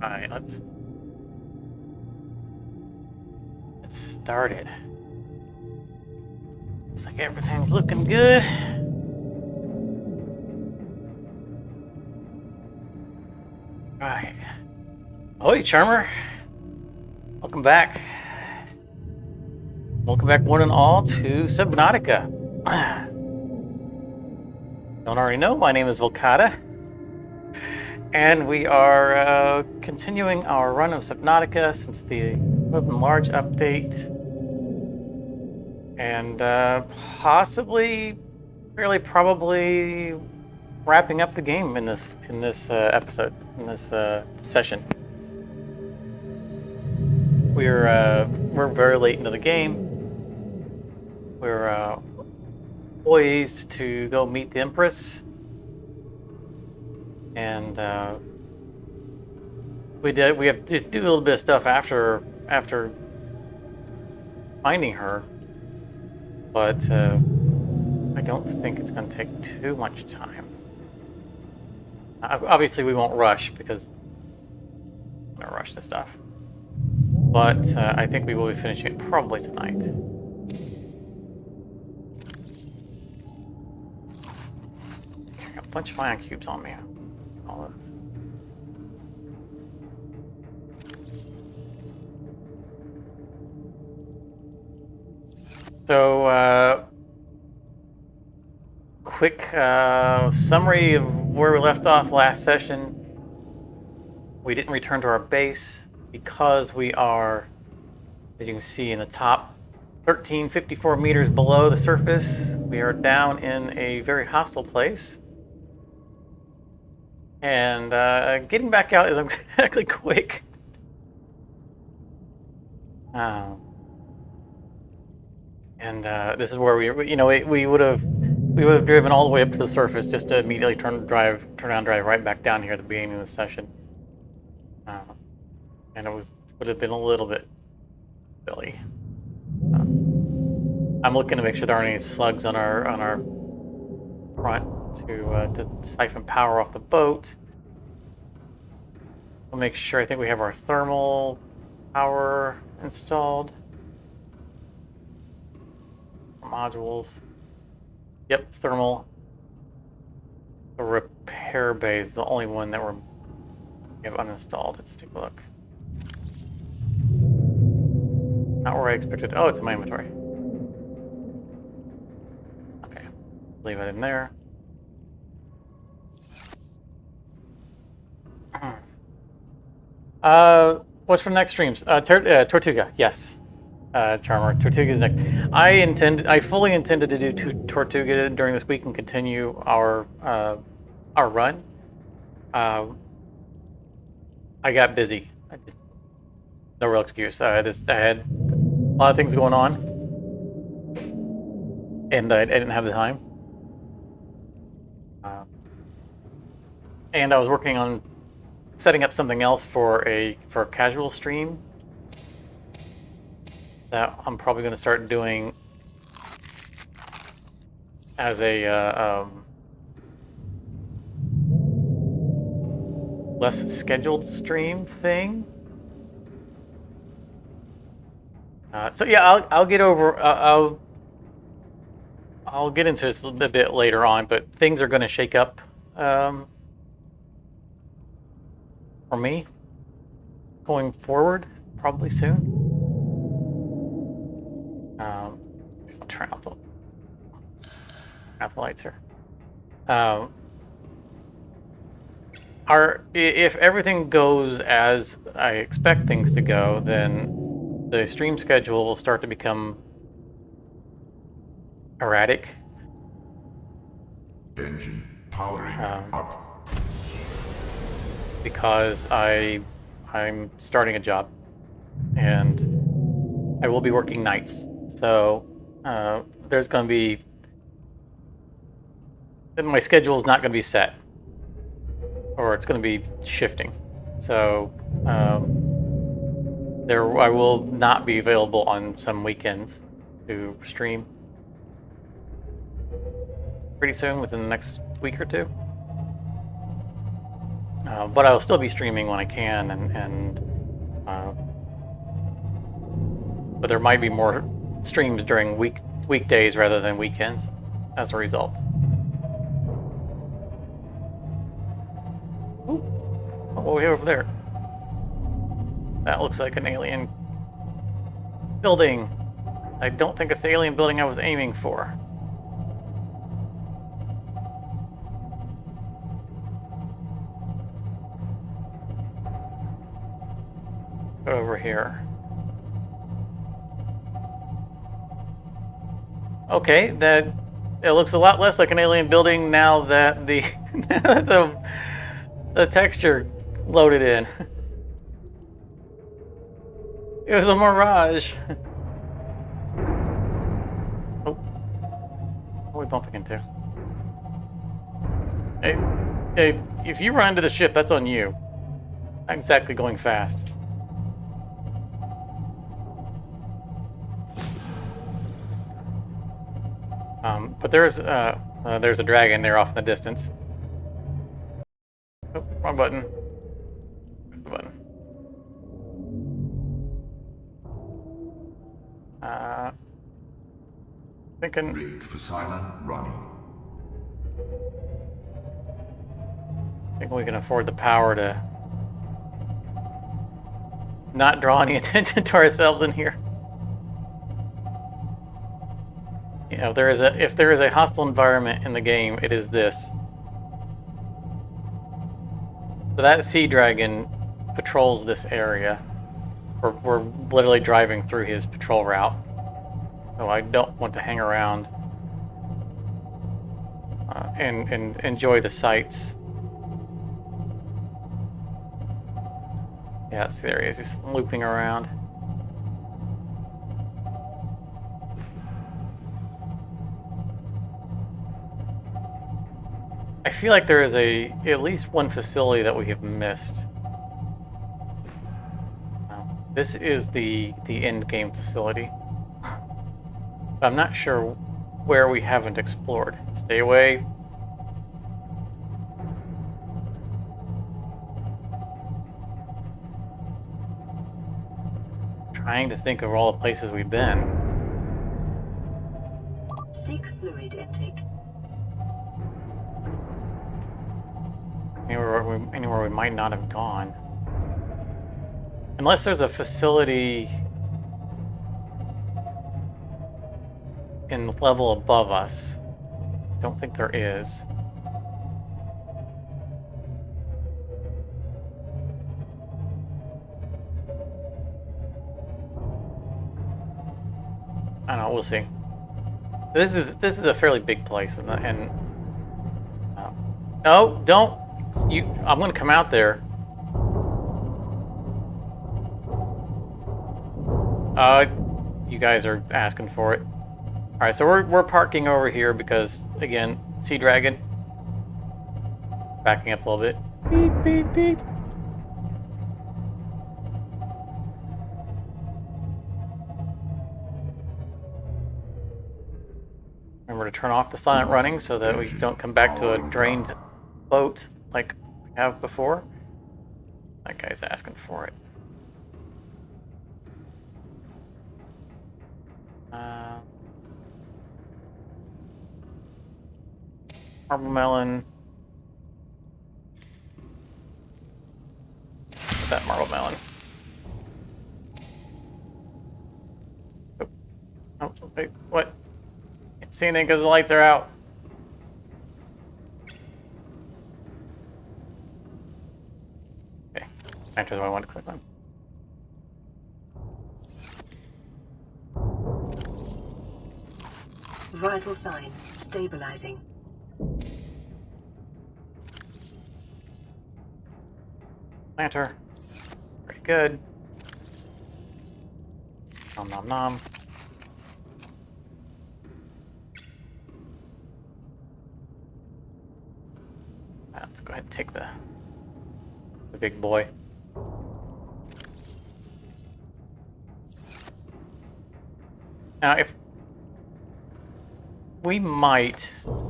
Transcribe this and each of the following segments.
Alright, let's get started. Looks like everything's looking good. Right. Ahoy, Charmer. Welcome back. Welcome back, one and all, to Subnautica. Don't already know, my name is Volcata. And we are continuing our run of Subnautica since the Open Large update. And possibly, fairly probably, wrapping up the game in this episode, in this session. We're very late into the game. We're poised to go meet the Empress, and we have to do a little bit of stuff after finding her, but I don't think it's going to take too much time. Obviously, we won't rush because I'm going to rush this stuff. But I think we will be finishing it probably tonight. I got a bunch of ion cubes on me. All of this. So, quick summary of where we left off last session. We didn't return to our base because we are, as you can see in the top, 1354 meters below the surface. We are down in a very hostile place. And getting back out isn't exactly quick. This is where we would have driven all the way up to the surface just to immediately turn around, drive right back down here at the beginning of the session. And it would have been a little bit silly. I'm looking to make sure there aren't any slugs on our front to siphon power off the boat. We'll make sure. I think we have our thermal power installed. Modules. Yep, thermal. The repair bay is the only one that we have uninstalled. Let's take a look. Not where I expected. Oh, it's in my inventory. Okay, leave it in there. What's for the next streams? Tortuga, yes. Charmer, Tortuga is next. I fully intended to do Tortuga during this week and continue our run. I got busy. No real excuse. I had a lot of things going on, and I didn't have the time. And I was working on setting up something else for a casual stream that I'm probably going to start doing as a less scheduled stream thing. So yeah, I'll get over. I'll get into this a bit later on, but things are going to shake up for me going forward, probably soon. I'll turn off the lights here. If everything goes as I expect things to go, then the stream schedule will start to become erratic. Engine powering up. Because I'm starting a job, and I will be working nights. So there's going to be, my schedule is not going to be set, or it's going to be shifting. So I will not be available on some weekends to stream pretty soon, within the next week or two. But I'll still be streaming when I can, but there might be more streams during weekdays rather than weekends as a result. Ooh, what we have over there? That looks like an alien building. I don't think it's the alien building I was aiming for. Go over here. Okay, it looks a lot less like an alien building now that the the texture loaded in. It was a mirage. Oh, what are we bumping into? Hey, if you run into the ship, that's on you. Not exactly going fast. But there's a dragon there off in the distance. Oh, wrong button. Where's the button? Thinking. Rig for silent running. I think we can afford the power to not draw any attention to ourselves in here. You know, if there is a hostile environment in the game, it is this. So that sea dragon patrols this area. We're literally driving through his patrol route. So I don't want to hang around and enjoy the sights. Yeah, there he is. He's looping around. I feel like there is at least one facility that we have missed. This is the end game facility. I'm not sure where we haven't explored. Stay away. Trying to think of all the places we've been. Seek fluid intake. Anywhere we might not have gone. Unless there's a facility in the level above us. Don't think there is. I don't know, we'll see. This is a fairly big place, and no, don't you! I'm gonna come out there. You guys are asking for it. All right, so we're parking over here because again, sea dragon. Backing up a little bit. Beep beep beep. Remember to turn off the silent running so that we don't come back to a drained boat like we have before. That guy's asking for it. Marble melon. What's that marble melon? Oh, wait, what? Can't see anything because the lights are out. Okay, enter the one I want to click on. Vital signs stabilizing. Planter. Very good. Nom nom nom. Let's go ahead and take the big boy. Now, if we might, depending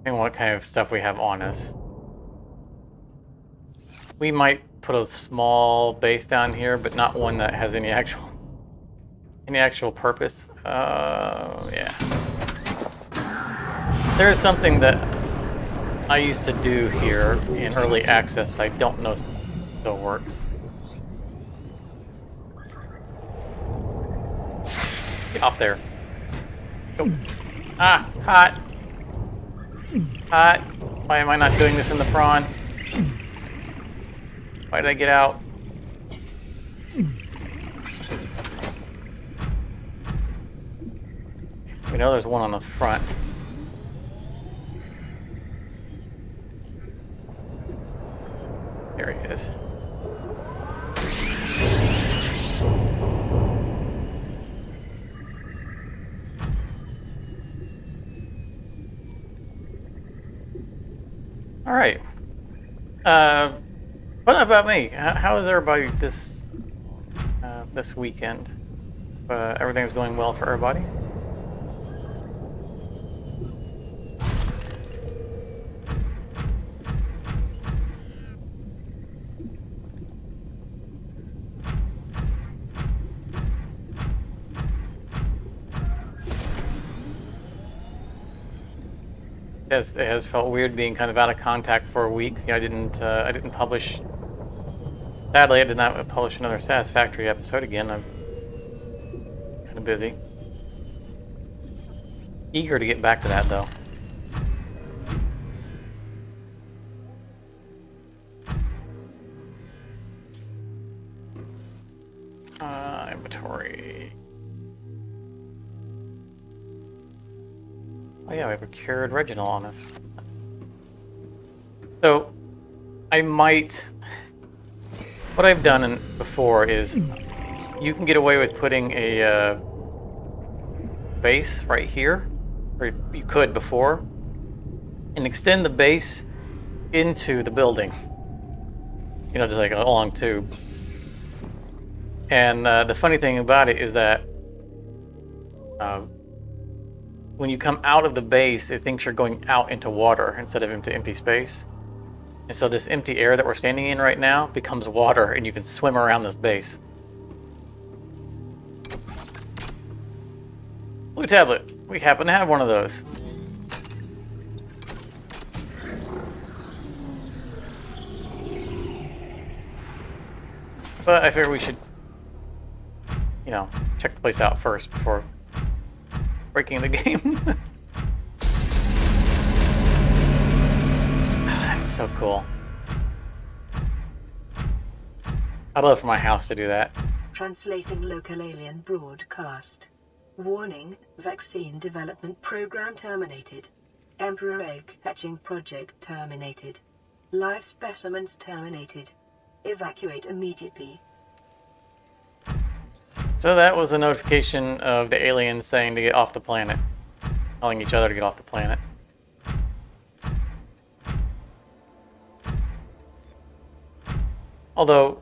on what kind of stuff we have on us, We might put a small base down here, but not one that has any actual purpose. Yeah. There is something that I used to do here in early access that I don't know still works. Get off there. Go. Ah, hot. Hot. Why am I not doing this in the prawn? Why did I get out? We know there's one on the front. There he is. All right. What about me? How is everybody this weekend? Everything's going well for everybody? It has felt weird being kind of out of contact for a week. I didn't publish. Sadly, I did not publish another Satisfactory episode again. I'm kind of busy. Eager to get back to that though. Inventory. Oh yeah, we have a cured Reginald on us. So, what I've done before is, you can get away with putting a base right here, or you could before, and extend the base into the building. You know, just like a long tube. And the funny thing about it is that when you come out of the base, it thinks you're going out into water instead of into empty space. And so this empty air that we're standing in right now becomes water, and you can swim around this base. Blue tablet. We happen to have one of those. But I figure we should, check the place out first before breaking the game. That's so cool. I'd love for my house to do that. Translating local alien broadcast. Warning, vaccine development program terminated. Emperor egg hatching project terminated. Live specimens terminated. Evacuate immediately. So that was a notification of the aliens saying to get off the planet. Telling each other to get off the planet. Although,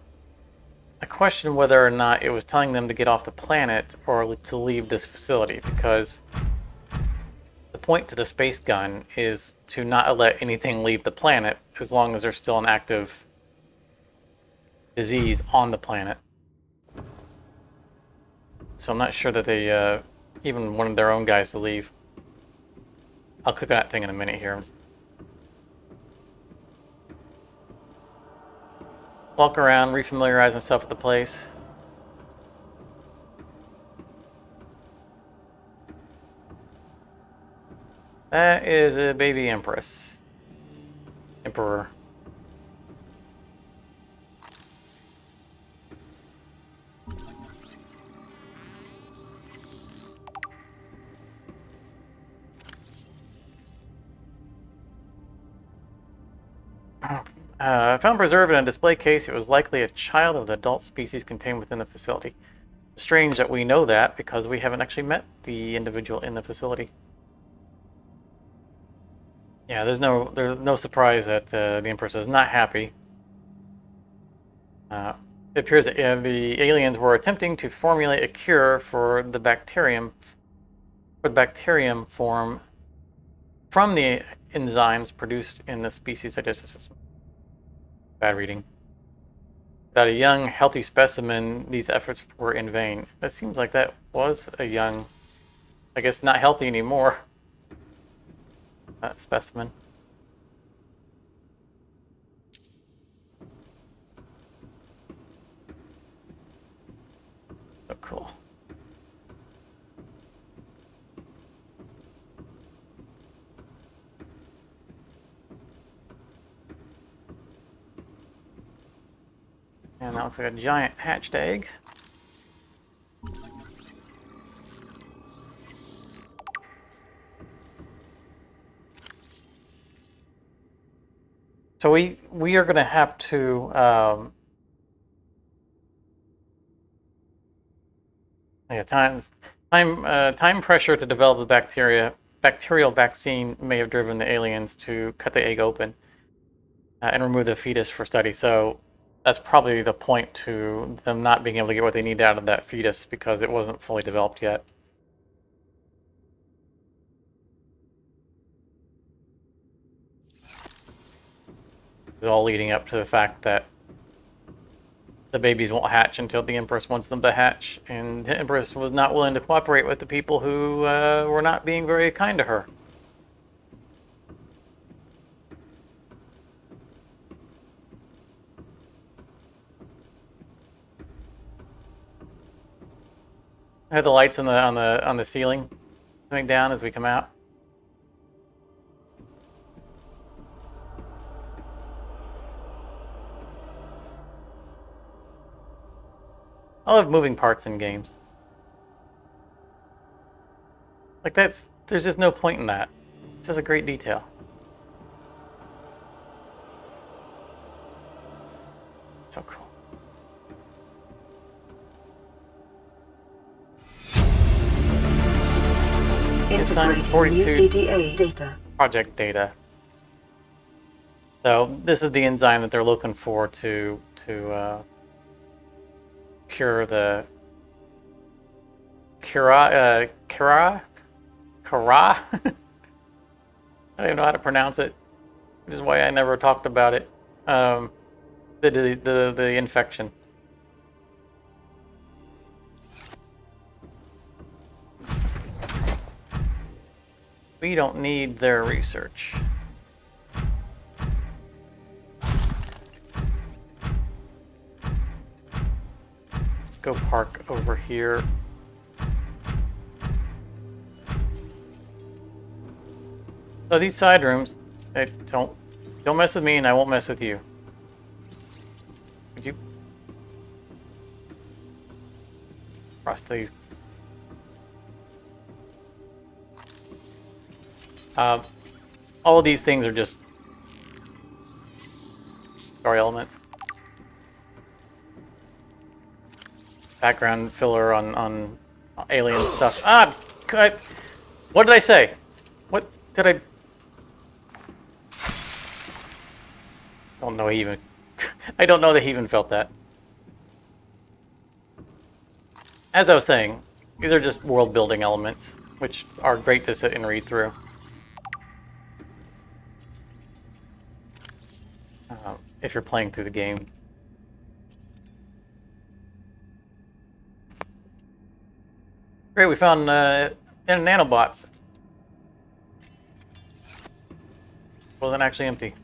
I question whether or not it was telling them to get off the planet or to leave this facility, because the point to the space gun is to not let anything leave the planet as long as there's still an active disease on the planet. So I'm not sure that they even wanted their own guys to leave. I'll click on that thing in a minute here. Walk around, refamiliarize myself with the place. That is a baby Empress. Emperor. Found preserved in a display case. It was likely a child of the adult species contained within the facility. Strange that we know that, because we haven't actually met the individual in the facility. Yeah, there's no surprise that the Empress is not happy. It appears that the aliens were attempting to formulate a cure for the bacterium form from the enzymes produced in the species digestive system. Bad reading. Without a young, healthy specimen, these efforts were in vain. That seems like that was a young, I guess not healthy anymore, specimen. So cool. And that looks like a giant hatched egg. So we are going to have to time pressure to develop the bacterial vaccine may have driven the aliens to cut the egg open and remove the fetus for study. So that's probably the point to them not being able to get what they need out of that fetus because it wasn't fully developed yet. It's all leading up to the fact that the babies won't hatch until the Empress wants them to hatch, and the Empress was not willing to cooperate with the people who were not being very kind to her. I have the lights on the ceiling coming down as we come out. I love moving parts in games. Like there's just no point in that. It's just a great detail. So cool. Integrating 42 new PDA data. Project data. So this is the enzyme that they're looking for to cure the Kara. I don't even know how to pronounce it, which is why I never talked about it. The infection. We don't need their research. Let's go park over here. So these side rooms, don't mess with me and I won't mess with you. Could you cross these? All of these things are just story elements. Background filler on alien stuff. What did I say? What did I? Don't know even. I don't know that he even felt that. As I was saying, these are just world building elements, which are great to sit and read through. If you're playing through the game. Great, we found nanobots. Wasn't actually empty.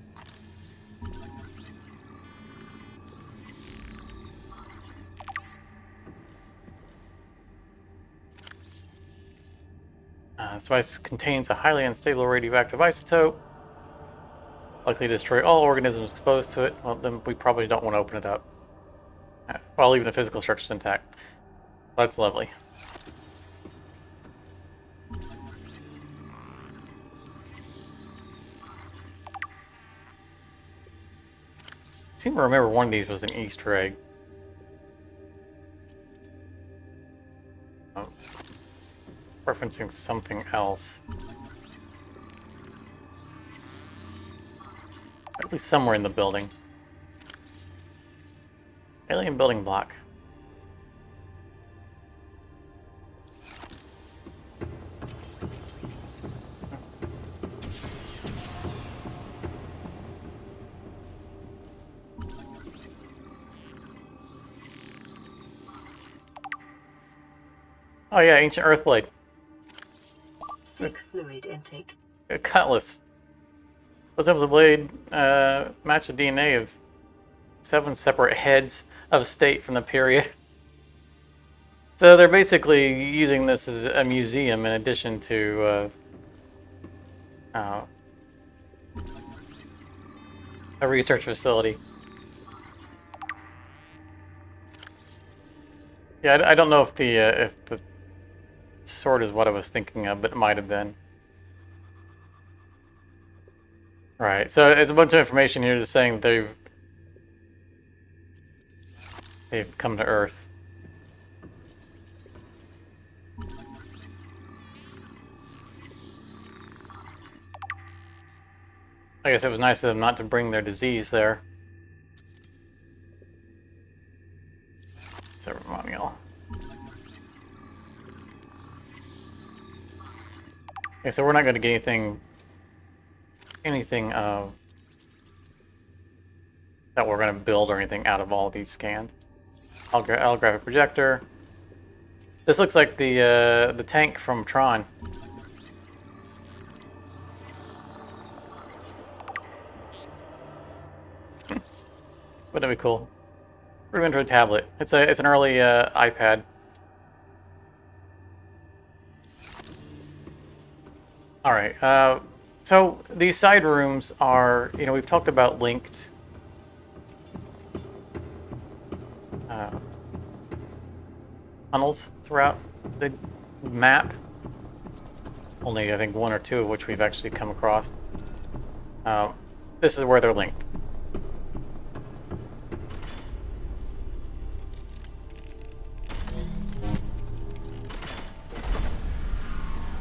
This device contains a highly unstable radioactive isotope, likely to destroy all organisms exposed to it. Well, then we probably don't want to open it up. While leaving the physical structures intact. That's lovely. I seem to remember one of these was an Easter egg. Referencing something else. At least somewhere in the building. Alien building block. Oh yeah, ancient Earthblade. Seek fluid intake. A cutlass. Those types of blade match the DNA of 7 separate heads of state from the period. So they're basically using this as a museum in addition to a research facility. Yeah, I don't know if the sword is what I was thinking of, but it might have been. Right, so it's a bunch of information here just saying they've come to Earth. I guess it was nice of them not to bring their disease there. Ceremonial. Okay, so we're not going to get anything that we're going to build or anything out of all these scans. I'll grab a projector. This looks like the tank from Tron. Wouldn't it be cool? Rudimentary tablet. It's an early iPad. All right. So these side rooms are, we've talked about linked tunnels throughout the map. Only, I think, 1 or 2 of which we've actually come across. This is where they're linked.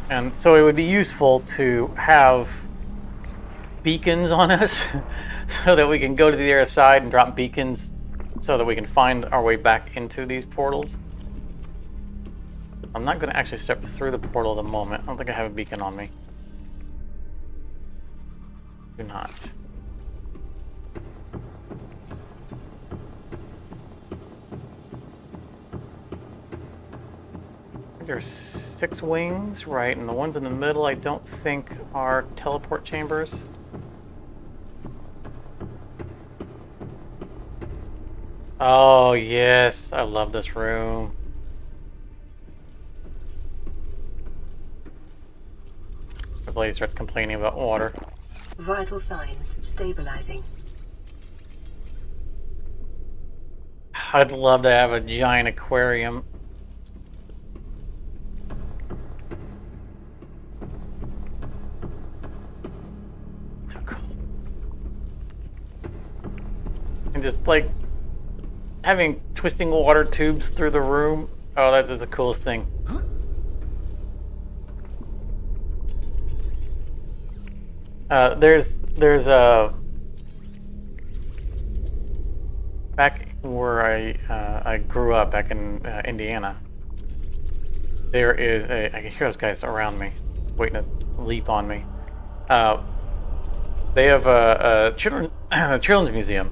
And so it would be useful to have beacons on us so that we can go to the other side and drop beacons so that we can find our way back into these portals. I'm not going to actually step through the portal at the moment. I don't think I have a beacon on me. Do not. There's 6 wings, right, and the ones in the middle I don't think are teleport chambers. Oh, yes, I love this room. The blade starts complaining about water. Vital signs stabilizing. I'd love to have a giant aquarium. So cool. And just like having twisting water tubes through the room. Oh, that's just the coolest thing. There's a back where I grew up back in Indiana. There is I can hear those guys around me, waiting to leap on me. They have a children's museum,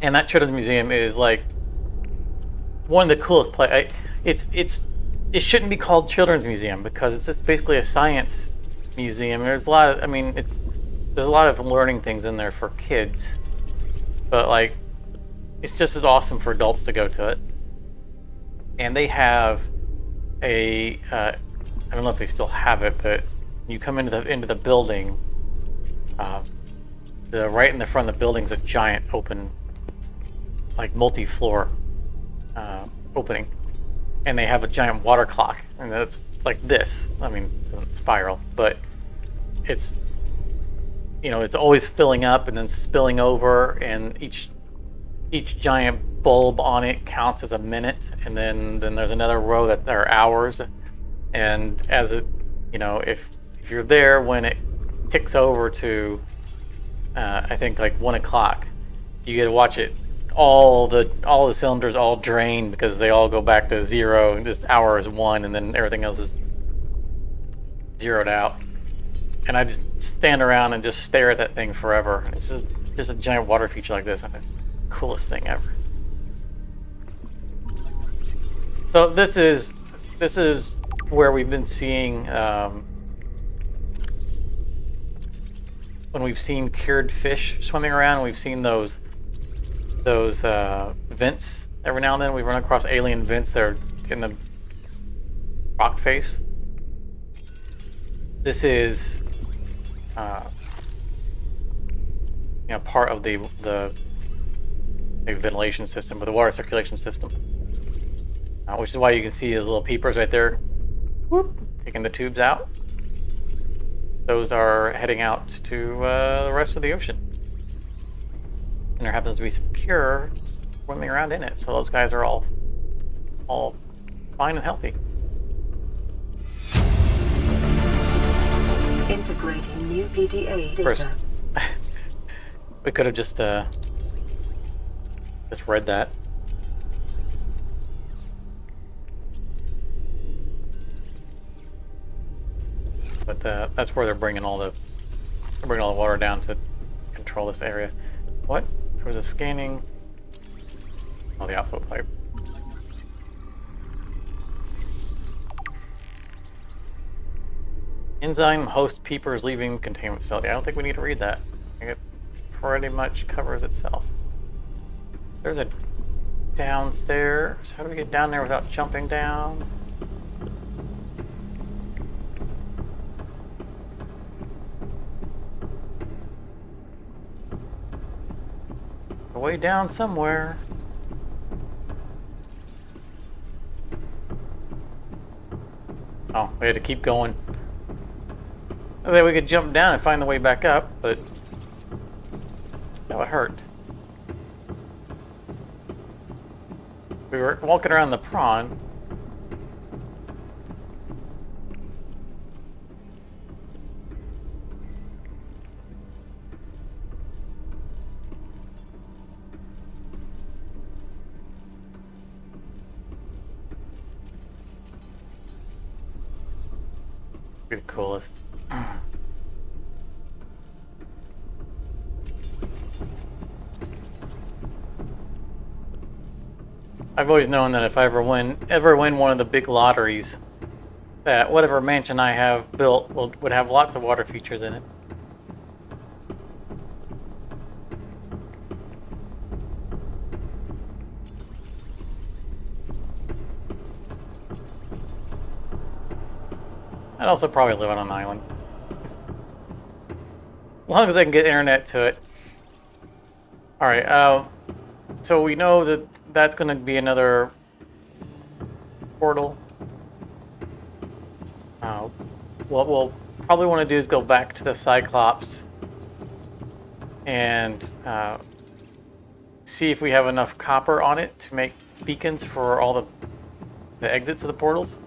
and that children's museum is like one of the coolest it shouldn't be called children's museum because it's just basically a science museum. There's a lot of, there's a lot of learning things in there for kids, but like it's just as awesome for adults to go to it. And they have I don't know if they still have it, but you come into the building, the right in the front of the building's a giant open, like multi-floor opening, and they have a giant water clock, and that's like this. It doesn't spiral, but it's it's always filling up and then spilling over, and each giant bulb on it counts as a minute, and then there's another row that are hours, and as it if you're there when it ticks over to I think like 1 o'clock, you get to watch it. All the cylinders all drain because they all go back to 0, and just hour is 1, and then everything else is zeroed out. And I just stand around and just stare at that thing forever. It's just a giant water feature like this, and it's the coolest thing ever. So this is this is where we've been seeing when we've seen cured fish swimming around. We've seen those vents every now and then. We run across alien vents that are in the rock face. This is part of the ventilation system, or the water circulation system, which is why you can see those little peepers right there, whoop, taking the tubes out. Those are heading out to the rest of the ocean, and there happens to be some pure swimming around in it, so those guys are all fine and healthy. Integrating new PDA data. First, we could have just read that. But that's where they're bringing all the water down to control this area. What? There was a scanning. Oh, the outflow pipe. Enzyme host peepers leaving containment facility. I don't think we need to read that. I think it pretty much covers itself. There's a downstairs. How do we get down there without jumping down? Way down somewhere. Oh, we had to keep going. I think we could jump down and find the way back up, but that would hurt. We were walking around the prawn. Be the coolest. I've always known that if I ever win one of the big lotteries, that whatever mansion I have built would have lots of water features in it. I'd also probably live on an island. As long as I can get internet to it. Alright, so we know that that's going to be another portal. What we'll probably want to do is go back to the Cyclops and see if we have enough copper on it to make beacons for all the exits of the portals.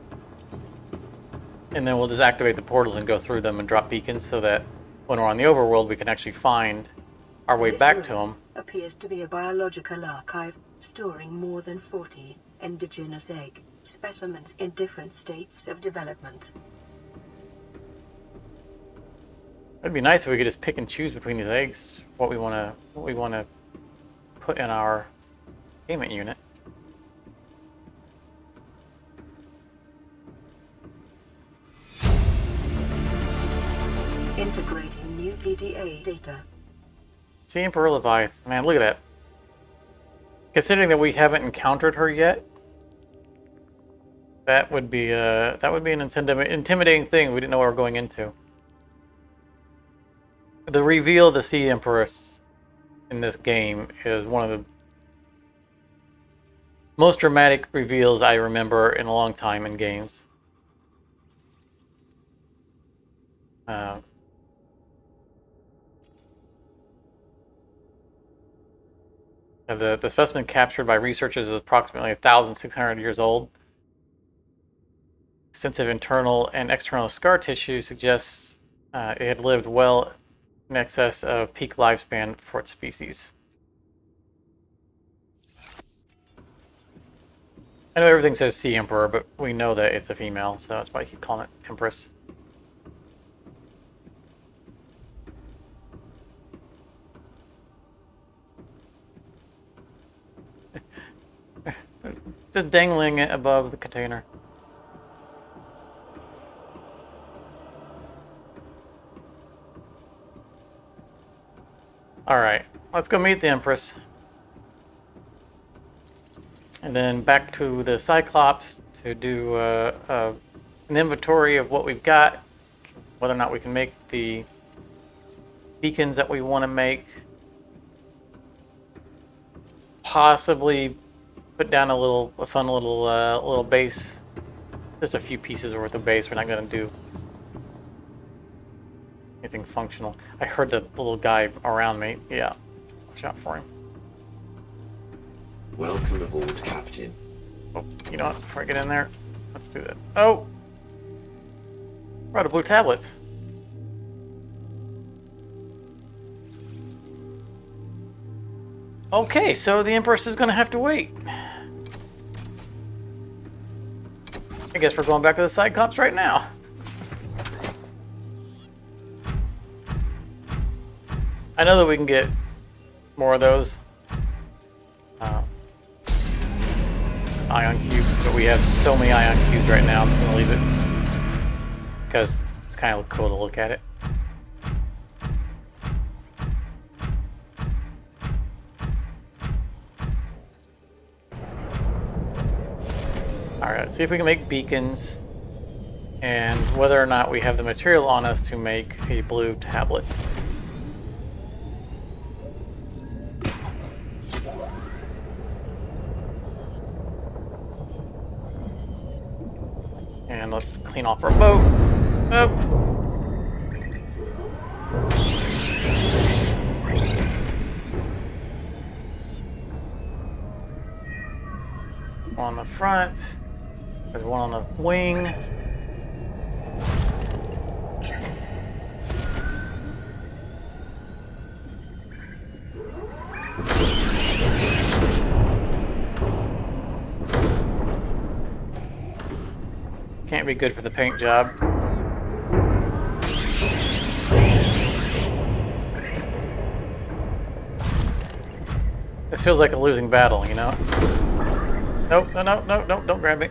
And then we'll just activate the portals and go through them and drop beacons so that when we're on the overworld, we can actually find our way back to them. Appears to be a biological archive storing more than 40 indigenous egg specimens in different states of development. It'd be nice if we could just pick and choose between these eggs what we want to put in our payment unit. Integrating new PDA data. See, Emperor Leviathan. Man, look at that. Considering that we haven't encountered her yet, that would be an intimidating thing. We didn't know what we were going into. The reveal of the Sea Empress in this game is one of the most dramatic reveals I remember in a long time in games. The specimen captured by researchers is approximately 1,600 years old. Extensive internal and external scar tissue suggests it had lived well in excess of peak lifespan for its species. I know everything says Sea Emperor, but we know that it's a female, so that's why I keep calling it Empress. Just dangling it above the container. Alright, let's go meet the Empress. And then back to the Cyclops to do an inventory of what we've got, whether or not we can make the beacons that we want to make. Possibly put down a fun little base. Just a few pieces worth of base. We're not going to do anything functional. I heard the little guy around me. Yeah, watch out for him. Welcome aboard, Captain. Oh, you know what? Before I get in there, let's do that. Oh! We're out of blue tablets. Okay, so the Empress is going to have to wait. I guess we're going back to the Cyclops right now. I know that we can get more of those ion cubes, but we have so many ion cubes right now, I'm just going to leave it because it's kind of cool to look at it. Alright, let's see if we can make beacons and whether or not we have the material on us to make a blue tablet. And let's clean off our boat. Oh. One on the front. There's one on the wing. Can't be good for the paint job. This feels like a losing battle, you know? Nope, no, don't grab me.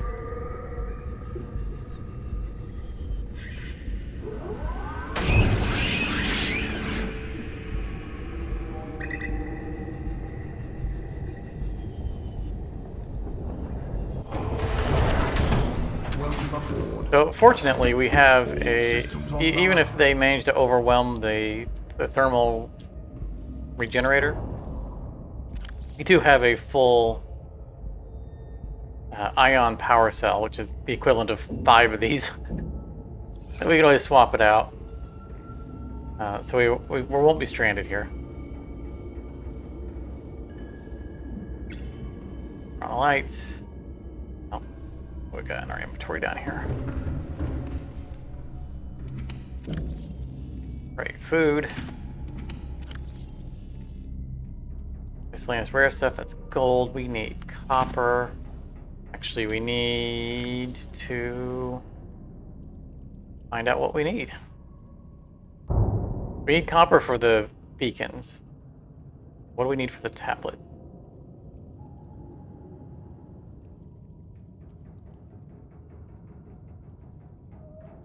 So fortunately, we have even if they manage to overwhelm the thermal regenerator, we do have a full ion power cell, which is the equivalent of 5 of these. And we can always swap it out. So we won't be stranded here. Turn on the lights. Oh, we got in our inventory down here. Right, food. Miscellaneous rare stuff, that's gold. We need copper. Actually, we need to find out what we need. We need copper for the beacons. What do we need for the tablet?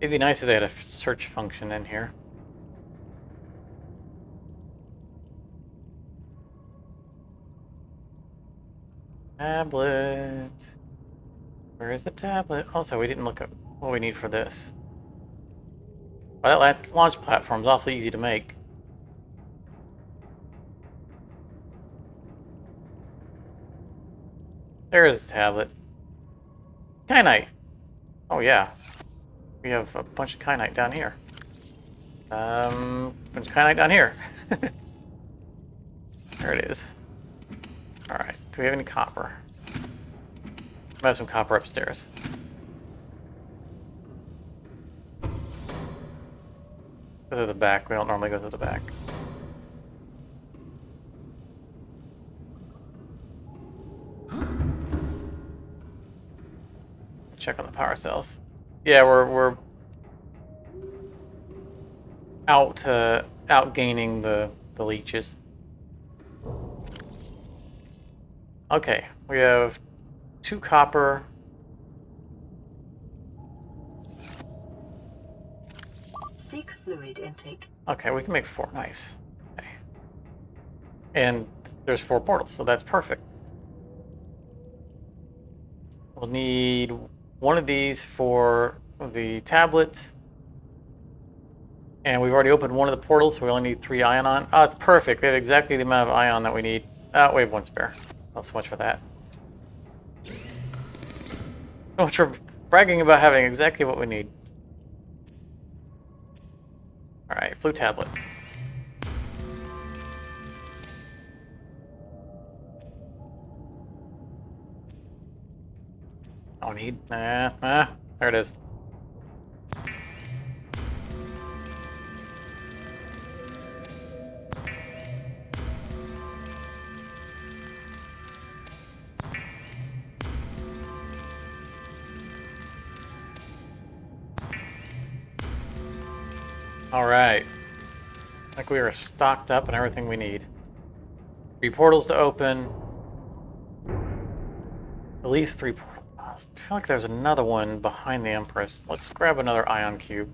It'd be nice if they had a search function in here. Tablet. Where is the tablet? Also, we didn't look at what we need for this. Well, that launch platform's awfully easy to make. There is the tablet. Kyanite. Oh yeah. We have a bunch of kyanite down here. Bunch of kyanite down here. There it is. Alright, do we have any copper? We have some copper upstairs. Go to the back. We don't normally go to the back. Check on the power cells. Yeah, we're out gaining the leeches. Okay, we have 2 copper. Seek fluid intake. Okay, we can make 4. Nice. Okay. And there's 4 portals, so that's perfect. We'll need one of these for the tablet. And we've already opened one of the portals, so we only need 3 ion on. Oh, it's perfect. We have exactly the amount of ion that we need. Oh, we have 1 spare. Not so much for that. So much for bragging about having exactly what we need. Alright, blue tablet. Don't need. There it is. Alright. I think we are stocked up and everything we need. 3 portals to open. At least 3 portals. I feel like there's another one behind the Empress. Let's grab another ion cube.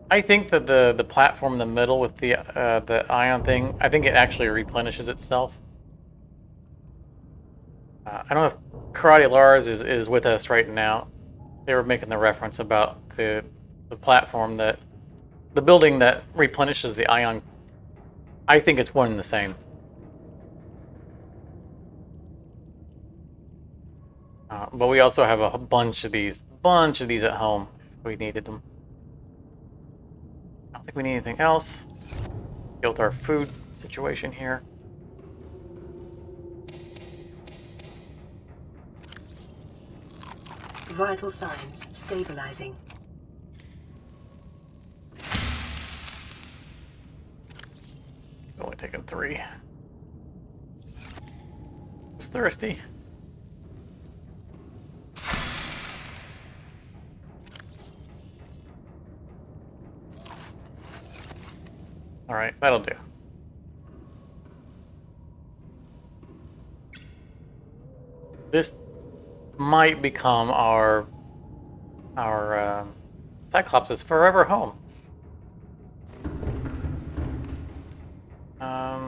I think that the platform in the middle with the ion thing, I think it actually replenishes itself. I don't know if Karate Lars is with us right now. They were making the reference about the platform that the building that replenishes the ion. I think it's one and the same. But we also have a bunch of these at home if we needed them. I don't think we need anything else. Deal with our food situation here. Vital signs stabilizing. Only taking 3. Was thirsty. All right, that'll do. This might become our Cyclops' forever home.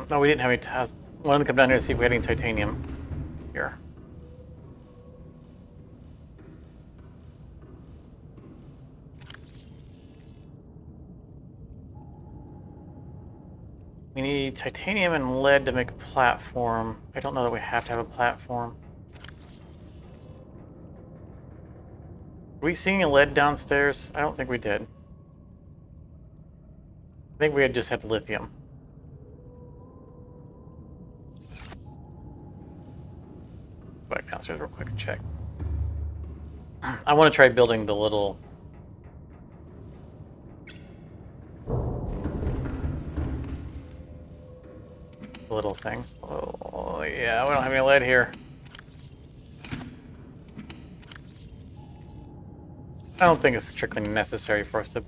No, we didn't have any tasks. Wanted to come down here to see if we had any titanium here. We need titanium and lead to make a platform. I don't know that we have to have a platform. Did we see any lead downstairs? I don't think we did. I think we had just had lithium. Go back downstairs real quick and check. I want to try building the little thing. Oh yeah, we don't have any lead here. I don't think it's strictly necessary for us to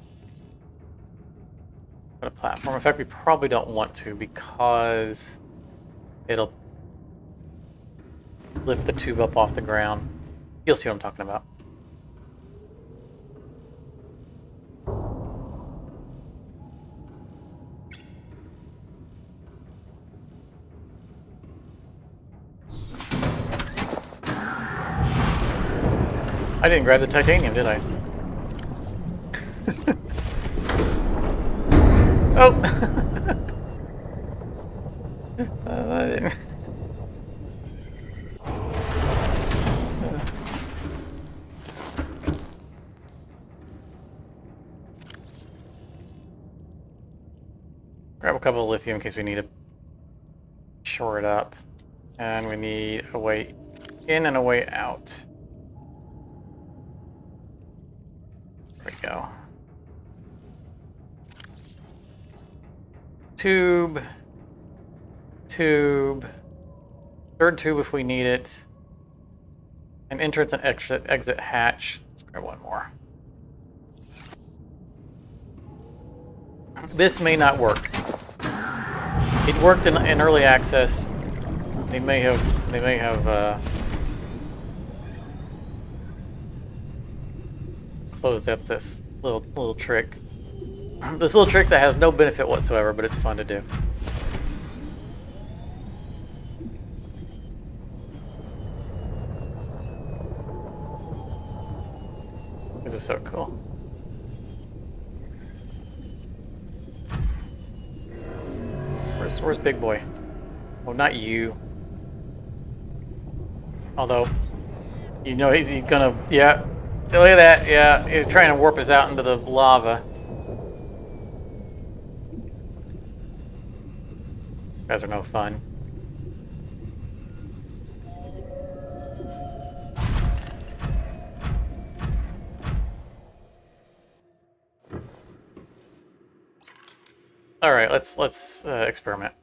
put a platform. In fact, we probably don't want to because it'll lift the tube up off the ground. You'll see what I'm talking about. I didn't grab the titanium, did I? Oh! I didn't. Grab a couple of lithium in case we need to shore it up. And we need a way in and a way out. There we go. Tube. Tube. Third tube if we need it. An entrance and exit hatch. Let's grab one more. This may not work. It worked in early access. They may have closed up this little trick. This little trick that has no benefit whatsoever, but it's fun to do. This is so cool. Where's Big Boy? Oh, not you. Although, you know he's gonna, yeah. Look at that, yeah. He's trying to warp us out into the lava. You guys are no fun. All right, let's experiment.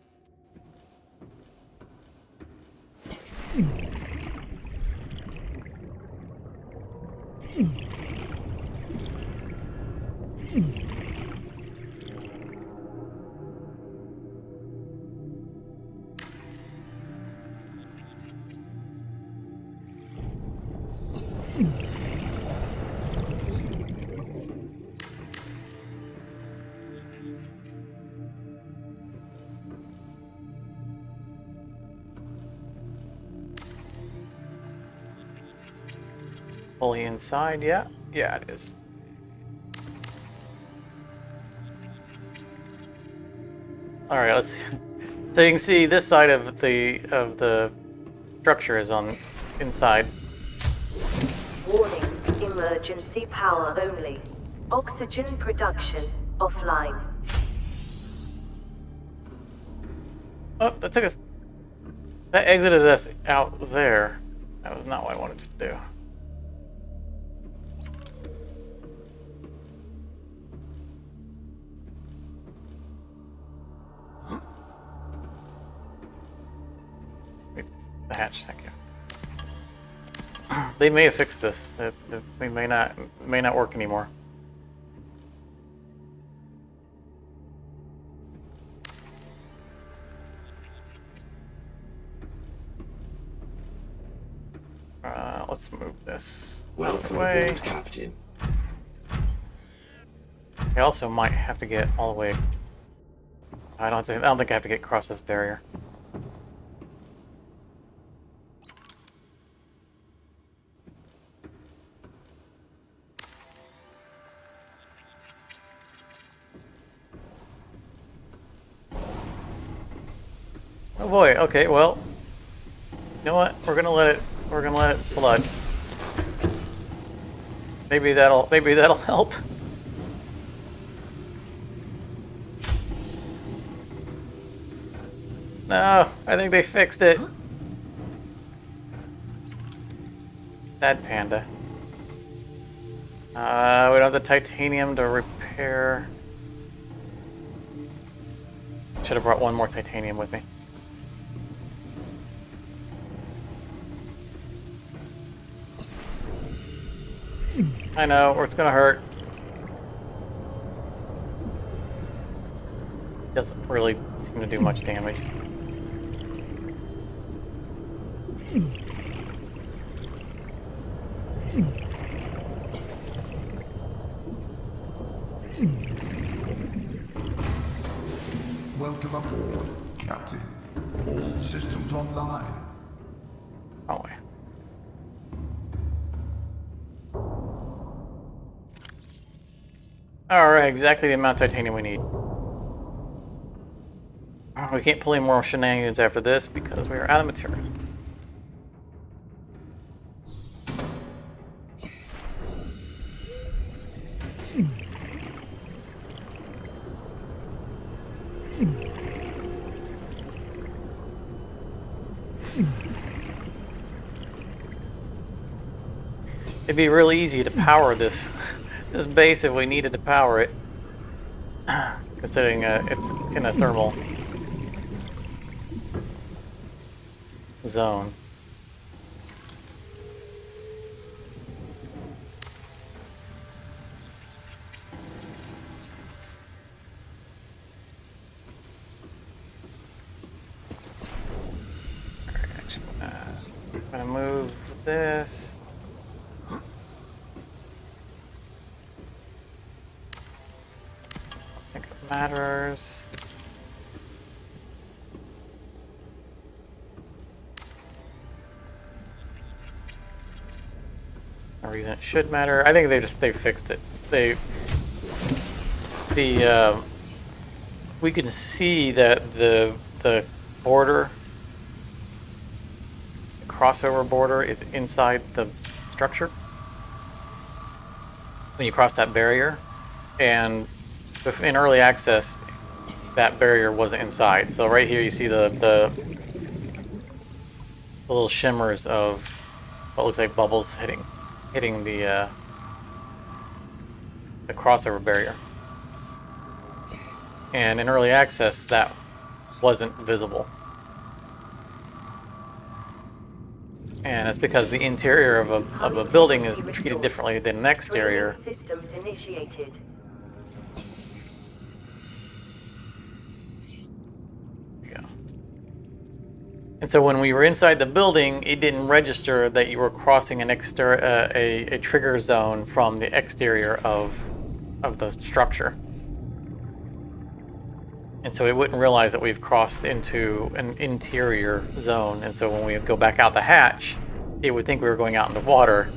Fully inside, yeah? Yeah, it is. Alright, let's see. So you can see this side of the structure is on inside. Warning, emergency power only. Oxygen production offline. Oh, that took us. That exited us out there. That was not what I wanted to do. The hatch, thank you. They may have fixed this. They may not work anymore. Let's move this Welcome away. aboard, Captain. I also might have to get all the way. I don't think I have to get across this barrier. Oh boy. Okay. Well, you know what? We're gonna let it flood. Maybe that'll help. No, I think they fixed it. Sad panda. We don't have the titanium to repair. Should have brought one more titanium with me. I know, or it's gonna hurt. Doesn't really seem to do much damage. Welcome aboard, Captain. All systems online. Oh, wait. Alright, exactly the amount of titanium we need. We can't pull any more shenanigans after this because we are out of material. It'd be really easy to power this base if we needed to power it, considering it's in a thermal zone. Alright, actually, I'm gonna move this. matters. No reason it should matter. I think they fixed it. We can see that the border, the crossover border, is inside the structure when you cross that barrier, and in early access that barrier wasn't inside. So right here you see the little shimmers of what looks like bubbles hitting the crossover barrier. And in early access, that wasn't visible. And that's because the interior of a building is treated differently than an exterior. Training systems initiated. Yeah. And so when we were inside the building, it didn't register that you were crossing a trigger zone from the exterior of the structure. And so it wouldn't realize that we've crossed into an interior zone. And so when we go back out the hatch, it would think we were going out into water,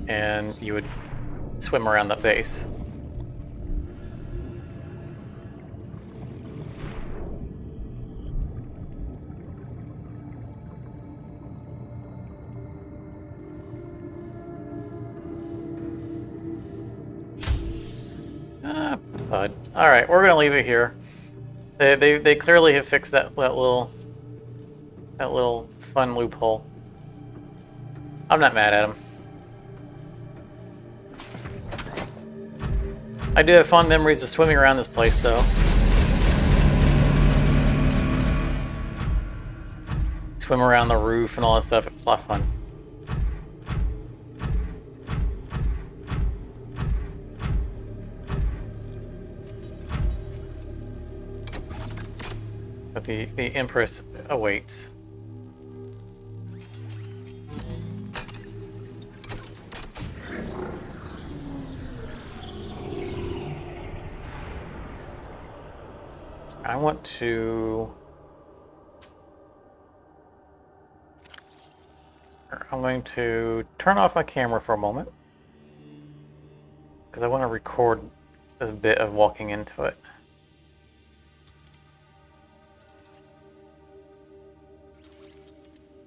and you would swim around that base. Thud. All right, we're gonna leave it here. They clearly have fixed that little fun loophole. I'm not mad at them. I do have fond memories of swimming around this place, though. Swim around the roof and all that stuff. It was a lot of fun. But the Empress awaits. I want to... I'm going to turn off my camera for a moment, because I want to record this bit of walking into it.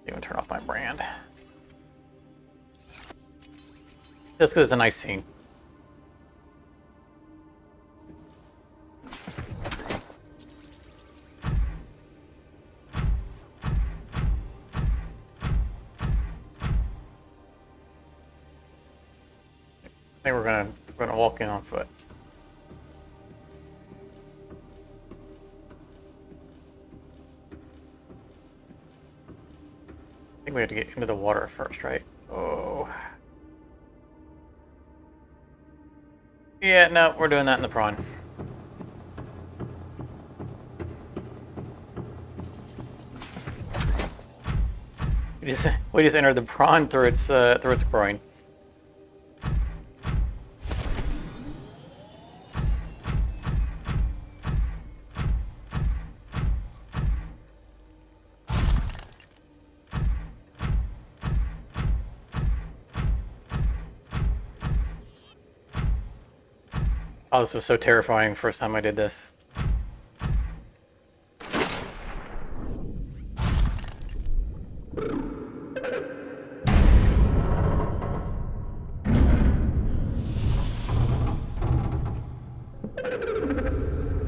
Even turn off my brand. Just because it's a nice scene. I think we're gonna walk in on foot. I think we have to get into the water first, right? Oh. Yeah, no, we're doing that in the prawn. We just entered the prawn through its groin. Oh, this was so terrifying first time I did this.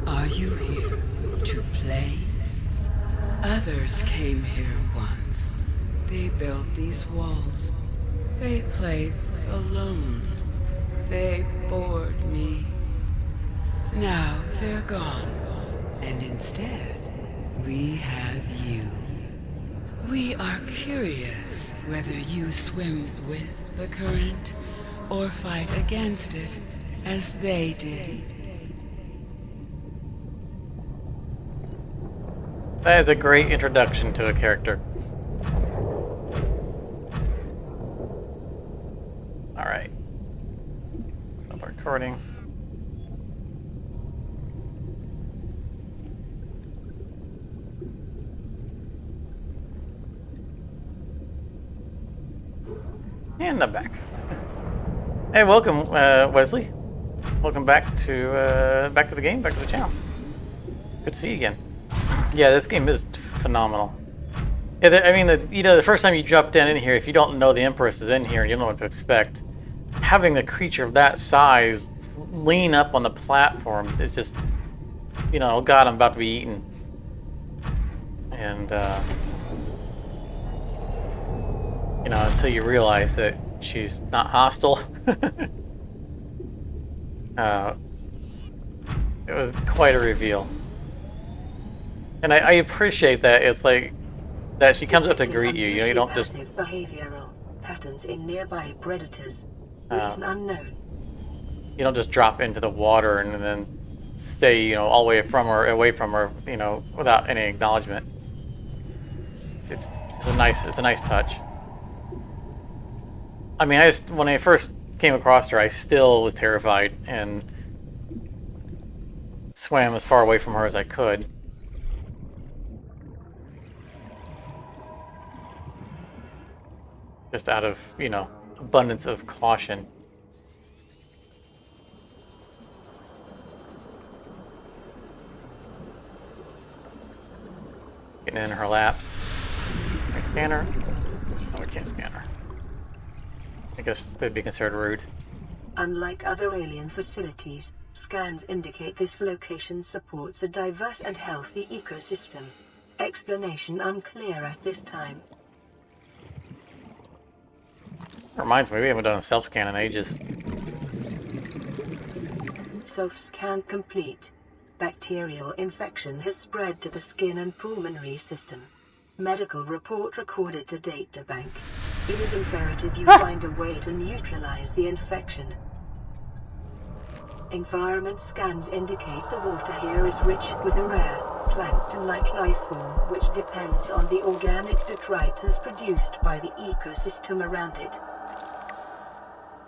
Are you here to play? Others came here once. They built these walls. They played alone. They bored me. Now they're gone, and instead, we have you. We are curious whether you swim with the current or fight against it, as they did. That is a great introduction to a character. All right. Stop recording. And I'm back. Hey, welcome, Wesley. Welcome back to the game, back to the channel. Good to see you again. Yeah, this game is phenomenal. Yeah, I mean, the first time you jump down in here, if you don't know the Empress is in here and you don't know what to expect, having a creature of that size lean up on the platform is just, oh God, I'm about to be eaten. And until you realize that she's not hostile. It was quite a reveal. And I appreciate that. It's like that she comes up to greet you. You don't just behavioral patterns in nearby predators. Reason unknown. You don't just drop into the water and then stay, all the way away from her, without any acknowledgement. It's a nice touch. I mean, when I first came across her, I still was terrified and swam as far away from her as I could. Just out of, abundance of caution. Getting in her laps. Can I scan her? Oh, I can't scan her. I guess that'd be considered rude. Unlike other alien facilities, scans indicate this location supports a diverse and healthy ecosystem. Explanation unclear at this time. Reminds me, we haven't done a self-scan in ages. Self-scan complete. Bacterial infection has spread to the skin and pulmonary system. Medical report recorded to databank. It is imperative you find a way to neutralize the infection. Environment scans indicate the water here is rich with a rare, plankton-like life form which depends on the organic detritus produced by the ecosystem around it.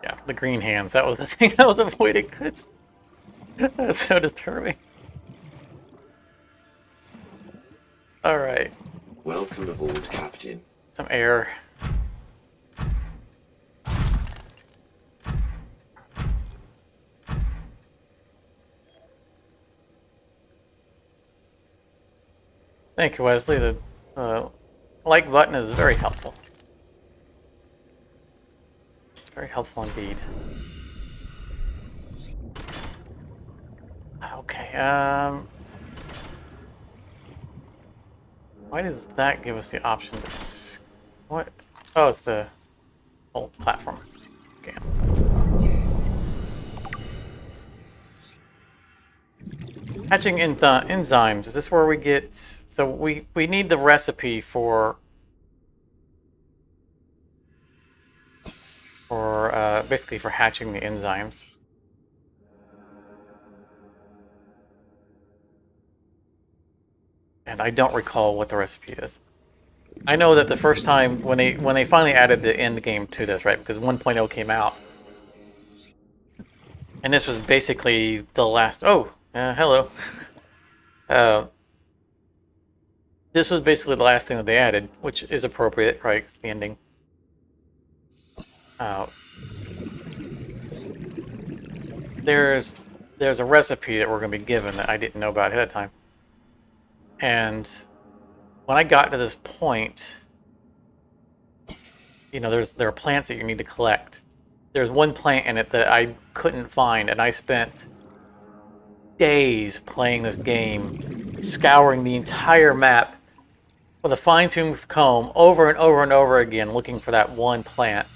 Yeah, the green hands. That was the thing I was avoiding. That's so disturbing. Alright. Welcome aboard, Captain. Some air. Thank you, Wesley. The like button is very helpful. Very helpful indeed. Okay, why does that give us the option to what? Oh, it's the whole platform scan. Hatching enzymes. Is this where we get? So we need the recipe for basically for hatching the enzymes. And I don't recall what the recipe is. I know that the first time when they finally added the end game to this, right? Because 1.0 came out, and this was basically the last. Oh, hello. This was basically the last thing that they added, which is appropriate, right? It's the ending. There's a recipe that we're going to be given that I didn't know about ahead of time. And when I got to this point, there are plants that you need to collect. There's one plant in it that I couldn't find, and I spent days playing this game, scouring the entire map with a fine-tooth comb over and over and over again, looking for that one plant.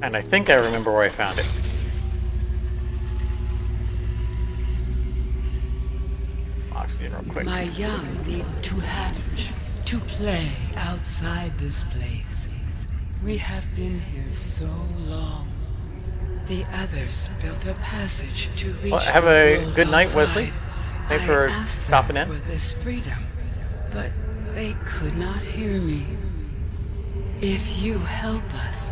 And I think I remember where I found it. Some oxygen real quick. My young need to hatch, to play outside this place. We have been here so long. The others built a passage to reach. Well, have a good night, Wesley. Thanks for stopping in. For this freedom, but they could not hear me. If you help us,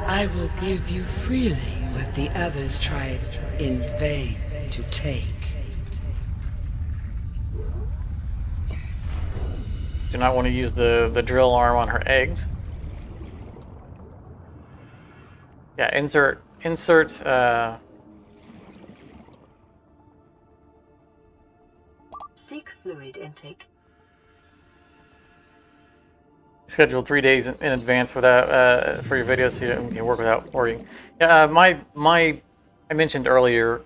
I will give you freely what the others tried in vain to take. Do not want to use the drill arm on her eggs. Yeah, insert Seek fluid intake. scheduled 3 days in advance for that for your video, so you can work without worrying. Yeah, I mentioned earlier,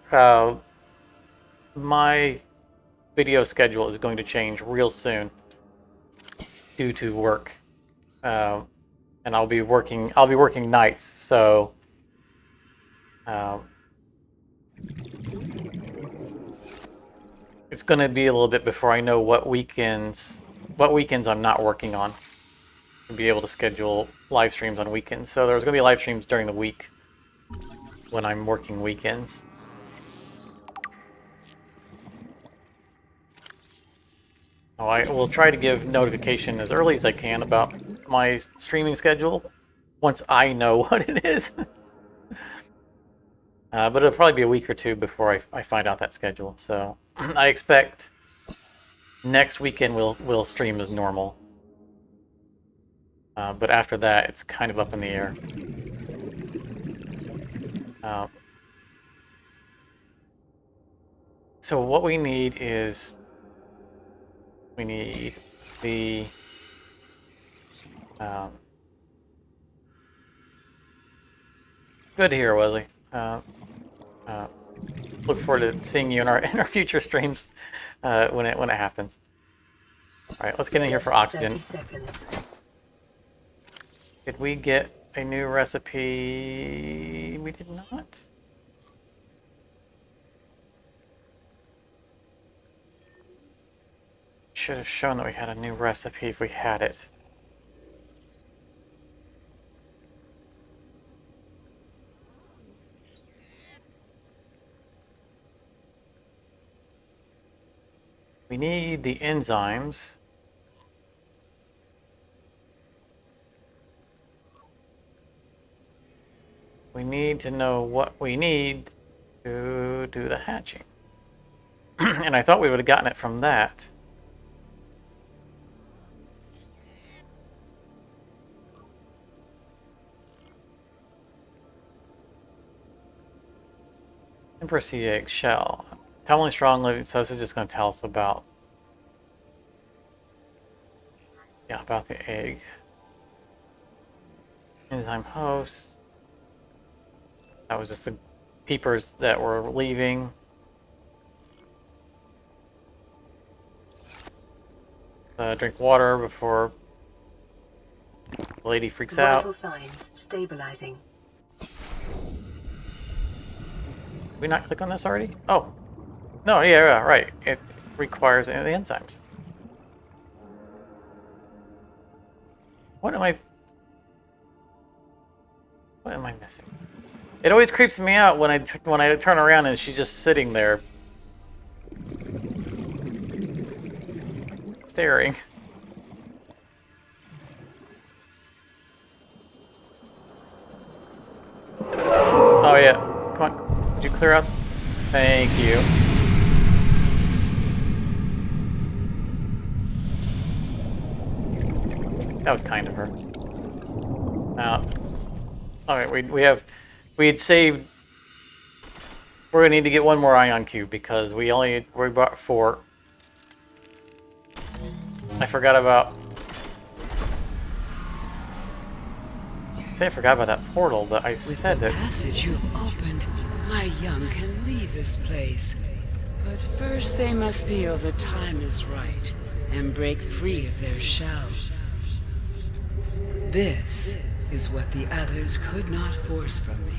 my video schedule is going to change real soon due to work, and I'll be working nights, so it's going to be a little bit before I know what weekends I'm not working on, to be able to schedule live streams on weekends. So there's going to be live streams during the week when I'm working weekends. Oh, I will try to give notification as early as I can about my streaming schedule once I know what it is. But it'll probably be a week or two before I find out that schedule. So I expect next weekend we'll stream as normal. But after that, it's kind of up in the air. So what we need is the good to hear, Wesley. Look forward to seeing you in our future streams when it happens. All right, let's get in here for oxygen. 30 seconds. Did we get a new recipe? We did not. Should have shown that we had a new recipe if we had it. We need the enzymes. We need to know what we need to do the hatching. And I thought we would have gotten it from that. Empress egg shell. Commonly strong living, so this is just going to tell us about the egg. Enzyme host. That was just the peepers that were leaving. Drink water before the lady freaks out. Vital signs stabilizing. Did we not click on this already? Oh. No, yeah, right. It requires the enzymes. What am I missing? It always creeps me out when I turn around and she's just sitting there staring. Oh yeah, come on. Did you clear out? Thank you. That was kind of her. All right, we had saved. We're gonna need to get one more ion cube because we brought 4. I forgot about. I forgot about that portal, but I said that. With the passage you've opened, my young can leave this place. But first they must feel the time is right and break free of their shells. This is what the others could not force from me.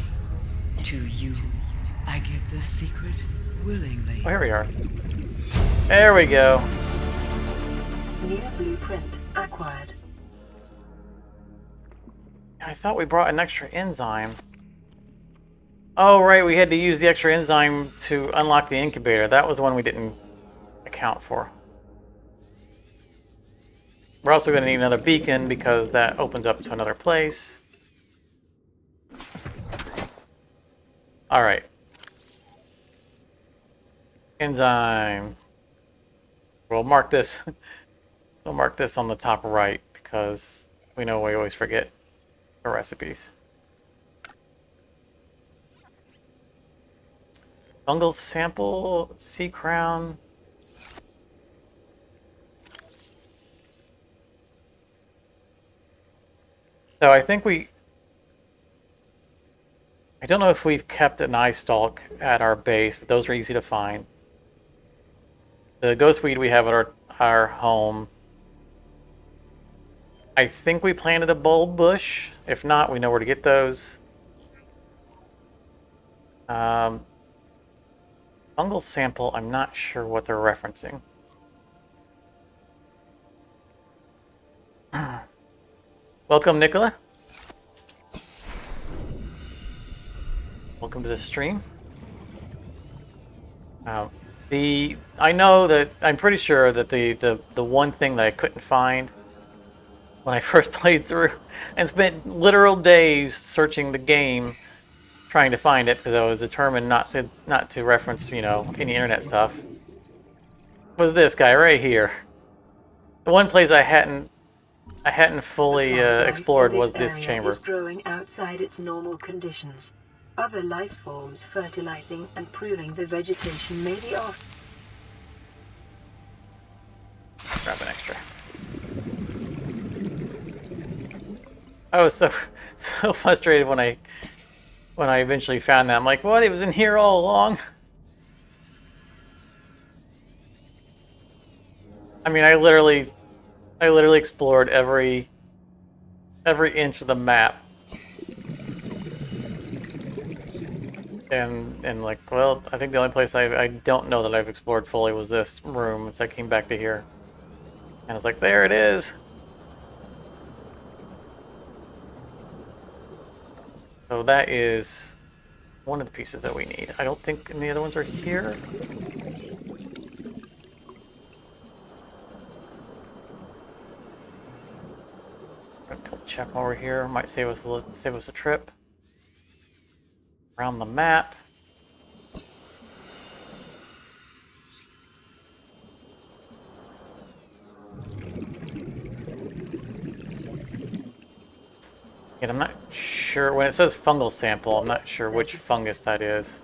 To you, I give the secret willingly. Oh, here we are. There we go. New blueprint acquired. I thought we brought an extra enzyme. Oh, right, we had to use the extra enzyme to unlock the incubator. That was the one we didn't account for. We're also going to need another beacon because that opens up to another place. All right. Enzyme. We'll mark this. We'll mark this on the top right because we know we always forget the recipes. Fungal sample, sea crown. So I think I don't know if we've kept an eye stalk at our base, but those are easy to find. The ghost weed we have at our home. I think we planted a bulb bush. If not, we know where to get those. Fungal sample, I'm not sure what they're referencing. Welcome, Nicola. Welcome to the stream. I know that I'm pretty sure that the one thing that I couldn't find when I first played through and spent literal days searching the game trying to find it because I was determined not to reference, you know, any internet stuff, was this guy right here. The one place I hadn't fully explored was this chamber. Is growing outside its normal conditions. Other life forms fertilizing and pruning the vegetation may be off. Grab an extra. I was so frustrated when I eventually found that. I'm like, what? It was in here all along. I mean, I literally explored every inch of the map. And like, well, I think the only place I don't know that I've explored fully was this room. So I came back to here. And I was like, there it is. So that is one of the pieces that we need. I don't think any other ones are here. Check while we're here. Might save us a trip around the map. And I'm not sure when it says fungal sample. I'm not sure which fungus that is.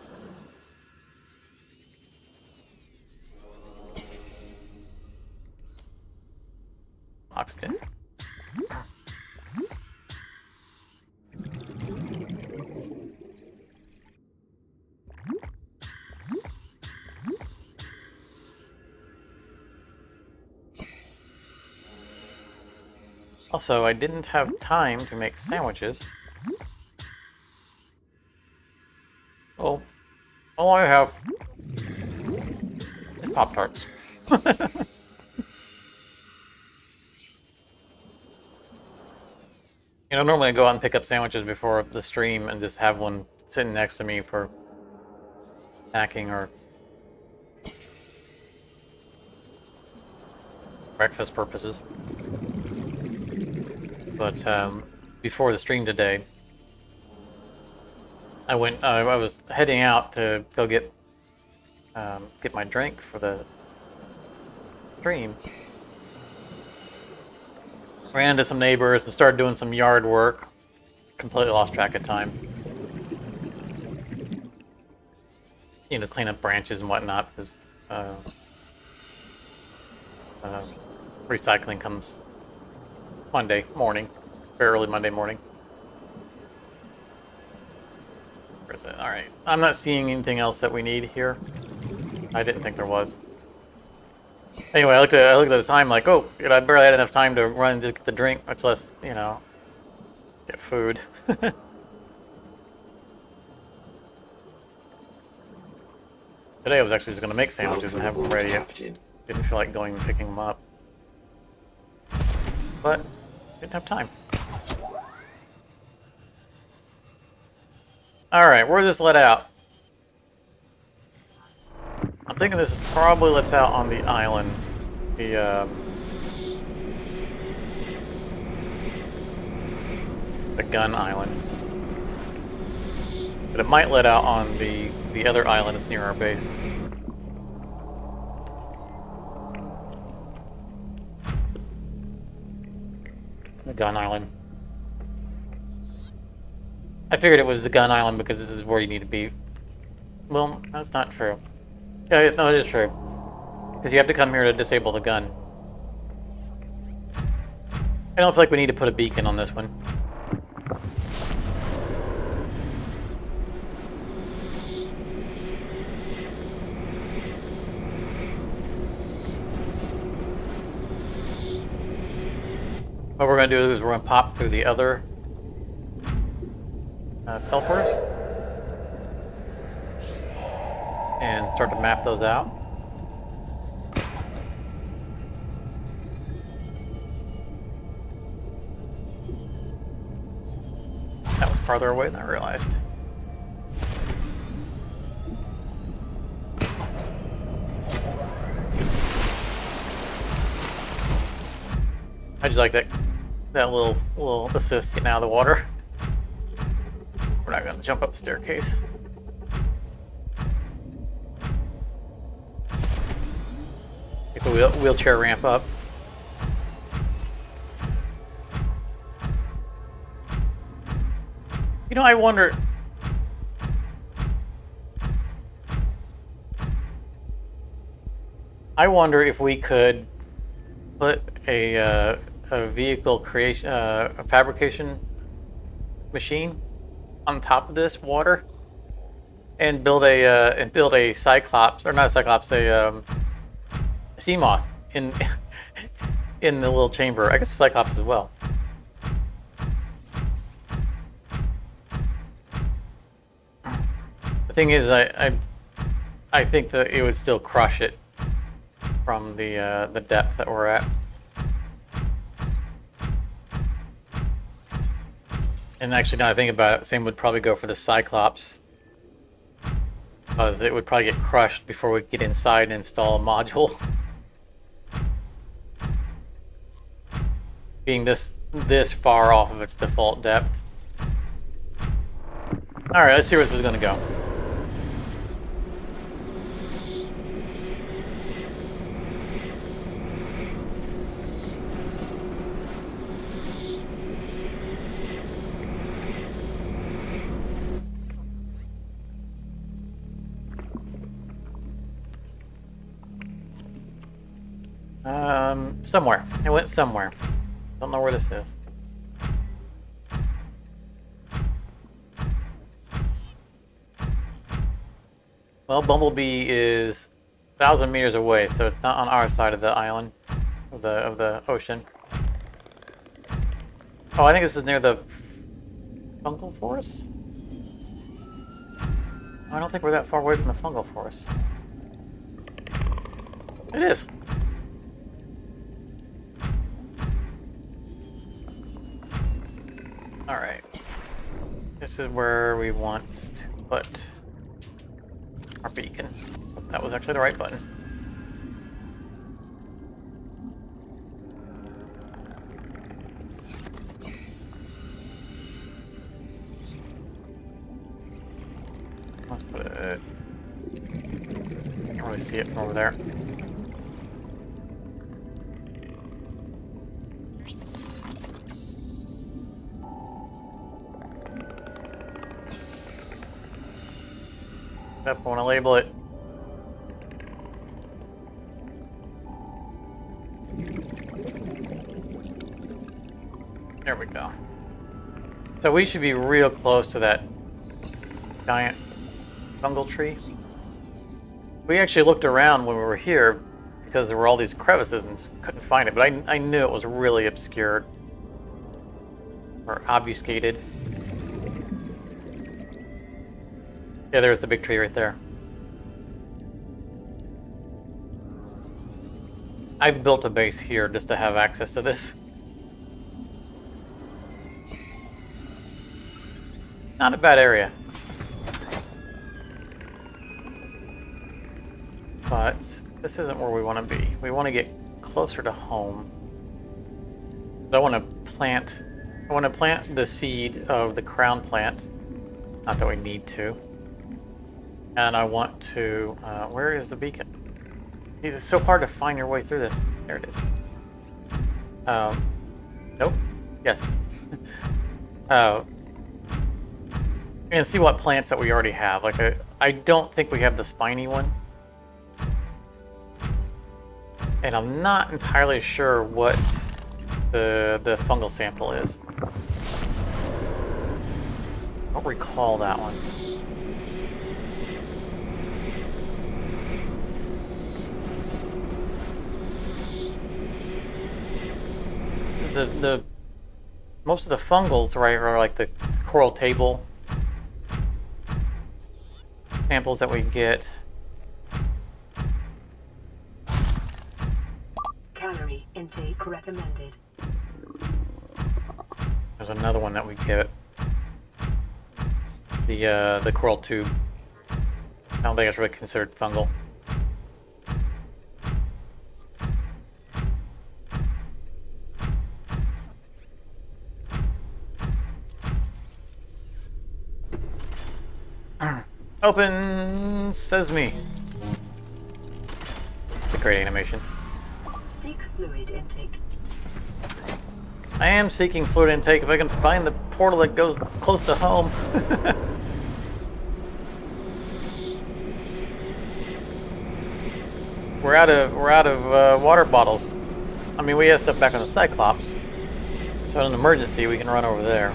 Oxygen. Also, I didn't have time to make sandwiches. Oh, all I have is Pop-Tarts. You know, normally I go out and pick up sandwiches before the stream and just have one sitting next to me for snacking or breakfast purposes. But before the stream today, I was heading out to go get my drink for the stream. Ran into some neighbors and started doing some yard work. Completely lost track of time. You know, just clean up branches and whatnot because recycling comes Monday morning, very early Monday morning. Where is it? All right, I'm not seeing anything else that we need here. I didn't think there was. Anyway, I looked at the time like, oh, I barely had enough time to run and just get the drink, much less, you know, get food. Today I was actually just going to make sandwiches and have them ready. Didn't feel like going and picking them up. But didn't have time. Alright, where does this let out? I'm thinking this probably lets out on the island. The gun island. But it might let out on the other island that's near our base. The gun island. I figured it was the gun island because this is where you need to be. Well, that's not true. Yeah, no, it is true. Because you have to come here to disable the gun. I don't feel like we need to put a beacon on this one. What we're going to do is we're going to pop through the other teleporters and start to map those out. That was farther away than I realized. I just like that little assist getting out of the water. We're not going to jump up the staircase. Take the wheelchair ramp up. You know, I wonder. I wonder if we could put a vehicle creation, a fabrication machine on top of this water, and build a cyclops, or not a cyclops, a sea moth in in the little chamber. I guess a cyclops as well. The thing is, I think that it would still crush it from the depth that we're at. And actually, now I think about it, same would probably go for the Cyclops, because it would probably get crushed before we get inside and install a module. Being this far off of its default depth. All right, let's see where this is going to go. Somewhere. It went somewhere. Don't know where this is. Well, Bumblebee is 1,000 meters away, so it's not on our side of the island, of the ocean. Oh, I think this is near the fungal forest? I don't think we're that far away from the fungal forest. It is. Alright. This is where we want to put our beacon. That was actually the right button. Let's put it... Can't really see it from over there. Yep, I want to label it. There we go. So we should be real close to that giant fungal tree. We actually looked around when we were here because there were all these crevices and couldn't find it, but I knew it was really obscured or obfuscated. Yeah, there's the big tree right there. I've built a base here just to have access to this. Not a bad area. But this isn't where we want to be. We want to get closer to home. I want to plant the seed of the crown plant. Not that we need to. And I want to, where is the beacon? It's so hard to find your way through this. There it is. Nope. Yes. uh, and see what plants that we already have. Like, I don't think we have the spiny one. And I'm not entirely sure what the fungal sample is. I don't recall that one. The most of the fungals, right, are like the coral table samples that we get. Calorie intake recommended. There's another one that we get. The coral tube. I don't think it's really considered fungal. Open sesame. It's a great animation. Seek fluid intake. I am seeking fluid intake if I can find the portal that goes close to home. We're out of water bottles. I mean, we have stuff back on the Cyclops, so in an emergency we can run over there.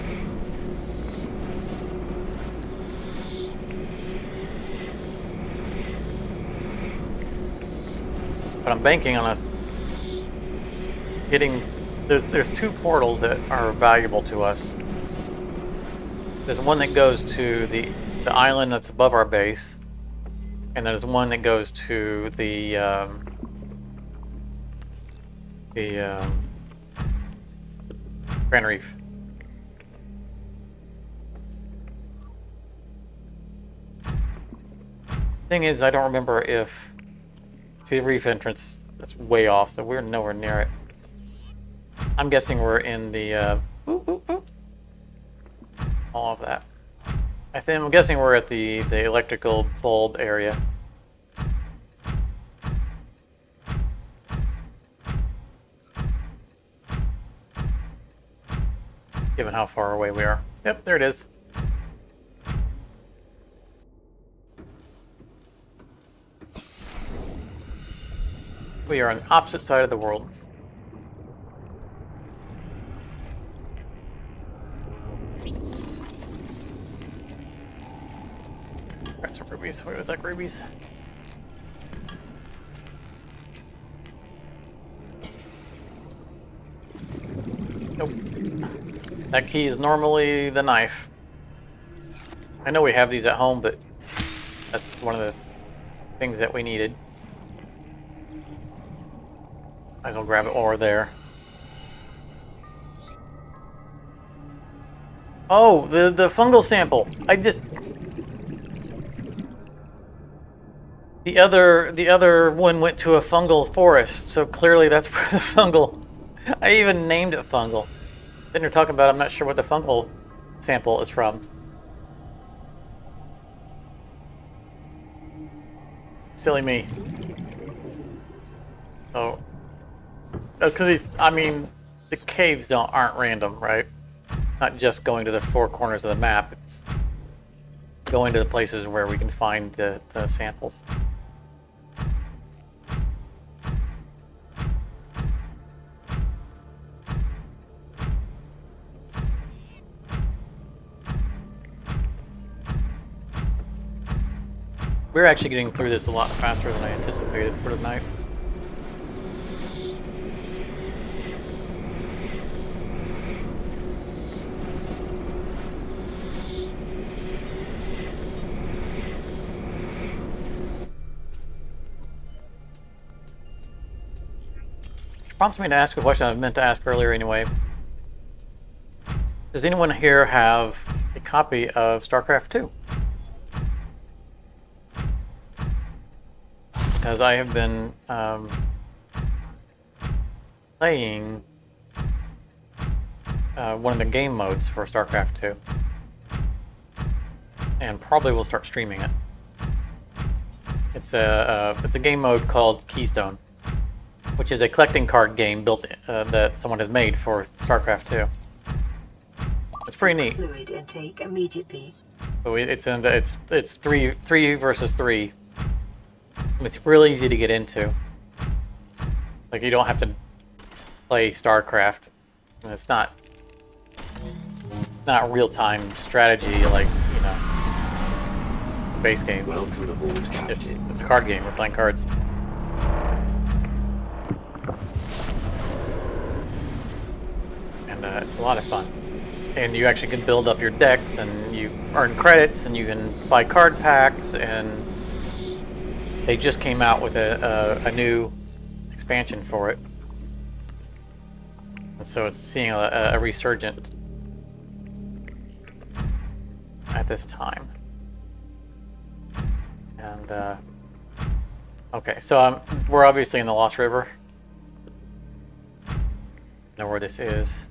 But I'm banking on us getting. There's two portals that are valuable to us. There's one that goes to the island that's above our base, and there's one that goes to the Grand Reef. Thing is, I don't remember if see the reef entrance. That's way off, so we're nowhere near it. I'm guessing we're in the boop, boop, boop. All of that. I'm guessing we're at the electrical bulb area. Given how far away we are. Yep, there it is. We are on the opposite side of the world. Grab some rubies. Wait, was that rubies? Nope. That key is normally the knife. I know we have these at home, but that's one of the things that we needed. Might as well grab it while we're there. Oh, the fungal sample. The other one went to a fungal forest, so clearly that's where the fungal. I even named it fungal. Then you're talking about I'm not sure what the fungal sample is from. Silly me. Oh. Because I mean, the caves aren't random, right? Not just going to the four corners of the map. It's going to the places where we can find the samples. We're actually getting through this a lot faster than I anticipated for tonight. Prompts me to ask a question I meant to ask earlier anyway. Does anyone here have a copy of StarCraft 2? Because I have been playing one of the game modes for StarCraft 2. And probably will start streaming it. It's a game mode called Keystone, which is a collecting card game built that someone has made for StarCraft 2. It's pretty neat. Fluid intake immediately. So it's three versus three. It's really easy to get into. Like, you don't have to play StarCraft. And it's not real-time strategy like, you know, the base game. Welcome aboard, Captain. It's a card game. We're playing cards. And it's a lot of fun. And you actually can build up your decks, and you earn credits, and you can buy card packs, and they just came out with a new expansion for it. And so it's seeing a resurgence at this time. And okay, so we're obviously in the Lost River. Know where this is.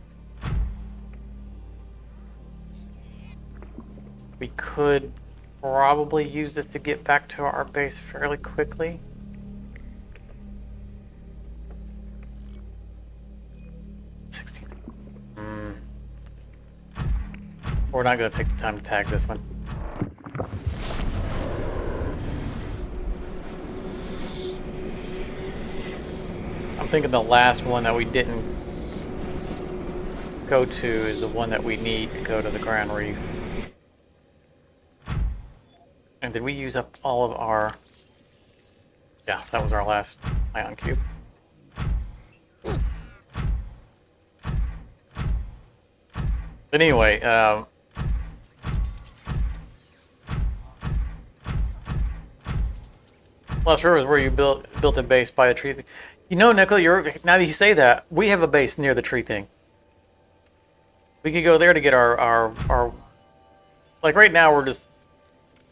We could probably use this to get back to our base fairly quickly. We're not going to take the time to tag this one. I'm thinking the last one that we didn't go to is the one that we need to go to the Grand Reef. And did we use up all of our... Yeah, that was our last ion cube. But anyway, Lost River is where you built a base by the tree thing. You know, Nicola, now that you say that, we have a base near the tree thing. We could go there to get our like right now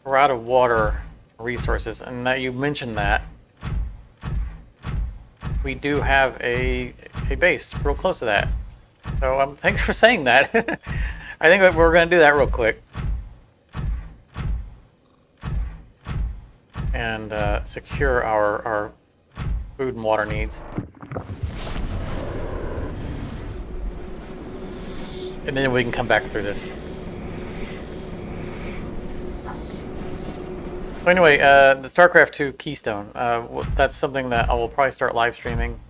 we're out of water resources, and that you mentioned that we do have a base real close to that. So thanks for saying that. I think we're going to do that real quick. And secure our food and water needs. And then we can come back through this. So anyway, the StarCraft 2 Keystone. That's something that I will probably start live streaming.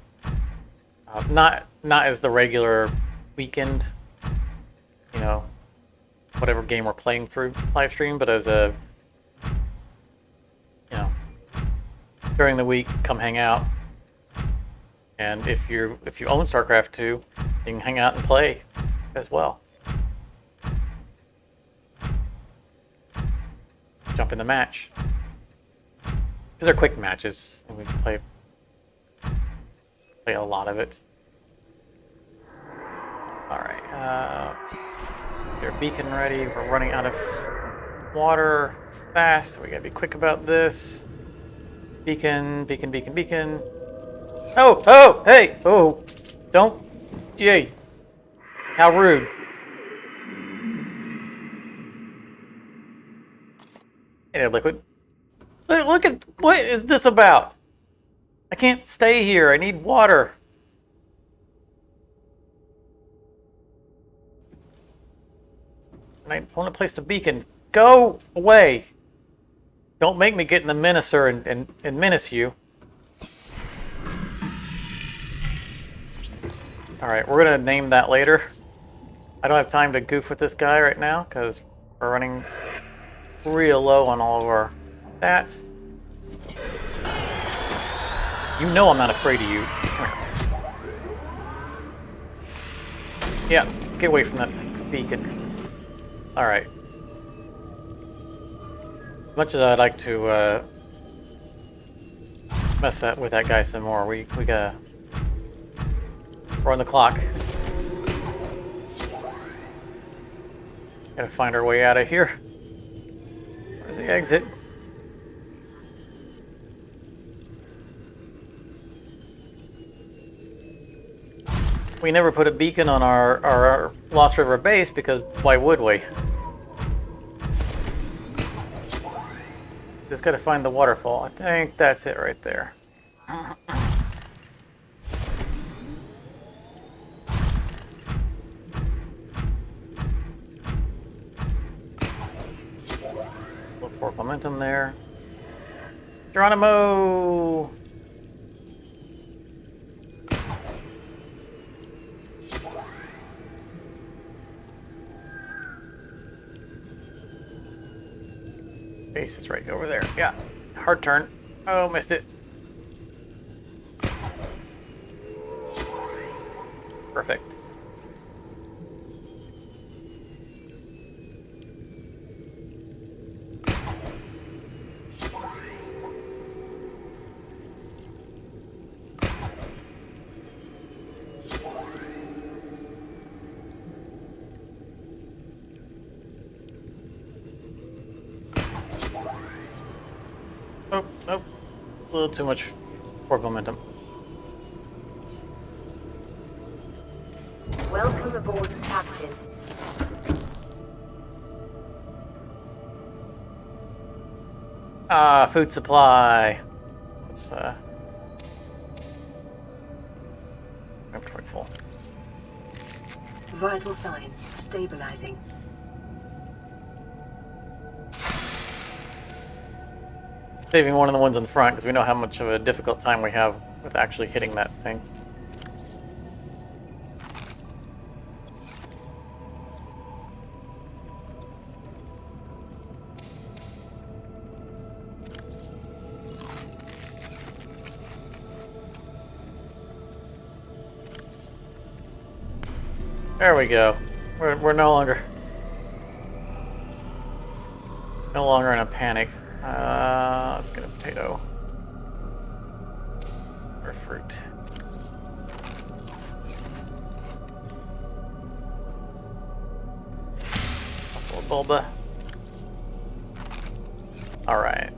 Not as the regular weekend, you know, whatever game we're playing through live stream, but as a, you know, during the week, come hang out. And if you own StarCraft 2, you can hang out and play as well. Jump in the match. These are quick matches, and we can play a lot of it. Alright, get our beacon ready. We're running out of water fast. We gotta be quick about this. Beacon, beacon, beacon, beacon. Oh, hey, oh, don't, yay. How rude. Hey there, Liquid. Look at, what is this about? I can't stay here, I need water. And I want to place the beacon. Go away. Don't make me get in the menacer and menace you. Alright, we're going to name that later. I don't have time to goof with this guy right now because we're running real low on all of our stats. You know I'm not afraid of you. Yeah, get away from that beacon. Alright. As much as I'd like to mess with that guy some more, we gotta run the clock. Gotta find our way out of here. Where's the exit? We never put a beacon on our Lost River base because why would we? Just gotta find the waterfall. I think that's it right there. Look for momentum there. Geronimo! Base is right over there. Yeah. Hard turn. Oh, missed it. Perfect. Oh, nope. A little too much forward momentum. Welcome aboard, Captain. Ah, food supply. Let's inventory full. Vital signs stabilizing. Saving one of the ones in front because we know how much of a difficult time we have with actually hitting that thing. There we go. We're no longer in a panic. Let's get a potato or fruit. Couple of bulba. All right.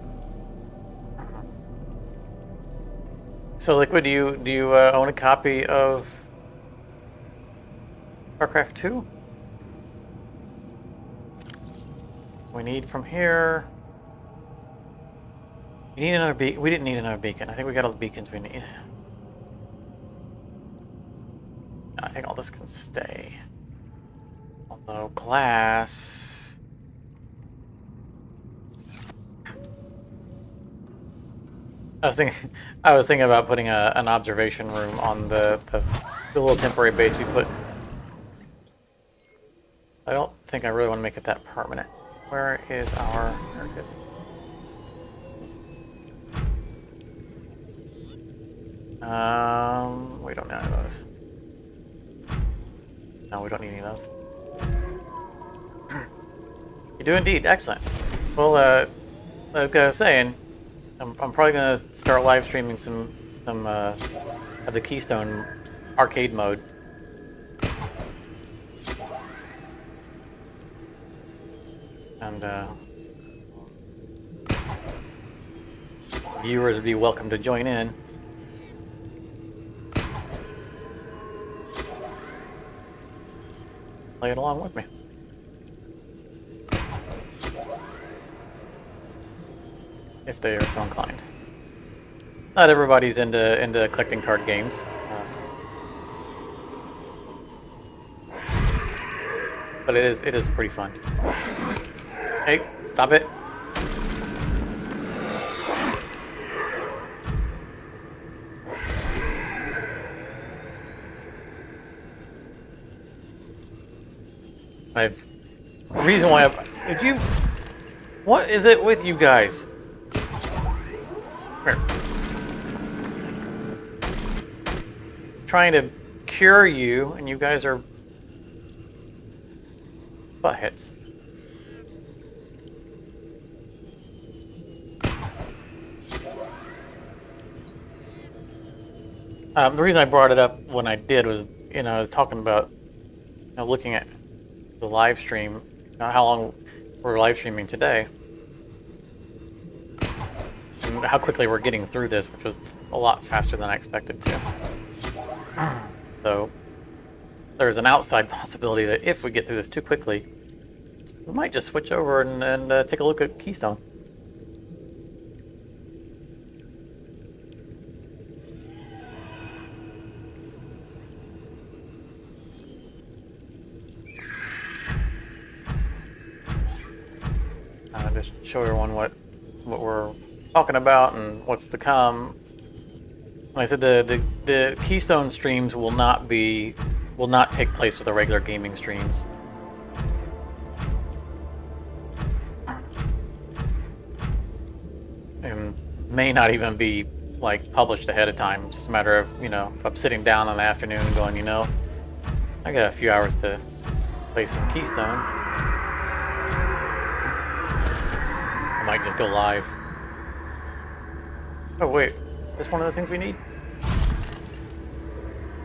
So, Liquid, do you own a copy of StarCraft 2? We need from here. We need another beacon. We didn't need another beacon. I think we got all the beacons we need. I think all this can stay. Although glass. I was thinking about putting an observation room on the little temporary base we put. I don't think I really want to make it that permanent. Where is our... There it is. We don't need any of those. No, we don't need any of those. You do indeed. Excellent. Well, like I was saying, I'm probably going to start live streaming some of the Keystone arcade mode. And viewers would be welcome to join in. Play it along with me. If they are so inclined. Not everybody's into collecting card games. But it is pretty fun. Hey, stop it. Reason why did you... What is it with you guys? Here. Trying to cure you, and you guys are butt hits. The reason I brought it up when I did was, I was talking about, looking at the live stream, how long we're live streaming today, and how quickly we're getting through this, which was a lot faster than I expected to. So there's an outside possibility that if we get through this too quickly, we might just switch over and take a look at Keystone. Just show everyone what we're talking about and what's to come. Like I said, the Keystone streams will not take place with the regular gaming streams. And may not even be like published ahead of time. It's just a matter of, you know, if I'm sitting down in the afternoon and going, you know, I got a few hours to play some Keystone, I might just go live. Oh wait, is this one of the things we need?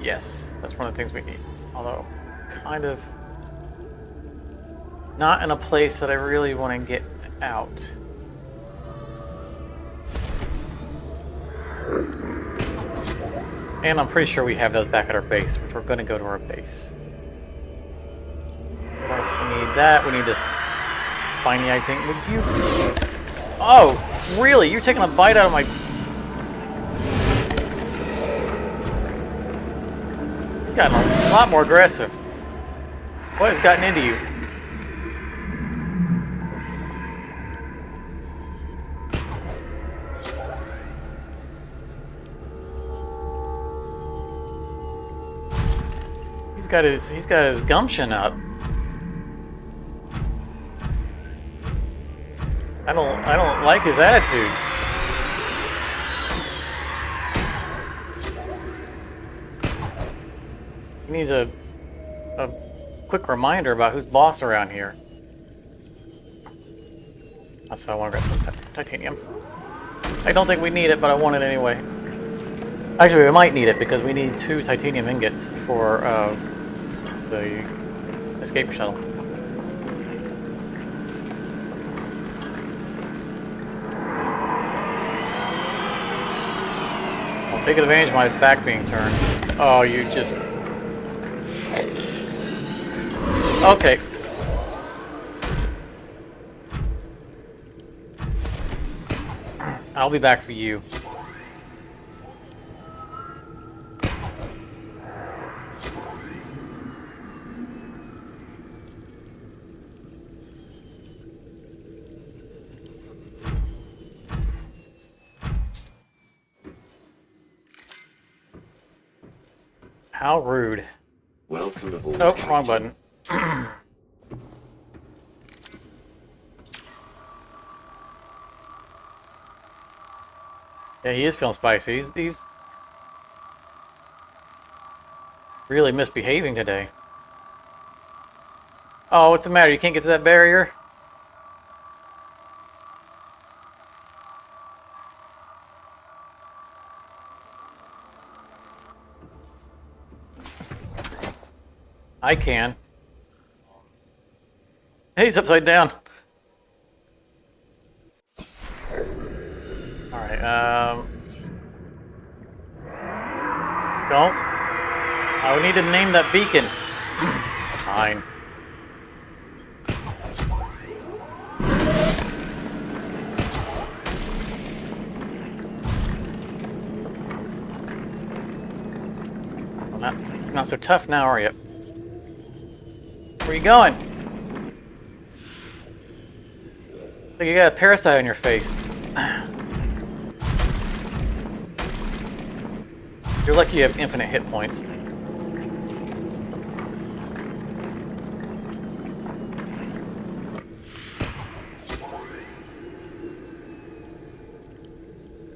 Yes, that's one of the things we need. Although, kind of not in a place that I really want to get out. And I'm pretty sure we have those back at our base, which we're going to go to our base. Once we need that, we need this spiny, I think. Would you? Oh, really? You're taking a bite out of my... He's gotten a lot more aggressive. What has gotten into you? He's got his gumption up. I don't like his attitude. He needs a quick reminder about who's boss around here. That's why I want to grab some titanium. I don't think we need it, but I want it anyway. Actually, we might need it because we need 2 titanium ingots for the escape shuttle. I'll take advantage of my back being turned. Oh, you just... Okay. I'll be back for you. How rude. Welcome aboard. Oh, Captain. wrong button. Yeah, he is feeling spicy. He's really misbehaving today. Oh, what's the matter? You can't get to that barrier? I can. Hey, he's upside down. Alright, don't. I would need to name that beacon. Fine. Well, not so tough now, are you? Where you going? Look, you got a parasite on your face. You're lucky you have infinite hit points.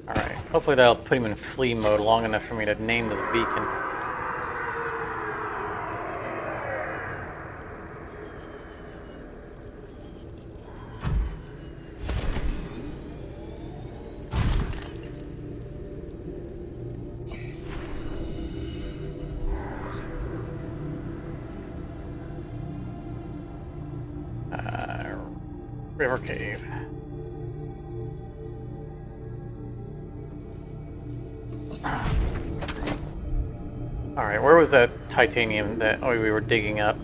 Alright, hopefully that'll put him in flee mode long enough for me to name this beacon. River cave. Alright, where was that titanium that we were digging up?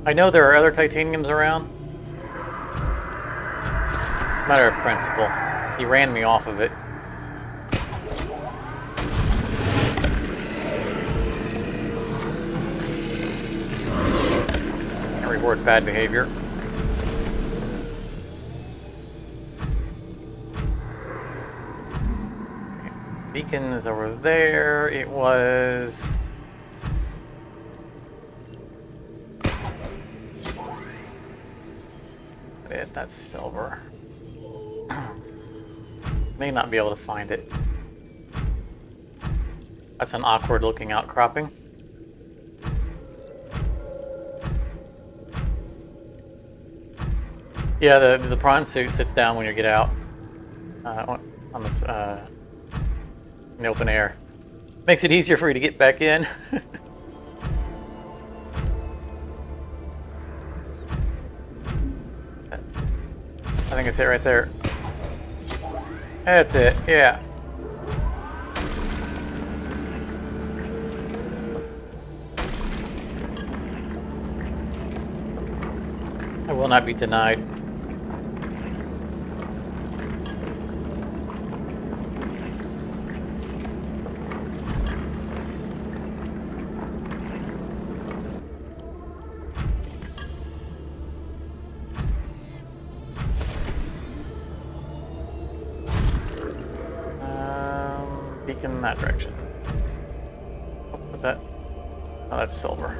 I know there are other titaniums around. Matter of principle. He ran me off of it. Can't reward bad behavior. beacon is over there. It was... That's silver. May not be able to find it. That's an awkward looking outcropping. Yeah, the prawn suit sits down when you get out on this in the open air. Makes it easier for you to get back in. I think it's it right there. That's it, yeah. I will not be denied. Beacon in that direction. Oh, what's that? Oh, that's silver.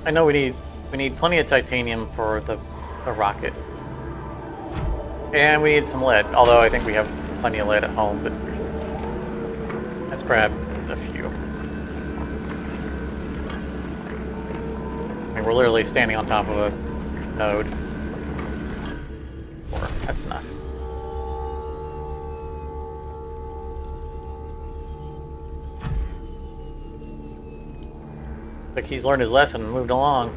I know we need plenty of titanium for the rocket. And we need some lead, although I think we have plenty of lead at home, but let's grab a few. I mean, we're literally standing on top of a node. That's enough. Like he's learned his lesson and moved along.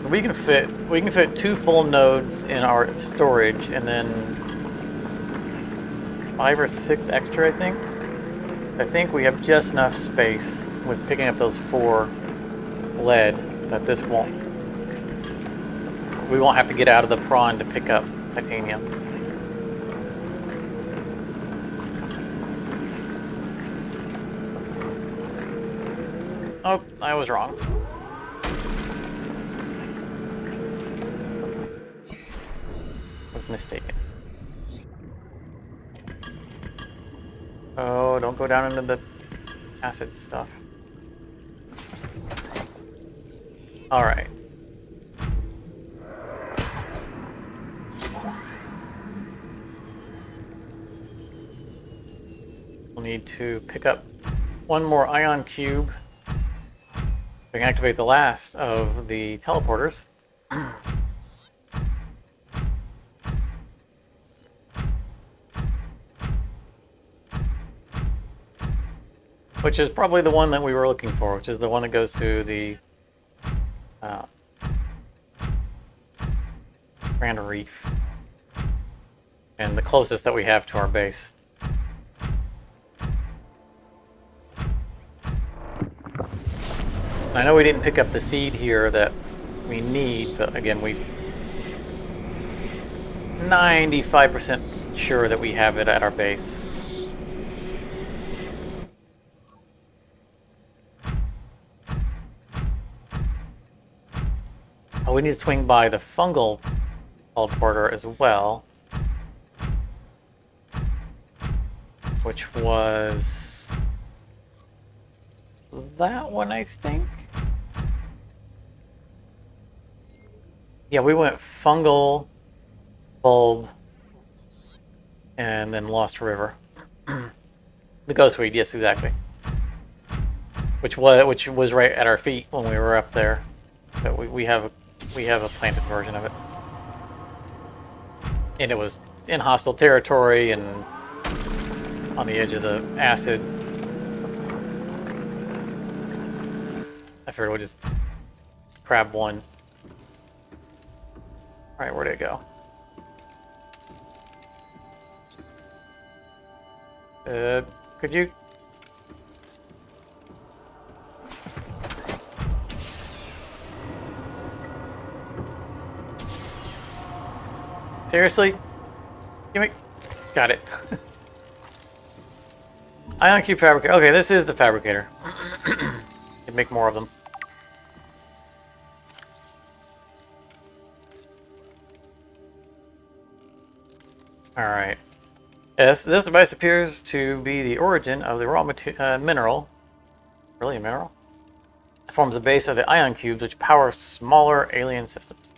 We can fit 2 full nodes in our storage and then 5 or 6 extra, I think. I think we have just enough space with picking up those 4 lead that we won't have to get out of the prawn to pick up titanium. Oh, I was wrong. Was mistaken. Oh, don't go down into the acid stuff. All right. We'll need to pick up 1 more ion cube. We can activate the last of the teleporters. Which is probably the one that we were looking for, which is the one that goes to the Grand Reef. And the closest that we have to our base. I know we didn't pick up the seed here that we need, but again, we 95% sure that we have it at our base. Oh, we need to swing by the fungal teleporter as well, which was that one, I think. Yeah, we went fungal, bulb, and then Lost River. The Ghostweed, yes, exactly. Which was right at our feet when we were up there, but we have a planted version of it, and it was in hostile territory and on the edge of the acid. I figured we'll just grab one. All right, where'd it go? Could you? Seriously? Give me... Got it. Ion cube fabricator. Okay, this is the fabricator. Can make more of them. Alright. Yes, this device appears to be the origin of the raw mineral. Really a mineral? It forms the base of the ion cubes, which power smaller alien systems.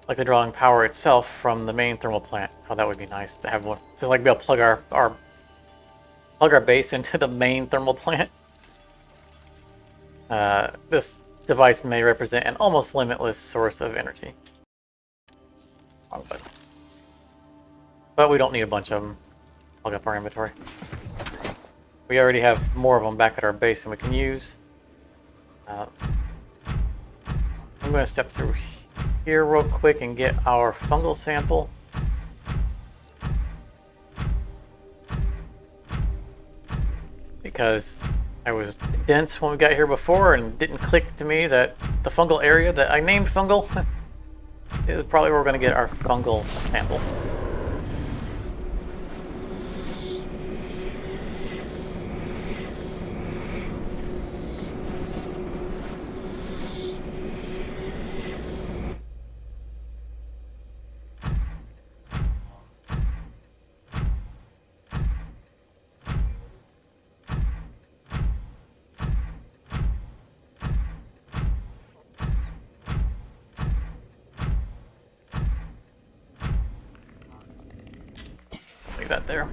Likely drawing power itself from the main thermal plant. Oh, that would be nice to have one. To like be able to plug our base into the main thermal plant. This device may represent an almost limitless source of energy. Wrong button. But we don't need a bunch of them. Plug up our inventory. We already have more of them back at our base than we can use. I'm going to step through here real quick and get our fungal sample. Because I was dense when we got here before and didn't click to me that the fungal area that I named fungal is probably where we're going to get our fungal sample. Leave that there.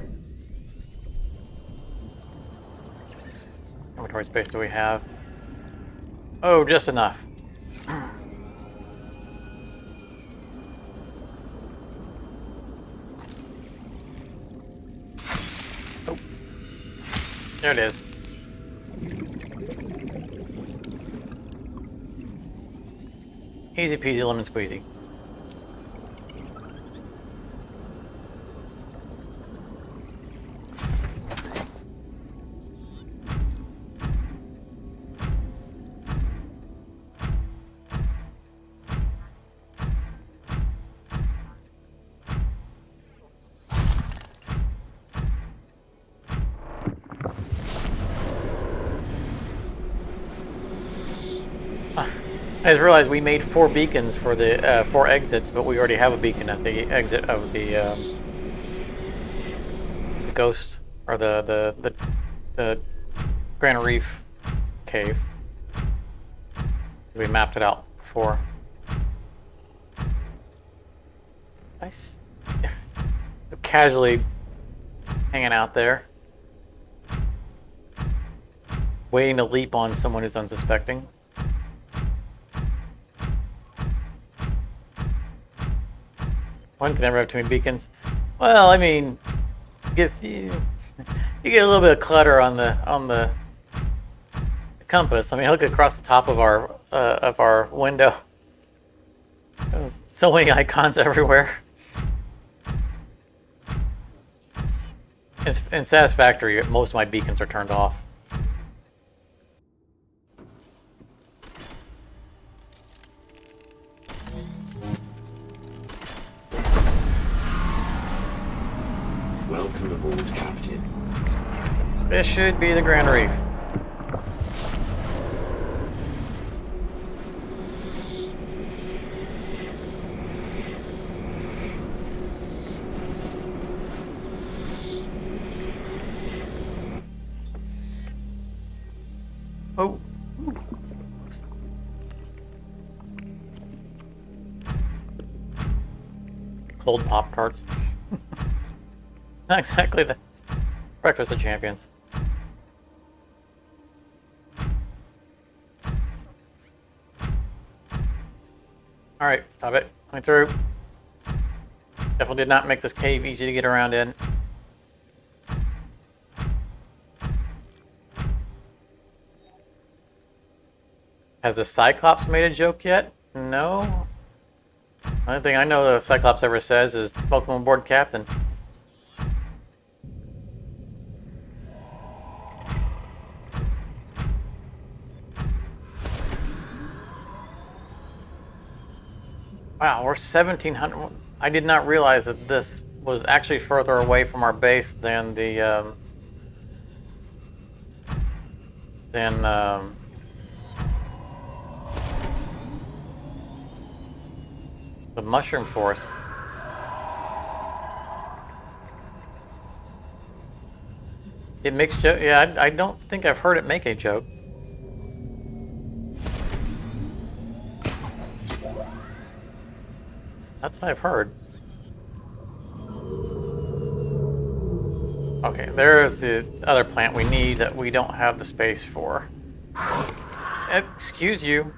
How much space do we have? Oh, just enough. Oh. There it is. Easy peasy lemon squeezy. I just realized we made 4 beacons for the 4 exits, but we already have a beacon at the exit of the ghost or the Granite Reef cave. We mapped it out before. Nice. Casually hanging out there, waiting to leap on someone who's unsuspecting. One can never have too many beacons. Well, I mean, you get a little bit of clutter on the compass. I mean, look across the top of our window. There's so many icons everywhere. In Satisfactory, most of my beacons are turned off. Welcome aboard, Captain. This should be the Grand Reef. Oh. Cold Pop-Tarts. Not exactly the breakfast of champions. Alright, stop it. Coming through. Definitely did not make this cave easy to get around in. Has the Cyclops made a joke yet? No. The only thing I know the Cyclops ever says is, "Welcome aboard, Captain." Wow, we're 1,700. I did not realize that this was actually further away from our base than the Then the mushroom force. It makes joke. Yeah, I don't think I've heard it make a joke. That's what I've heard. Okay, there's the other plant we need that we don't have the space for. Excuse you.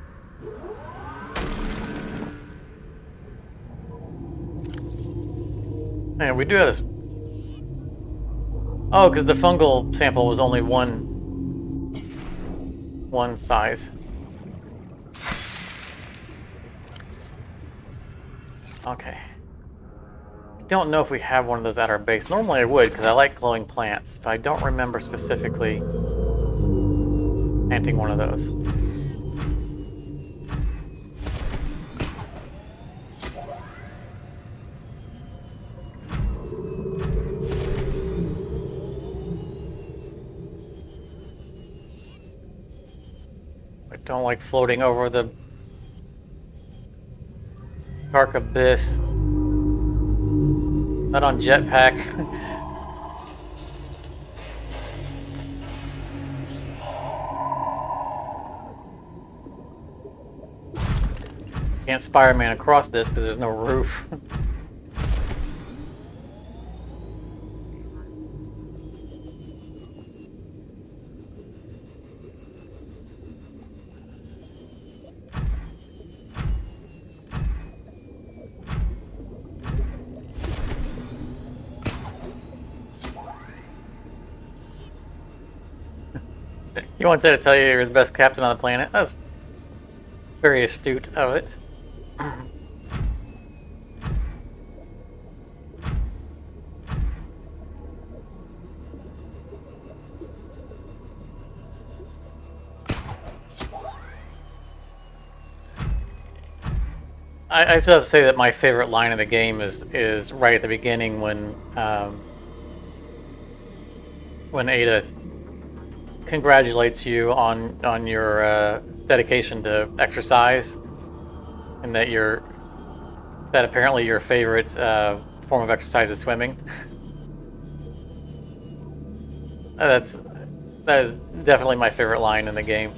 Man, we do have this. Oh, because the fungal sample was only one size. Okay. I don't know if we have one of those at our base. Normally I would, because I like glowing plants, but I don't remember specifically planting one of those. I don't like floating over the dark abyss. Not on jetpack. Can't Spider-Man across this because there's no roof. You once had to tell you you're the best captain on the planet. That's very astute of it. I still have to say that my favorite line of the game is right at the beginning when Ada congratulates you on your dedication to exercise, and that apparently your favorite form of exercise is swimming. That is definitely my favorite line in the game.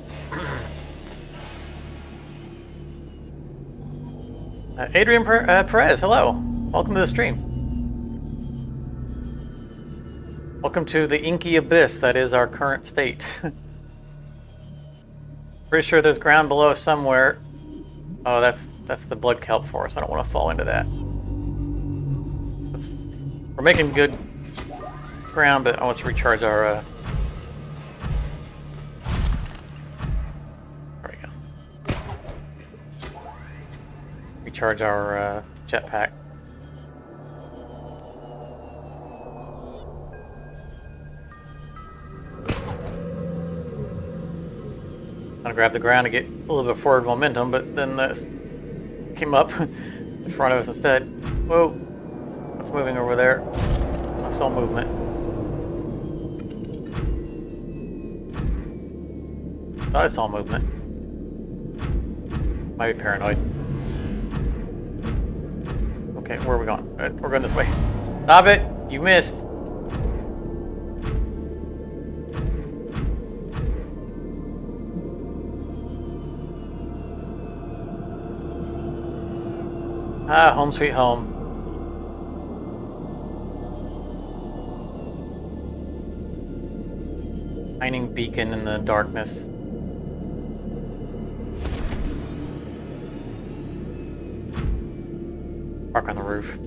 Adrian Perez, hello. Welcome to the stream. Welcome to the inky abyss that is our current state. Pretty sure there's ground below us somewhere. Oh, that's the blood kelp forest. I don't want to fall into that. We're making good ground, but I want to recharge our... There we go. Recharge our jetpack. I'm gonna grab the ground to get a little bit forward momentum, but then this came up in front of us instead. Whoa, what's moving over there? I saw movement. Thought I saw movement. Might be paranoid. Okay, where are we going? We're going this way. Stop it! You missed! Ah, home sweet home. Shining beacon in the darkness. Park on the roof.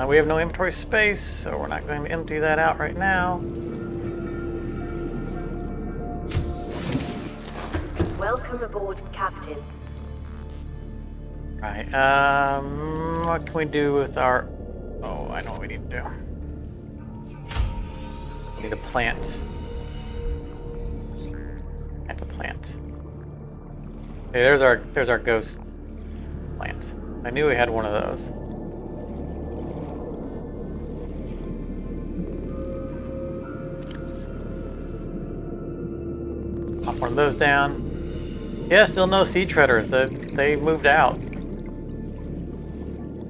We have no inventory space, so we're not going to empty that out right now. Welcome aboard, Captain. Right, what can we do with our... Oh, I know what we need to do. We need a plant. Plant a plant. Okay, there's our ghost plant. I knew we had one of those. Pop one of those down. Yeah, still no sea treaders. They moved out.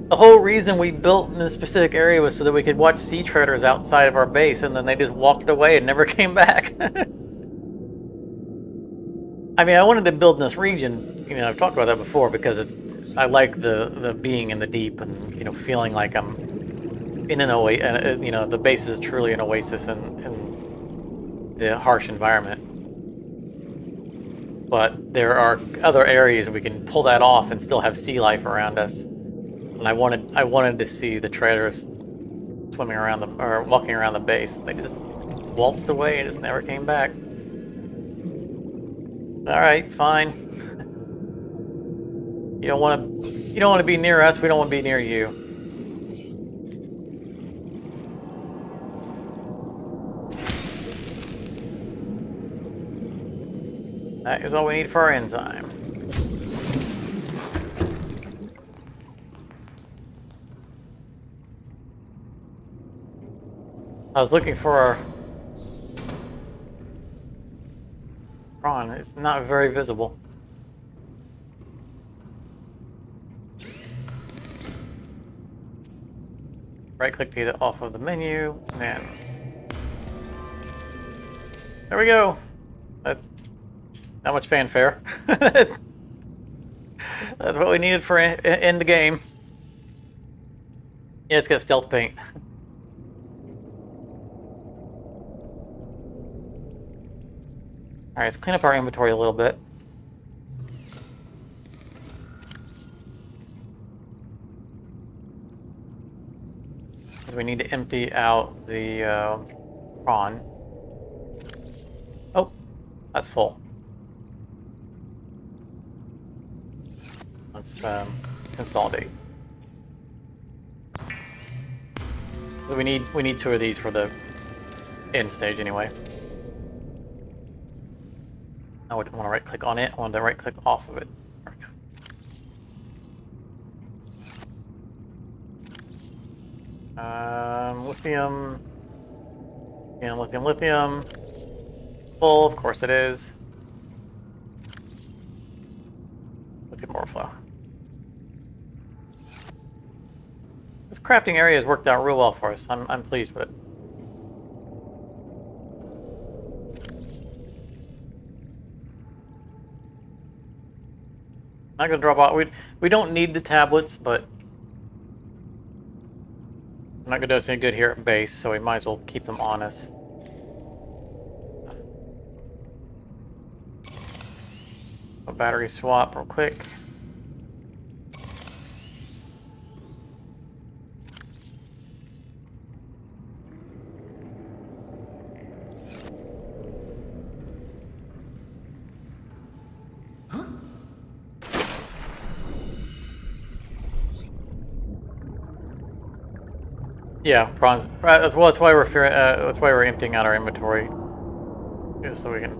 The whole reason we built in this specific area was so that we could watch sea treaders outside of our base, and then they just walked away and never came back. I mean, I wanted to build in this region. You know, I've talked about that before because I like the being in the deep and, you know, feeling like I'm in an oasis. You know, the base is truly an oasis in the harsh environment. But there are other areas we can pull that off and still have sea life around us. And I wanted to see the traders swimming around or walking around the base. They just waltzed away and just never came back. All right, fine. You don't want to be near us. We don't want to be near you. That is all we need for our enzyme. I was looking for our prawn. It's not very visible. Right click to get it off of the menu, and then there we go. Not much fanfare. That's what we needed for end the game. Yeah, it's got stealth paint. Alright, let's clean up our inventory a little bit. Because we need to empty out the prawn. Oh, that's full. Let's consolidate. So we need 2 of these for the end stage anyway. I wouldn't want to right click on it, I wanted to right click off of it. There we go. Lithium. And lithium. Full, of course it is. Lithium overflow. This crafting area has worked out real well for us. I'm pleased with it. Not gonna drop out. We don't need the tablets, but I'm not gonna do us any good here at base, so we might as well keep them on us. A battery swap real quick. Yeah, prawns. That's why we're emptying out our inventory, just so we can.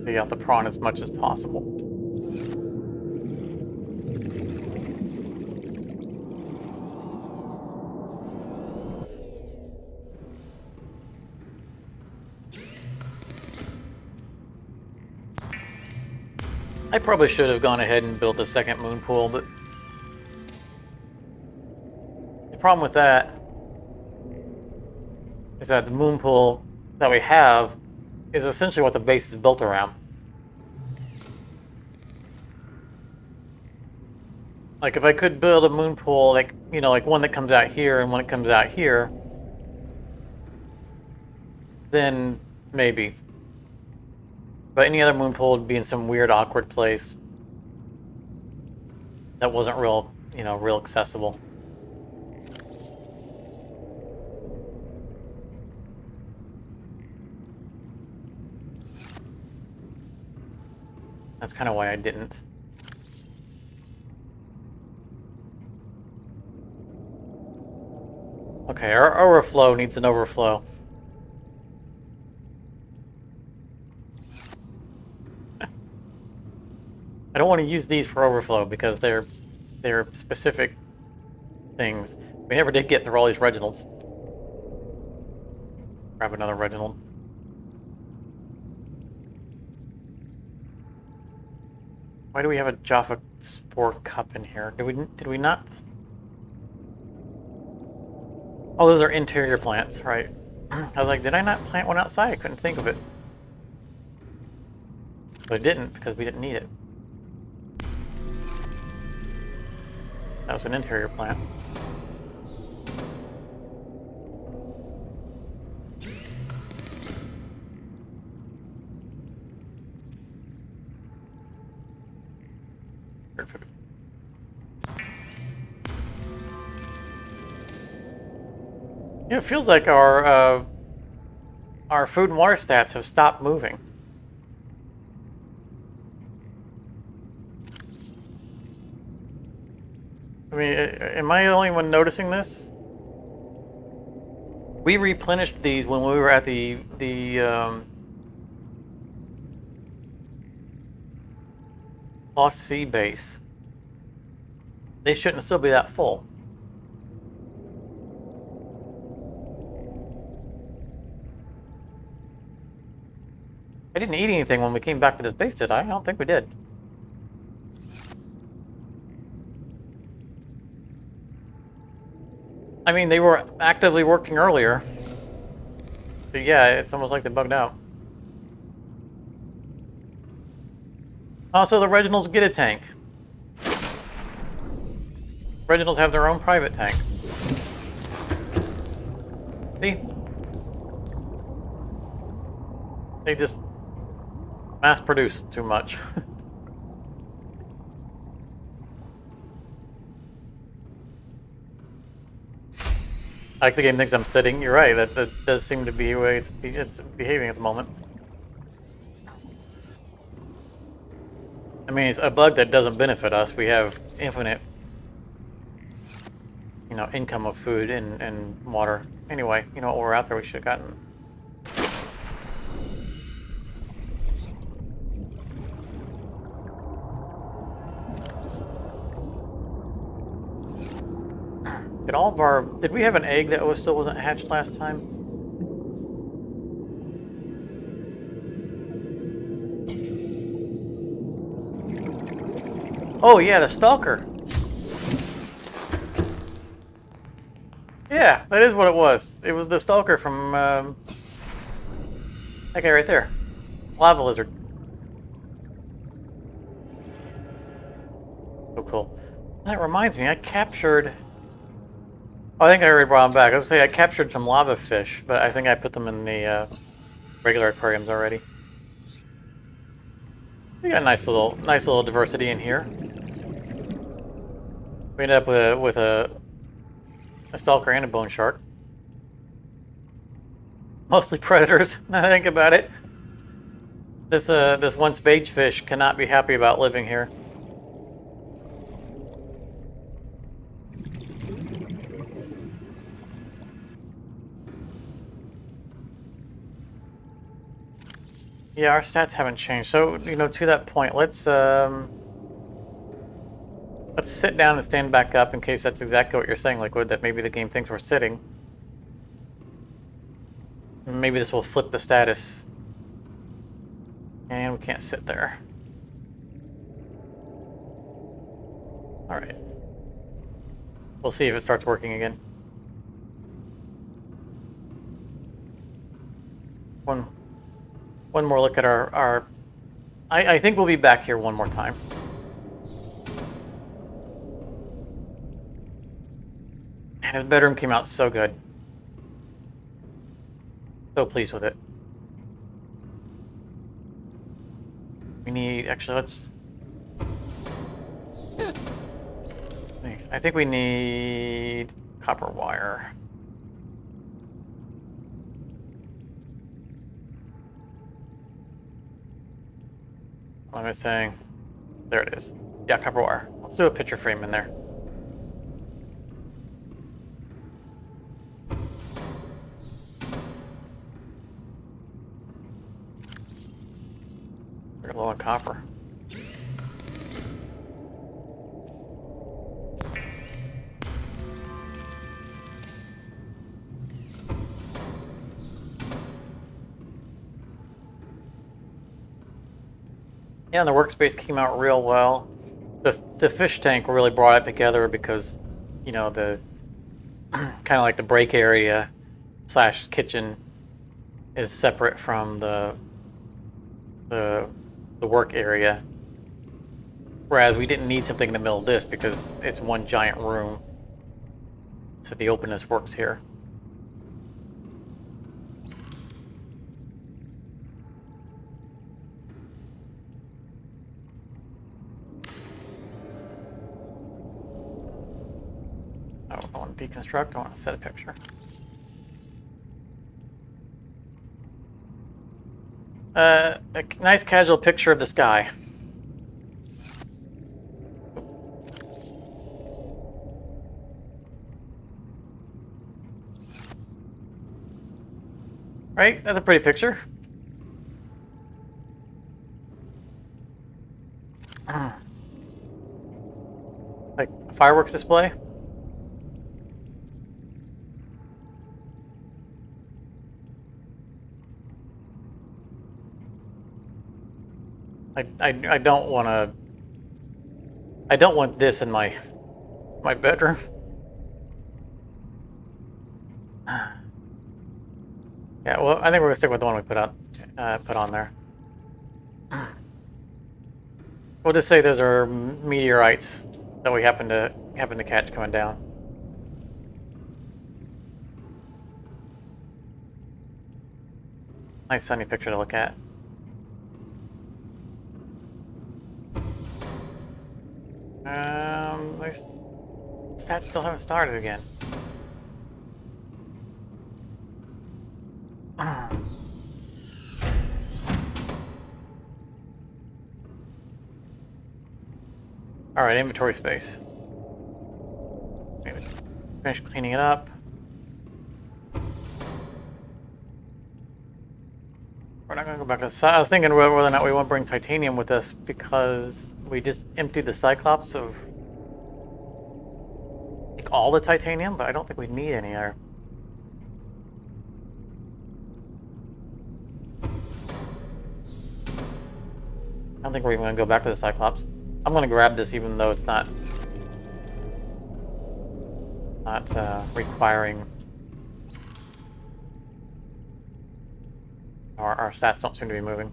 Take out the prawn as much as possible. I probably should have gone ahead and built a second moon pool, but the problem with that is that the moon pool that we have is essentially what the base is built around. Like if I could build a moon pool, like, you know, like one that comes out here and one that comes out here, then maybe. But any other moon pool would be in some weird, awkward place that wasn't real, you know, real accessible. That's kind of why I didn't. Okay, our overflow needs an overflow. I don't want to use these for overflow because they're specific things. We never did get through all these Reginalds. grab another Reginald. Why do we have a Jaffa Spore cup in here? Did we not? Oh, those are interior plants, right? I was like, did I not plant one outside? I couldn't think of it. But I didn't because we didn't need it. That was an interior plant. Yeah, it feels like our food and water stats have stopped moving. I mean, am I the only one noticing this? We replenished these when we were at the Lost Sea base. They shouldn't still be that full. I didn't eat anything when we came back to this base, did I? I don't think we did. I mean, they were actively working earlier. But yeah, it's almost like they bugged out. Also, the Reginalds get a tank. Reginalds have their own private tank. See? They just mass produce too much. I like the game thinks I'm sitting. You're right. That does seem to be the way it's behaving at the moment. I mean, it's a bug that doesn't benefit us. We have infinite, income of food and water. Anyway, what we're out there, we should have gotten. Did we have an egg that still wasn't hatched last time? Oh yeah, the stalker. Yeah, that is what it was. It was the stalker from that guy right there. Lava lizard. So cool. That reminds me, I captured... Oh, I think I already brought them back. I was going to say I captured some lava fish, but I think I put them in the regular aquariums already. We got a nice little diversity in here. We ended up with a stalker and a bone shark. Mostly predators. Now I think about it. This one spade fish cannot be happy about living here. Yeah, our stats haven't changed. So, to that point, let's sit down and stand back up in case that's exactly what you're saying, Liquid, that maybe the game thinks we're sitting. Maybe this will flip the status. And we can't sit there. Alright. We'll see if it starts working again. One more look at our I think we'll be back here one more time. And his bedroom came out so good. So pleased with it. We need, actually, I think we need copper wire. What am I saying? There it is. Yeah, copper wire. Let's do a picture frame in there. We're low on copper. Yeah, the workspace came out real well. The fish tank really brought it together because, you know, the kind of like the break area slash kitchen is separate from the work area. Whereas we didn't need something in the middle of this because it's one giant room. So the openness works here. Oh, I want to deconstruct, I want to set a picture. A nice casual picture of the sky. Right? That's a pretty picture. Like a fireworks display. I don't want to. I don't want this in my bedroom. Yeah, well, I think we're gonna stick with the one we put on there. We'll just say those are meteorites that we happen to catch coming down. Nice sunny picture to look at. Those stats still haven't started again. All right, inventory space. Maybe finish cleaning it up. We're not gonna go back to the. I was thinking whether or not we won't bring titanium with us because we just emptied the Cyclops of like all the titanium, but I don't think we need any other. I don't think we're even gonna go back to the Cyclops. I'm gonna grab this even though it's not requiring. Our stats don't seem to be moving.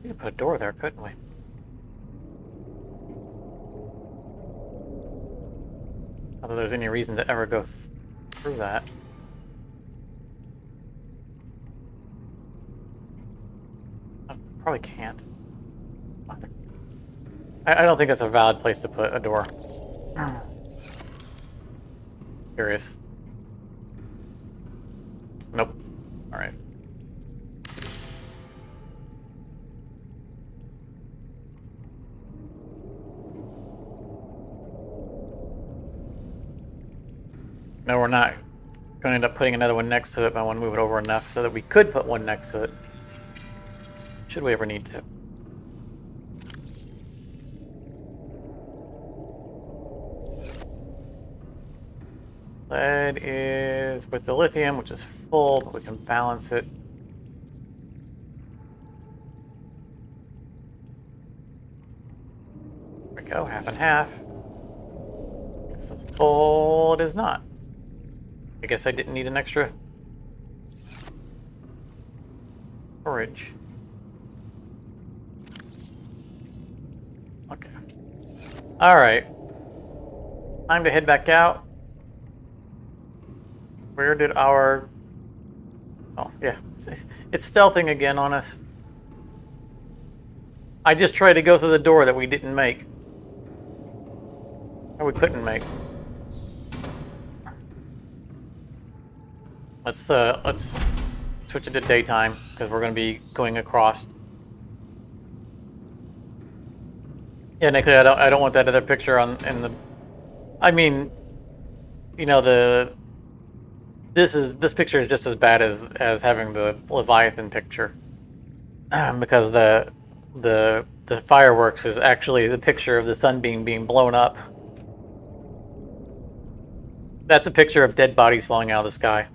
We could put a door there, couldn't we? Not that there's any reason to ever go through that. Probably can't. I don't think that's a valid place to put a door. Curious. Nope. All right. No, we're not going to end up putting another one next to it, but I want to move it over enough so that we could put one next to it. Should we ever need to. Lead is with the lithium, which is full, but we can balance it. There we go, half and half. This is full, it is not. I guess I didn't need an extra storage. Okay. All right. Time to head back out. Where did our... Oh, yeah. It's stealthing again on us. I just tried to go through the door that we didn't make. Or we couldn't make. Let's switch it to daytime because we're going to be going across. Yeah, Nicola, I don't want that other picture in the. I mean, you know, this picture is just as bad as having the Leviathan picture. because the fireworks is actually the picture of the sunbeam being blown up. That's a picture of dead bodies falling out of the sky.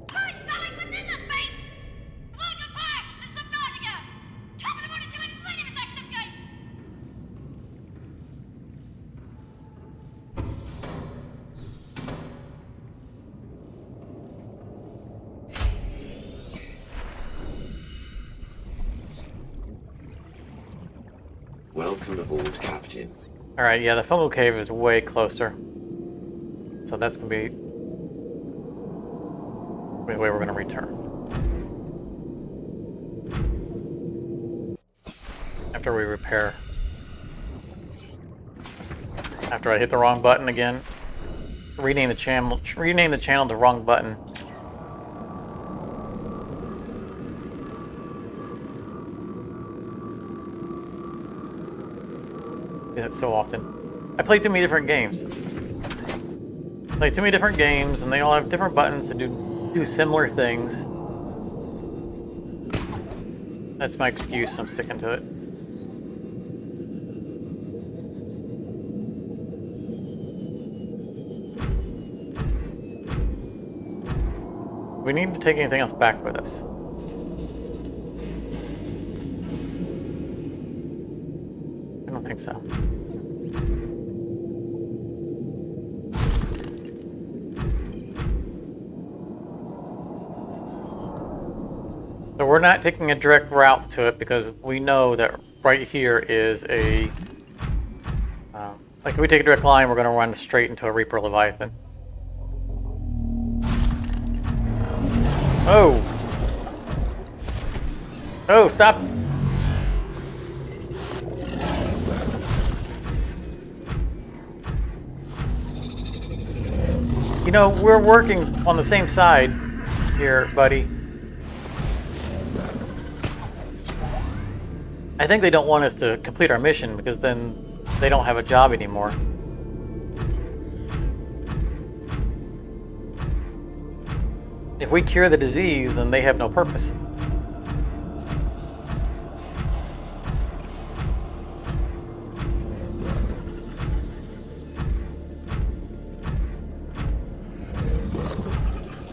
Punch Starling within the face! Welcome back to Subnautica! Talking about it to explain it, acceptable! Welcome aboard, Captain. Alright, yeah, the fungal cave is way closer. So that's going to be the way we're going to return. After we repair. After I hit the wrong button again. Rename the channel to wrong button. Do that so often. I play too many different games. And they all have different buttons to do similar things. That's my excuse. I'm sticking to it. We need to take anything else back with us. I don't think so. So we're not taking a direct route to it because we know that right here is a... like if we take a direct line, we're going to run straight into a Reaper Leviathan. Oh! Oh, stop! You know, we're working on the same side here, buddy. I think they don't want us to complete our mission because then they don't have a job anymore. If we cure the disease, then they have no purpose.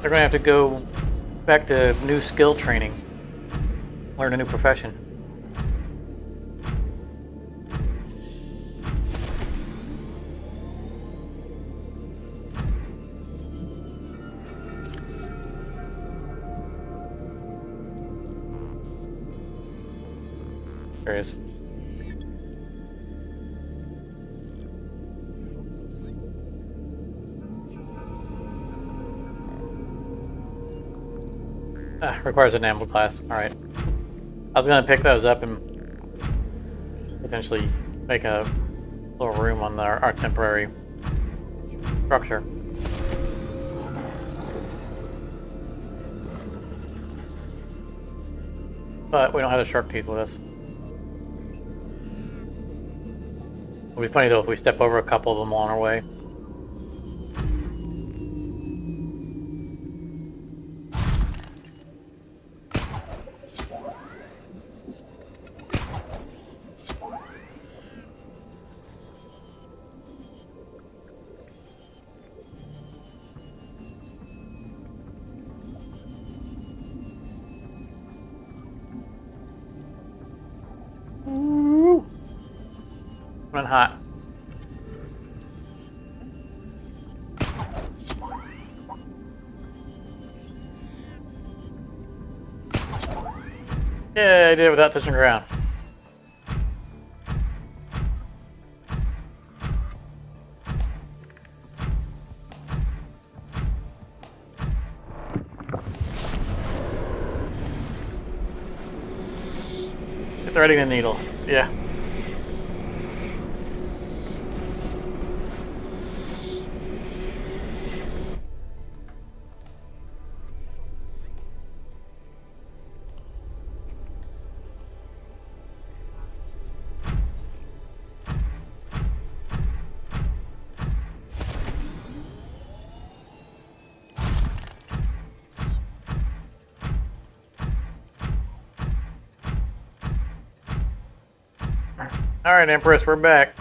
They're going to have to go back to new skill training, learn a new profession. There he is. Requires an ammo class. Alright. I was going to pick those up and potentially make a little room on our temporary structure. But we don't have the shark teeth with us. It'll be funny though if we step over a couple of them on our way. Run hot. Yeah, I did it without touching the ground. It's threading the needle. Yeah. Alright, Empress, we're back.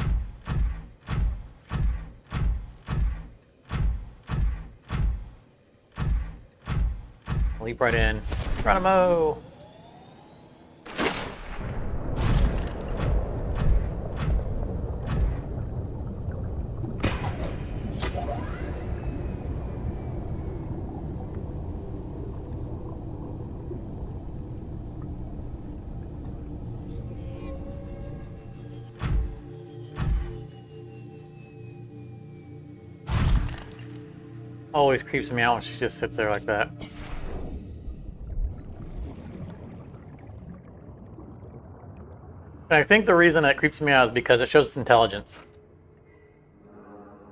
Leap right in. Geronimo! Always creeps me out when she just sits there like that. And I think the reason that creeps me out is because it shows its intelligence.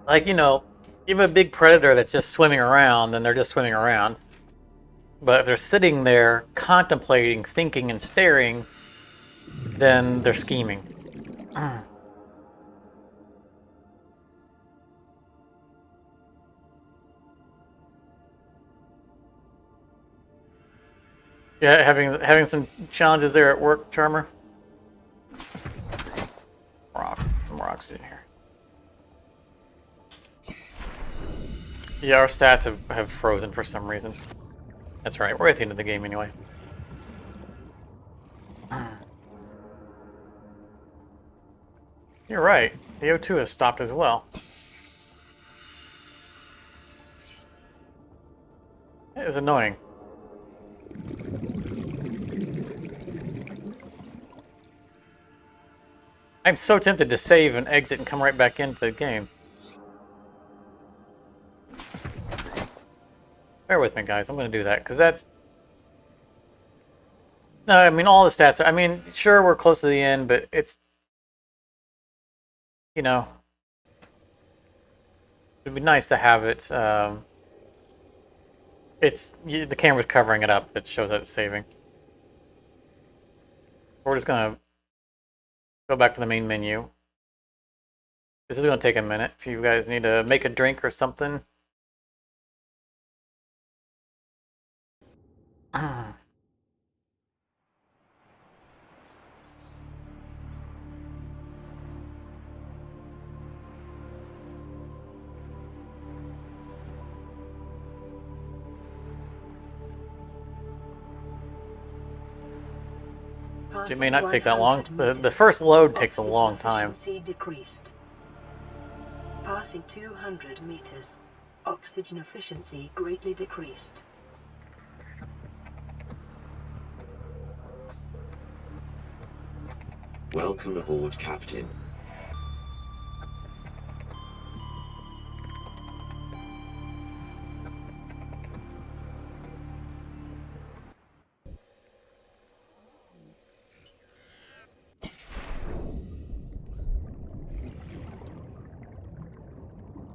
Like, you know, you have a big predator that's just swimming around, then they're just swimming around. But if they're sitting there, contemplating, thinking, and staring, then they're scheming. Yeah, having some challenges there at work, Charmer. Some rocks in here. Yeah, our stats have frozen for some reason. That's right, we're at the end of the game anyway. You're right, the O2 has stopped as well. It was annoying. I'm so tempted to save and exit and come right back into the game. Bear with me, guys. I'm going to do that, because that's... No, I mean, all the stats... I mean, sure, we're close to the end, but it's... You know... It'd be nice to have it... the camera's covering it up. It shows that it's saving. We're just going to go back to the main menu. This is going to take a minute. If you guys need to make a drink or something... It may not take that long. The first load takes a long time. Decreased. Passing 200 meters. Oxygen efficiency greatly decreased. Welcome aboard, Captain.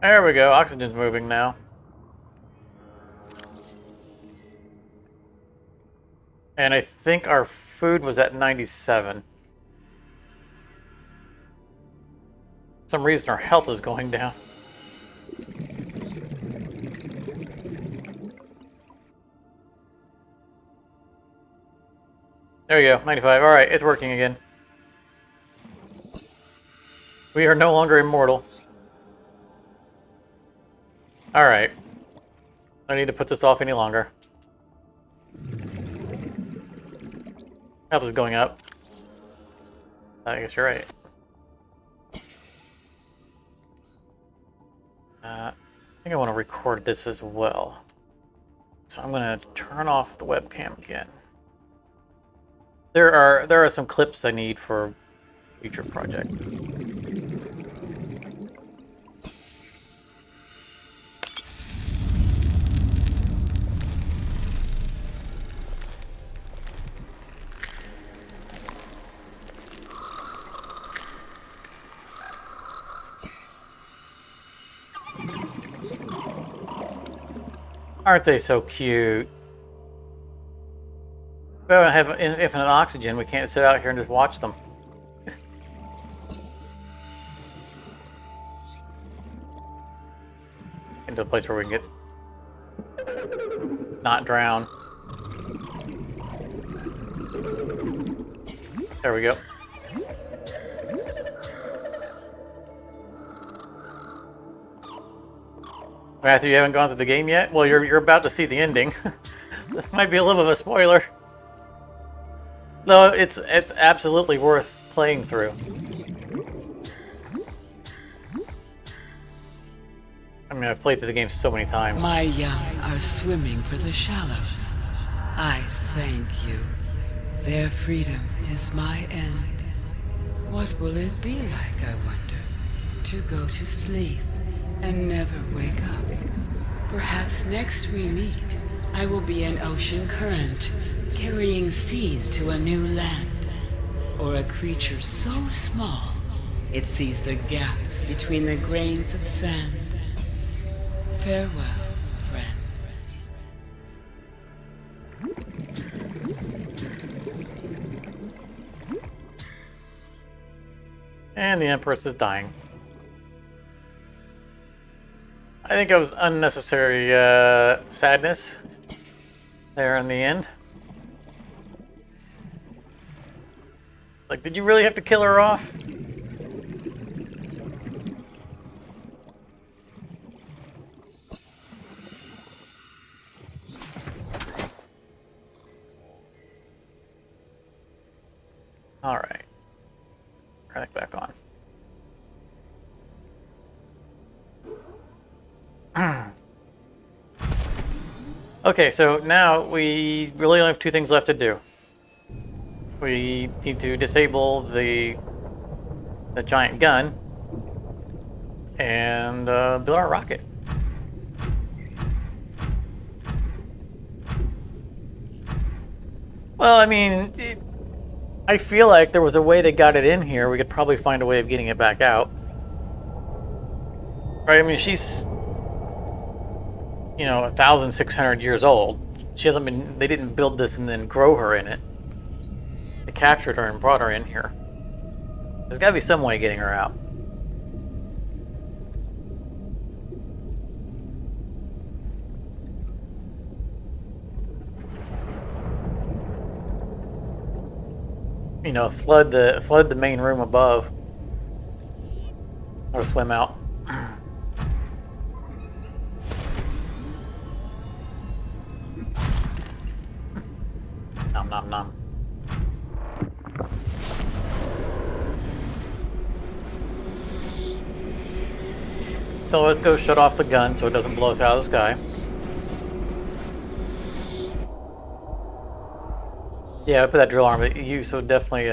There we go. Oxygen's moving now. And I think our food was at 97. For some reason our health is going down. There we go, 95. Alright, it's working again. We are no longer immortal. Alright. I don't need to put this off any longer. Health is going up. I guess you're right. I think I want to record this as well. So I'm going to turn off the webcam again. There are some clips I need for future project. Aren't they so cute? If we don't have infinite oxygen, we can't sit out here and just watch them. Into a place where we can get not drown. There we go. Matthew, you haven't gone through the game yet? Well, you're about to see the ending. This might be a little bit of a spoiler. No, it's absolutely worth playing through. I mean, I've played through the game so many times. My young are swimming for the shallows. I thank you. Their freedom is my end. What will it be like, I wonder, to go to sleep and never wake up? Perhaps next we meet, I will be an ocean current, carrying seas to a new land. Or a creature so small, it sees the gaps between the grains of sand. Farewell, friend. And the Empress is dying. I think it was unnecessary sadness there in the end. Like, did you really have to kill her off? All right. Right back on. Okay, so now we really only have two things left to do. We need to disable the giant gun and build our rocket. Well, I mean, I feel like there was a way they got it in here. We could probably find a way of getting it back out. Right? I mean, she's, 1,600 years old. She hasn't been. They didn't build this and then grow her in it. They captured her and brought her in here. There's got to be some way of getting her out. Flood the main room above, or swim out. Nom nom nom. So let's go shut off the gun so it doesn't blow us out of the sky. Yeah, I put that drill arm at you, so definitely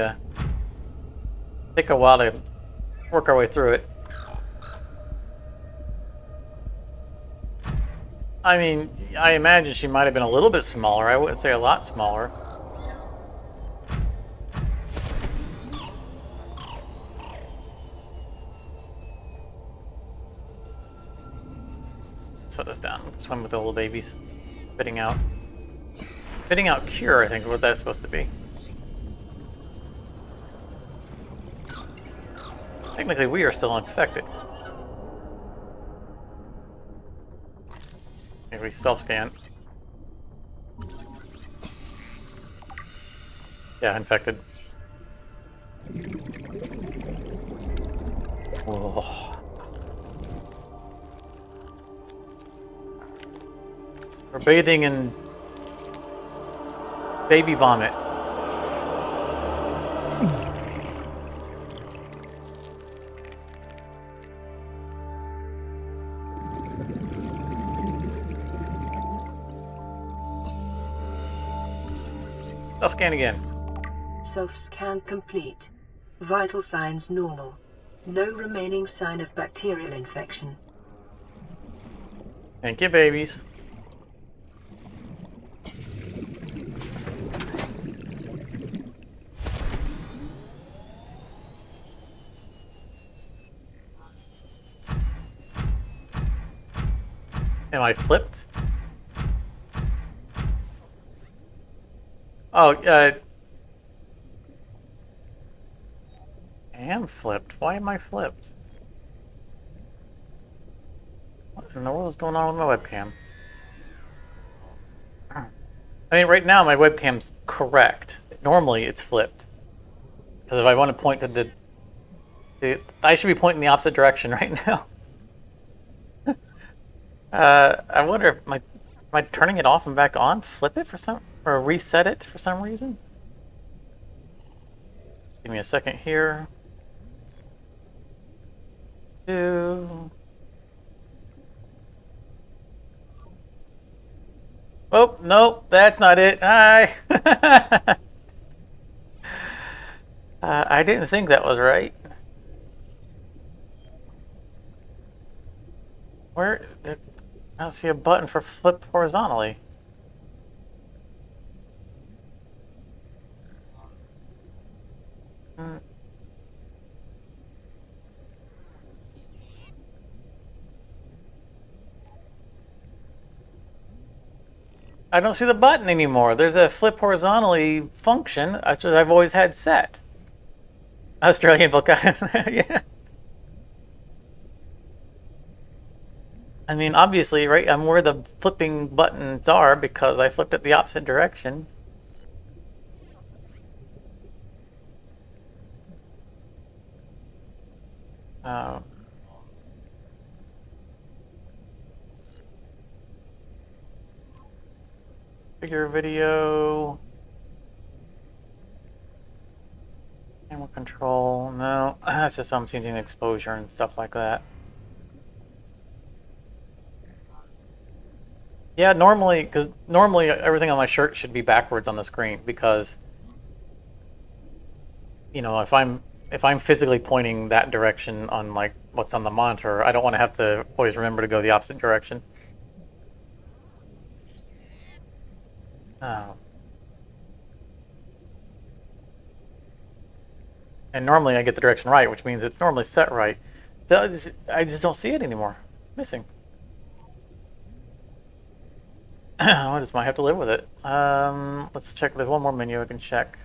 take a while to work our way through it. I mean, I imagine she might have been a little bit smaller. I wouldn't say a lot smaller. Set this down. Swim with the little babies. Spitting out. Spitting out cure, I think, is what that's supposed to be. Technically, we are still infected. Maybe we self-scan. Yeah, infected. Whoa. We're bathing in baby vomit. Self-scan again. Self-scan complete. Vital signs normal. No remaining sign of bacterial infection. Thank you, babies. Am I flipped? Oh, I am flipped. Why am I flipped? What in the world is going on with my webcam? I mean, right now my webcam's correct. Normally it's flipped. Because if I want to point to I should be pointing the opposite direction right now. I wonder if am I turning it off and back on? Flip it for some, or reset it for some reason? Give me a second here. Oh, no, that's not it. Hi. I didn't think that was right. Where? I don't see a button for flip horizontally. I don't see the button anymore. There's a flip horizontally function, which I've always had set. Australian book. Yeah. I mean, obviously, right? I'm where the flipping buttons are because I flipped it the opposite direction. Uh, Figure video. Camera control. No, that's just I'm changing exposure and stuff like that. Yeah, normally everything on my shirt should be backwards on the screen because, you know, if I'm physically pointing that direction on like what's on the monitor, I don't want to have to always remember to go the opposite direction. Oh. And normally I get the direction right, which means it's normally set right. I just don't see it anymore. It's missing. I just might have to live with it. Let's check. There's one more menu I can check.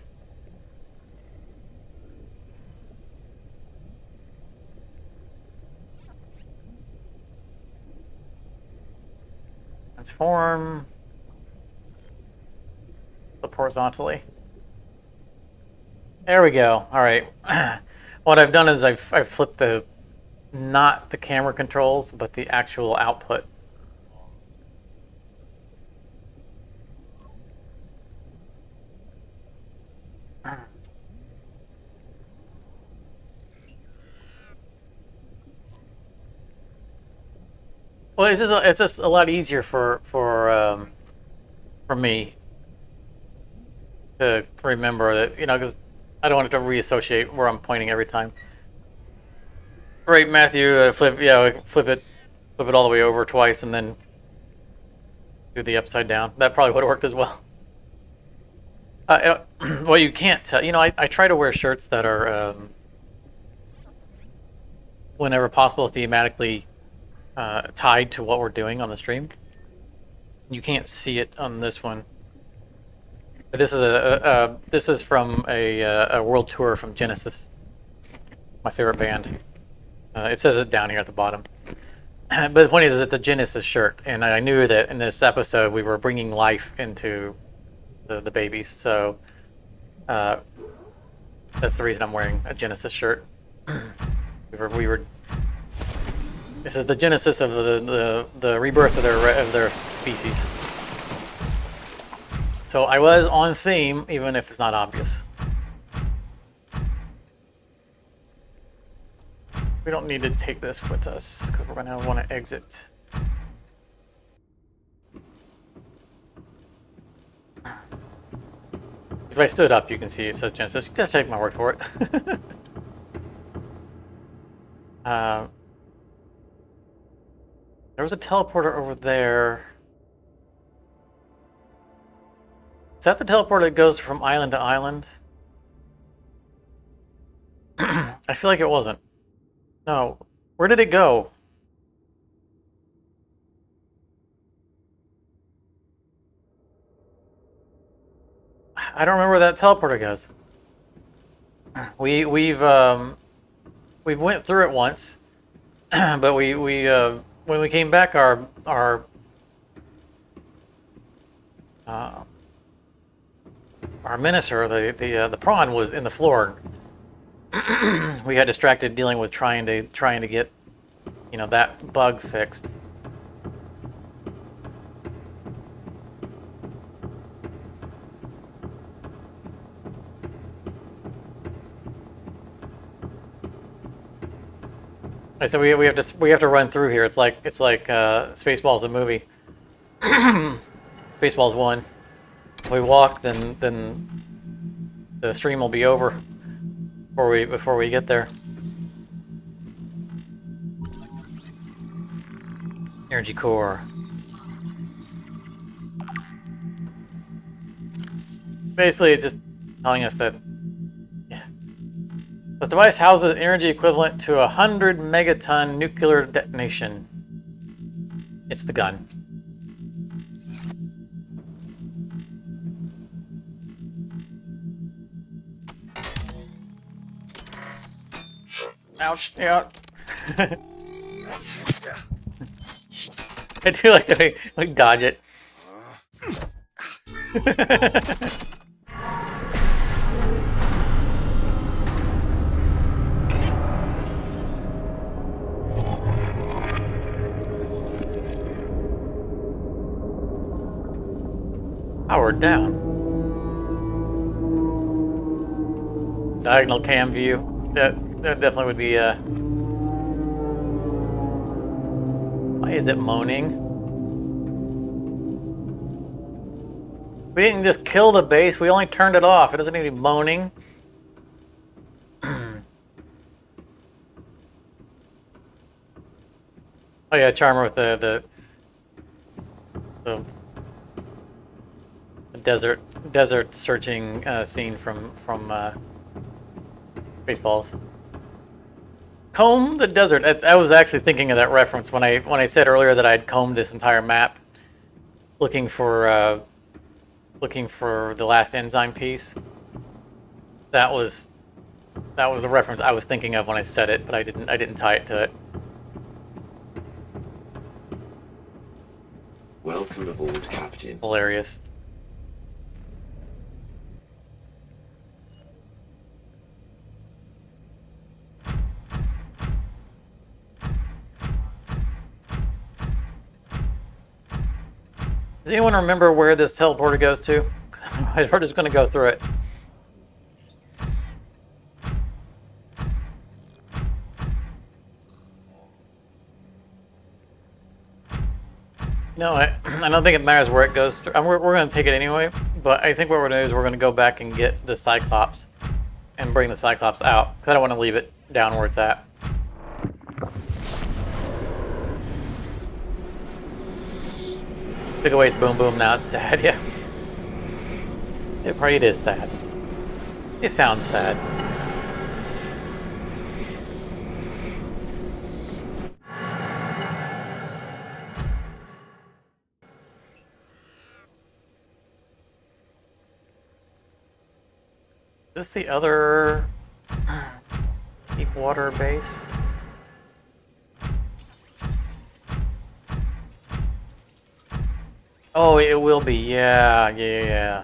Transform. Flip horizontally. There we go. All right. What I've done is I've flipped not the camera controls, but the actual output. Well, it's just a lot easier for me to remember that, you know, because I don't want to reassociate where I'm pointing every time. Right, Matthew, flip it all the way over twice, and then do the upside down. That probably would have worked as well. Well, you can't tell. You know, I try to wear shirts that are, whenever possible, thematically tied to what we're doing on the stream. You can't see it on this one. But this is from a world tour from Genesis, my favorite band. It says it down here at the bottom. But the point is, it's a Genesis shirt, and I knew that in this episode we were bringing life into the babies, so that's the reason I'm wearing a Genesis shirt. we were. This is the genesis of the rebirth of their species. So I was on theme, even if it's not obvious. We don't need to take this with us because we're going to want to exit. If I stood up, you can see it says Genesis. Just take my word for it. There was a teleporter over there. Is that the teleporter that goes from island to island? I feel like it wasn't. No. Where did it go? I don't remember where that teleporter goes. We've went through it once, but we when we came back, our minister, the prawn, was in the floor. We got distracted dealing with trying to get, you know, that bug fixed. I said we have to run through here. It's like Spaceballs a movie. Spaceballs 1. If we walk, then the stream will be over before we get there. Energy core. Basically, it's just telling us that the device houses energy equivalent to 100 megaton nuclear detonation. It's the gun. Ouch! Yeah. I do like that we dodge it. Powered down. Diagonal cam view. That definitely would be why is it moaning? We didn't just kill the base, we only turned it off. It doesn't need to be moaning. Oh yeah, Charmer with the desert searching scene from Spaceballs. Comb the desert. I was actually thinking of that reference when I said earlier that I'd combed this entire map, looking for the last enzyme piece. That was the reference I was thinking of when I said it, but I didn't tie it to it. Welcome aboard, Captain. Hilarious. Does anyone remember where this teleporter goes to? We're just going to go through it. No, I don't think it matters where it goes through. We're going to take it anyway, but I think what we're going to do is we're going to go back and get the Cyclops and bring the Cyclops out, because I don't want to leave it down where it's at. Took away its boom boom, now it's sad, yeah. It is sad. It sounds sad. Is this the other deep water base? Oh, it will be. Yeah. Yeah,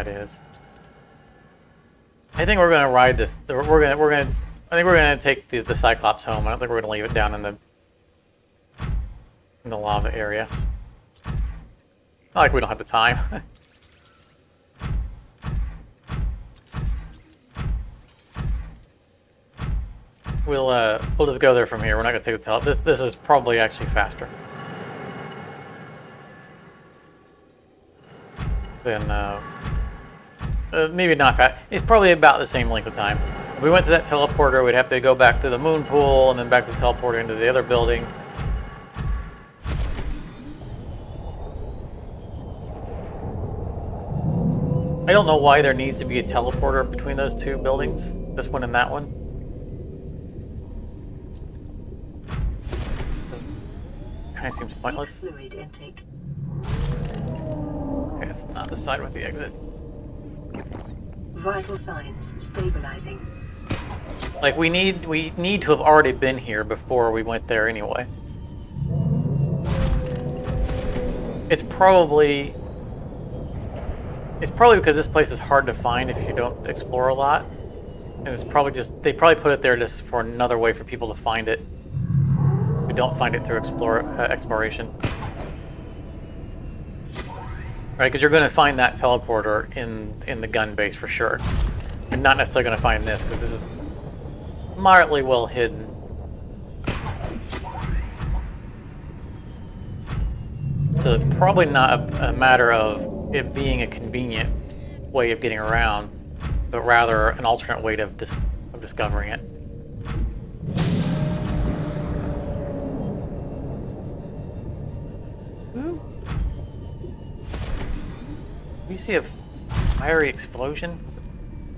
it is. I think we're gonna ride this. I think we're gonna take the Cyclops home. I don't think we're gonna leave it down in the lava area. Not like we don't have the time. We'll just go there from here. We're not gonna take the tele. This is probably actually faster than maybe not fast. It's probably about the same length of time. If we went to that teleporter, we'd have to go back to the moon pool and then back to the teleporter into the other building. I don't know why there needs to be a teleporter between those two buildings, this one and that one. Kind of seems pointless. Fluid intake. Okay, it's not the side with the exit. Vital signs stabilizing. Like we need to have already been here before we went there anyway. It's probably because this place is hard to find if you don't explore a lot. And it's probably just, they probably put it there just for another way for people to find it. We don't find it through exploration. right? Because you're going to find that teleporter in the gun base for sure. And not necessarily going to find this, because this is moderately well hidden. So it's probably not a matter of it being a convenient way of getting around, but rather an alternate way of discovering it. Ooh. You see a fiery explosion? Is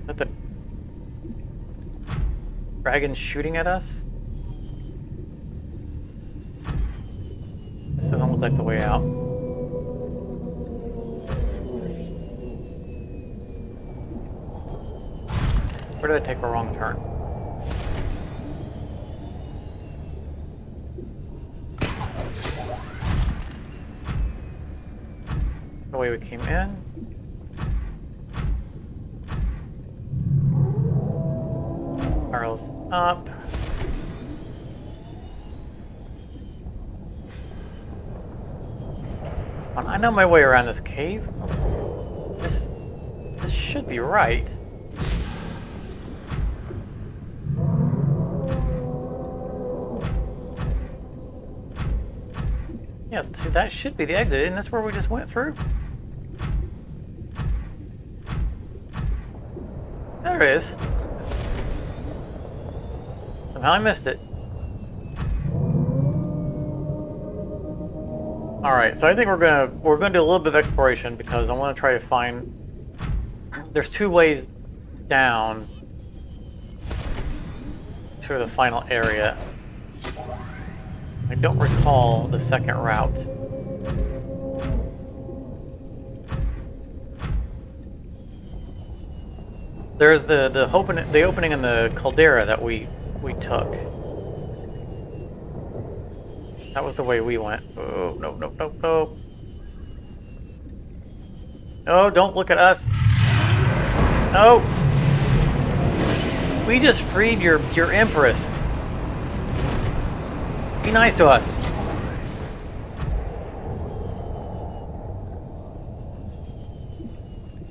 that the dragon shooting at us? This doesn't look like the way out. Where did I take a wrong turn? The way we came in. Arrows up. I know my way around this cave. This should be right. Yeah, see, that should be the exit, isn't this where we just went through? There it is. Somehow I missed it. Alright, so I think we're gonna do a little bit of exploration because I want to try to find. There's two ways down to the final area. I don't recall the second route. There's the opening in the caldera that we took. That was the way we went. Oh, no, no, no, no. No, don't look at us. No. We just freed your Empress. Be nice to us.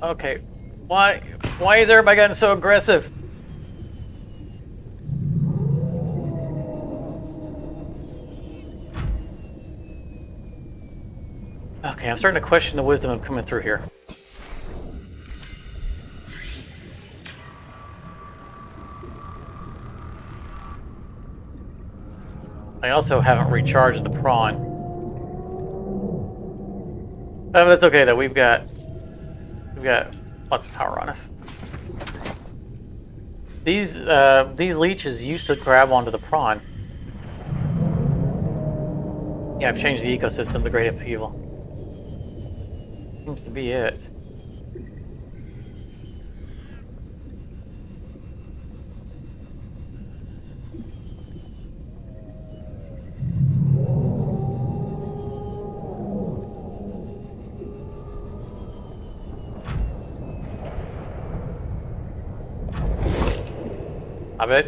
Okay. Why is everybody getting so aggressive? Okay, I'm starting to question the wisdom of coming through here. I also haven't recharged the prawn. But that's okay though. We've got lots of power on us. These leeches used to grab onto the prawn. Yeah, I've changed the ecosystem. The great upheaval seems to be it. I bet.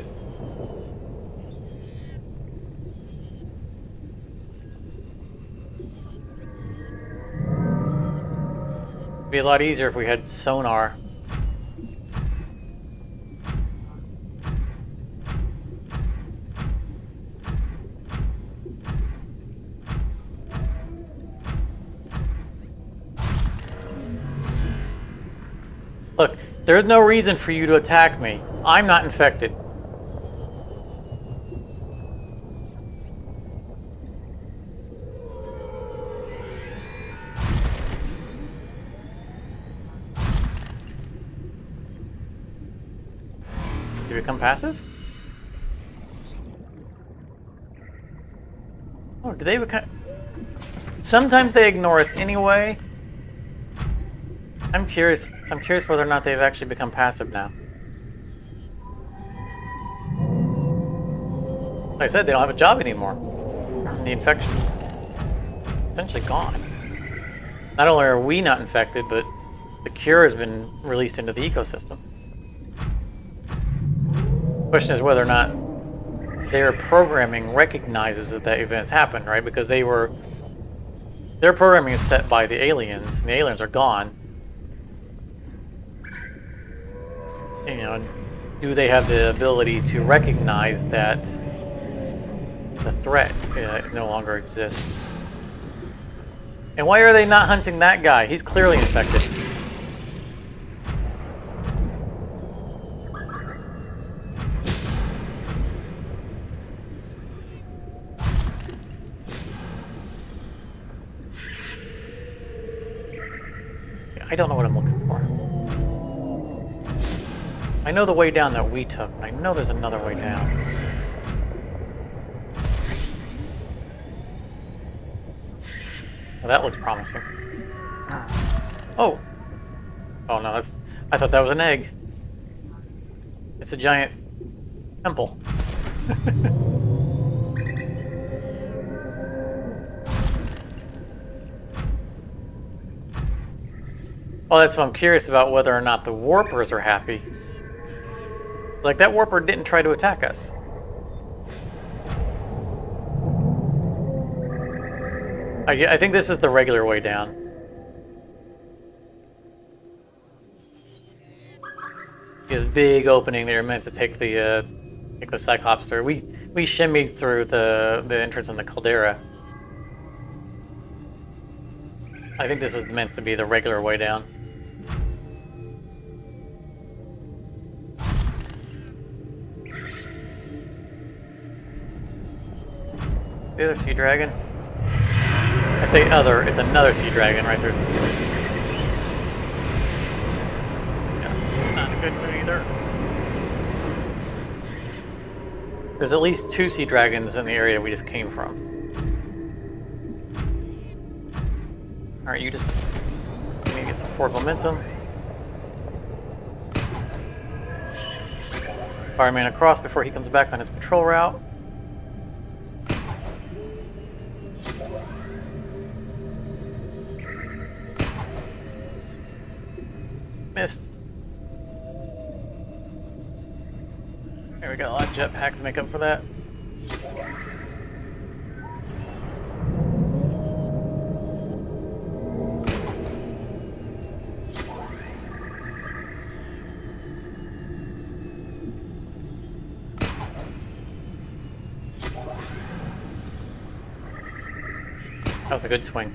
It'd be a lot easier if we had sonar. Look, there's no reason for you to attack me. I'm not infected. Does he become passive? Oh, do they become... Sometimes they ignore us anyway. I'm curious whether or not they've actually become passive now. Like I said, they don't have a job anymore. The infection's essentially gone. Not only are we not infected, but the cure has been released into the ecosystem. The question is whether or not their programming recognizes that events happened, right? Because they their programming is set by the aliens, and the aliens are gone. You know, do they have the ability to recognize that the threat no longer exists? And why are they not hunting that guy? He's clearly infected. I don't know what I'm looking for. I know the way down that we took, but I know there's another way down. Well, that looks promising. Oh! Oh no, that's... I thought that was an egg. It's a giant temple. Oh, that's what I'm curious about, whether or not the warpers are happy. Like, that warper didn't try to attack us. I think this is the regular way down. Yeah, the big opening there meant to take the Cyclops through. We shimmied through the entrance in the caldera. I think this is meant to be the regular way down. The other sea dragon. I say other, it's another sea dragon right there. Yeah, not a good mood either. There's at least 2 sea dragons in the area we just came from. Alright, you just let me get some forward momentum. Fireman across before he comes back on his patrol route. Missed. There we got a lot of jetpack to make up for that. That was a good swing.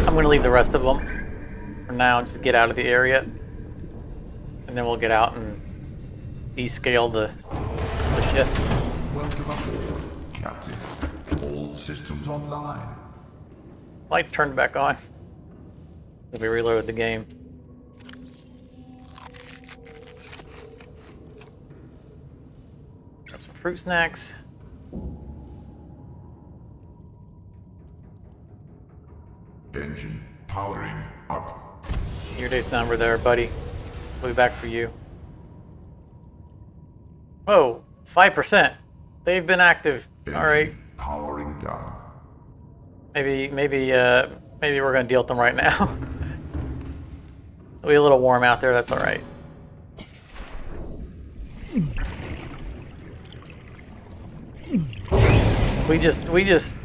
I'm going to leave the rest of them for now, just get out of the area, and then we'll get out and descale the ship. Welcome aboard, Captain. All systems online. Lights turned back on as we reload the game. Grab some fruit snacks. Engine powering up. Your day's number there, buddy. We'll be back for you. Whoa, 5%. They've been active. All right. Powering down. Maybe we're gonna deal with them right now. It'll be a little warm out there. That's all right. We just.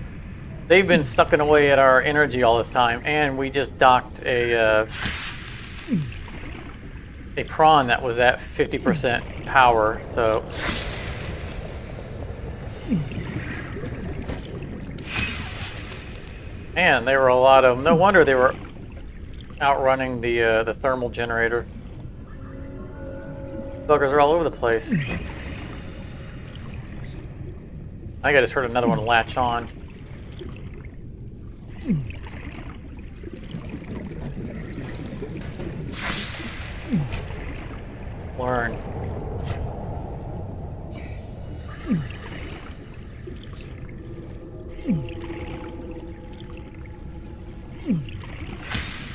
They've been sucking away at our energy all this time, and we just docked a prawn that was at 50% power. So. Man, they were a lot of them. No wonder they were outrunning the thermal generator. Buggers are all over the place. I just heard another one latch on. Learn.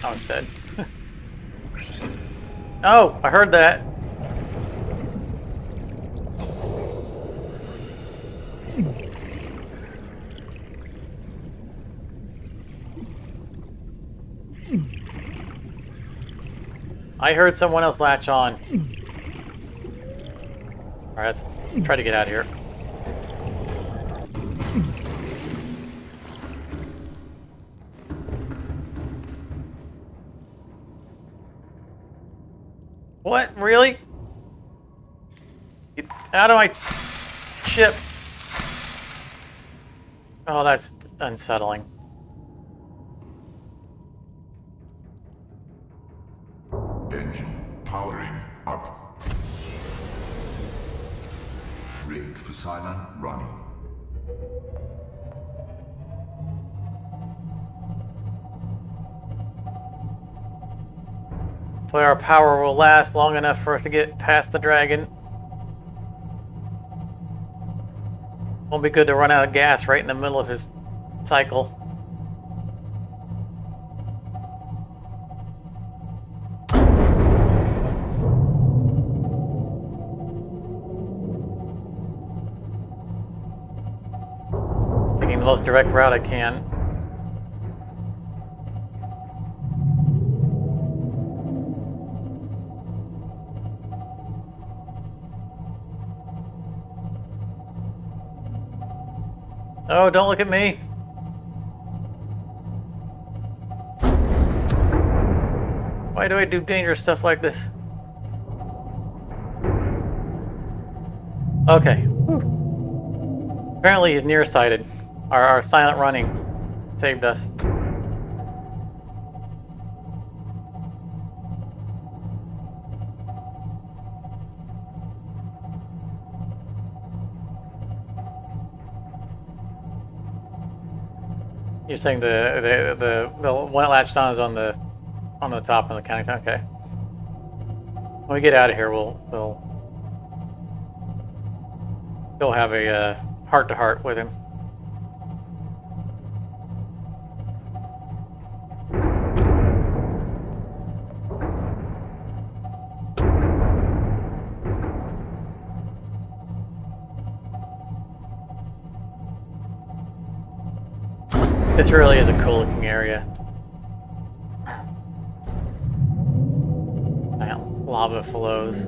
Oh, it's dead. Oh, I heard that. I heard someone else latch on. Alright, let's try to get out of here. What? Really? Get out of my ship. Oh, that's unsettling. Engine powering up. Rig for silent running. Hopefully our power will last long enough for us to get past the dragon. Won't be good to run out of gas right in the middle of his cycle. Taking the most direct route I can. Oh, don't look at me. Why do I do dangerous stuff like this? Okay. Whew. Apparently he's nearsighted. Our silent running saved us. You're saying the one that latched on is on the top of the counter. Okay. When we get out of here, we'll have a heart-to-heart with him. This really is a cool looking area. Lava flows.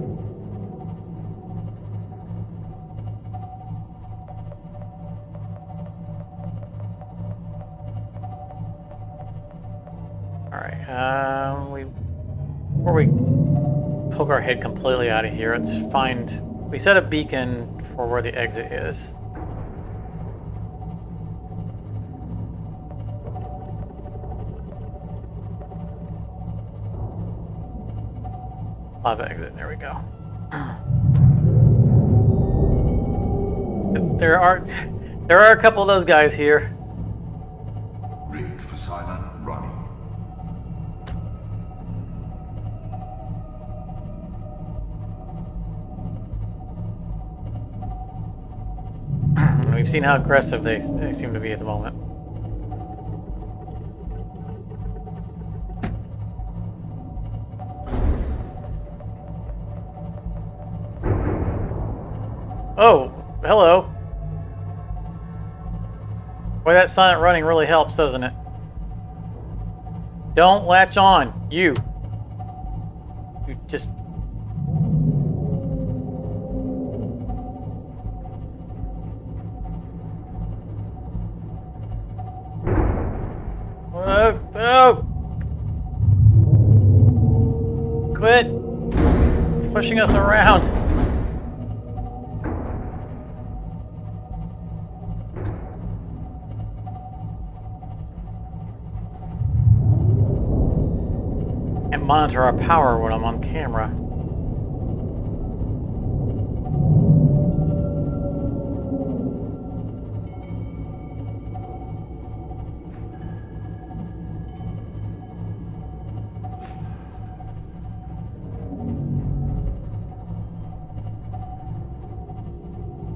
Alright, before we poke our head completely out of here, let's find... We set a beacon for where the exit is. Lava exit, there we go. There are a couple of those guys here. Rig for silent running. We've seen how aggressive they seem to be at the moment. Oh, hello. Boy, that silent running really helps, doesn't it? Don't latch on, you. You just... Oh! Quit pushing us around. And monitor our power when I'm on camera.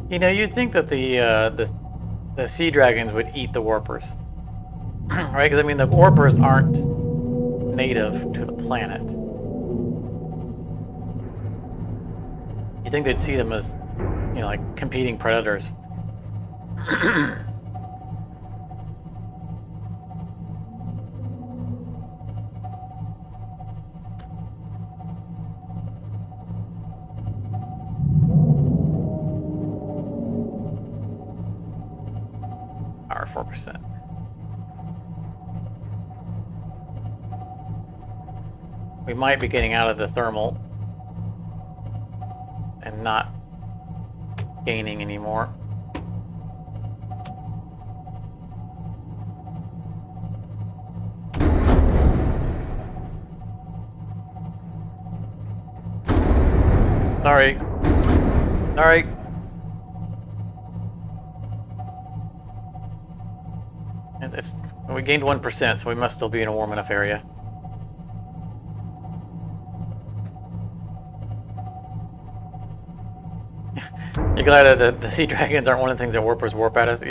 You know, you'd think that the sea dragons would eat the warpers, right? Because I mean, the warpers aren't native to the planet. You think they'd see them as, you know, like competing predators. 4%. We might be getting out of the thermal and not gaining anymore. Sorry. Sorry. And we gained 1%, so we must still be in a warm enough area. You're glad that the sea dragons aren't one of the things that warpers warp at us?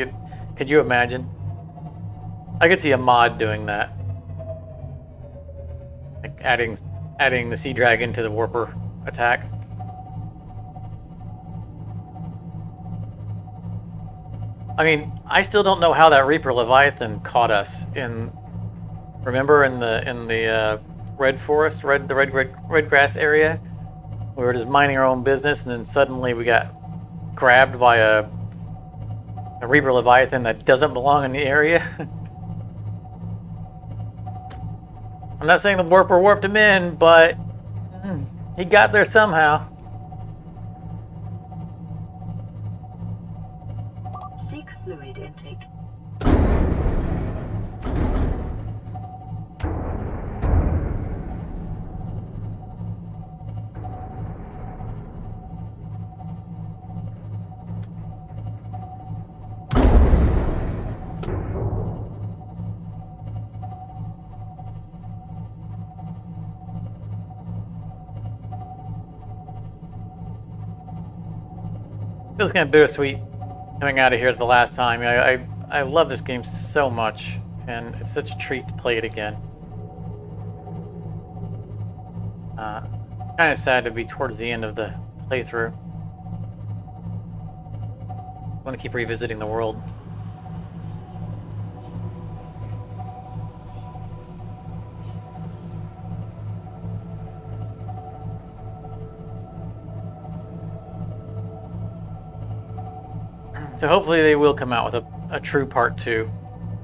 Could you imagine? I could see a mod doing that. Like adding the sea dragon to the warper attack. I mean, I still don't know how that Reaper Leviathan caught us remember in the red forest, red grass area? We were just minding our own business, and then suddenly we got grabbed by a Reaper Leviathan that doesn't belong in the area. I'm not saying the warper warped him in, but he got there somehow. Seek fluid intake. Feels kind of bittersweet coming out of here the last time. I love this game so much, and it's such a treat to play it again. Kind of sad to be towards the end of the playthrough. I want to keep revisiting the world. So hopefully they will come out with a true part 2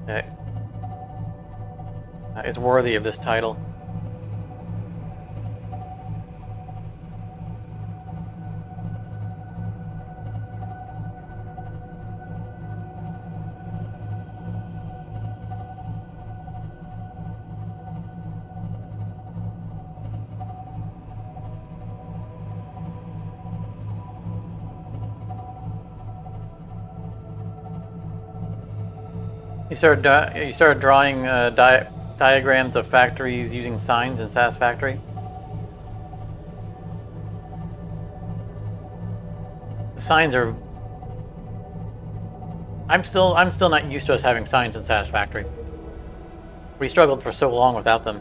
that is worthy of this title. You started drawing diagrams of factories using signs in SAS Factory. The signs are. I'm still not used to us having signs in SAS Factory. We struggled for so long without them.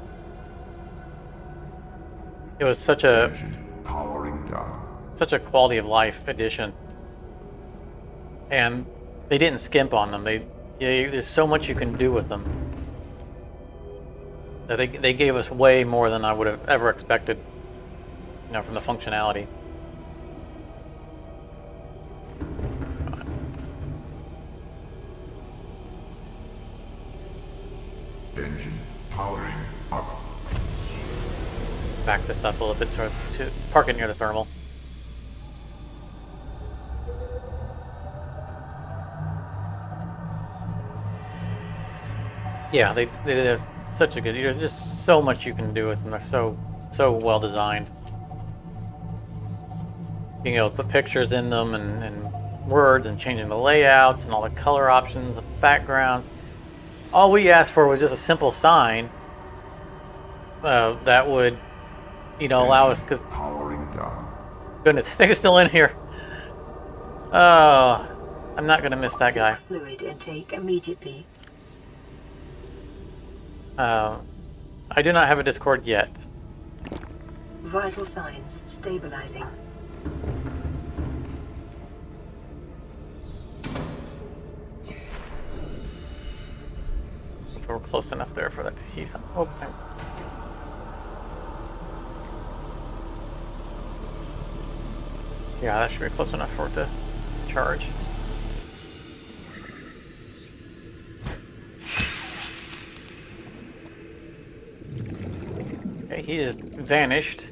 It was such a Powering down. such a quality of life addition, and they didn't skimp on them. There's so much you can do with them. They gave us way more than I would have ever expected, from the functionality. Engine powering up. Back this up a little bit to park it near the thermal. Yeah, they did such a good. There's just so much you can do with them. They're so well designed. Being able to put pictures in them and words and changing the layouts and all the color options, the backgrounds. All we asked for was just a simple sign that would, allow us. Because Powering down. goodness, I think it's still in here. Oh, I'm not gonna miss that guy. Seek fluid intake immediately. I do not have a Discord yet. Vital signs stabilizing. If we're close enough there for that to heat up. Oh, yeah, that should be close enough for it to charge. Okay, he just vanished.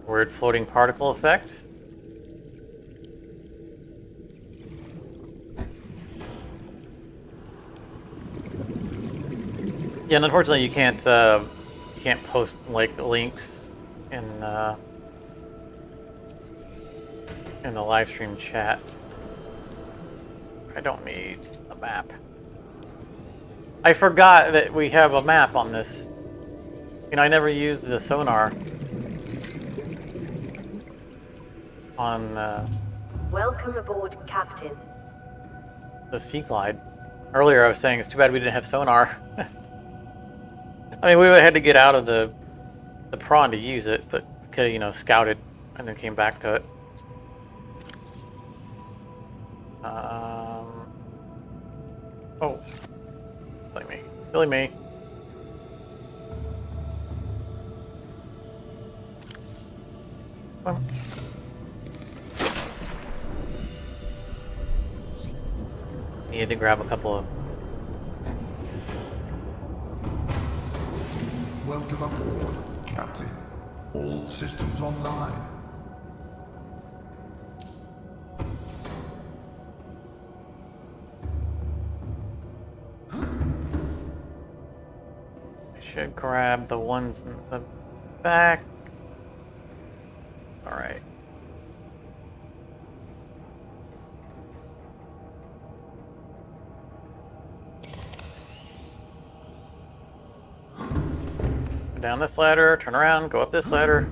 Weird floating particle effect. Yeah, and unfortunately you can't post like links in the live stream chat. I don't need a map. I forgot that we have a map on this. You know, I never used the sonar on Welcome aboard, Captain. the Sea Glide. Earlier I was saying it's too bad we didn't have sonar. I mean, we would have had to get out of the prawn to use it, but we could have, you know, scouted and then came back to it. Oh. Silly me. Silly me. Come on. Needed to grab a couple of... Welcome aboard, Captain. All systems online. Should grab the ones in the back. All right. Go down this ladder, turn around, go up this ladder.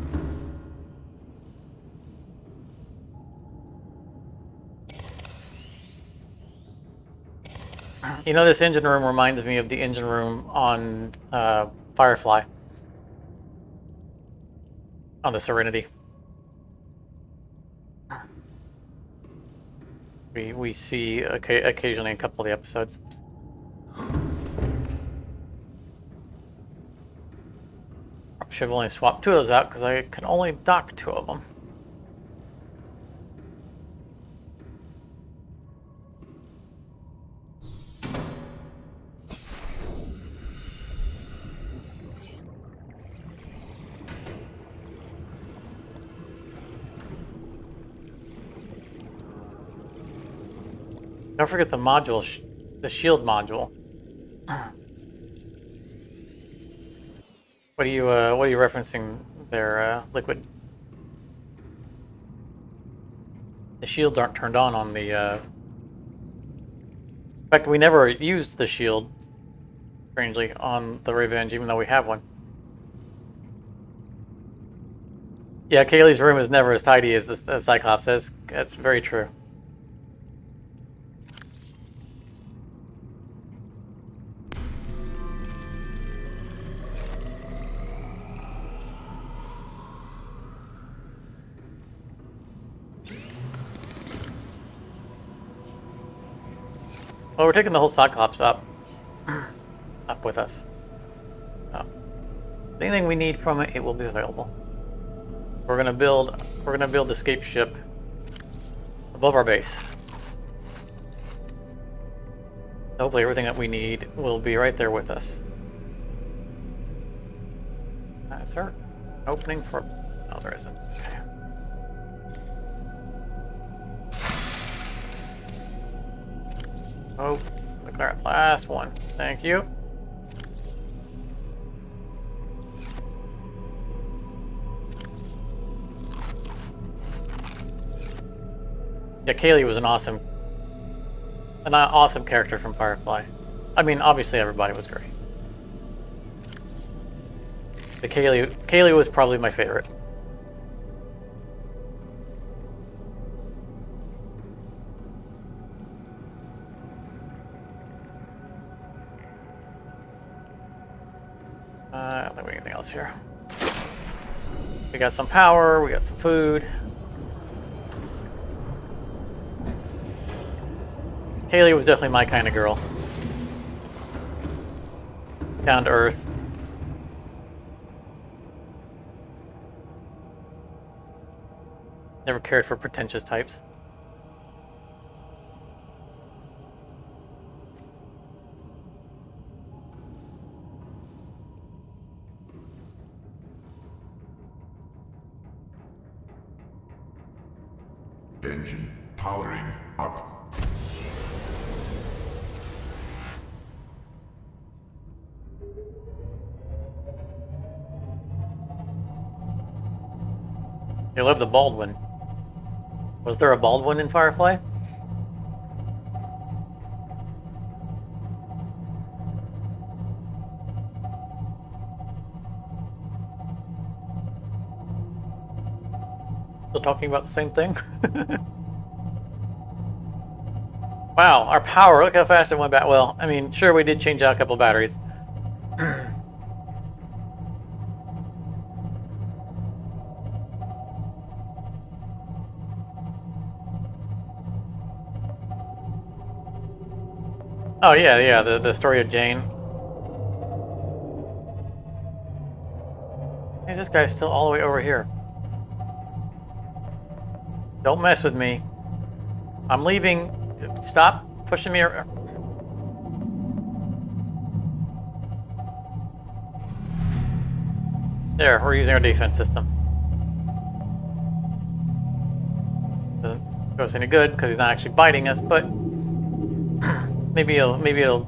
You know, this engine room reminds me of the engine room on Firefly. On the Serenity. We see occasionally in a couple of the episodes. Should have only swapped 2 of those out because I can only dock 2 of them. Don't forget the module, the shield module. What are you referencing there, Liquid? The shields aren't turned on the. In fact, we never used the shield, strangely, on the Revenge, even though we have one. Yeah, Kaylee's room is never as tidy as the Cyclops. That's very true. Well, we're taking the whole Cyclops up with us. Anything we need from it, it will be available. We're gonna build the escape ship above our base. Hopefully, everything that we need will be right there with us. Is there an opening for? No, there isn't. Okay. Oh, declare it. Last one. Thank you. Yeah, Kaylee was an awesome character from Firefly. I mean, obviously everybody was great. But Kaylee was probably my favorite. I don't think we have anything else here. We got some power, we got some food. Kaylee was definitely my kind of girl. Down to earth. Never cared for pretentious types. Engine powering up. You love the Baldwin. Was there a Baldwin in Firefly? Still talking about the same thing? Wow, our power, look how fast it went back. Well, I mean, sure, we did change out a couple batteries. Oh, yeah, the story of Jane. Hey, this guy's still all the way over here. Don't mess with me. I'm leaving. Stop pushing me. There, we're using our defense system. Doesn't do us any good because he's not actually biting us, but maybe it'll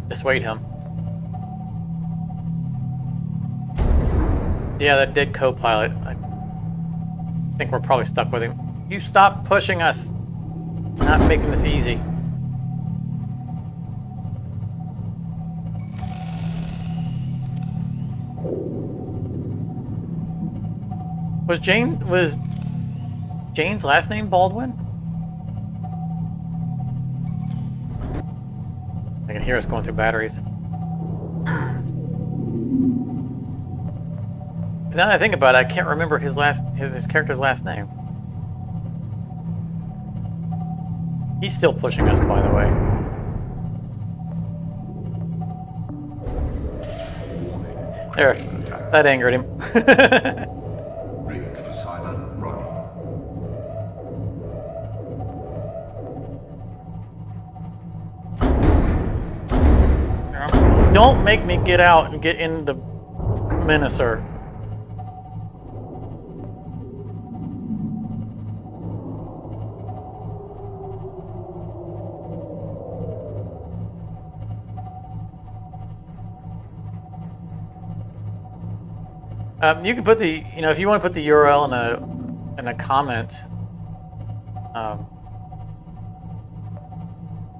dissuade him. Yeah, that dead co-pilot. I think we're probably stuck with him. You stop pushing us. Not making this easy. Was Jane's last name Baldwin? I can hear us going through batteries. Now that I think about it, I can't remember his character's last name. He's still pushing us, by the way. There, that angered him. Rig for silent running. Don't make me get out and get in the Menacer. You can put the, if you want to put the URL in a comment.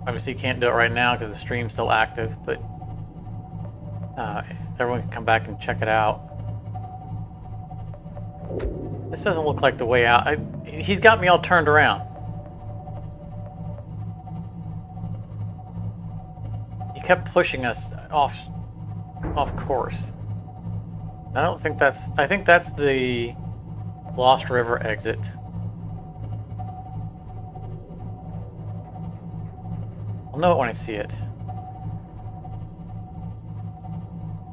Obviously, you can't do it right now because the stream's still active, but everyone can come back and check it out. This doesn't look like the way out. He's got me all turned around. He kept pushing us off course. I think that's the Lost River exit. I'll know it when I see it.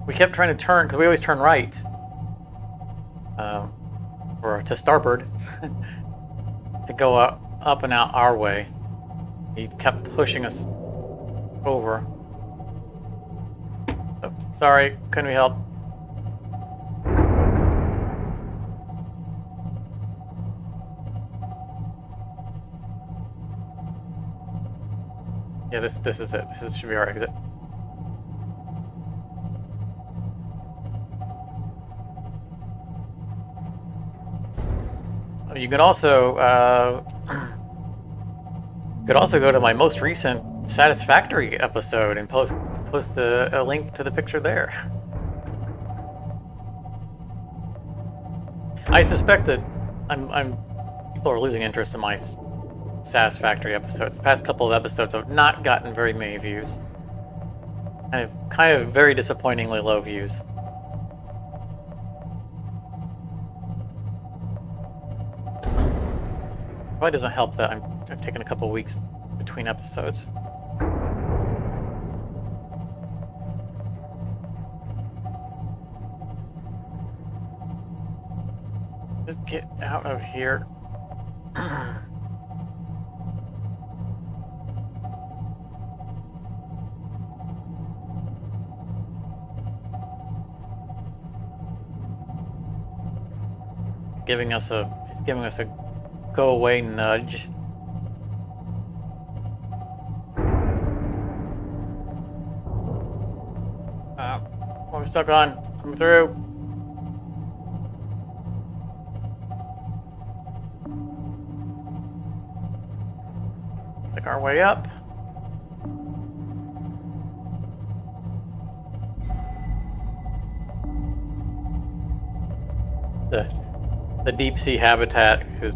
We kept trying to turn, because we always turn right. Or to starboard. To go up and out our way. He kept pushing us over. Oh, sorry, couldn't be helped. Yeah, this is it. This should be our exit. You can also go to my most recent Satisfactory episode and post a link to the picture there. I suspect that people are losing interest in my Satisfactory episodes. The past couple of episodes have not gotten very many views. Kind of very disappointingly low views. Probably doesn't help that I've taken a couple weeks between episodes. Just get out of here. He's giving us a Go away, nudge. What are we stuck on? Come through. Make our way up. The deep sea habitat is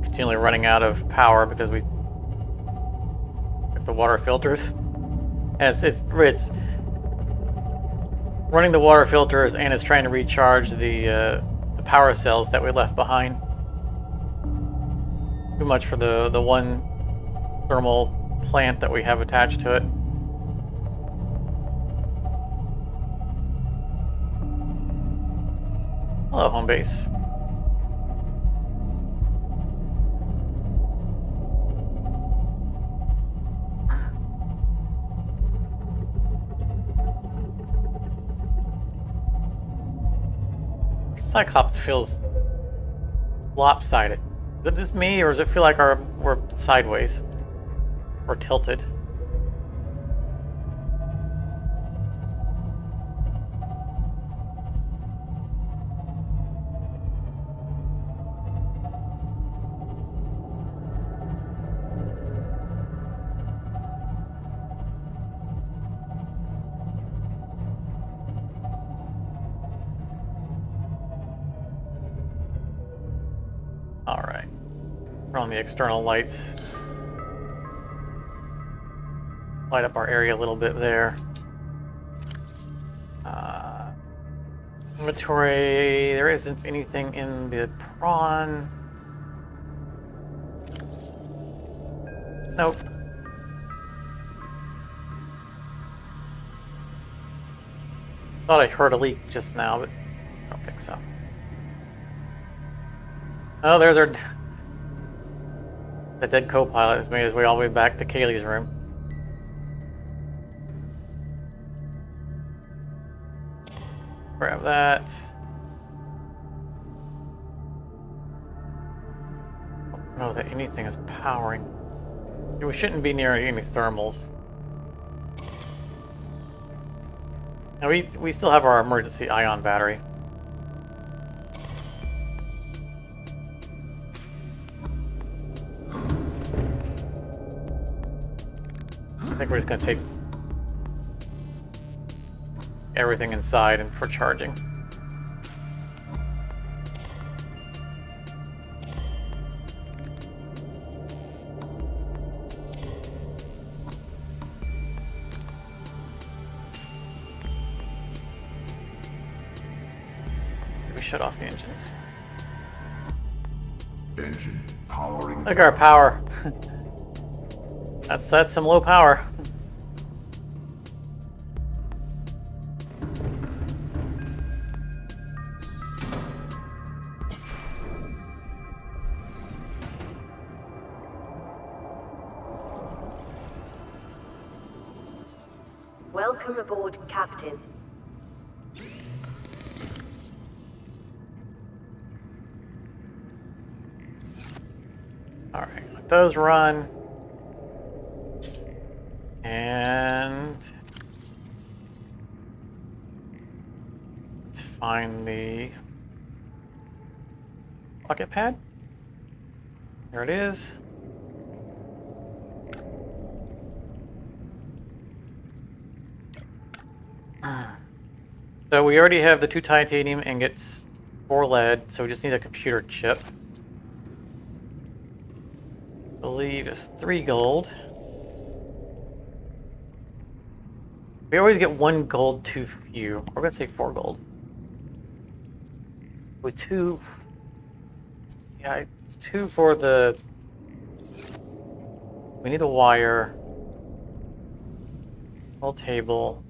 continually running out of power because we took the water filters. And it's running the water filters, and it's trying to recharge the power cells that we left behind. Too much for the one thermal plant that we have attached to it. Hello, home base. Cyclops feels lopsided. Is it just me, or does it feel like we're sideways or tilted? All right, turn on the external lights. Light up our area a little bit there. Inventory, there isn't anything in the prawn. Nope. Thought I heard a leak just now, but I don't think so. Oh, there's our... The dead co-pilot has made his way all the way back to Kaylee's room. Grab that. I don't know that anything is powering. We shouldn't be near any thermals. Now we still have our emergency ion battery. I think we're just going to take everything inside and for charging. We shut off the engines. Engine powering. Look at our power. That's some low power. Welcome aboard, Captain. All right, let those run. And let's find the bucket pad. There it is. So we already have the 2 titanium ingots, 4 lead, so we just need a computer chip. I believe it's 3 gold. We always get 1 gold too few. We're gonna say 4 gold. With 2, yeah, it's 2 for the. We need a wire. Whole table.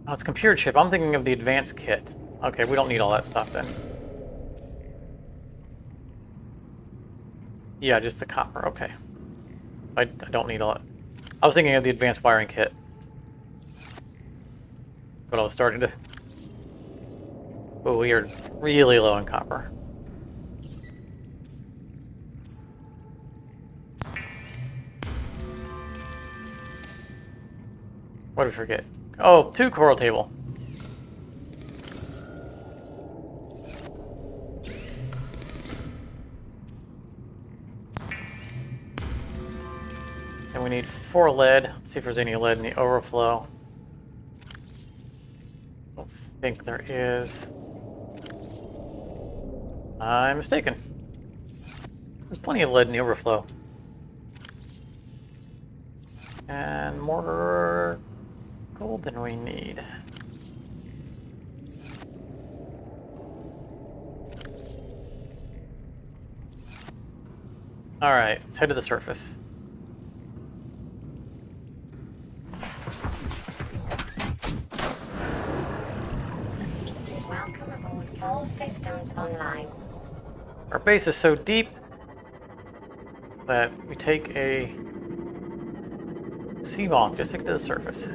Oh, it's computer chip. I'm thinking of the advanced kit. Okay, we don't need all that stuff then. Yeah, just the copper. Okay. I don't need all that. I was thinking of the advanced wiring kit. But I was starting to... But we are really low in copper. What did we forget? Oh, 2 coral table. And we need 4 lead. Let's see if there's any lead in the overflow. I don't think there is. I'm mistaken. There's plenty of lead in the overflow. And more gold than we need. Alright, let's head to the surface. Welcome aboard. All systems online. Our base is so deep that we take a sea moth just to get to the surface.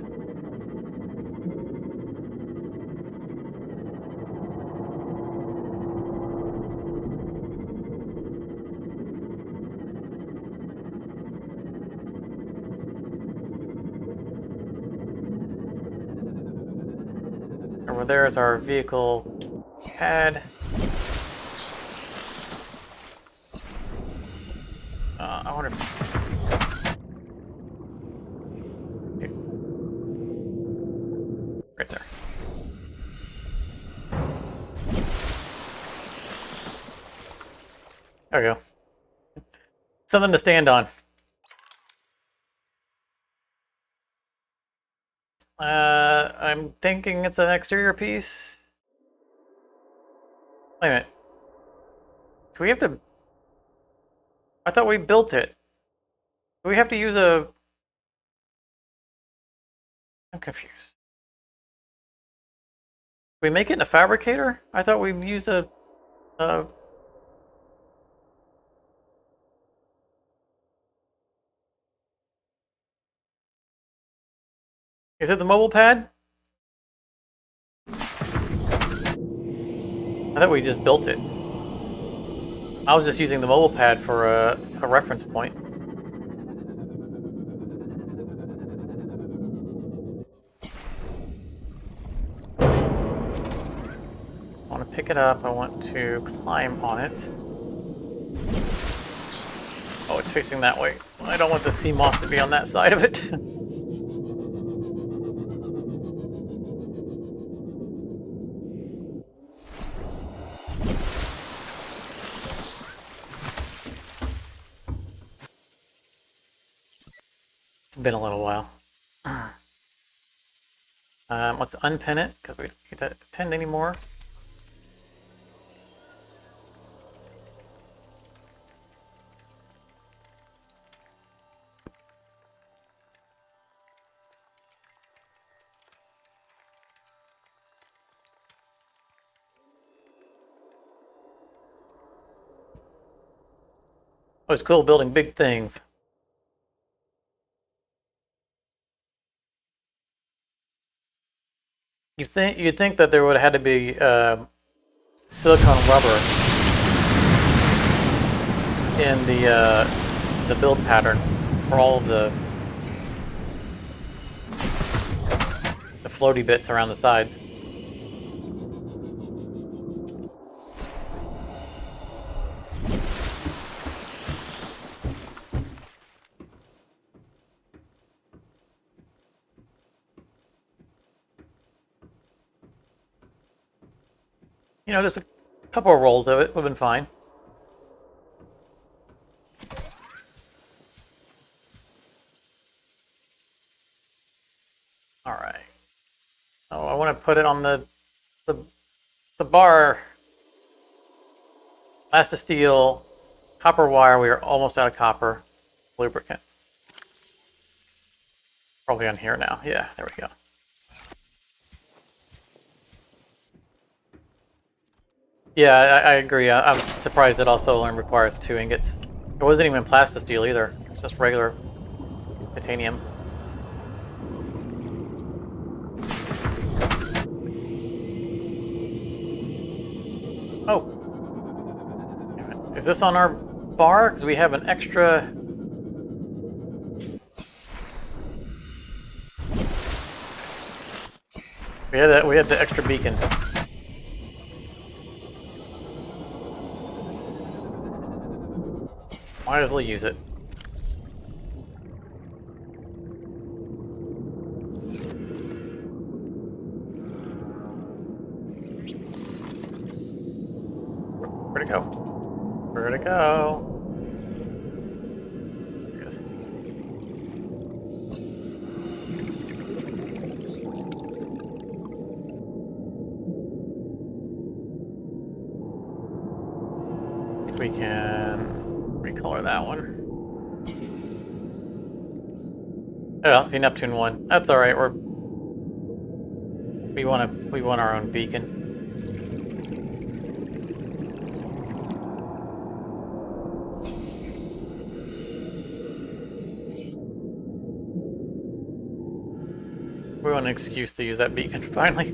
Over there is our vehicle pad. I wonder if... Here. Right there. There we go. Something to stand on. I'm thinking it's an exterior piece. Wait a minute. Do we have to... I thought we built it. Do we have to use a... I'm confused. Did we make it in a fabricator? I thought we used a... Is it the mobile pad? I thought we just built it. I was just using the mobile pad for a reference point. I want to pick it up. I want to climb on it. Oh, it's facing that way. I don't want the sea moth to be on that side of it. It's been a little while. Let's unpin it, because we don't need that pinned anymore. Oh, it's cool building big things. You'd think that there would have had to be silicone rubber in the build pattern for all of the floaty bits around the sides. You know, just a couple of rolls of it would have been fine. All right. Oh, I want to put it on the bar. Last of steel, copper wire. We are almost out of copper. Lubricant. Probably on here now. Yeah, there we go. Yeah, I agree. I'm surprised it also only requires 2 ingots. It wasn't even plastisteel either. It was just regular titanium. Oh. Damn it. Is this on our bar? Because we have an extra... We had the extra beacon. Might as well use it. Where'd it go? Where'd it go? There it is. We can recolor that one. Oh, see Neptune 1. That's all right. We want our own beacon. We want an excuse to use that beacon finally.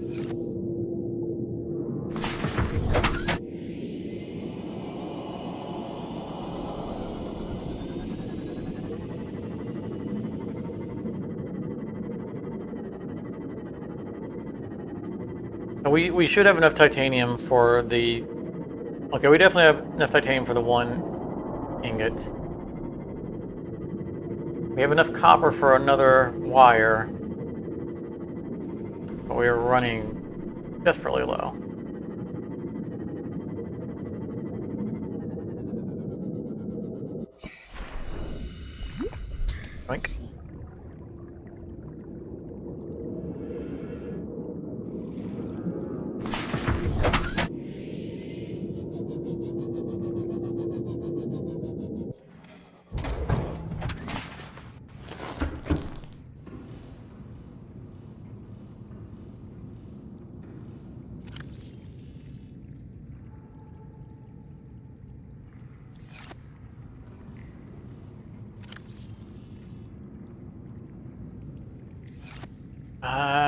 We should have enough titanium for the... Okay, we definitely have enough titanium for the one ingot. We have enough copper for another wire. But we are running desperately low. Oink.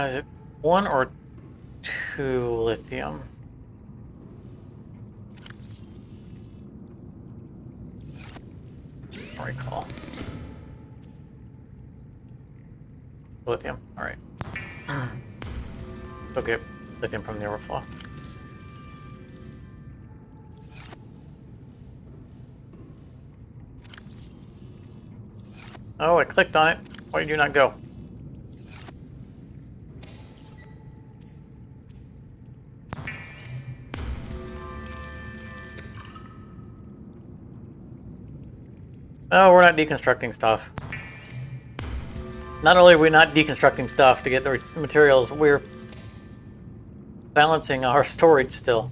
Is it 1 or 2 lithium? I don't recall. Lithium, alright. Okay, lithium from the overflow. Oh, I clicked on it. Why did you not go? No, we're not deconstructing stuff. Not only are we not deconstructing stuff to get the materials, we're balancing our storage still.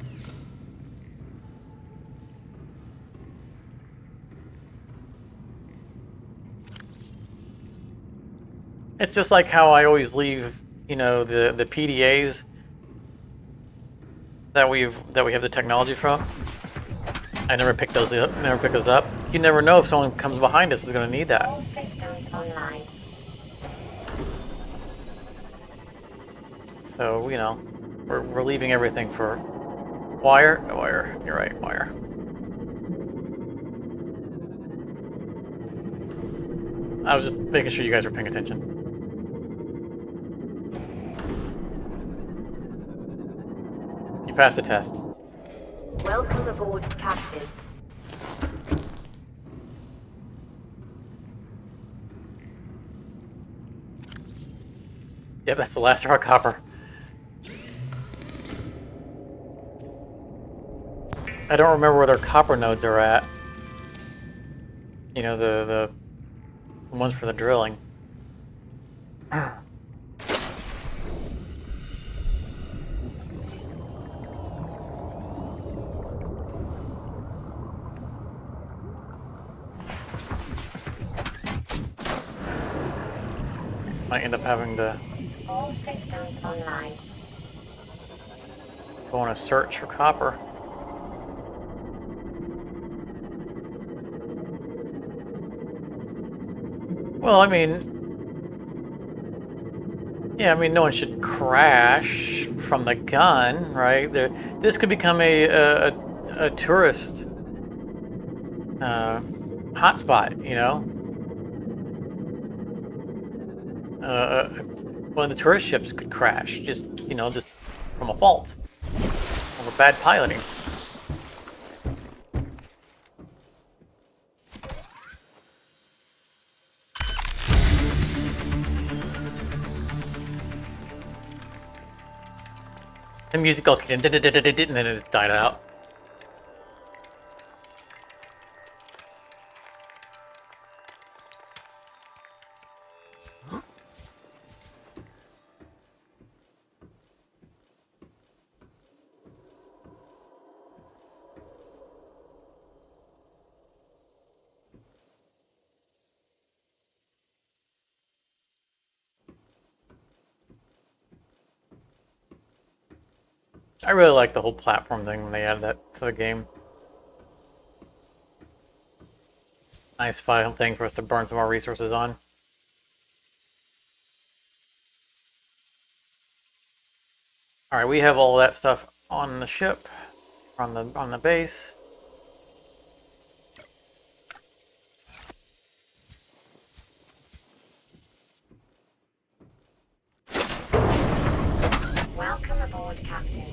It's just like how I always leave, you know, the PDAs that we have the technology from. I never pick those up. Never pick those up. You never know if someone comes behind us is going to need that. All systems online. So, you know, we're leaving everything for wire. Wire. You're right, wire. I was just making sure you guys were paying attention. You passed the test. Welcome aboard, Captain. Yep, that's the last raw copper. I don't remember where their copper nodes are at. You know, the ones for the drilling. Might end up having to All systems online. go on a search for copper. Well, I mean, yeah, I mean, no one should crash from the gun, right? This could become a a tourist hotspot, you know. One of the tourist ships could crash, just from a fault, from a bad piloting. The music all kicked in, and then it died out. I really like the whole platform thing when they added that to the game. Nice final thing for us to burn some more resources on. All right, we have all that stuff on the ship, on the base. Welcome aboard, Captain.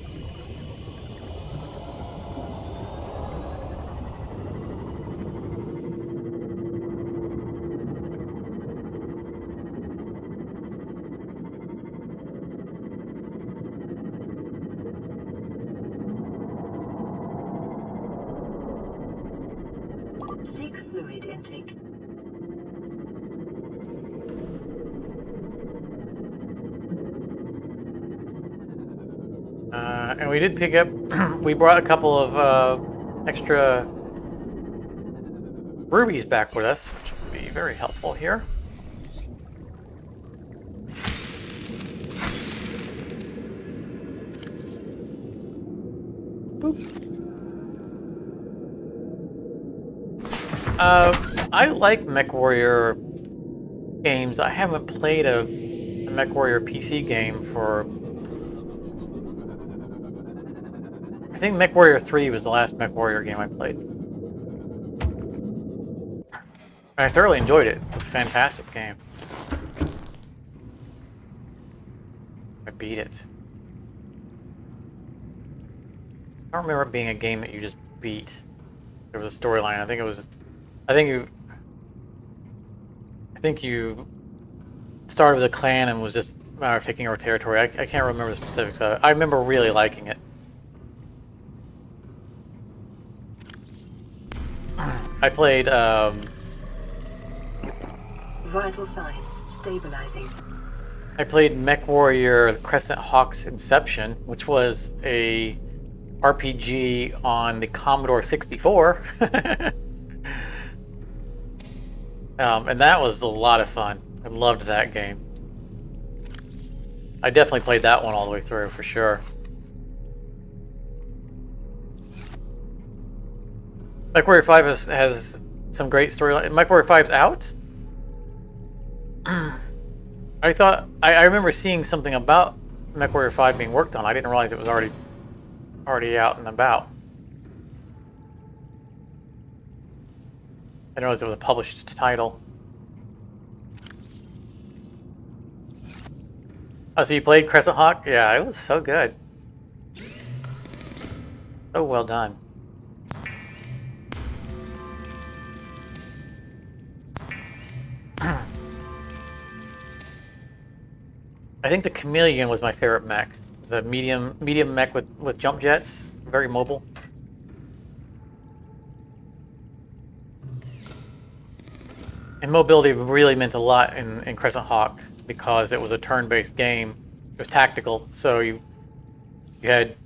Seek fluid intake. And we did pick up, we brought a couple of extra rubies back with us, which will be very helpful here. I like MechWarrior games. I haven't played a MechWarrior PC game for... I think MechWarrior 3 was the last MechWarrior game I played. I thoroughly enjoyed it. It was a fantastic game. I beat it. I don't remember it being a game that you just beat. There was a storyline. I think it was... I think you started with a clan and was just a matter of taking over territory. I can't remember the specifics of it. I remember really liking it. I played Vital signs stabilizing. I played MechWarrior Crescent Hawk's Inception, which was a RPG on the Commodore 64. And that was a lot of fun. I loved that game. I definitely played that one all the way through, for sure. MechWarrior 5 has some great storyline. MechWarrior 5's out? I remember seeing something about MechWarrior 5 being worked on. I didn't realize it was already out and about. I didn't realize it was a published title. Oh, so you played Crescent Hawk? Yeah, it was so good. So well done. I think the Chameleon was my favorite mech. It was a medium mech with jump jets, very mobile. And mobility really meant a lot in Crescent Hawk because it was a turn-based game. It was tactical, so you had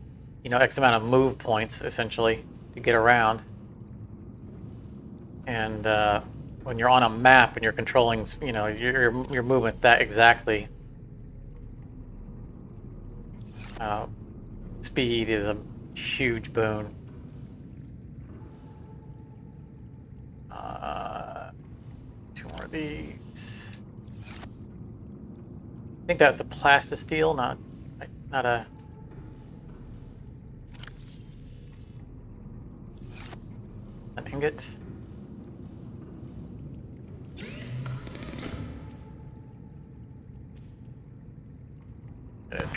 X amount of move points essentially to get around. And when you're on a map and you're controlling your movement that exactly, speed is a huge boon. Two more of these. I think that's a plastisteel, not a... Dang it. It is.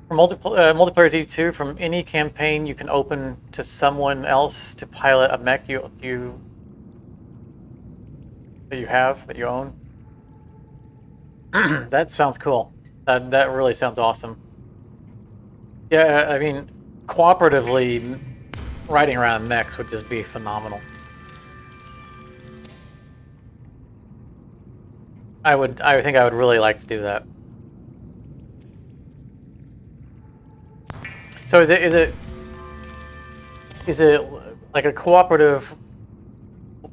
For multiplayer Z2, from any campaign you can open to someone else to pilot a mech that you own. That sounds cool. That really sounds awesome. Yeah, I mean, cooperatively riding around mechs would just be phenomenal. I think I would really like to do that. So is it like a cooperative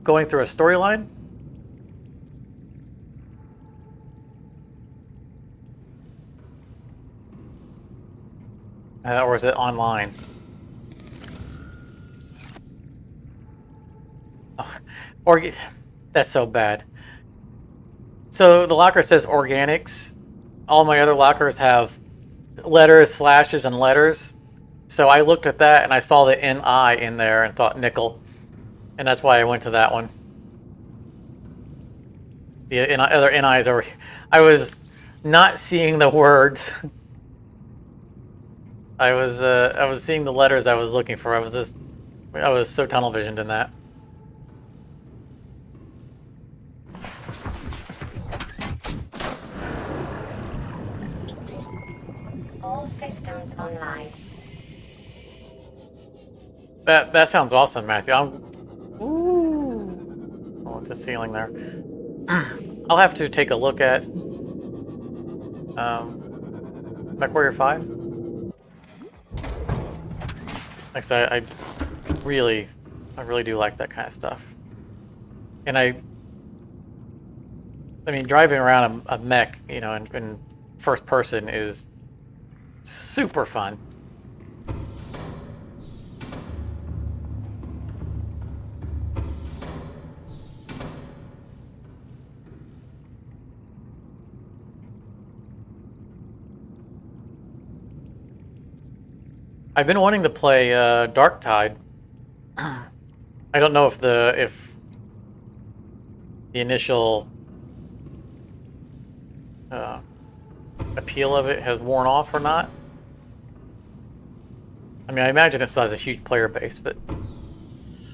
going through a storyline? Or is it online? Oh, that's so bad. So the locker says organics. All my other lockers have letters, slashes, and letters. So I looked at that and I saw the NI in there and thought nickel. And that's why I went to that one. The other NIs are... I was not seeing the words. I was seeing the letters I was looking for. I was so tunnel visioned in that. All systems online. That sounds awesome, Matthew. Ooh. Oh, the ceiling there. I'll have to take a look at MechWarrior 5. Like I said, I really do like that kind of stuff. And I mean, driving around a mech, you know, in first person is super fun. I've been wanting to play Dark Tide. I don't know if the initial appeal of it has worn off or not. I mean, I imagine it still has a huge player base, but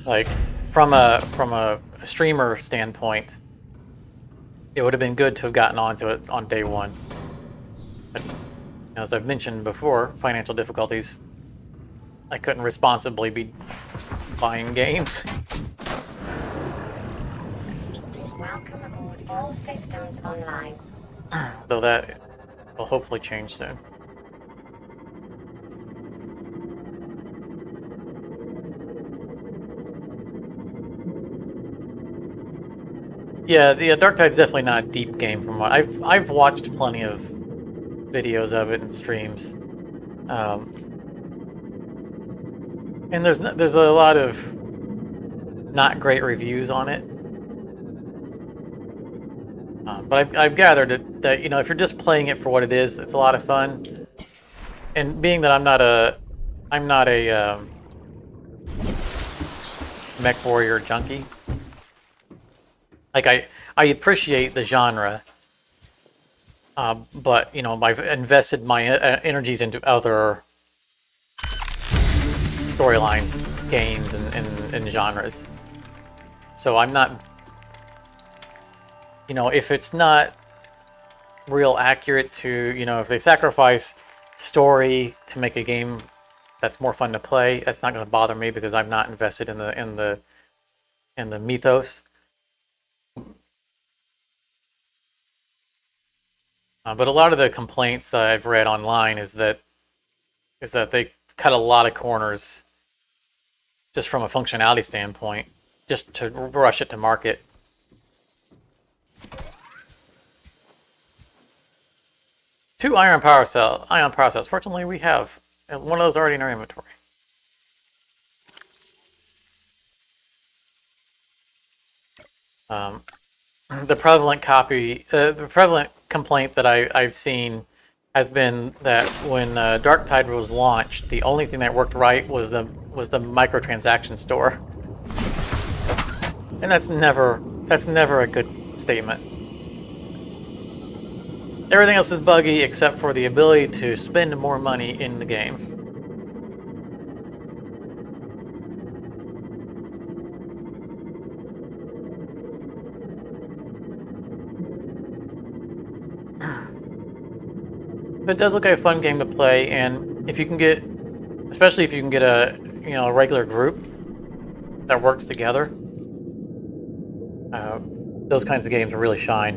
like from a streamer standpoint, it would have been good to have gotten onto it on day one. As I've mentioned before, financial difficulties. I couldn't responsibly be buying games. Welcome aboard. All systems online. Though that will hopefully change soon. Yeah, the Dark Tide's definitely not a deep game from what I've watched plenty of videos of it and streams. And there's a lot of not great reviews on it. But I've gathered that you know, if you're just playing it for what it is, it's a lot of fun. And being that I'm not a mech warrior junkie, like I appreciate the genre, but you know, I've invested my energies into other storylines, games, and genres. So I'm not, you know, if it's not real accurate to, you know, if they sacrifice story to make a game that's more fun to play, that's not going to bother me because I'm not invested in the mythos. But a lot of the complaints that I've read online is that they cut a lot of corners just from a functionality standpoint, just to rush it to market. Two ion power cells. Fortunately, we have one of those already in our inventory. The prevalent complaint that I've seen has been that when Dark Tide was launched, the only thing that worked right was the microtransaction store, and that's never a good statement. Everything else is buggy except for the ability to spend more money in the game. It does look like a fun game to play, and if you can get, especially if you can get a a regular group that works together, those kinds of games really shine.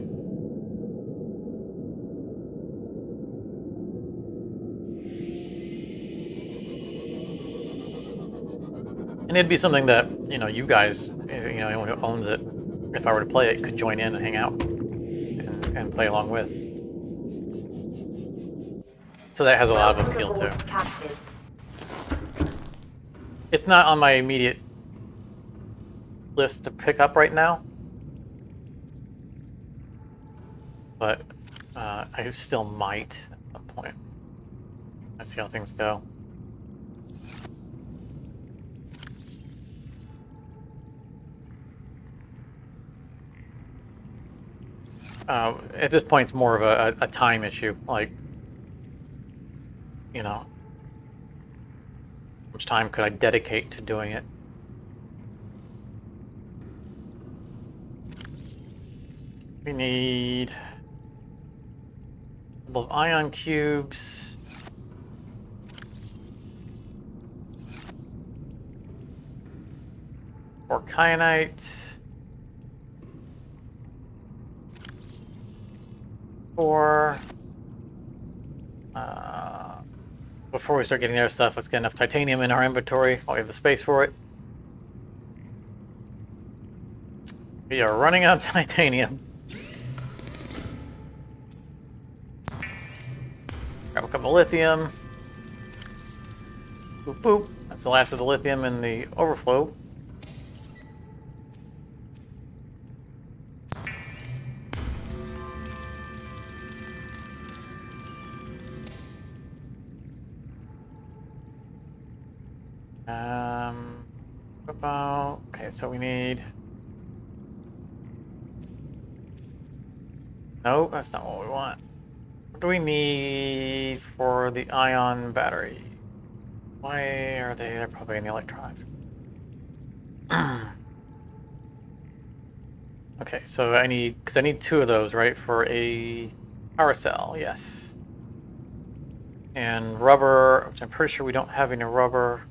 And it'd be something that you guys, anyone who owns it, if I were to play it, could join in and hang out and play along with. So that has a lot of appeal too. Captain. It's not on my immediate list to pick up right now, but I still might at some point. Let's see how things go. At this point, it's more of a time issue, like, how much time could I dedicate to doing it? We need a couple of ion cubes. Or kyanite. Or before we start getting the other stuff, let's get enough titanium in our inventory while we have the space for it. We are running out of titanium. Grab a couple of lithium. Boop boop. That's the last of the lithium in the overflow. Okay, so we need... No, that's not what we want. What do we need for the ion battery? Why are they? They're probably in the electronics. Okay, so I need... Because I need 2 of those, right? For a power cell, yes. And rubber, which I'm pretty sure we don't have any rubber.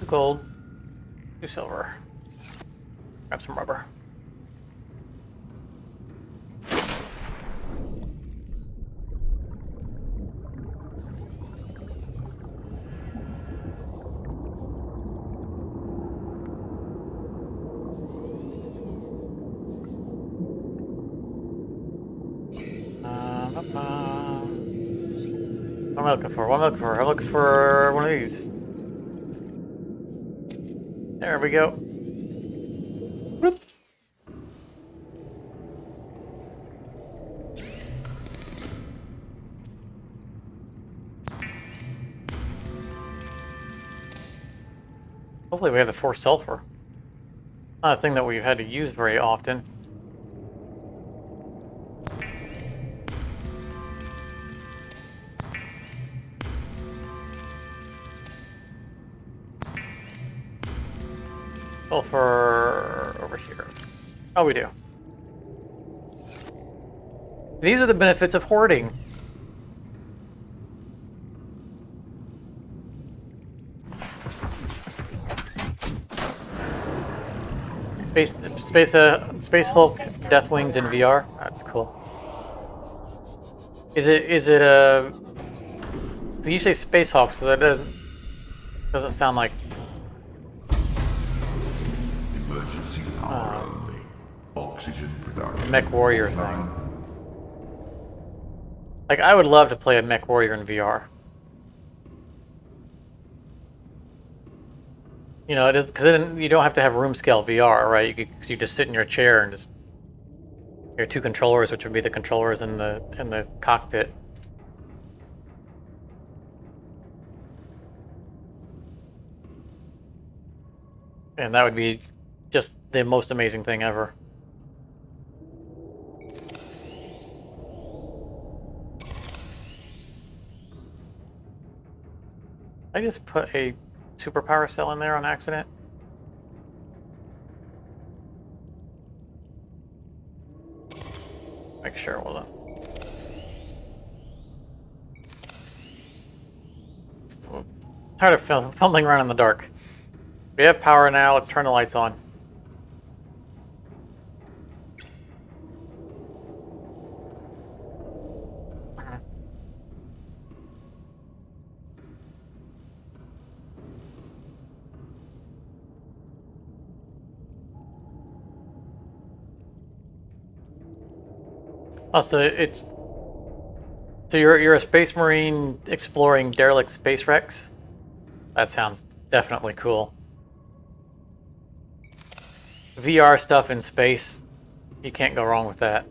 Gold, 2 silver. Grab some rubber. What am I looking for? What am I looking for? I'm looking for one of these. There we go. Whoop. Hopefully we have the 4 sulfur. Not a thing that we've had to use very often. Sulfur over here. Oh, we do. These are the benefits of hoarding. Space Hulk, Deathwings in VR. That's cool. Is it a? So you say Space Hulk, so that doesn't sound like. Emergency power only. Oxygen production. Mech Warrior thing. Like, I would love to play a Mech Warrior in VR. You know, it is because then you don't have to have room scale VR, right? You just sit in your chair and just your two controllers, which would be the controllers in the cockpit. And that would be just the most amazing thing ever. I just put a superpower cell in there on accident. Make sure, hold on. Tired of fumbling around in the dark. We have power now, let's turn the lights on. Oh, so you're a space marine exploring derelict space wrecks? That sounds definitely cool. VR stuff in space, you can't go wrong with that.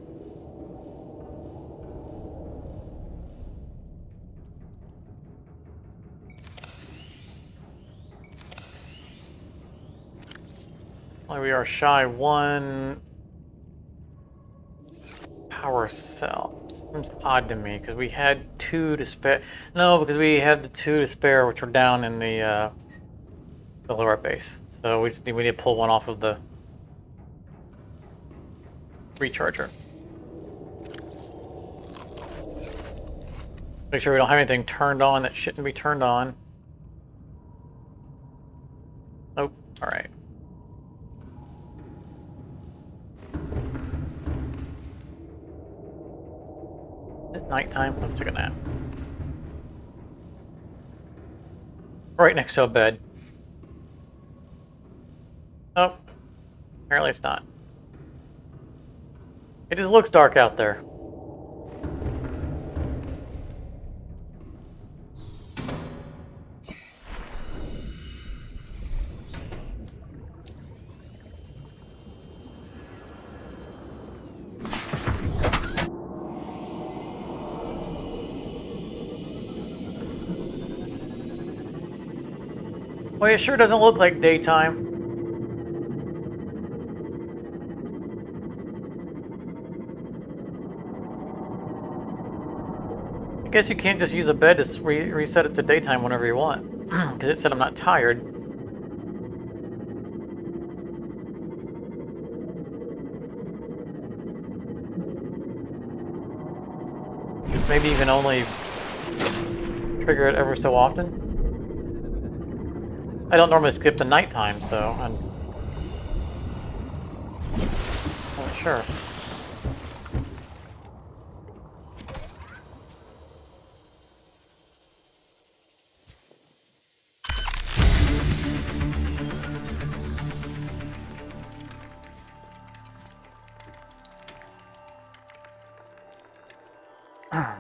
Well, we are shy one power cell. Seems odd to me because we had two to spare. No, because we had the two to spare, which were down in the lower base. So we need to pull one off of the recharger. Make sure we don't have anything turned on that shouldn't be turned on. Nope. All right. At nighttime, let's take a nap. Right next to a bed. Oh, apparently it's not. It just looks dark out there. Well, it sure doesn't look like daytime. I guess you can't just use a bed to reset it to daytime whenever you want. Because it said I'm not tired. Maybe you can only trigger it ever so often. I don't normally skip the nighttime, so I'm not sure.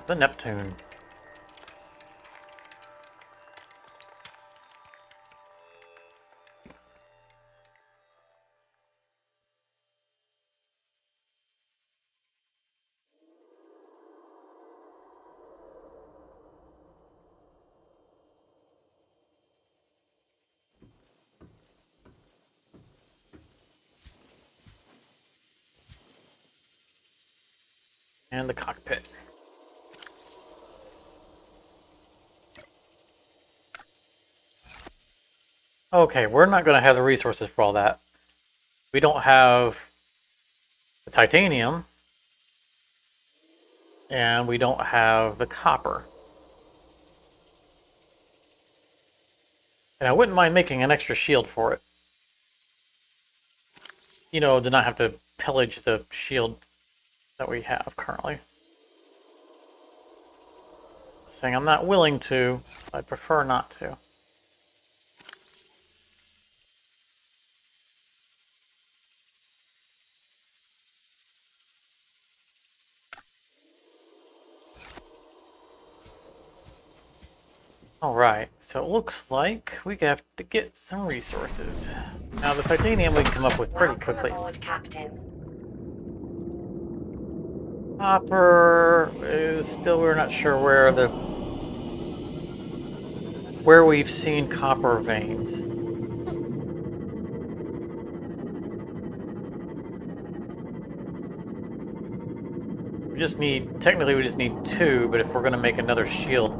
The Neptune. And the cockpit. Okay, we're not going to have the resources for all that. We don't have the titanium, and we don't have the copper. And I wouldn't mind making an extra shield for it. You know, to not have to pillage the shield that we have currently. Saying I'm not willing to, I prefer not to. Alright, so it looks like we have to get some resources. Now the titanium we can come up with pretty Welcome quickly. aboard, Captain. Copper is still, we're not sure where we've seen copper veins. Technically we just need 2, but if we're going to make another shield,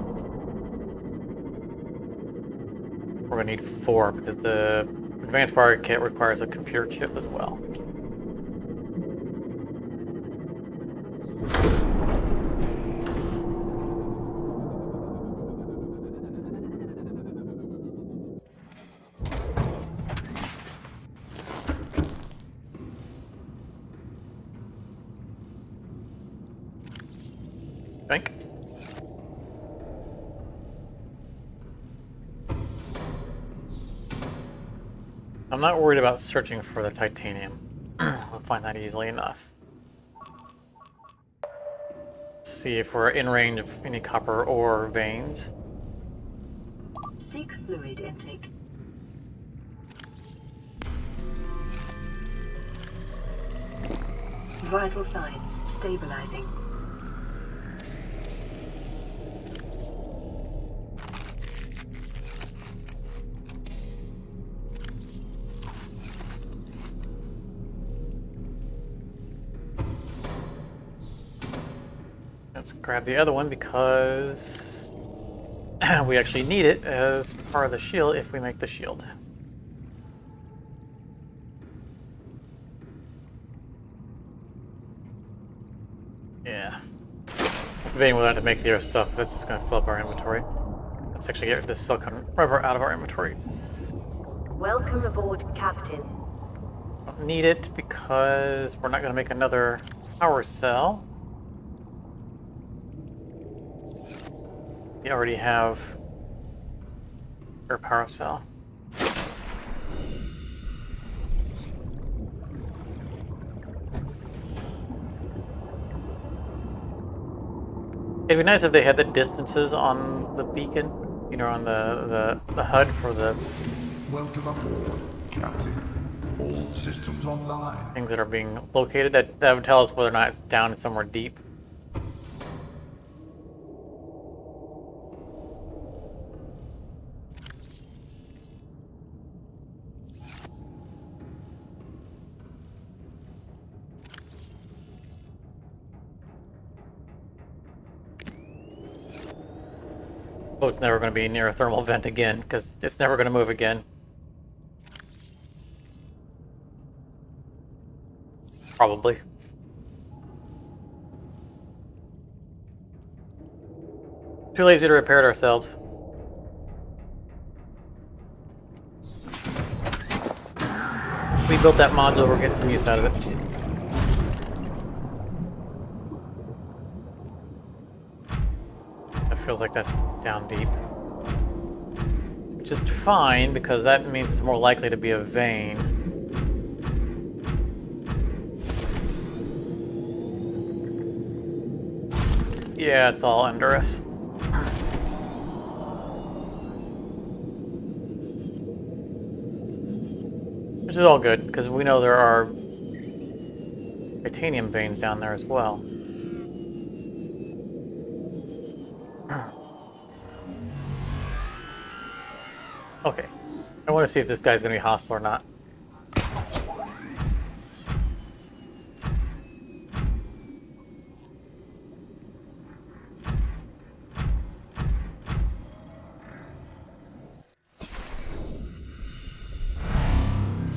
we're going to need 4 because the advanced power kit requires a computer chip as well. Think. I'm not worried about searching for the titanium. We'll find that easily enough. Let's see if we're in range of any copper ore veins. Seek fluid intake. Vital signs stabilizing. Let's grab the other one because we actually need it as part of the shield if we make the shield. Yeah. It's debating whether to make the other stuff. That's just going to fill up our inventory. Let's actually get this silicon rubber out of our inventory. Welcome aboard, Captain. Don't need it because we're not going to make another power cell. We already have our power cell. It'd be nice if they had the distances on the beacon, you know, on the HUD for the Welcome aboard, Captain. All systems online. things that are being located. That would tell us whether or not it's down somewhere deep. Oh, it's never going to be near a thermal vent again, because it's never going to move again. Probably. Too lazy to repair it ourselves. We built that module, we're getting some use out of it. It feels like that's down deep. Which is fine, because that means it's more likely to be a vein. Yeah, it's all under us. Which is all good, because we know there are titanium veins down there as well. Okay. I want to see if this guy's going to be hostile or not.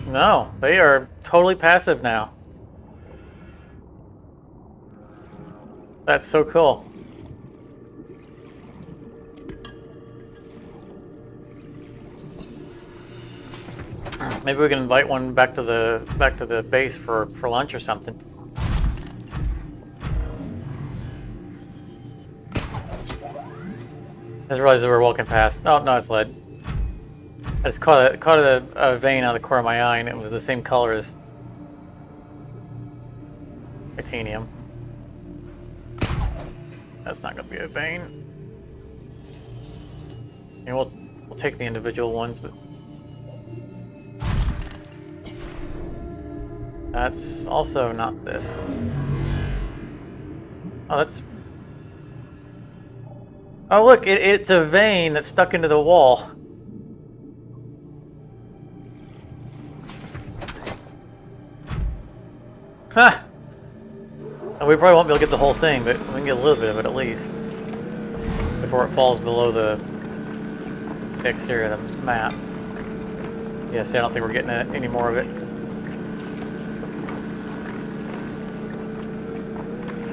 No, they are totally passive now. That's so cool. Maybe we can invite one back to the base for lunch or something. I just realized that we're walking past. Oh no, it's lead. I just caught a vein out of the corner of my eye, and it was the same color as titanium. That's not going to be a vein. And we'll take the individual ones, but that's also not this. Oh, that's... Oh, look, it's a vein that's stuck into the wall. Huh! And we probably won't be able to get the whole thing, but we can get a little bit of it at least. Before it falls below the exterior of the map. Yeah, see, I don't think we're getting any more of it.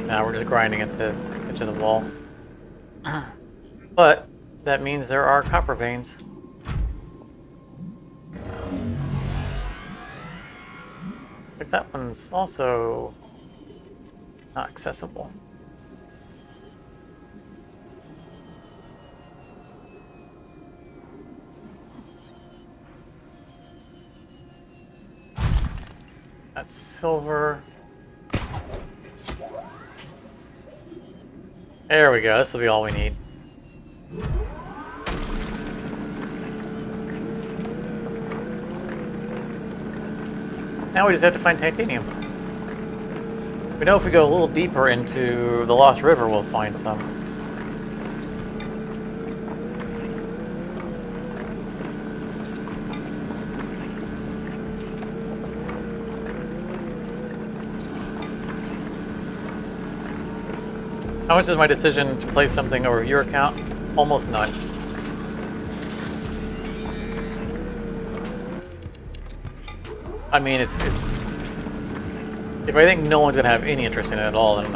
Now we're just grinding at the edge of the wall. But that means there are copper veins. But that one's also not accessible. That's silver. There we go, this will be all we need. Now we just have to find titanium. We know if we go a little deeper into the Lost River, we'll find some. How much is my decision to play something over your account? Almost none. I mean, it's if I think no one's gonna have any interest in it at all, then I'm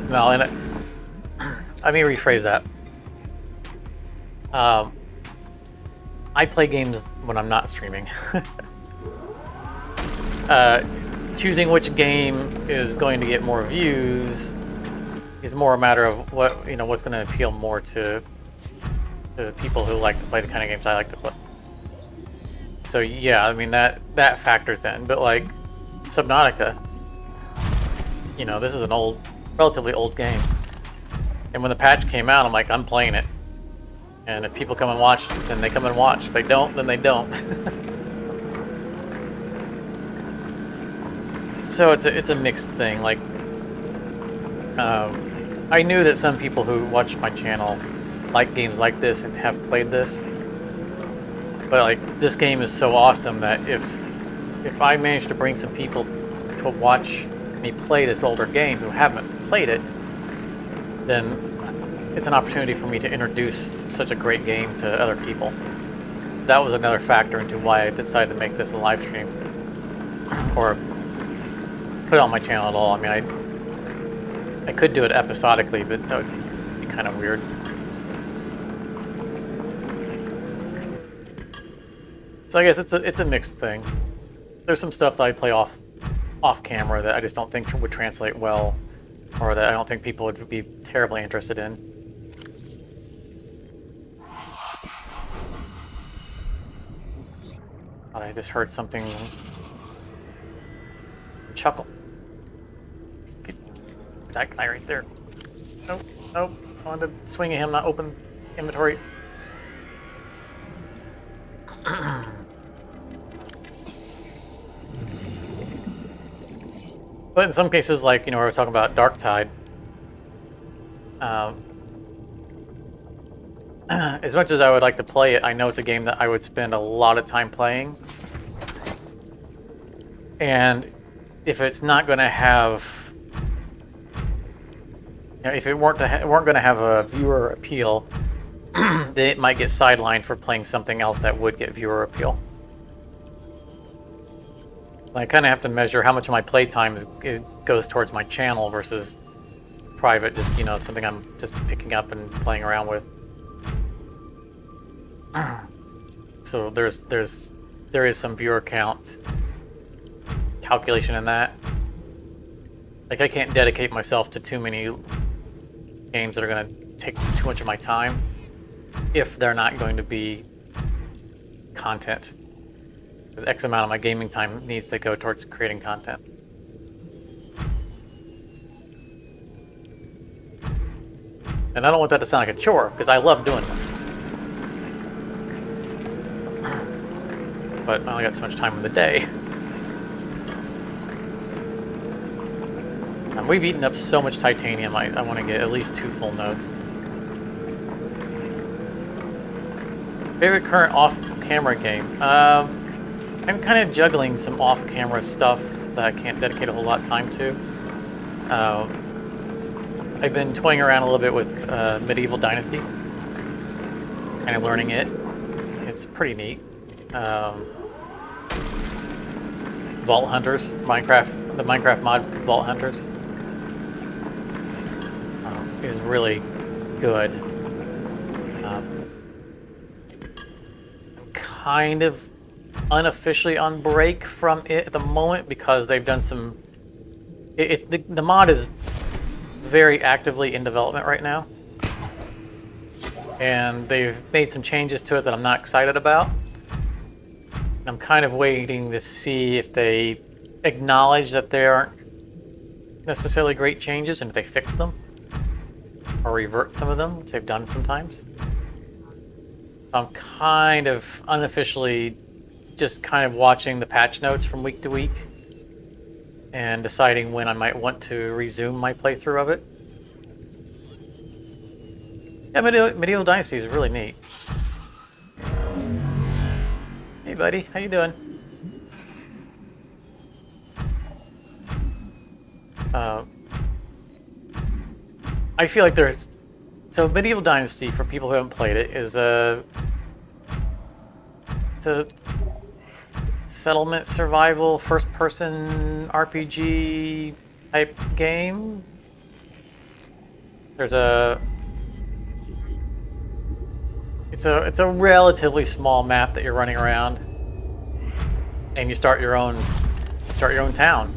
not. No, and let me rephrase that. I play games when I'm not streaming. Choosing which game is going to get more views is more a matter of what what's going to appeal more to people who like to play the kind of games I like to play. So yeah, I mean that factors in. But like Subnautica, this is an relatively old game, and when the patch came out, I'm like, I'm playing it. And if people come and watch, then they come and watch. If they don't, then they don't. So it's a mixed thing. Like, I knew that some people who watch my channel like games like this and have played this. But like, this game is so awesome that if I manage to bring some people to watch me play this older game who haven't played it, then it's an opportunity for me to introduce such a great game to other people. That was another factor into why I decided to make this a live stream or put it on my channel at all. I mean, I could do it episodically, but that would be kind of weird. So I guess it's a mixed thing. There's some stuff that I play off camera that I just don't think would translate well, or that I don't think people would be terribly interested in. I just heard something chuckle. That guy right there. Nope, nope. I wanted to swing at him, not open inventory. But in some cases, like, we were talking about Dark Tide. As much as I would like to play it, I know it's a game that I would spend a lot of time playing. And if it's not going to have, if it weren't going to have a viewer appeal, then it might get sidelined for playing something else that would get viewer appeal. I kind of have to measure how much of my playtime goes towards my channel versus private, just something I'm just picking up and playing around with. So there is some viewer count calculation in that. Like, I can't dedicate myself to too many games that are going to take too much of my time if they're not going to be content. Because X amount of my gaming time needs to go towards creating content. And I don't want that to sound like a chore, because I love doing this. but I only got so much time in the day. We've eaten up so much titanium, I want to get at least 2 full nodes. Favorite current off-camera game? I'm kind of juggling some off-camera stuff that I can't dedicate a whole lot of time to. I've been toying around a little bit with Medieval Dynasty. Kind of learning it. It's pretty neat. Vault Hunters, Minecraft, the Minecraft mod Vault Hunters is really good. I'm kind of unofficially on break from it at the moment because they've done some. The mod is very actively in development right now, and they've made some changes to it that I'm not excited about. I'm kind of waiting to see if they acknowledge that they aren't necessarily great changes and if they fix them or revert some of them, which they've done sometimes. I'm kind of unofficially just kind of watching the patch notes from week to week and deciding when I might want to resume my playthrough of it. Yeah, Medieval Dynasty is really neat. Hey buddy, how you doing? I feel like there's... So Medieval Dynasty, for people who haven't played it, is it's a settlement survival, first-person RPG type game. There's it's a relatively small map that you're running around, and you start your own town,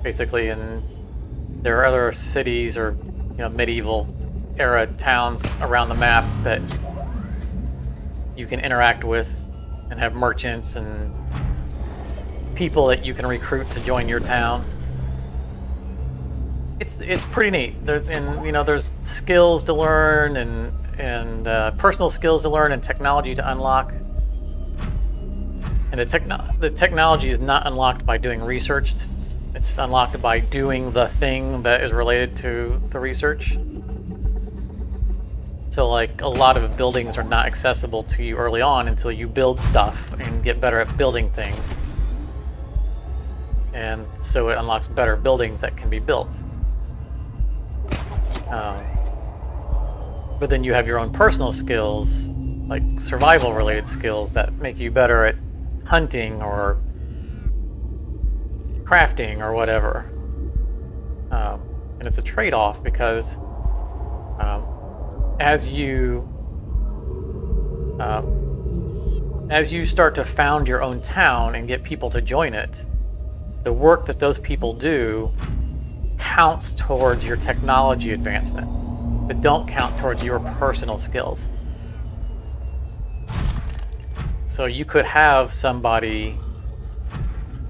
basically, and there are other cities or medieval era towns around the map that you can interact with and have merchants and people that you can recruit to join your town. It's pretty neat. There's skills to learn and personal skills to learn and technology to unlock. And the technology is not unlocked by doing research. It's unlocked by doing the thing that is related to the research. So like a lot of buildings are not accessible to you early on until you build stuff and get better at building things. And so it unlocks better buildings that can be built. But then you have your own personal skills, like survival related skills that make you better at hunting or crafting or whatever. And it's a trade-off because as you start to found your own town and get people to join it, the work that those people do counts towards your technology advancement, but don't count towards your personal skills. So you could have somebody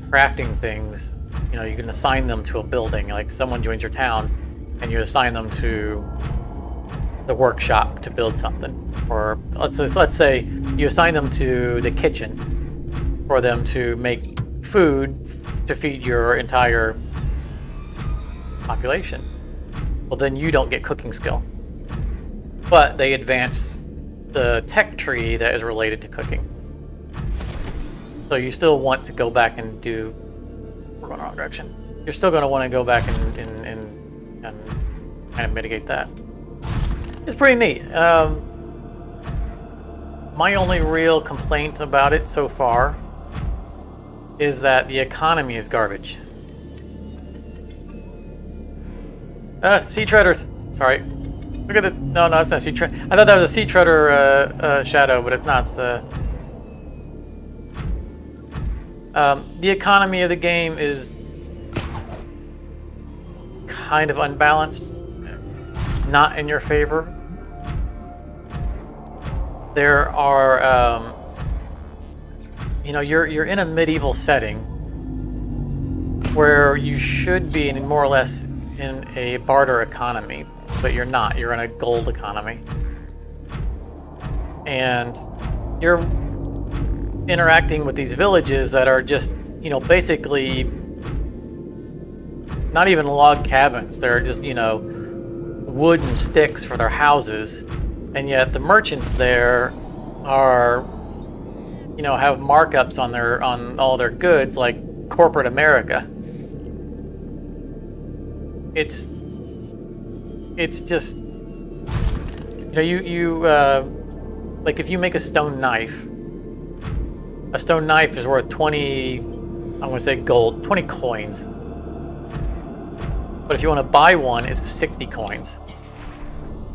crafting things, you can assign them to a building, like someone joins your town and you assign them to the workshop to build something. Or let's say you assign them to the kitchen for them to make food to feed your entire population. Well, then you don't get cooking skill. But they advance the tech tree that is related to cooking. So you still want to go back and do... We're going the wrong direction. You're still going to want to go back and kind of mitigate that. It's pretty neat. My only real complaint about it so far is that the economy is garbage. Sea treaders. Sorry. Look at the... No, it's not sea treader. I thought that was a sea treader shadow, but it's not. It's, the economy of the game is kind of unbalanced, not in your favor. There are, you're in a medieval setting where you should be in more or less in a barter economy, but you're not. You're in a gold economy. And interacting with these villages that are just, you know, basically not even log cabins. They're just, you know, wood and sticks for their houses. And yet the merchants there are, you know, have markups on all their goods like corporate America. It's just, you know, you like if you make a stone knife is worth 20, I'm gonna say gold, 20 coins. But if you want to buy one, it's 60 coins.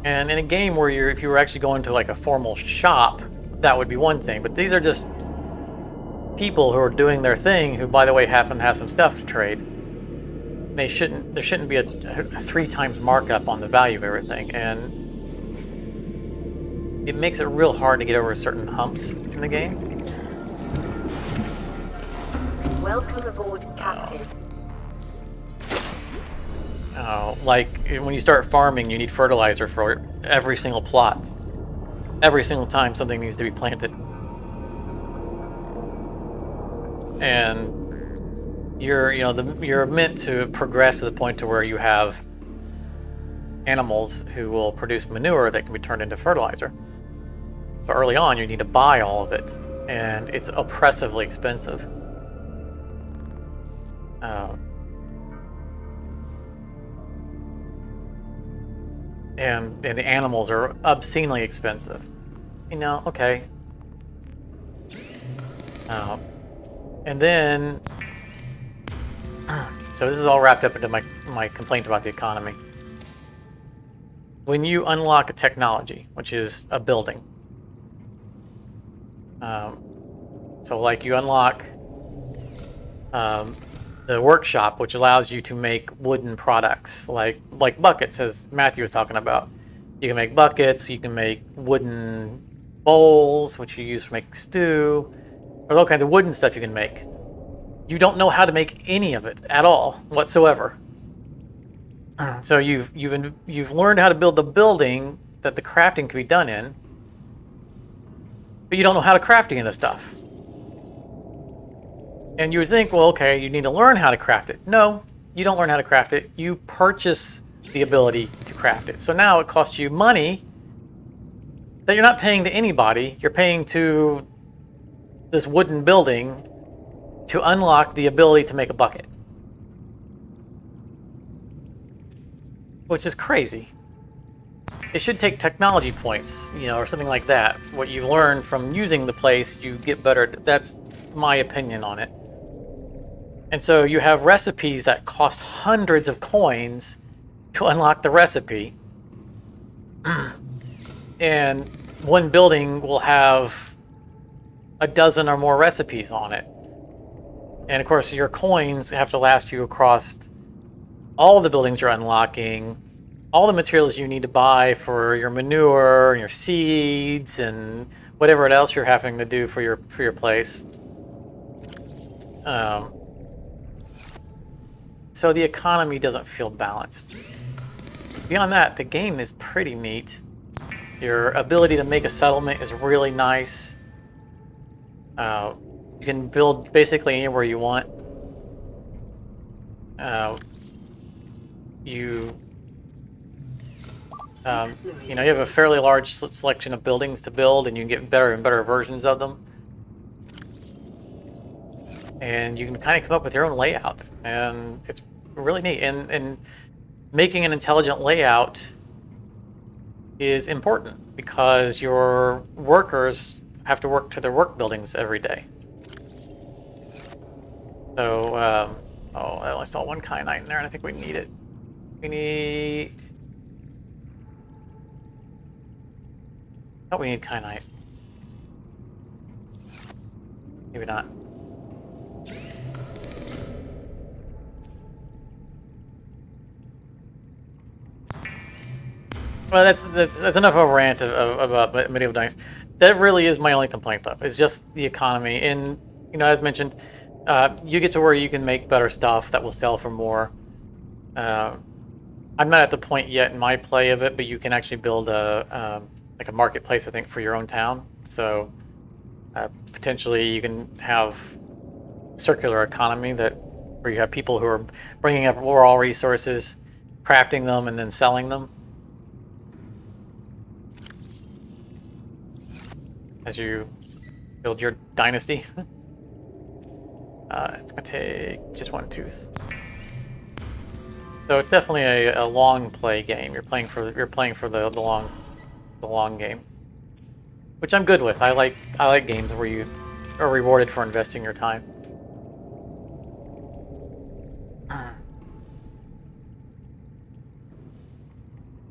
And in a game where if you were actually going to like a formal shop, that would be one thing. But these are just people who are doing their thing, who, by the way, happen to have some stuff to trade. There shouldn't be a 3 times markup on the value of everything, and it makes it real hard to get over certain humps in the game. Welcome aboard, Captain. Like when you start farming, you need fertilizer for every single plot. Every single time something needs to be planted. And you're meant to progress to the point to where you have animals who will produce manure that can be turned into fertilizer. So early on, you need to buy all of it, and it's oppressively expensive. And the animals are obscenely expensive. You know, okay. And then, so this is all wrapped up into my complaint about the economy. When you unlock a technology, which is a building, so like you unlock the workshop, which allows you to make wooden products, like buckets, as Matthew was talking about. You can make buckets, you can make wooden bowls, which you use to make stew. There's all kinds of wooden stuff you can make. You don't know how to make any of it at all, whatsoever. So you've learned how to build the building that the crafting can be done in, but you don't know how to craft any of the stuff. And you would think, well, okay, you need to learn how to craft it. No, you don't learn how to craft it. You purchase the ability to craft it. So now it costs you money that you're not paying to anybody. You're paying to this wooden building to unlock the ability to make a bucket. Which is crazy. It should take technology points, you know, or something like that. What you've learned from using the place, you get better. That's my opinion on it. And so you have recipes that cost hundreds of coins to unlock the recipe. And one building will have a dozen or more recipes on it. And of course, your coins have to last you across all the buildings you're unlocking, all the materials you need to buy for your manure and your seeds and whatever else you're having to do for your place. So the economy doesn't feel balanced. Beyond that, the game is pretty neat. Your ability to make a settlement is really nice. You can build basically anywhere you want. You have a fairly large selection of buildings to build, and you can get better and better versions of them. And you can kind of come up with your own layout, and it's really neat. And making an intelligent layout is important because your workers have to work to their work buildings every day. So, I only saw one kyanite in there, and I think we need it. We need kyanite. Maybe not. Well, that's enough of a rant about medieval dynasty. That really is my only complaint, though. It's just the economy. And, as mentioned, you get to where you can make better stuff that will sell for more. I'm not at the point yet in my play of it, but you can actually build a marketplace, I think, for your own town. So Potentially, you can have circular economy where you have people who are bringing up raw resources, crafting them, and then selling them as you build your dynasty. It's gonna take just one tooth. So it's definitely a long play game. You're playing for the long game, which I'm good with. I like games where you are rewarded for investing your time.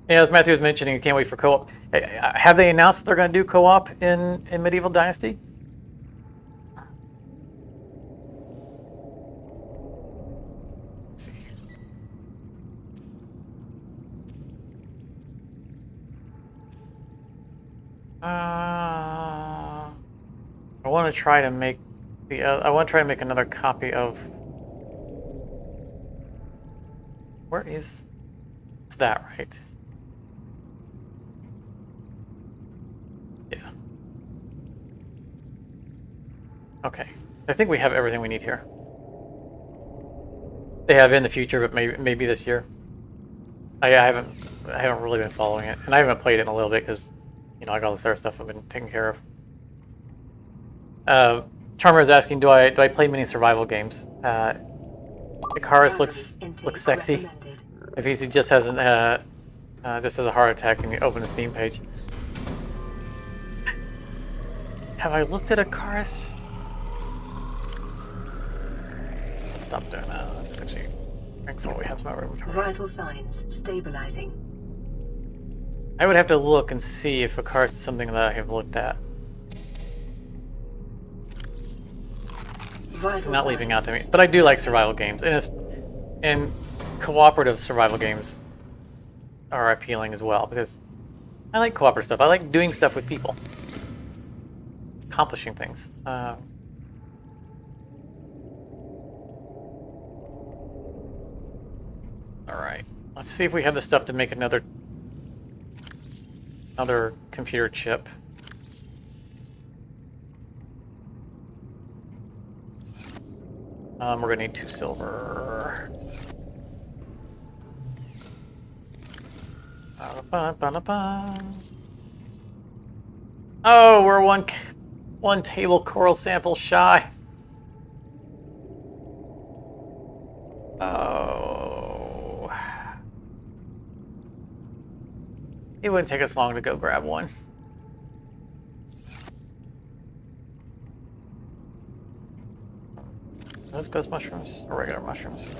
Yeah, as Matthew was mentioning, you can't wait for co-op. Have they announced that they're going to do co-op in Medieval Dynasty? Let's see. I want to try to make another copy of. Where is? It's that right? Yeah. Okay. I think we have everything we need here. They have in the future, but maybe this year. I haven't really been following it, and I haven't played it in a little bit because, you know, I got all this other stuff I've been taking care of. Charmer is asking, do I play many survival games? Icarus looks sexy. If he just hasn't just has a heart attack and you open the Steam page. Have I looked at Icarus? Let's stop doing that. That's actually that's what we have to remember. Vital signs stabilizing. I would have to look and see if Icarus is something that I have looked at. It's not leaving out to me, but I do like survival games, and cooperative survival games are appealing as well because I like cooperative stuff. I like doing stuff with people, accomplishing things. All right, let's see if we have the stuff to make another computer chip. We're gonna need 2 silver. Oh, we're one table coral sample shy. Oh, it wouldn't take us long to go grab one. Those ghost mushrooms or regular mushrooms?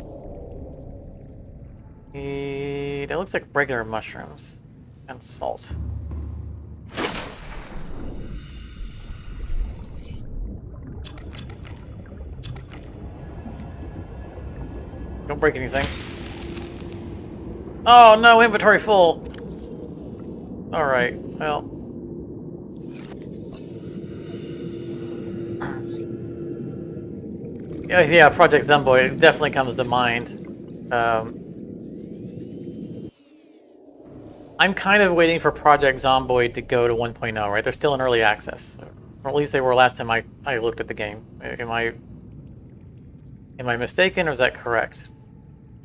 It looks like regular mushrooms and salt. Don't break anything. Oh no, inventory full. All right, well. Yeah, Project Zomboid definitely comes to mind. I'm kind of waiting for Project Zomboid to go to 1.0, right? They're still in early access. Or at least they were last time I looked at the game. Am I mistaken, or is that correct?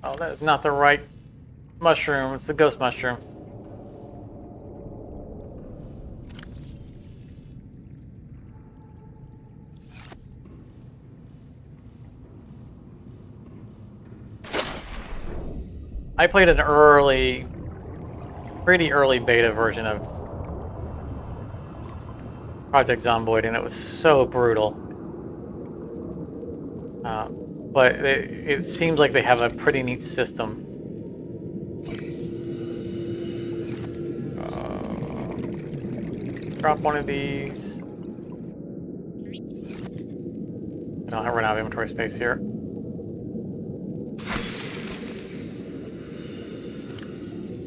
Oh, that is not the right mushroom. It's the ghost mushroom. I played an pretty early beta version of Project Zomboid, and it was so brutal. But it seems like they have a pretty neat system. Drop one of these. I don't run out of inventory space here.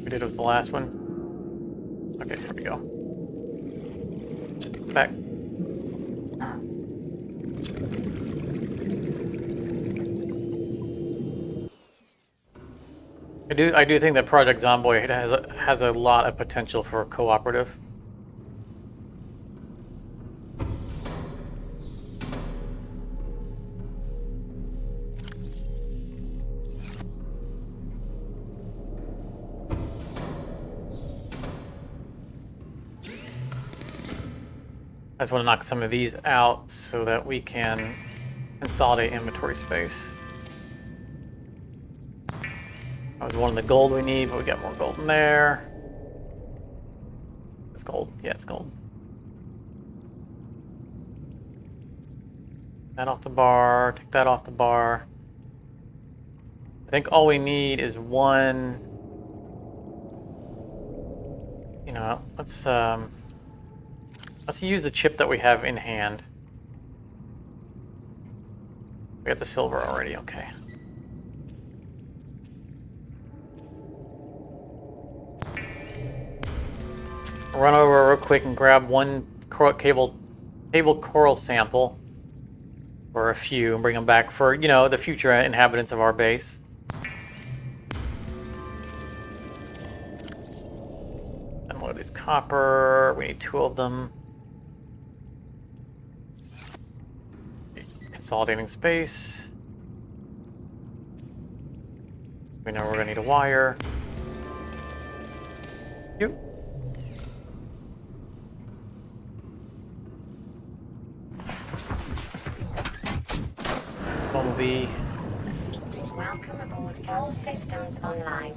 We did it with the last one. Okay, here we go. Back. I do think that Project Zomboid has a lot of potential for cooperative. I just want to knock some of these out so that we can consolidate inventory space. That was one of the gold we need, but we got more gold in there. It's gold. Yeah, it's gold. That off the bar. Take that off the bar. I think all we need is one. You know, let's use the chip that we have in hand. We got the silver already. Okay. Run over real quick and grab one cable coral sample, or a few, and bring them back for, you know, the future inhabitants of our base. Unload this copper. We need 2 of them. Consolidating space. We know we're gonna need a wire. Yep. Bumblebee. Welcome aboard. All systems online.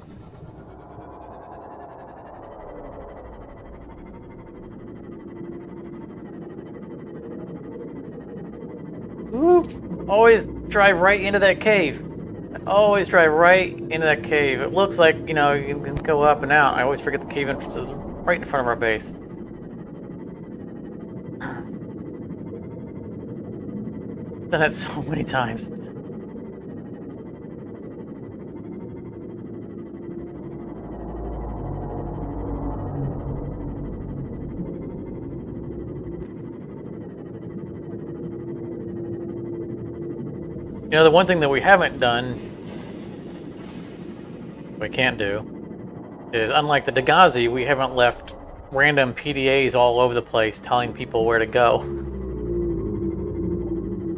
Woo! Always drive right into that cave. Always drive right into that cave. It looks like, you know, you can go up and out. I always forget the cave entrance is right in front of our base. Done that so many times. You know, the one thing that we haven't done, we can't do, is unlike the Dagazi, we haven't left random PDAs all over the place telling people where to go.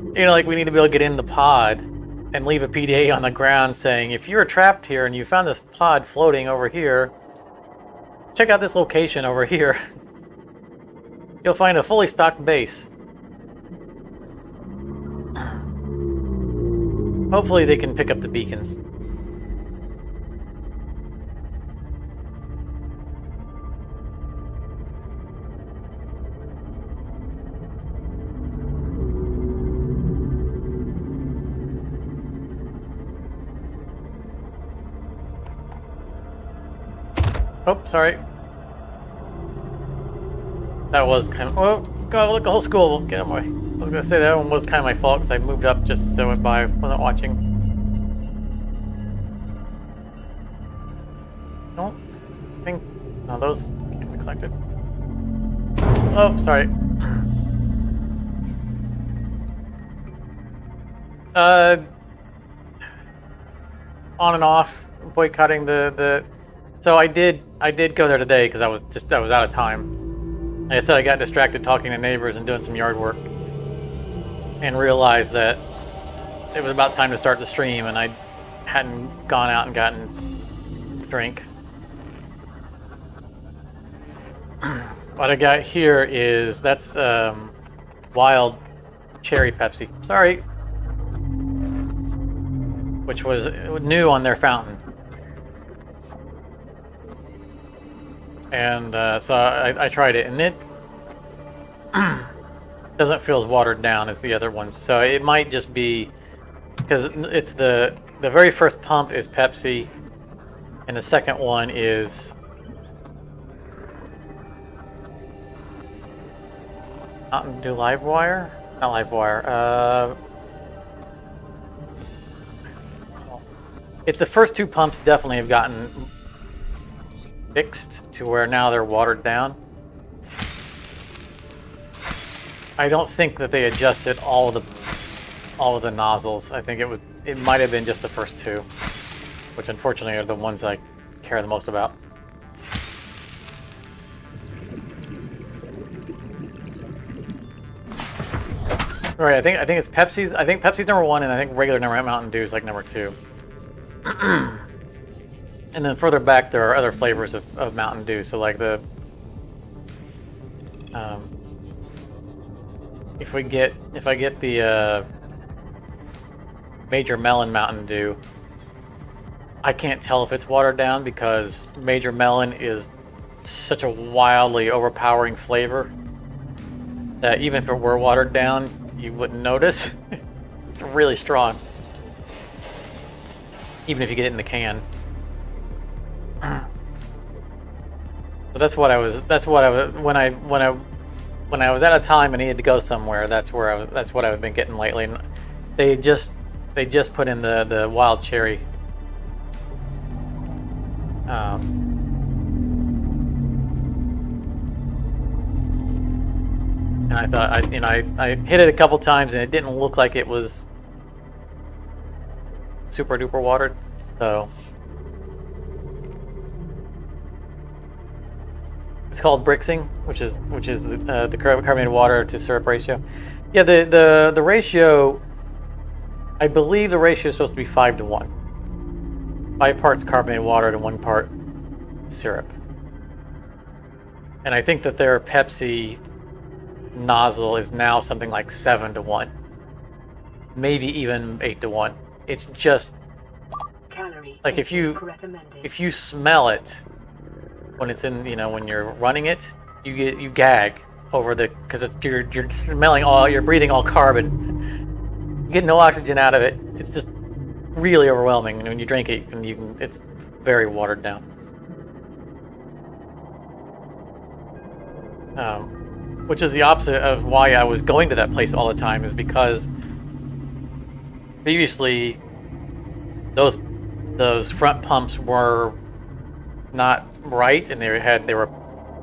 You know, like we need to be able to get in the pod and leave a PDA on the ground saying, if you're trapped here and you found this pod floating over here, check out this location over here. You'll find a fully stocked base. Hopefully they can pick up the beacons. Oh, sorry. That was kind of... Oh, God, look, the whole school. Get out of my way. I was going to say that one was kind of my fault because I moved up just so it went by. Wasn't watching. Don't think... No, those can't be collected. Oh, sorry. On and off, boycotting the... So I did go there today because I was out of time. Like I said, I got distracted talking to neighbors and doing some yard work, and realized that it was about time to start the stream, and I hadn't gone out and gotten a drink. What I got here is that's wild cherry Pepsi. Sorry, which was new on their fountain. And so I tried it, and it doesn't feel as watered down as the other ones. So it might just be because it's the very first pump is Pepsi, and the second one is Mountain Dew Livewire, not Livewire. If the first 2 pumps definitely have gotten fixed to where now they're watered down. I don't think that they adjusted all of the nozzles. I think it might have been just the first 2, which unfortunately are the ones I care the most about. Right, I think it's Pepsi's. I think Pepsi's number 1, and I think regular Mountain Dew is like number 2. And then further back, there are other flavors of Mountain Dew. So like the if I get the Major Melon Mountain Dew, I can't tell if it's watered down because Major Melon is such a wildly overpowering flavor that even if it were watered down, you wouldn't notice. It's really strong, even if you get it in the can. So that's what I was. When I was at a time and needed to go somewhere. That's what I've been getting lately. And they just put in the wild cherry. And I thought I hit it a couple times and it didn't look like it was super duper watered. So it's called brixing, which is the carbonated water to syrup ratio. Yeah, the ratio. I believe the ratio is supposed to be 5 to 1. 5 parts carbonated water to 1 part syrup. And I think that their Pepsi nozzle is now something like 7 to 1. Maybe even 8 to 1. It's just like if you smell it when it's in, when you're running it, you gag over because you're smelling you're breathing all carbon. You get no oxygen out of it. It's just really overwhelming. And when you drink it, it's very watered down. Which is the opposite of why I was going to that place all the time, is because previously those front pumps were not right, and they weren't.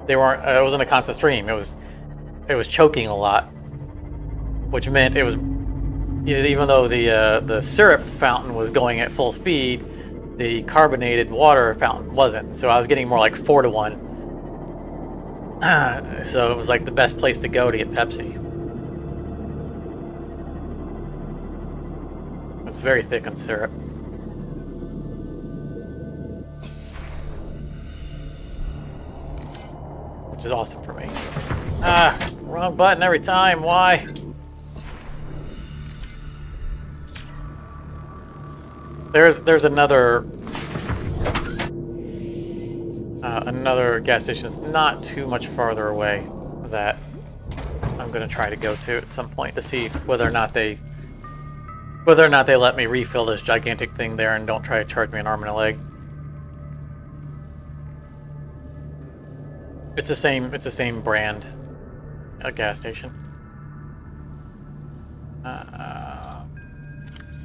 It wasn't a constant stream. It was choking a lot, which meant it was. Even though the syrup fountain was going at full speed, the carbonated water fountain wasn't. So I was getting more like 4 to 1. So it was like the best place to go to get Pepsi. It's very thick on syrup. Which is awesome for me. Wrong button every time. Why? There's another gas station that's not too much farther away that I'm gonna try to go to at some point to see whether or not they let me refill this gigantic thing there and don't try to charge me an arm and a leg. It's the same brand, a gas station.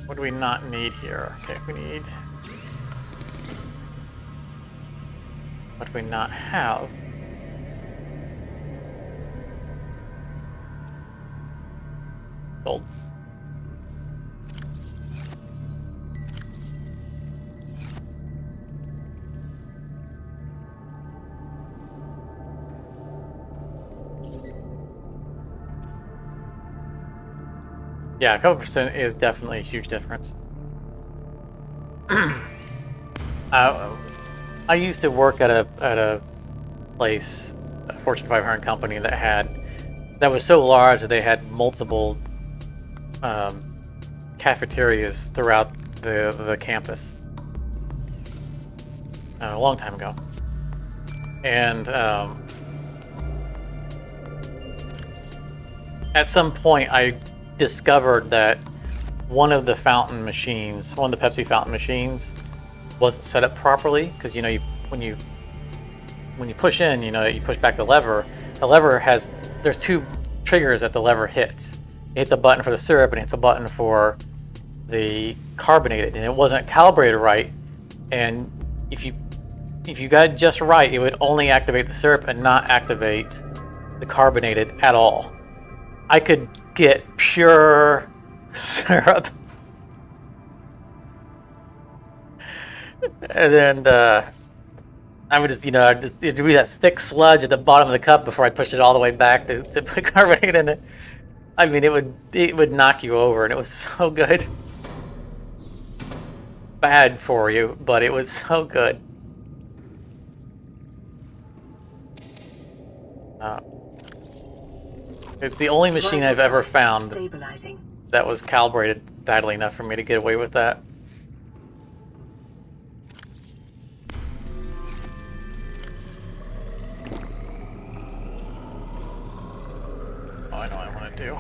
What do we not need here? Okay, we need. What do we not have? Gold. Yeah, a couple percent is definitely a huge difference. I used to work at a place, a Fortune 500 company that was so large that they had multiple cafeterias throughout the campus. A long time ago, and at some point I discovered that one of the Pepsi fountain machines wasn't set up properly, because when you push in, you push back the lever there's 2 triggers that the lever hits. It hits a button for the syrup and it hits a button for the carbonated, and it wasn't calibrated right, and if you got it just right, it would only activate the syrup and not activate the carbonated at all. I could get pure syrup. And then I would it'd be that thick sludge at the bottom of the cup before I pushed it all the way back to put carbonate in it. I mean, it would knock you over, and it was so good. Bad for you, but it was so good. It's the only machine I've ever found Stabilizing. that was calibrated badly enough for me to get away with that. Oh, I know what I want to do.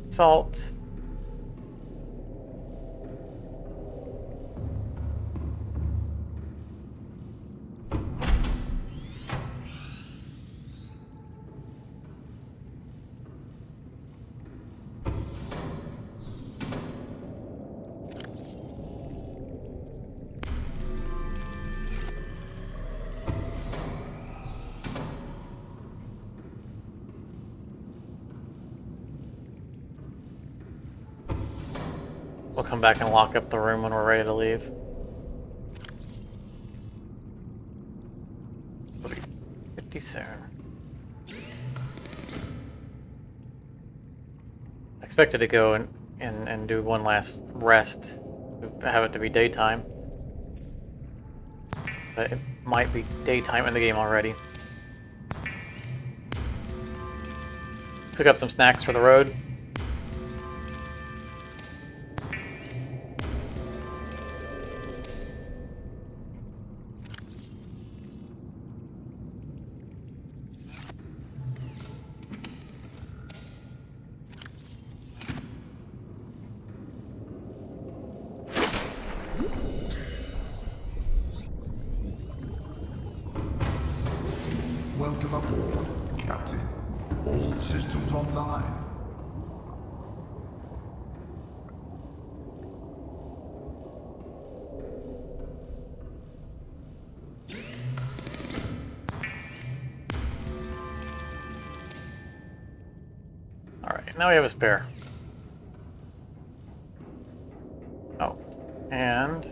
Salt. We'll come back and lock up the room when we're ready to leave. We'll be 50 soon. I expected to go and do one last rest, have it to be daytime. But it might be daytime in the game already. Pick up some snacks for the road. Welcome aboard, Captain. All systems online. Alright, now we have a spare. Oh, and...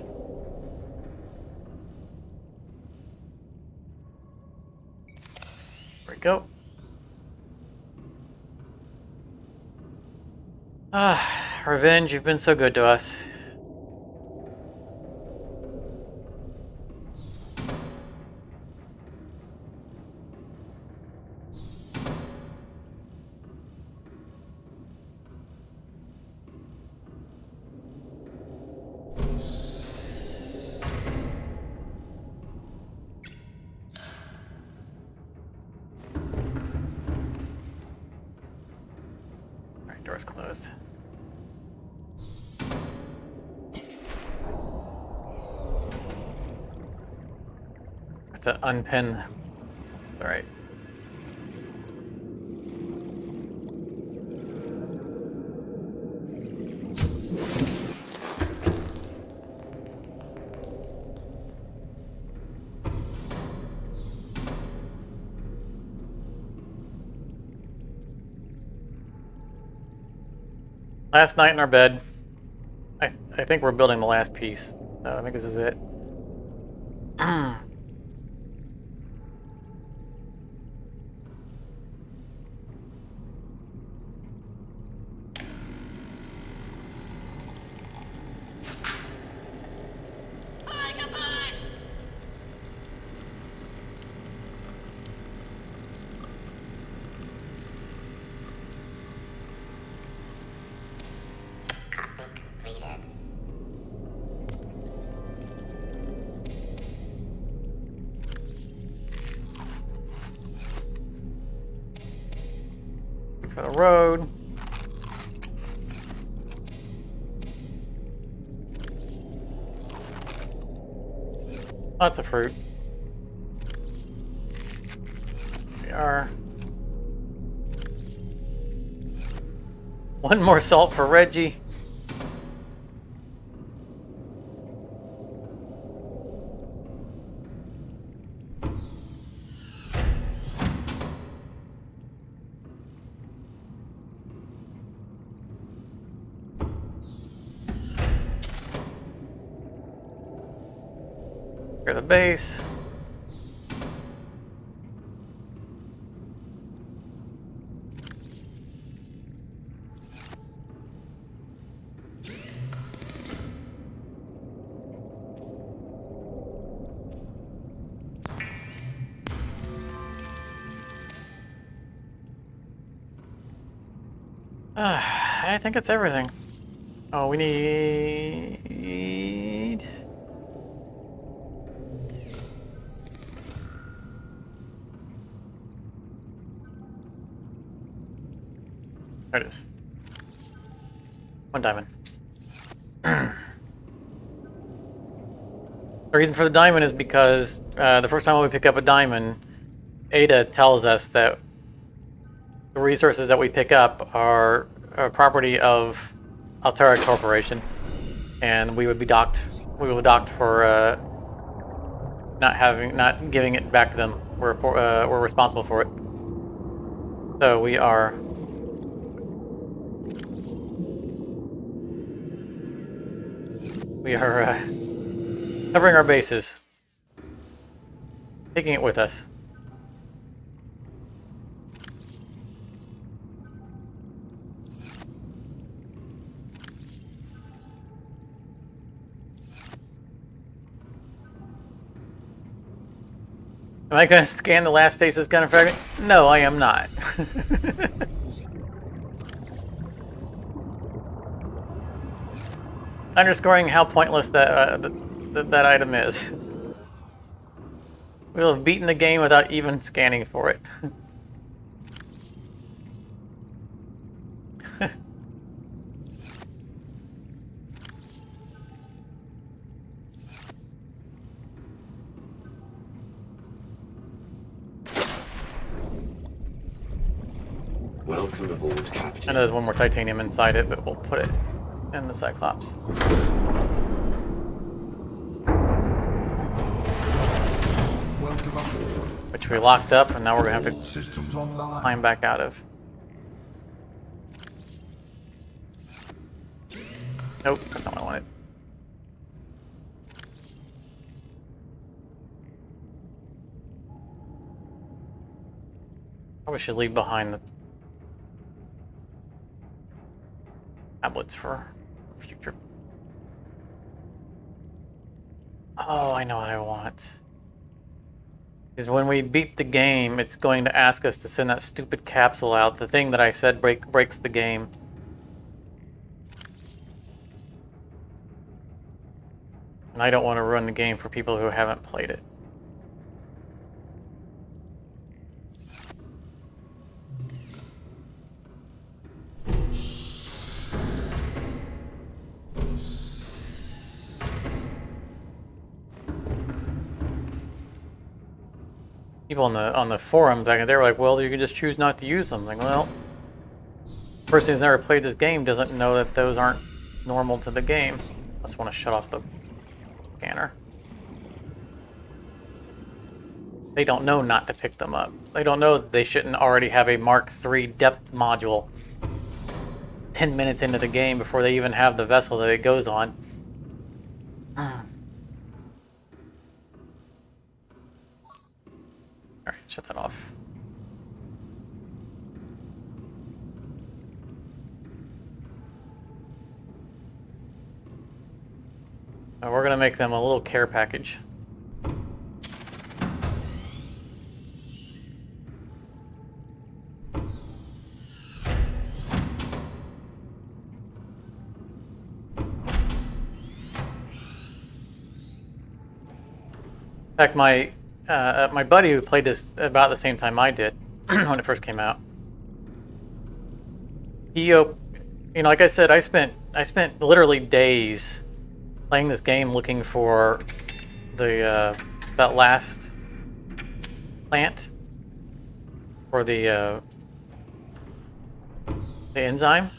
there we go. Ah, Revenge, you've been so good to us. Alright, door's closed. To unpin. All right. Last night in our bed. I think we're building the last piece. I think this is it. For the road. Lots of fruit. We are. One more salt for Reggie. Clear the base. I think it's everything. Oh, we need... There it is. 1 diamond. The reason for the diamond is because the first time we pick up a diamond, Ada tells us that the resources that we pick up are property of Altera Corporation, and we would be docked. We will be docked for not giving it back to them. We're responsible for it. So we are. We are covering our bases, taking it with us. Am I going to scan the last stasis gun fragment? No, I am not. Underscoring how pointless that item is. We'll have beaten the game without even scanning for it. Welcome aboard, Captain. I know there's one more titanium inside it, but we'll put it in the Cyclops. Welcome aboard. Which we locked up, and now we're going to have All to systems online. climb back out of. Nope, that's not what I wanted. Probably should leave behind the tablets for future. Oh, I know what I want. Because when we beat the game, it's going to ask us to send that stupid capsule out. The thing that I said breaks the game. And I don't want to ruin the game for people who haven't played it. People on the forums back there were like, well, you can just choose not to use them. Like, well, the person who's never played this game doesn't know that those aren't normal to the game. I just want to shut off the scanner. They don't know not to pick them up. They don't know that they shouldn't already have a Mark III depth module 10 minutes into the game before they even have the vessel that it goes on. Alright, shut that off. We're going to make them a little care package. In fact, my buddy who played this about the same time I did when it first came out, he, like I said, I spent literally days playing this game looking for the that last plant for the enzyme.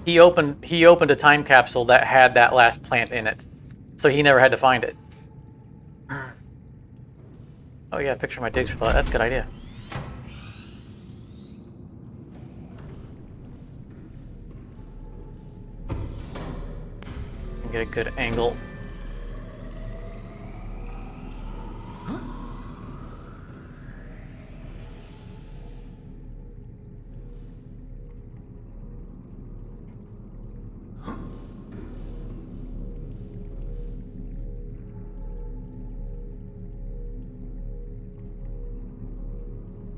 He opened a time capsule that had that last plant in it, so he never had to find it. Oh yeah, picture my digs for that. That's a good idea. Get a good angle.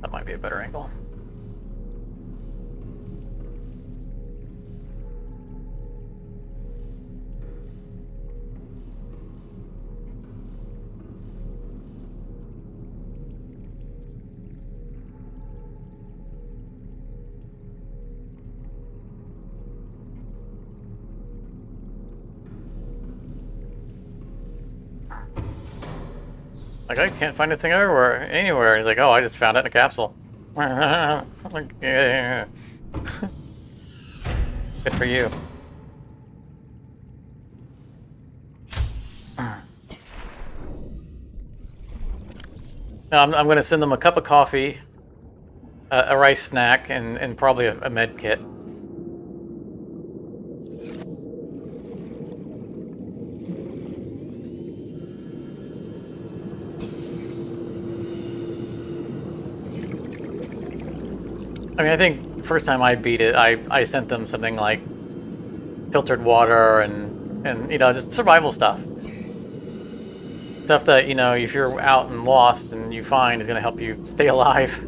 That might be a better angle. Like, I can't find this thing everywhere, anywhere. He's like, oh, I just found it in a capsule. I'm like, yeah. Good for you. No, I'm going to send them a cup of coffee, a rice snack, and probably a med kit. I mean, I think the first time I beat it, I sent them something like filtered water and you know, just survival stuff. Stuff that, you know, if you're out and lost and you find is going to help you stay alive.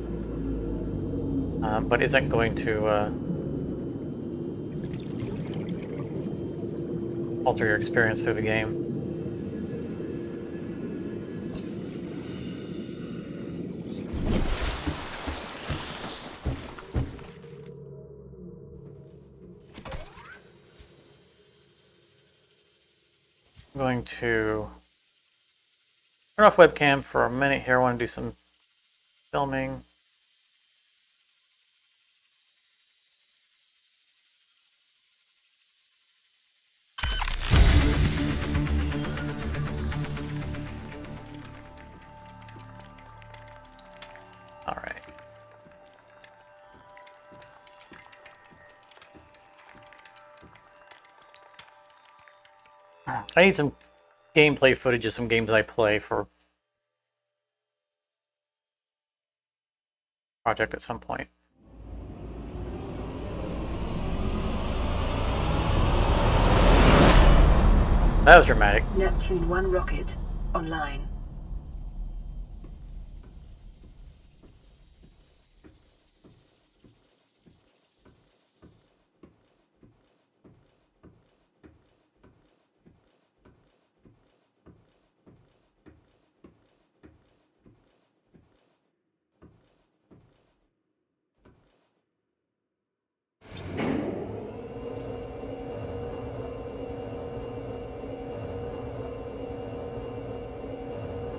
But isn't going to alter your experience through the game. I'm going to turn off webcam for a minute here. I want to do some filming. All right. I need some gameplay footage of some games I play for project at some point. That was dramatic. Neptune 1 rocket online.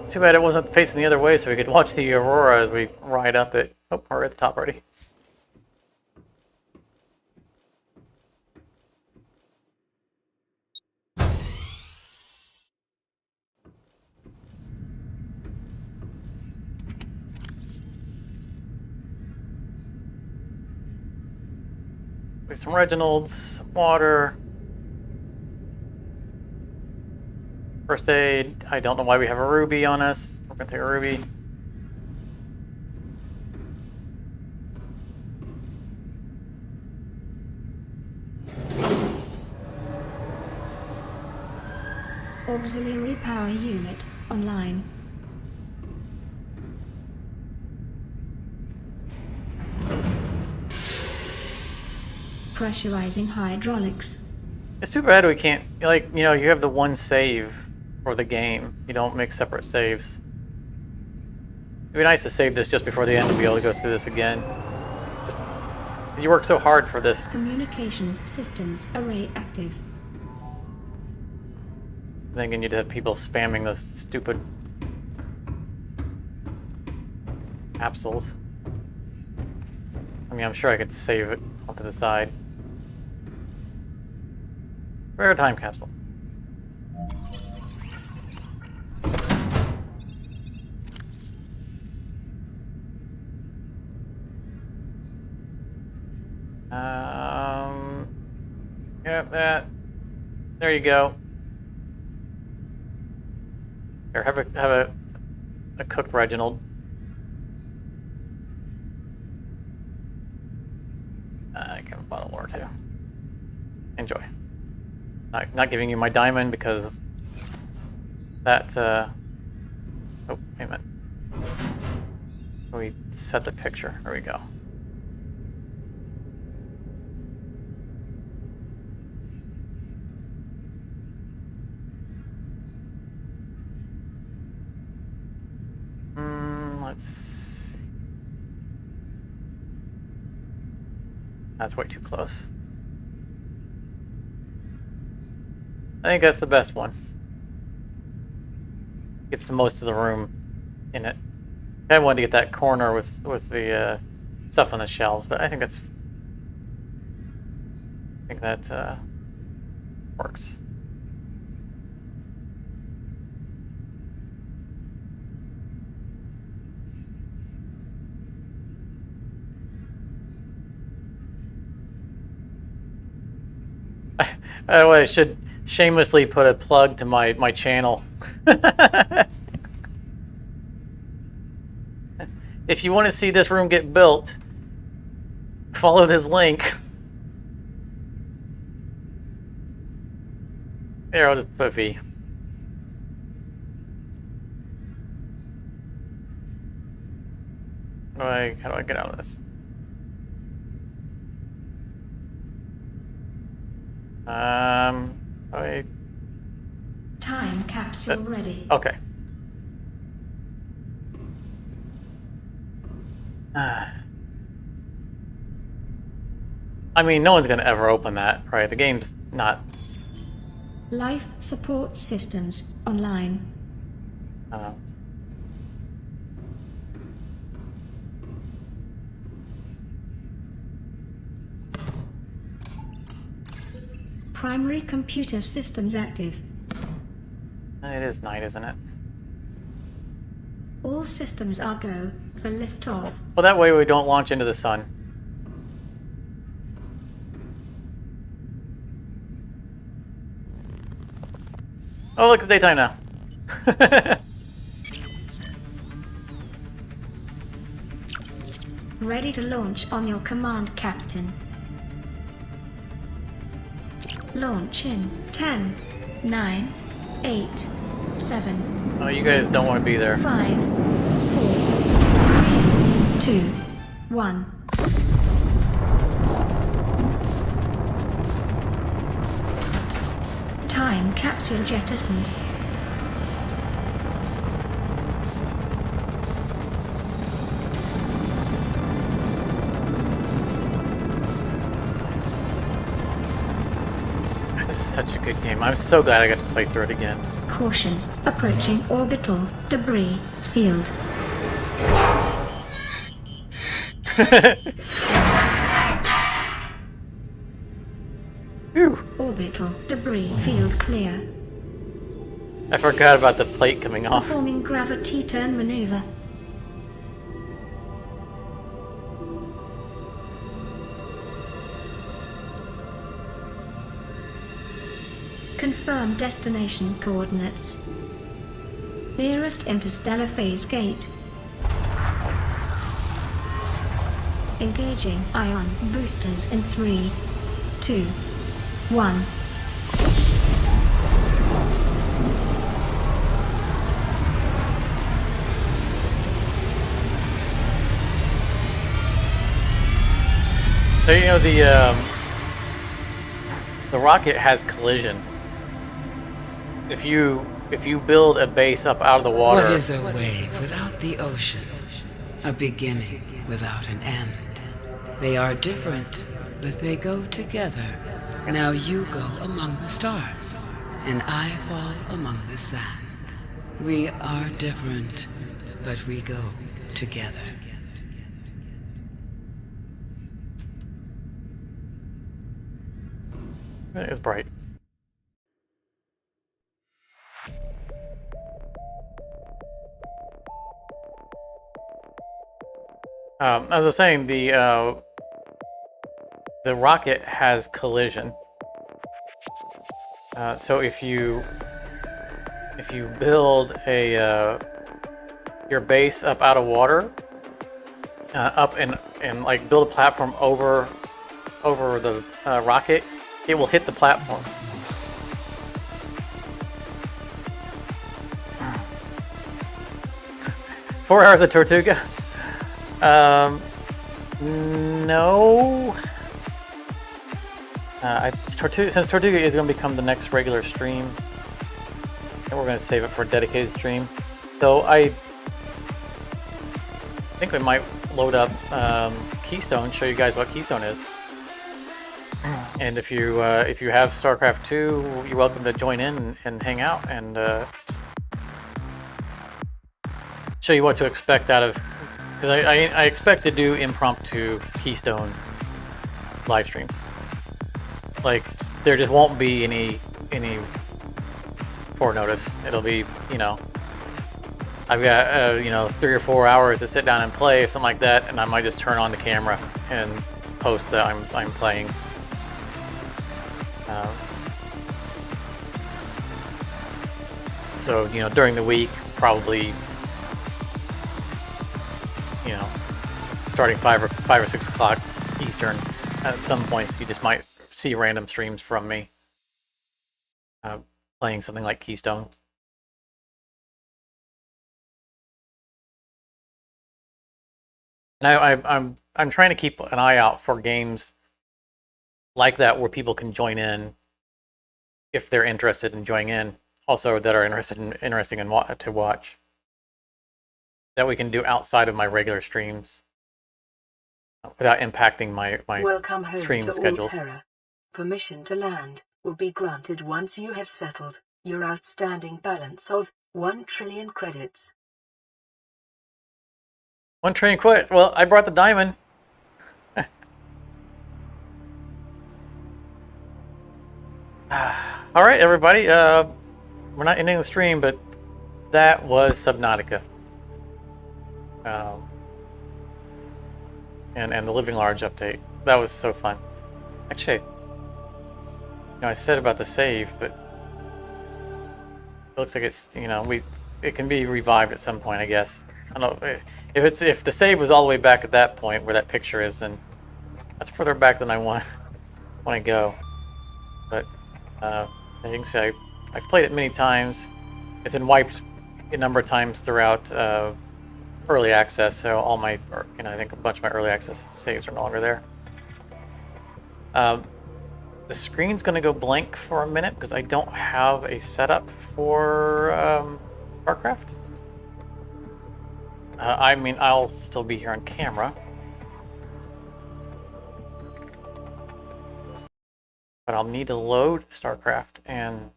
Too bad it wasn't facing the other way so we could watch the aurora as we ride up it. Oh, we're at the top already. With some Reginald's, some water. First aid. I don't know why we have a ruby on us. We're gonna take a ruby. Auxiliary power unit online. Pressurizing hydraulics. It's too bad we can't, like, you know, you have the one save for the game. You don't make separate saves. It'd be nice to save this just before the end and be able to go through this again. Just, you work so hard for this. Communications systems array active. Thinking you'd have people spamming those stupid capsules. I mean, I'm sure I could save it off to the side. Rare time capsule. Yep, that. There you go. Here, have a cooked Reginald. I can have a bottle of water too. Enjoy. Not giving you my diamond because that. Oh, wait a minute. We set the picture. There we go. Let's see. That's way too close. I think that's the best one. Gets the most of the room. in it. I wanted to get that corner with the stuff on the shelves, but I think that works. I should shamelessly put a plug to my channel. If you want to see this room get built, follow this link. There, I'll just put V. How do I get out of this? Time capsule ready. Okay. I mean, no one's gonna ever open that, right? The game's not. Life support systems online. Primary computer systems active. It is night, isn't it? All systems are go for liftoff. Well, that way we don't launch into the sun. Oh, look, it's daytime now. Ready to launch on your command, Captain. Launch in 10, 9, 8, 7. Oh, you guys don't want to be there. 5, 4, 3, 2, 1. Time capsule jettisoned. This is such a good game. I'm so glad I got to play through it again. Caution, approaching orbital debris field. Phew. Orbital debris field clear. I forgot about the plate coming off. Performing gravity turn maneuver. Confirm destination coordinates. Nearest interstellar phase gate. Engaging ion boosters in 3, 2, 1. So, you know, the rocket has collision. If you build a base up out of the water. What is a wave without the ocean? A beginning without an end. They are different, but they go together. Now you go among the stars, and I fall among the sand. We are different, but we go together. It's bright. As I was saying, the rocket has collision. So if you build your base up out of water, up and like build a platform over the rocket, it will hit the platform. Four hours of Tortuga? No. Since Tortuga is going to become the next regular stream, and we're going to save it for a dedicated stream. Though I think we might load up Keystone, show you guys what Keystone is. And if you have StarCraft 2, you're welcome to join in and hang out and show you what to expect out of, because I expect to do impromptu Keystone live streams. Like, there just won't be any forenotice. It'll be, you know, I've got you know, 3 or 4 hours to sit down and play or something like that, and I might just turn on the camera and post that I'm playing. So, you know, during the week, probably, you know, starting 5 or 6 o'clock Eastern, at some points you just might see random streams from me playing something like Keystone. And I'm trying to keep an eye out for games like that where people can join in if they're interested in joining in. Also, that are interesting to watch. That we can do outside of my regular streams without impacting my Welcome home stream to schedules. Alterra. Permission to land will be granted once you have settled your outstanding balance of 1 trillion credits. 1 trillion quit. Well, I brought the diamond. All right, everybody. We're not ending the stream, but that was Subnautica. And the Living Large update. That was so fun. Actually, you know, I said about the save, but it looks like it's, you know, it can be revived at some point, I guess. I don't know if the save was all the way back at that point where that picture is, then that's further back than I want to go. But as you can see, I've played it many times. It's been wiped a number of times throughout early access, so all my, you know, I think a bunch of my early access saves are no longer there. The screen's going to go blank for a minute because I don't have a setup for StarCraft. I mean, I'll still be here on camera. But I'll need to load StarCraft, and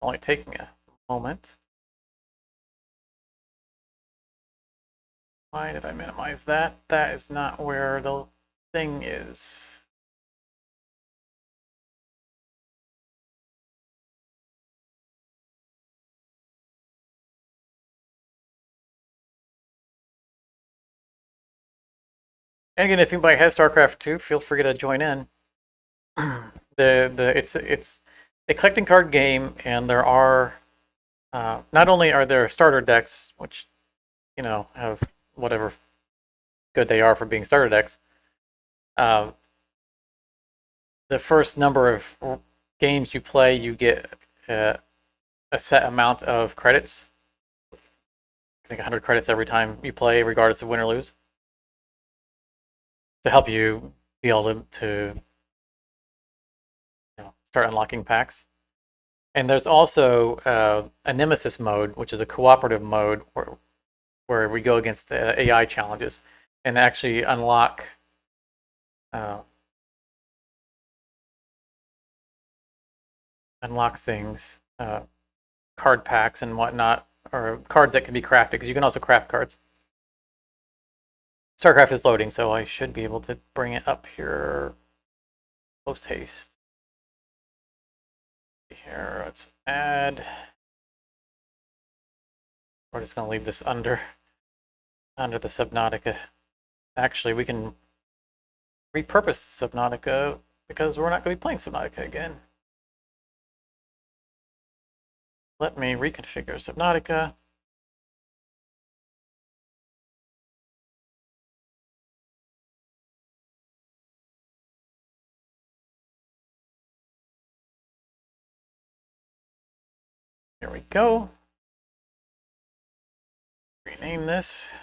only taking a moment. Why did I minimize that? That is not where the thing is. And again, if anybody has StarCraft 2, feel free to join in. It's a collecting card game, and there are not only are there starter decks, which, you know, have whatever good they are for being starter decks. The first number of games you play, you get a set amount of credits. I think 100 credits every time you play, regardless of win or lose, to help you be able to you know, start unlocking packs. And there's also a Nemesis mode, which is a cooperative mode where we go against AI challenges and actually unlock things, card packs and whatnot, or cards that can be crafted, because you can also craft cards. StarCraft is loading, so I should be able to bring it up here post haste. Here, let's add. We're just going to leave this under the Subnautica. Actually, we can repurpose the Subnautica because we're not going to be playing Subnautica again. Let me reconfigure Subnautica. Here we go. Rename this.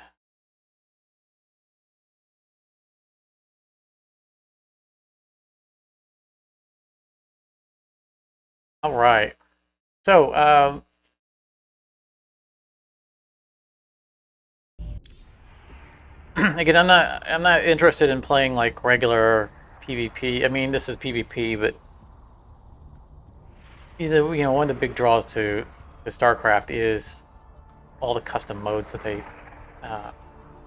All right. So, again, I'm not interested in playing like regular PvP. I mean, this is PvP, but either, you know, one of the big draws to StarCraft is all the custom modes that they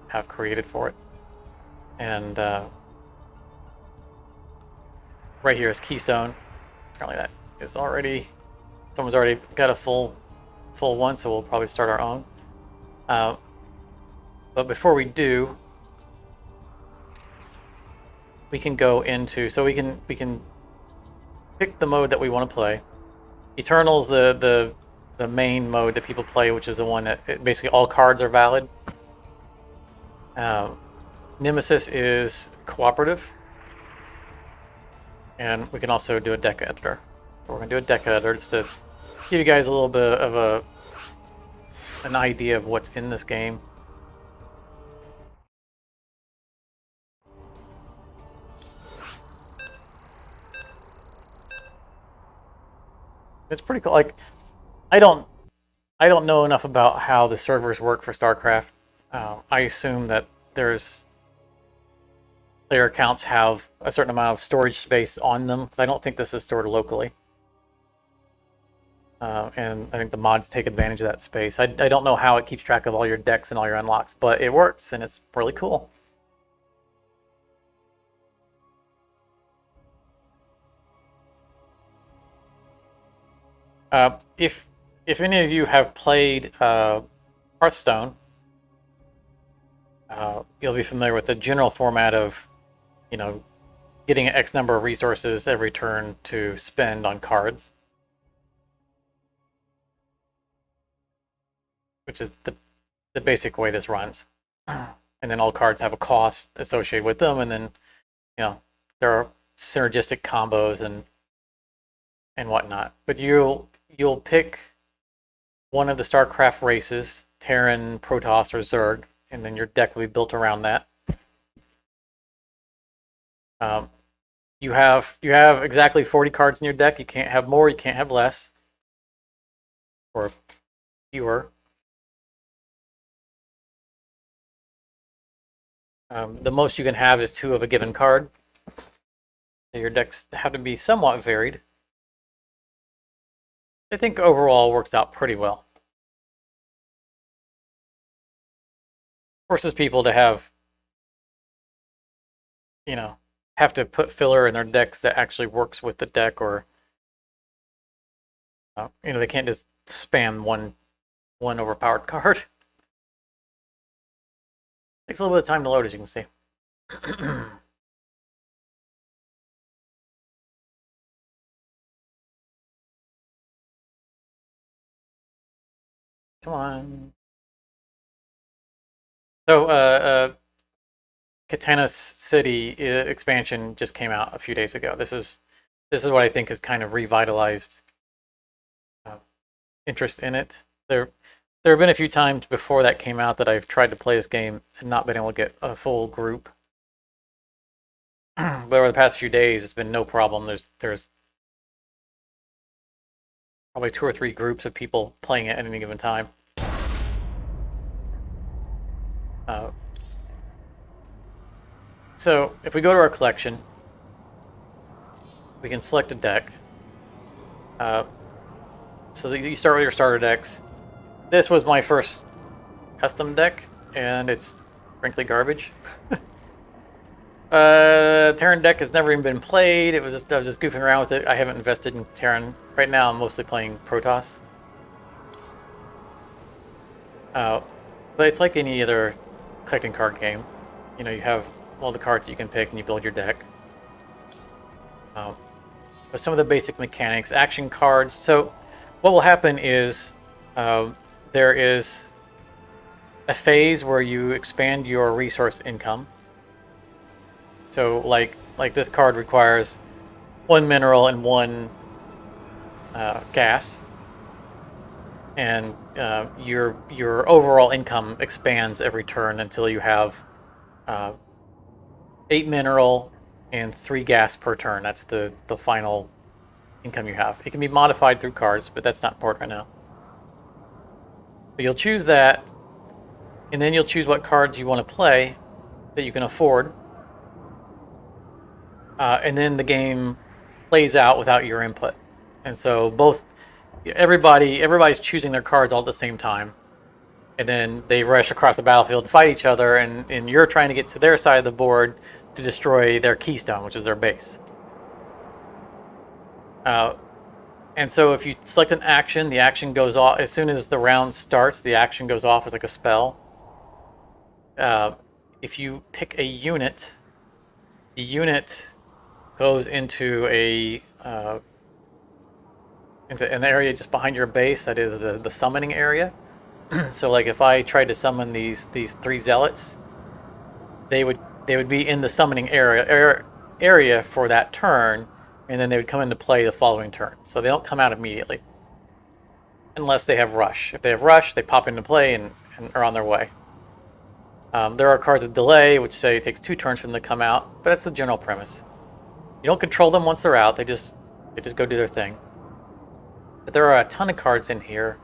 have created for it. And right here is Keystone. Apparently that is already, someone's already got a full one, so we'll probably start our own. But before we do, we can go into, so we can pick the mode that we want to play. Eternal's the main mode that people play, which is the one that basically all cards are valid. Nemesis is cooperative, and we can also do a deck editor. So we're gonna do a deck editor just to give you guys a little bit of an idea of what's in this game. It's pretty cool. Like, I don't know enough about how the servers work for StarCraft. I assume that there's player accounts have a certain amount of storage space on them, because I don't think this is stored locally. And I think the mods take advantage of that space. I don't know how it keeps track of all your decks and all your unlocks, but it works, and it's really cool. If any of you have played Hearthstone, you'll be familiar with the general format of, you know, getting X number of resources every turn to spend on cards, which is the basic way this runs. And then all cards have a cost associated with them, and then, you know, there are synergistic combos and whatnot. But you'll pick one of the StarCraft races, Terran, Protoss, or Zerg, and then your deck will be built around that. You have exactly 40 cards in your deck. You can't have more, you can't have less, or fewer. The most you can have is 2 of a given card. So your decks have to be somewhat varied. I think overall works out pretty well. Forces people to have, you know, have to put filler in their decks that actually works with the deck, or you know, they can't just spam one overpowered card. Takes a little bit of time to load, as you can see. Come on. So, Katana City expansion just came out a few days ago. This is what I think has kind of revitalized interest in it. There have been a few times before that came out that I've tried to play this game and not been able to get a full group. But over the past few days, it's been no problem. There's probably 2 or 3 groups of people playing it at any given time. So if we go to our collection, we can select a deck. So you start with your starter decks. This was my first custom deck, and it's frankly garbage. Terran deck has never even been played. I was just goofing around with it. I haven't invested in Terran. Right now I'm mostly playing Protoss. But it's like any other collecting card game. You know, you have all the cards that you can pick and you build your deck. But some of the basic mechanics, action cards. So what will happen is there is a phase where you expand your resource income. So like this card requires 1 mineral and 1 gas, and your overall income expands every turn until you have 8 mineral and 3 gas per turn. That's the final income you have. It can be modified through cards, but that's not important right now. But you'll choose that, and then you'll choose what cards you want to play that you can afford. And then the game plays out without your input. And so everybody's choosing their cards all at the same time. and then they rush across the battlefield to fight each other, and you're trying to get to their side of the board to destroy their keystone, which is their base. And so if you select an action, the action goes off as soon as the round starts. The action goes off as like a spell. If you pick a unit, the unit goes into into an area just behind your base. That is the summoning area. So like if I tried to summon these 3 zealots, they would be in the summoning area for that turn. And then they would come into play the following turn. So they don't come out immediately. Unless they have rush. If they have rush, they pop into play and are on their way. There are cards of delay, which say it takes 2 turns for them to come out. But that's the general premise. You don't control them once they're out. They just go do their thing. But there are a ton of cards in here.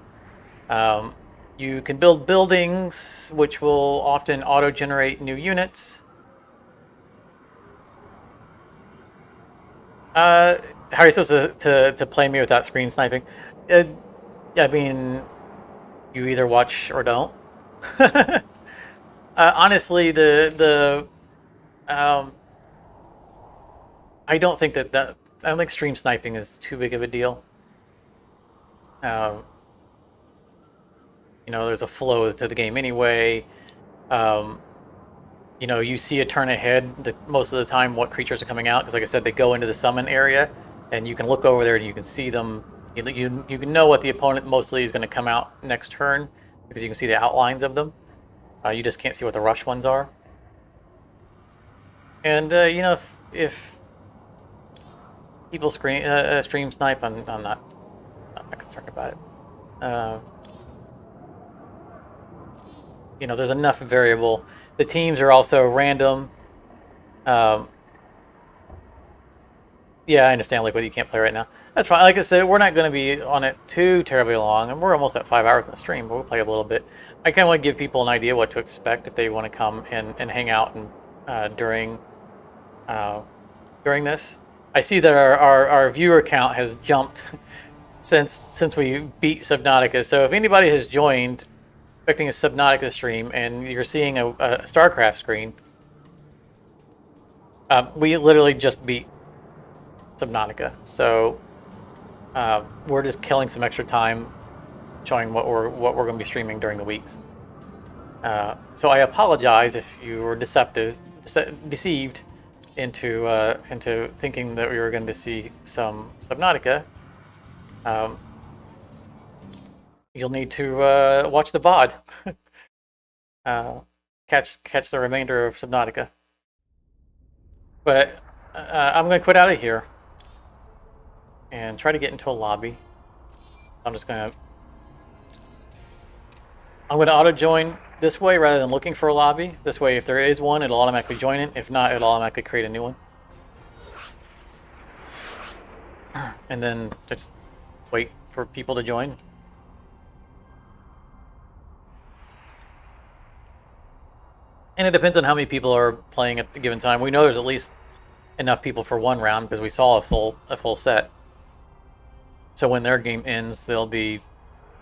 You can build buildings, which will often auto-generate new units. How are you supposed to play me without screen sniping? I mean, you either watch or don't. Honestly, I don't think I don't think stream sniping is too big of a deal. You know, there's a flow to the game anyway. You know, you see a turn ahead most of the time what creatures are coming out, because like I said, they go into the summon area, and you can look over there and you can see them. You can know what the opponent mostly is going to come out next turn, because you can see the outlines of them. You just can't see what the rush ones are. And you know, if people stream snipe, I'm not concerned about it. You know, there's enough variable. The teams are also random. Yeah, I understand, like, what you can't play right now. That's fine. Like I said, we're not going to be on it too terribly long, and we're almost at 5 hours in the stream, but we'll play a little bit. I kind of want to give people an idea what to expect if they want to come and hang out and during this. I see that our viewer count has jumped since we beat Subnautica. So if anybody has joined expecting a Subnautica stream and you're seeing a StarCraft screen, we literally just beat Subnautica. So we're just killing some extra time showing what we're going to be streaming during the weeks. So I apologize if you were deceived into thinking that we were going to see some Subnautica. You'll need to watch the VOD. Catch the remainder of Subnautica. But I'm going to quit out of here and try to get into a lobby. I'm going to auto join this way rather than looking for a lobby. This way, if there is one, it'll automatically join it. If not, it'll automatically create a new one. And then just wait for people to join. And it depends on how many people are playing at the given time. We know there's at least enough people for one round because we saw a full set. So when their game ends, they'll do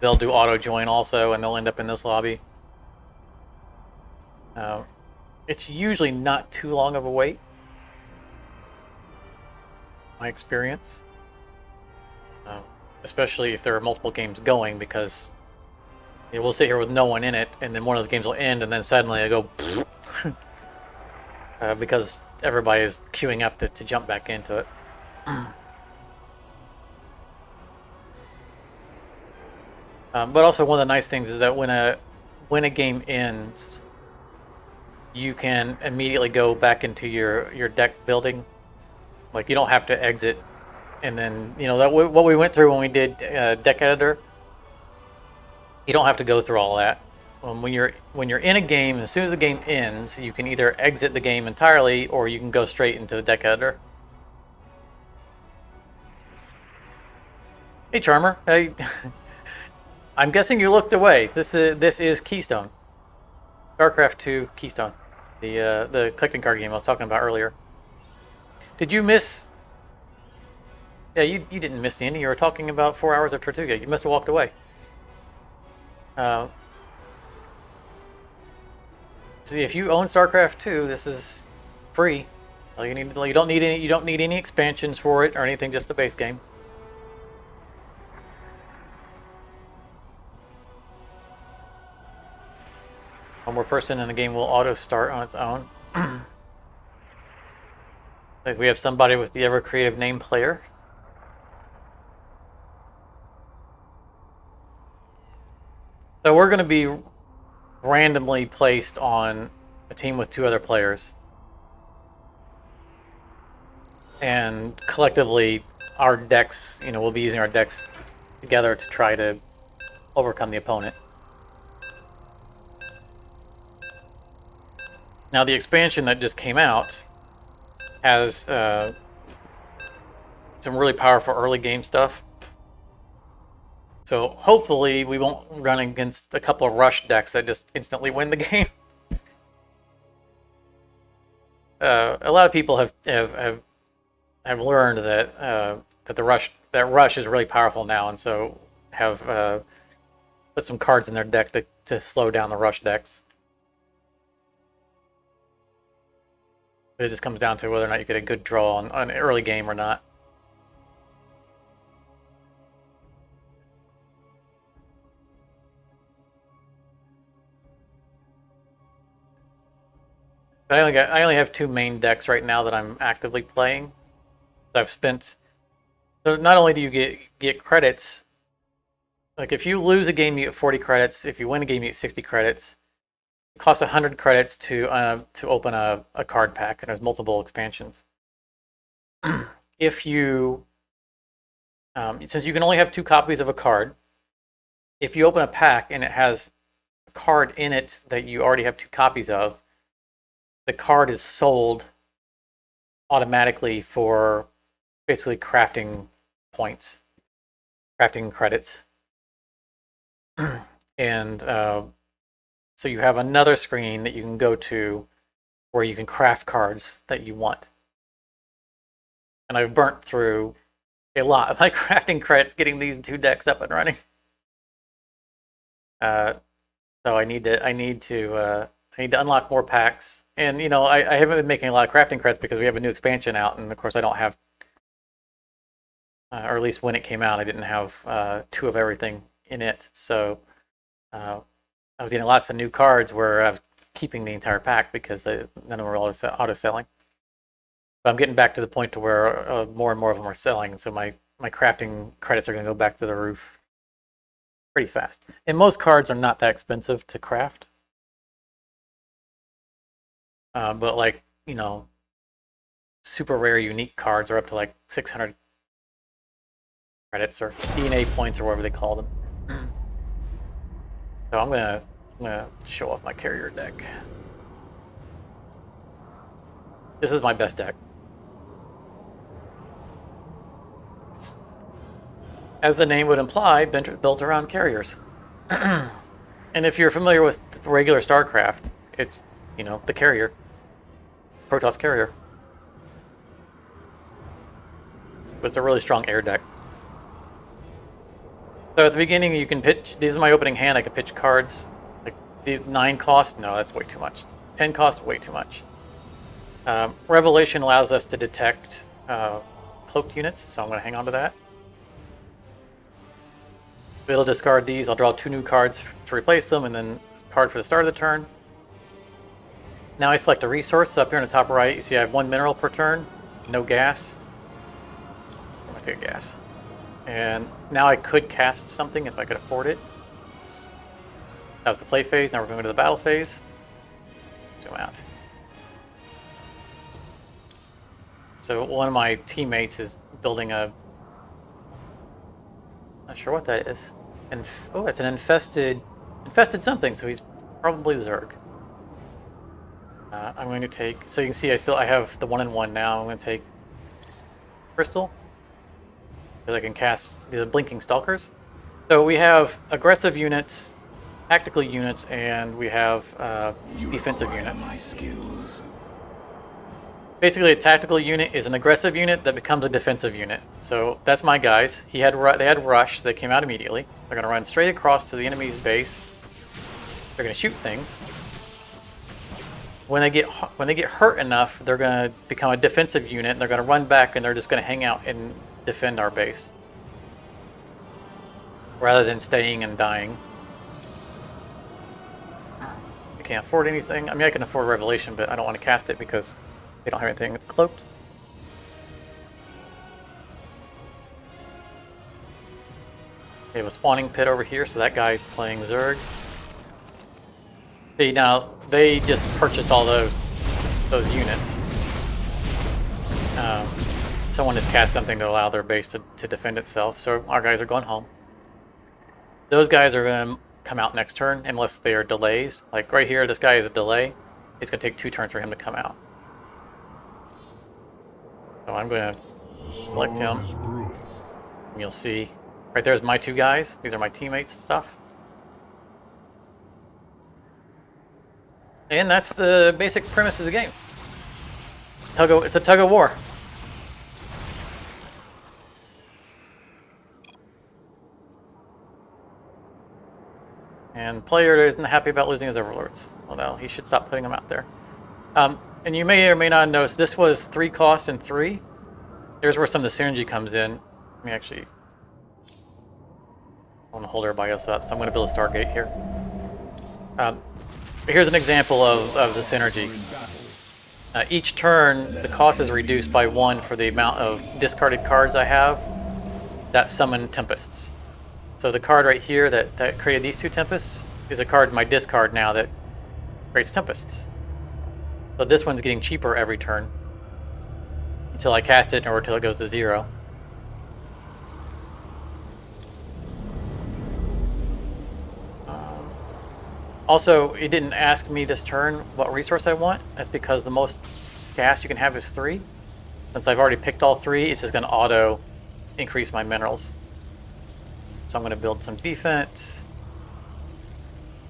auto join also, and they'll end up in this lobby. It's usually not too long of a wait, my experience, especially if there are multiple games going, because we'll sit here with no one in it, and then one of those games will end, and then suddenly I go because everybody is queuing up to jump back into it. But also one of the nice things is that when a game ends, you can immediately go back into your deck building. Like, you don't have to exit, and then what we went through when we did deck editor. You don't have to go through all that. When you're in a game, as soon as the game ends, you can either exit the game entirely or you can go straight into the deck editor. Hey, Charmer. Hey. I'm guessing you looked away. This is Keystone, StarCraft 2 Keystone, the collecting card game I was talking about earlier. Did you miss? Yeah, you didn't miss the ending. You were talking about 4 hours of Tortuga. You must have walked away. See, if you own StarCraft 2, this is free. All you need, you don't need any expansions for it or anything, just the base game. One more person in the game will auto start on its own. Like we have somebody with the ever creative name player. So we're going to be randomly placed on a team with 2 other players. And collectively, our decks, we'll be using our decks together to try to overcome the opponent. Now, the expansion that just came out has some really powerful early game stuff. So hopefully we won't run against a couple of rush decks that just instantly win the game. A lot of people have learned that that rush is really powerful now, and so have put some cards in their deck to slow down the rush decks. But it just comes down to whether or not you get a good draw on an early game or not. But I only have 2 main decks right now that I'm actively playing. I've spent. So not only do you get credits, like if you lose a game you get 40 credits. If you win a game you get 60 credits. It costs 100 credits to open a card pack, and there's multiple expansions. If you, since you can only have 2 copies of a card, if you open a pack and it has a card in it that you already have 2 copies of, the card is sold automatically for basically crafting points, crafting credits. And so you have another screen that you can go to where you can craft cards that you want. And I've burnt through a lot of my crafting credits getting these 2 decks up and running. So I need to unlock more packs. And I haven't been making a lot of crafting credits because we have a new expansion out, and of course I don't have, or at least when it came out, I didn't have 2 of everything in it. So I was getting lots of new cards where I was keeping the entire pack because none of them were auto selling. But I'm getting back to the point to where more and more of them are selling, and so my crafting credits are going to go back to the roof pretty fast. And most cards are not that expensive to craft. But like, super rare unique cards are up to like 600 credits or DNA points or whatever they call them. So I'm gonna show off my carrier deck. This is my best deck. It's, as the name would imply, built around carriers. And if you're familiar with regular StarCraft, it's the carrier. Protoss carrier. But it's a really strong air deck. So at the beginning you can pitch, this is my opening hand, I can pitch cards. Like these 9 cost, no, that's way too much. 10 cost, way too much. Revelation allows us to detect cloaked units, so I'm going to hang on to that. It'll discard these, I'll draw 2 new cards to replace them, and then a card for the start of the turn. Now I select a resource. Up here in the top right, you see I have 1 mineral per turn, no gas. I'm going to take a gas. And now I could cast something if I could afford it. That was the play phase. Now we're going to the battle phase. Zoom out. So one of my teammates is building a... Not sure what that is. Oh, it's an infested something, so he's probably Zerg. I'm going to take, so you can see I have the 1-in-1 now. I'm going to take Crystal, because I can cast the Blinking Stalkers. So we have aggressive units, tactical units, and we have defensive units. Basically, a tactical unit is an aggressive unit that becomes a defensive unit. So that's my guys. They had rush, so they came out immediately. They're going to run straight across to the enemy's base. They're going to shoot things. when they get hurt enough, they're going to become a defensive unit, and they're going to run back, and they're just going to hang out and defend our base rather than staying and dying. I can't afford anything. I mean, I can afford Revelation, but I don't want to cast it because they don't have anything that's cloaked. They have a spawning pit over here, so that guy's playing Zerg. See, now, they just purchased all those units. Someone has cast something to allow their base to defend itself, so our guys are going home. Those guys are going to come out next turn, unless they are delays. Like right here, this guy is a delay. It's going to take 2 turns for him to come out. So I'm going to select him. And you'll see, right there's my 2 guys. These are my teammates' stuff. And that's the basic premise of the game. It's a tug of war. And player isn't happy about losing his overlords. Although he should stop putting them out there. And you may or may not notice this was 3 costs and 3. Here's where some of the synergy comes in. Let me actually, I want to hold everybody else up, so I'm going to build a Stargate here. Here's an example of the synergy. Each turn, the cost is reduced by 1 for the amount of discarded cards I have that summon Tempests. So the card right here that created these 2 Tempests is a card in my discard now that creates Tempests. So this one's getting cheaper every turn until I cast it or until it goes to 0. Also, it didn't ask me this turn what resource I want. That's because the most gas you can have is 3. Since I've already picked all 3, it's just going to auto increase my minerals. So I'm going to build some defense.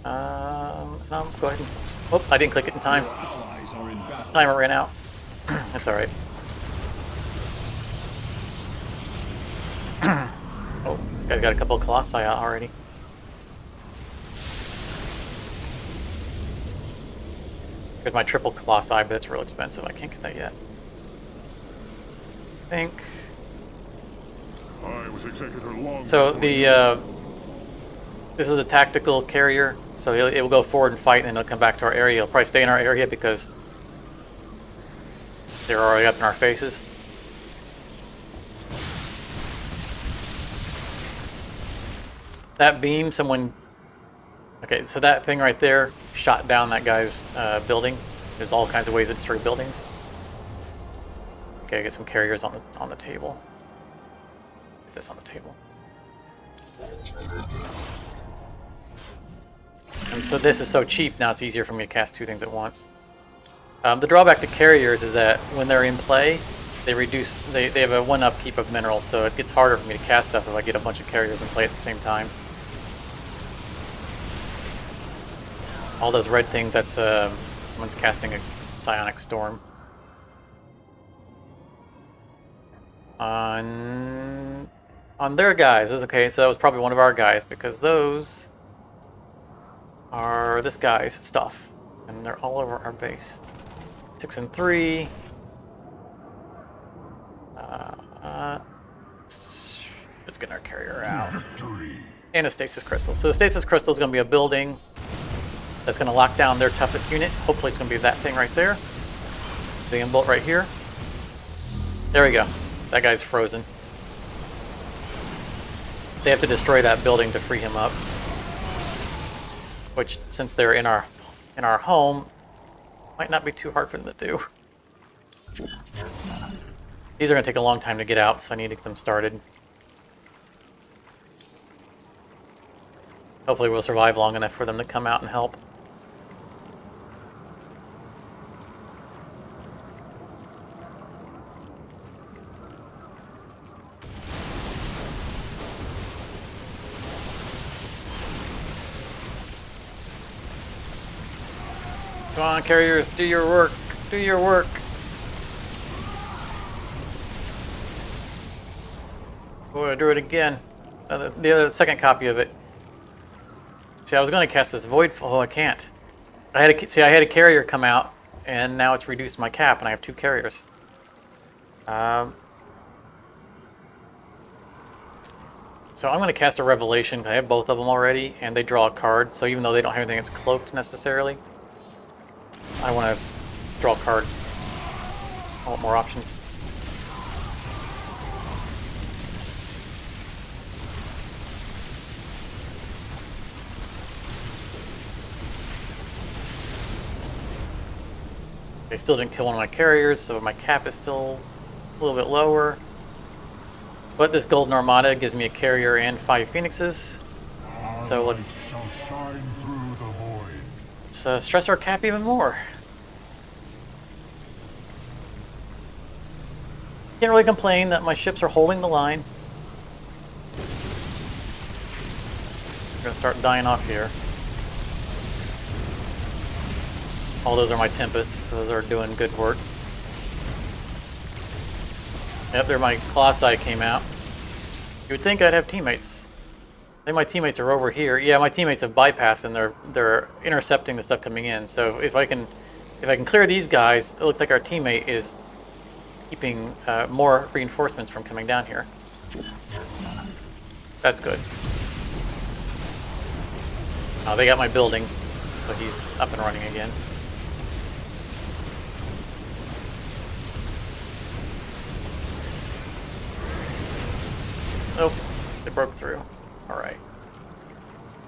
Go ahead and... Oh, I didn't click it in time. Timer ran out. That's alright. Oh, guys got a couple of Colossi out already. Here's my triple Colossi, but it's real expensive. I can't get that yet. I think... I was executor long So the this is a tactical carrier, so it will go forward and fight, and then it'll come back to our area. It'll probably stay in our area because they're already up in our faces. That beam, someone... Okay, so that thing right there shot down that guy's building. There's all kinds of ways to destroy buildings. Okay, get some carriers on the table. Get this on the table. And so this is so cheap now. It's easier for me to cast 2 things at once. The drawback to carriers is that when they're in play, they reduce. They have a 1 upkeep of minerals, so it gets harder for me to cast stuff if I get a bunch of carriers in play at the same time. All those red things, that's someone's casting a psionic storm. On their guys, okay, so that was probably one of our guys because those are this guy's stuff, and they're all over our base. 6 and 3. Let's get our carrier out. And a stasis crystal. So the stasis crystal is going to be a building that's going to lock down their toughest unit. Hopefully it's going to be that thing right there. The bolt right here. There we go. That guy's frozen. They have to destroy that building to free him up. Which, since they're in our home, might not be too hard for them to do. These are going to take a long time to get out, so I need to get them started. Hopefully we'll survive long enough for them to come out and help. Come on, carriers, do your work. Do your work. Boy, I drew it again. The second copy of it. See, I was going to cast this void. Oh, I can't. I had a carrier come out and now it's reduced my cap, and I have 2 carriers. So I'm going to cast a Revelation. I have both of them already, and they draw a card. So even though they don't have anything that's cloaked necessarily, I want to draw cards. I want more options. They still didn't kill one of my carriers, so my cap is still a little bit lower. But this Golden Armada gives me a carrier and 5 Phoenixes. So let's stress our cap even more. Can't really complain that my ships are holding the line. I'm gonna start dying off here. All those are my Tempests, so those are doing good work. Yep, there my Colossi came out. You would think I'd have teammates. I think my teammates are over here. Yeah, my teammates have bypassed and they're intercepting the stuff coming in. So if I can clear these guys, it looks like our teammate is keeping more reinforcements from coming down here. That's good. Oh, they got my building, so he's up and running again. Nope, they broke through. Alright.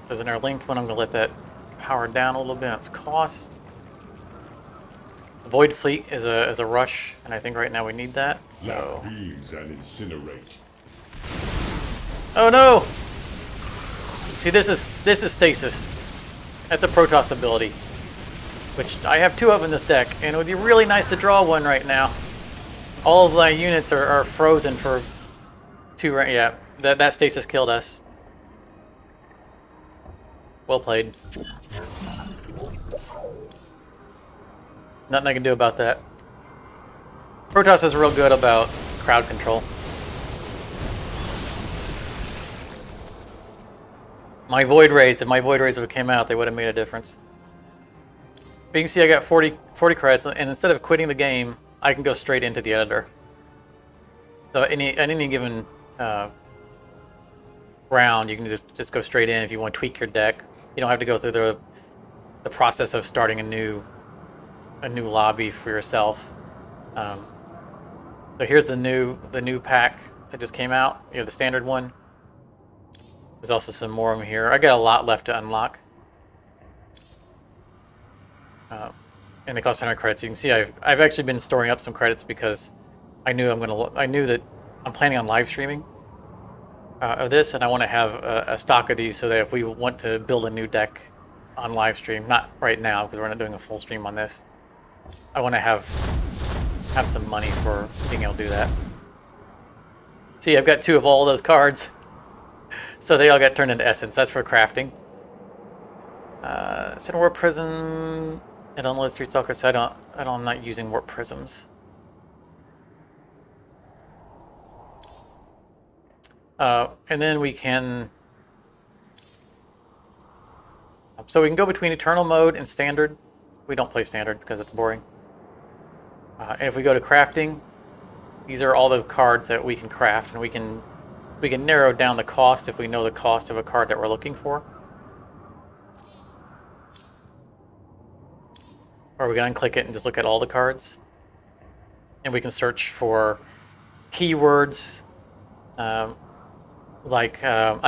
There's an air linked one. I'm going to let that power down a little bit on its cost. The Void Fleet is a rush, and I think right now we need that, so... Beams and incinerate. Oh no! See, this is Stasis. That's a Protoss ability. Which I have 2 of in this deck, and it would be really nice to draw one right now. All of my units are frozen for 2 rounds. Yeah, that Stasis killed us. Well played. Nothing I can do about that. Protoss is real good about crowd control. My Void Rays, if my Void Rays would have came out, they would have made a difference. But you can see I got 40 credits, and instead of quitting the game, I can go straight into the editor. So at any given round, you can just go straight in if you want to tweak your deck. You don't have to go through the process of starting a new lobby for yourself. So here's the new pack that just came out. You know, the standard one. There's also some more of them here. I got a lot left to unlock. And they cost 100 credits. You can see I've actually been storing up some credits because I knew that I'm planning on live streaming of this, and I want to have a stock of these so that if we want to build a new deck on live stream, not right now because we're not doing a full stream on this, I want to have some money for being able to do that. See, I've got 2 of all those cards, so they all got turned into essence. That's for crafting. It's in Warp Prism. I don't know 3 Stalkers, so I'm not using Warp Prisms. And then we can... So we can go between Eternal Mode and Standard. We don't play Standard because it's boring. And if we go to Crafting, these are all the cards that we can craft, and we can narrow down the cost if we know the cost of a card that we're looking for. Or we can unclick it and just look at all the cards. And we can search for keywords. I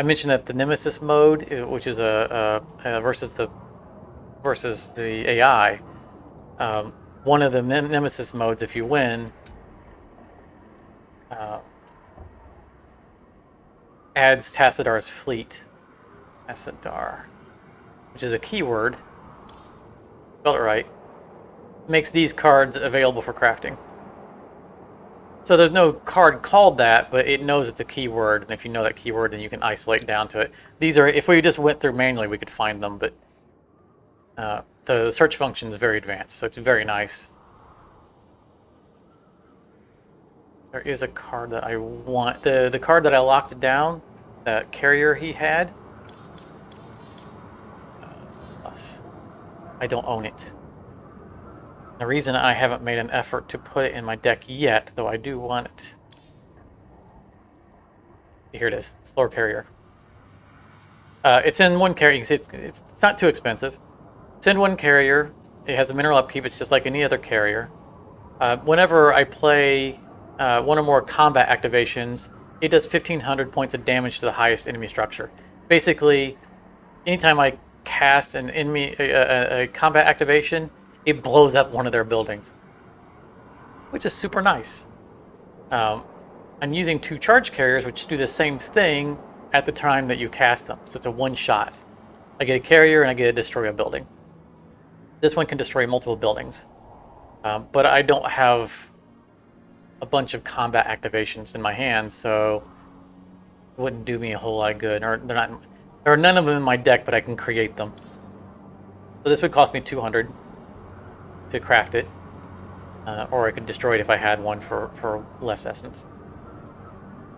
mentioned that the Nemesis mode, which is versus the AI. One of the Nemesis modes, if you win, adds Tassadar's fleet. Tassadar, which is a keyword. Spelled it right. Makes these cards available for crafting. So there's no card called that, but it knows it's a keyword, and if you know that keyword, then you can isolate down to it. These are, if we just went through manually, we could find them, but the search function is very advanced, so it's very nice. There is a card that I want. The card that I locked down, that carrier he had. I don't own it. The reason I haven't made an effort to put it in my deck yet, though I do want it. Here it is, Slower Carrier. It's in one carrier. You can see it's not too expensive. It's in one carrier. It has a mineral upkeep. It's just like any other carrier. Whenever I play one or more combat activations, it does 1,500 points of damage to the highest enemy structure. Basically, anytime I cast an enemy a combat activation, it blows up one of their buildings, which is super nice. I'm using 2 charge carriers, which do the same thing at the time that you cast them. So it's a one-shot. I get a carrier and I get to destroy a building. This one can destroy multiple buildings. But I don't have a bunch of combat activations in my hand, so it wouldn't do me a whole lot of good. Or there are none of them in my deck, but I can create them. So this would cost me 200 to craft it. Or I could destroy it if I had one for less essence.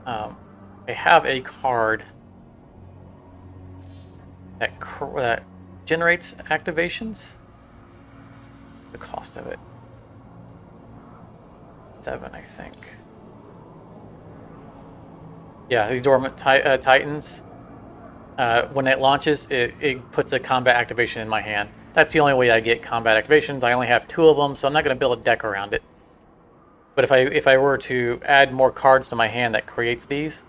I have a card that generates activations. The cost of it. 7, I think. Yeah, these Dormant Titans. When it launches, it puts a combat activation in my hand. That's the only way I get combat activations. I only have 2 of them, so I'm not going to build a deck around it. But if I were to add more cards to my hand that creates these,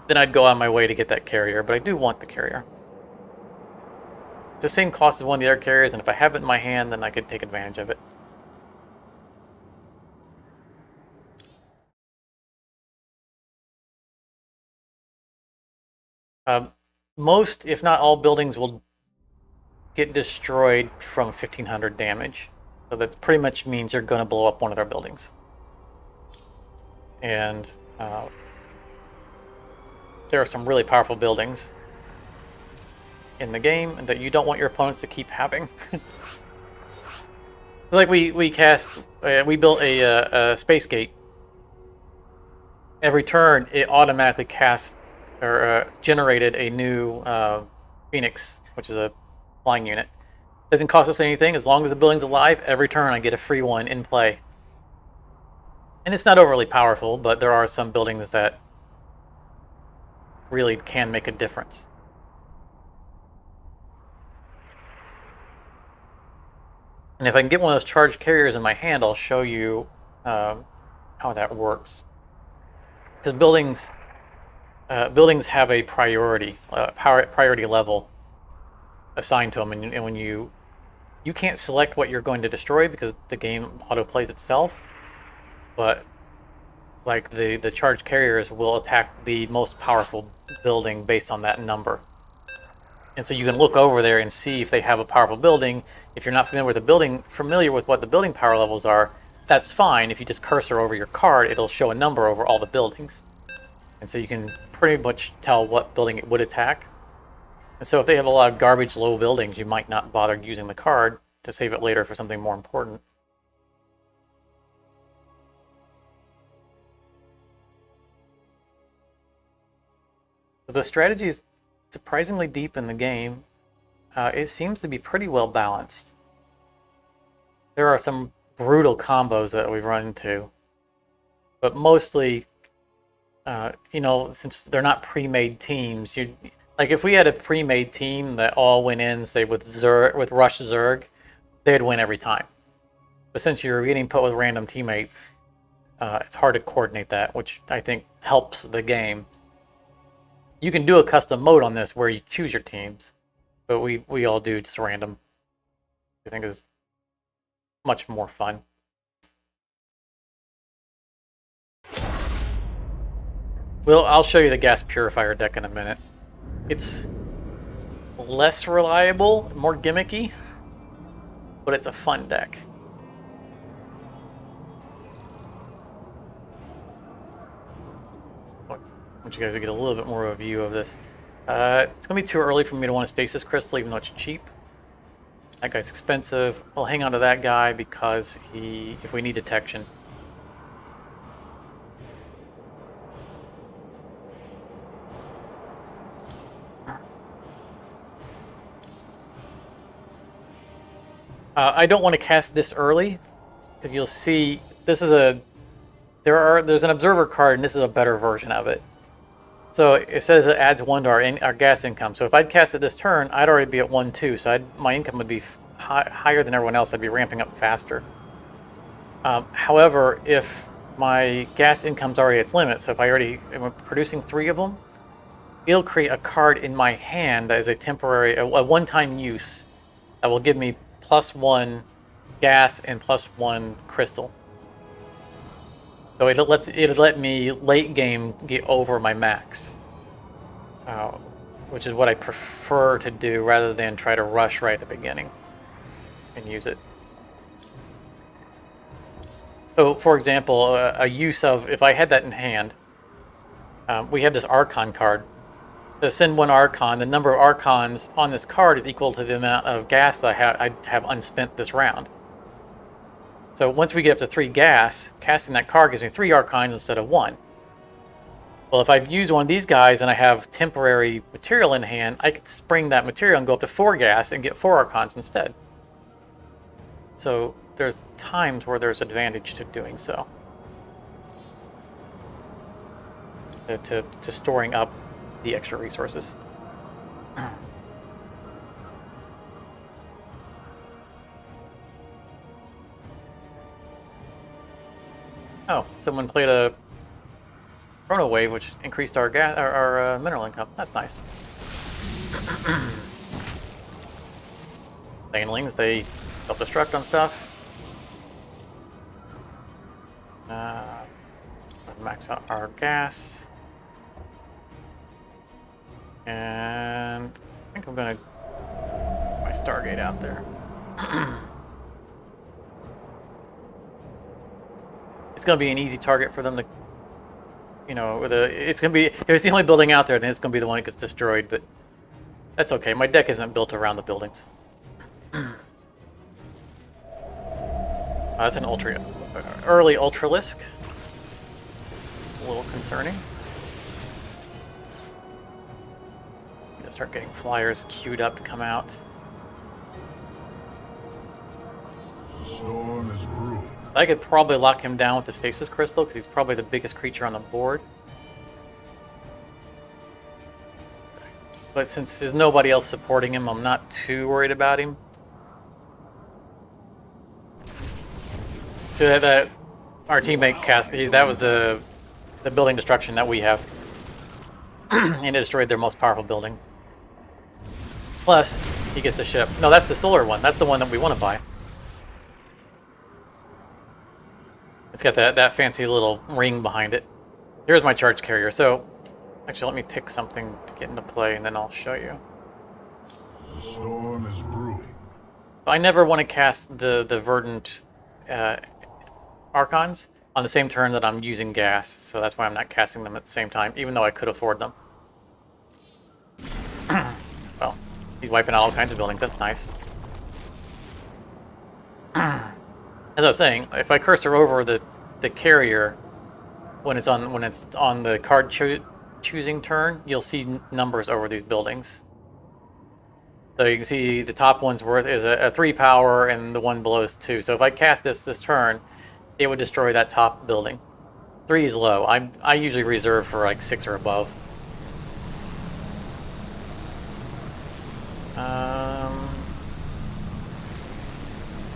then I'd go on my way to get that carrier. But I do want the carrier. It's the same cost as one of the other carriers, and if I have it in my hand, then I could take advantage of it. Most, if not all, buildings will get destroyed from 1,500 damage. So that pretty much means you're going to blow up one of their buildings. And there are some really powerful buildings in the game that you don't want your opponents to keep having. Like we built a space gate. Every turn, it automatically cast or generated a new Phoenix, which is a flying unit. Doesn't cost us anything. As long as the building's alive, every turn I get a free one in play. And it's not overly powerful, but there are some buildings that really can make a difference. And if I can get one of those charged carriers in my hand, I'll show you how that works. Because buildings have a priority level assigned to them, and when you can't select what you're going to destroy because the game auto plays itself, but like the charged carriers will attack the most powerful building based on that number. And so you can look over there and see if they have a powerful building. If you're not familiar with what the building power levels are, that's fine. If you just cursor over your card, it'll show a number over all the buildings. And so you can pretty much tell what building it would attack. And so if they have a lot of garbage low buildings, you might not bother using the card to save it later for something more important. The strategy is surprisingly deep in the game. It seems to be pretty well balanced. There are some brutal combos that we've run into, but mostly, since they're not pre-made teams, like if we had a pre-made team that all went in, say with Rush Zerg, they'd win every time. But since you're getting put with random teammates, it's hard to coordinate that, which I think helps the game. You can do a custom mode on this where you choose your teams, but we all do just random. I think is much more fun. Well, I'll show you the gas purifier deck in a minute. It's less reliable, more gimmicky, but it's a fun deck. I want you guys to get a little bit more of a view of this. It's going to be too early for me to want a stasis crystal, even though it's cheap. That guy's expensive. I'll hang on to that guy because if we need detection. I don't want to cast this early because you'll see this is a there's an observer card and this is a better version of it. So it says it adds 1 to our gas income. So if I'd cast it this turn, I'd already be at 1-2. So my income would be higher than everyone else. I'd be ramping up faster. However, if my gas income's already at its limit, so if I already am producing 3 of them, it'll create a card in my hand that is a temporary, a one-time use that will give me +1 gas and +1 crystal. So it'll let me late game get over my max, which is what I prefer to do rather than try to rush right at the beginning and use it. So, for example, a use of, if I had that in hand, we have this Archon card. To send 1 Archon, the number of Archons on this card is equal to the amount of gas that I have unspent this round. So once we get up to 3 gas, casting that card gives me 3 Archons instead of 1. Well, if I've used one of these guys and I have temporary material in hand, I could spring that material and go up to 4 gas and get 4 Archons instead. So there's times where there's advantage to doing so. To storing up the extra resources. Oh, someone played a chrono wave, which increased our mineral income. That's nice. Banelings, they self-destruct on stuff. Max out our gas. And I think I'm gonna put my Stargate out there. It's gonna be an easy target for them to, you know, it's gonna be, if it's the only building out there, then it's gonna be the one that gets destroyed, but that's okay. My deck isn't built around the buildings. That's an early Ultralisk. A little concerning. I'm gonna start getting flyers queued up to come out. The storm is brewing. I could probably lock him down with the Stasis Crystal because he's probably the biggest creature on the board. But since there's nobody else supporting him, I'm not too worried about him. So that our teammate cast, that was the building destruction that we have. And it destroyed their most powerful building. Plus, he gets the ship. No, that's the solar one. That's the one that we want to buy. It's got that fancy little ring behind it. Here's my charge carrier. So, actually, let me pick something to get into play, and then I'll show you. The storm is brewing. I never want to cast the verdant Archons on the same turn that I'm using gas, so that's why I'm not casting them at the same time, even though I could afford them. Well, he's wiping out all kinds of buildings. That's nice. As I was saying, if I cursor over the carrier when it's on the card choosing turn, you'll see numbers over these buildings. So you can see the top one's worth is a 3 power, and the one below is 2. So if I cast this turn, it would destroy that top building. 3 is low. I usually reserve for like 6 or above.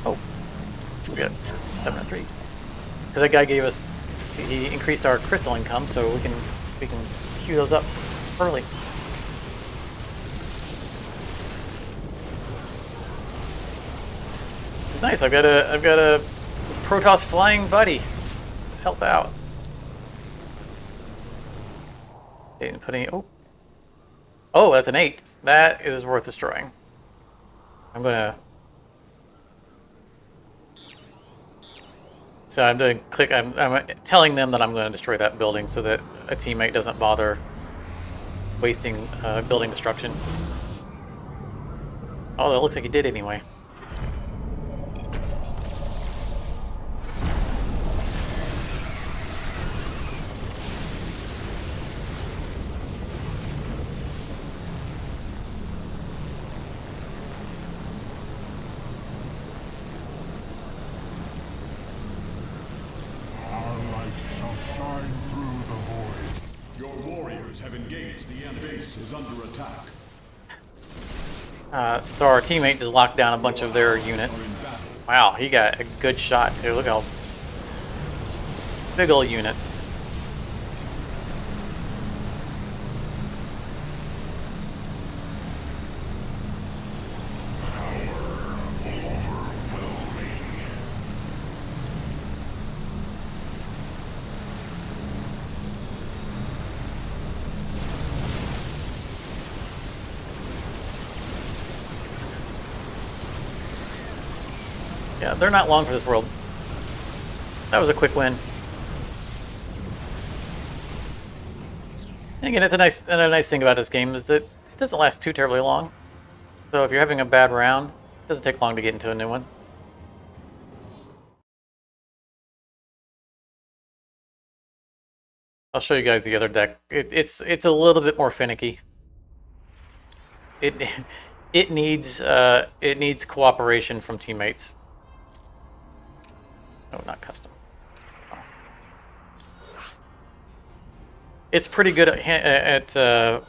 Oh, we got 7 and 3. Because that guy gave us, he increased our crystal income, so we can queue those up early. It's nice. I've got a Protoss flying buddy. Help out. Didn't put any. Oh, that's an 8. That is worth destroying. I'm gonna. So I'm doing click. I'm telling them that I'm going to destroy that building so that a teammate doesn't bother wasting building destruction. Oh, it looks like he did anyway. engaged the enemy. Base is under attack. So our teammate just locked down a bunch of their units. Wow, he got a good shot too. Look how big old units. Yeah, they're not long for this world. That was a quick win. And again, it's another nice thing about this game is that it doesn't last too terribly long. So if you're having a bad round, it doesn't take long to get into a new one. I'll show you guys the other deck. It's a little bit more finicky. It needs cooperation from teammates. Oh, not custom. Oh. It's pretty good at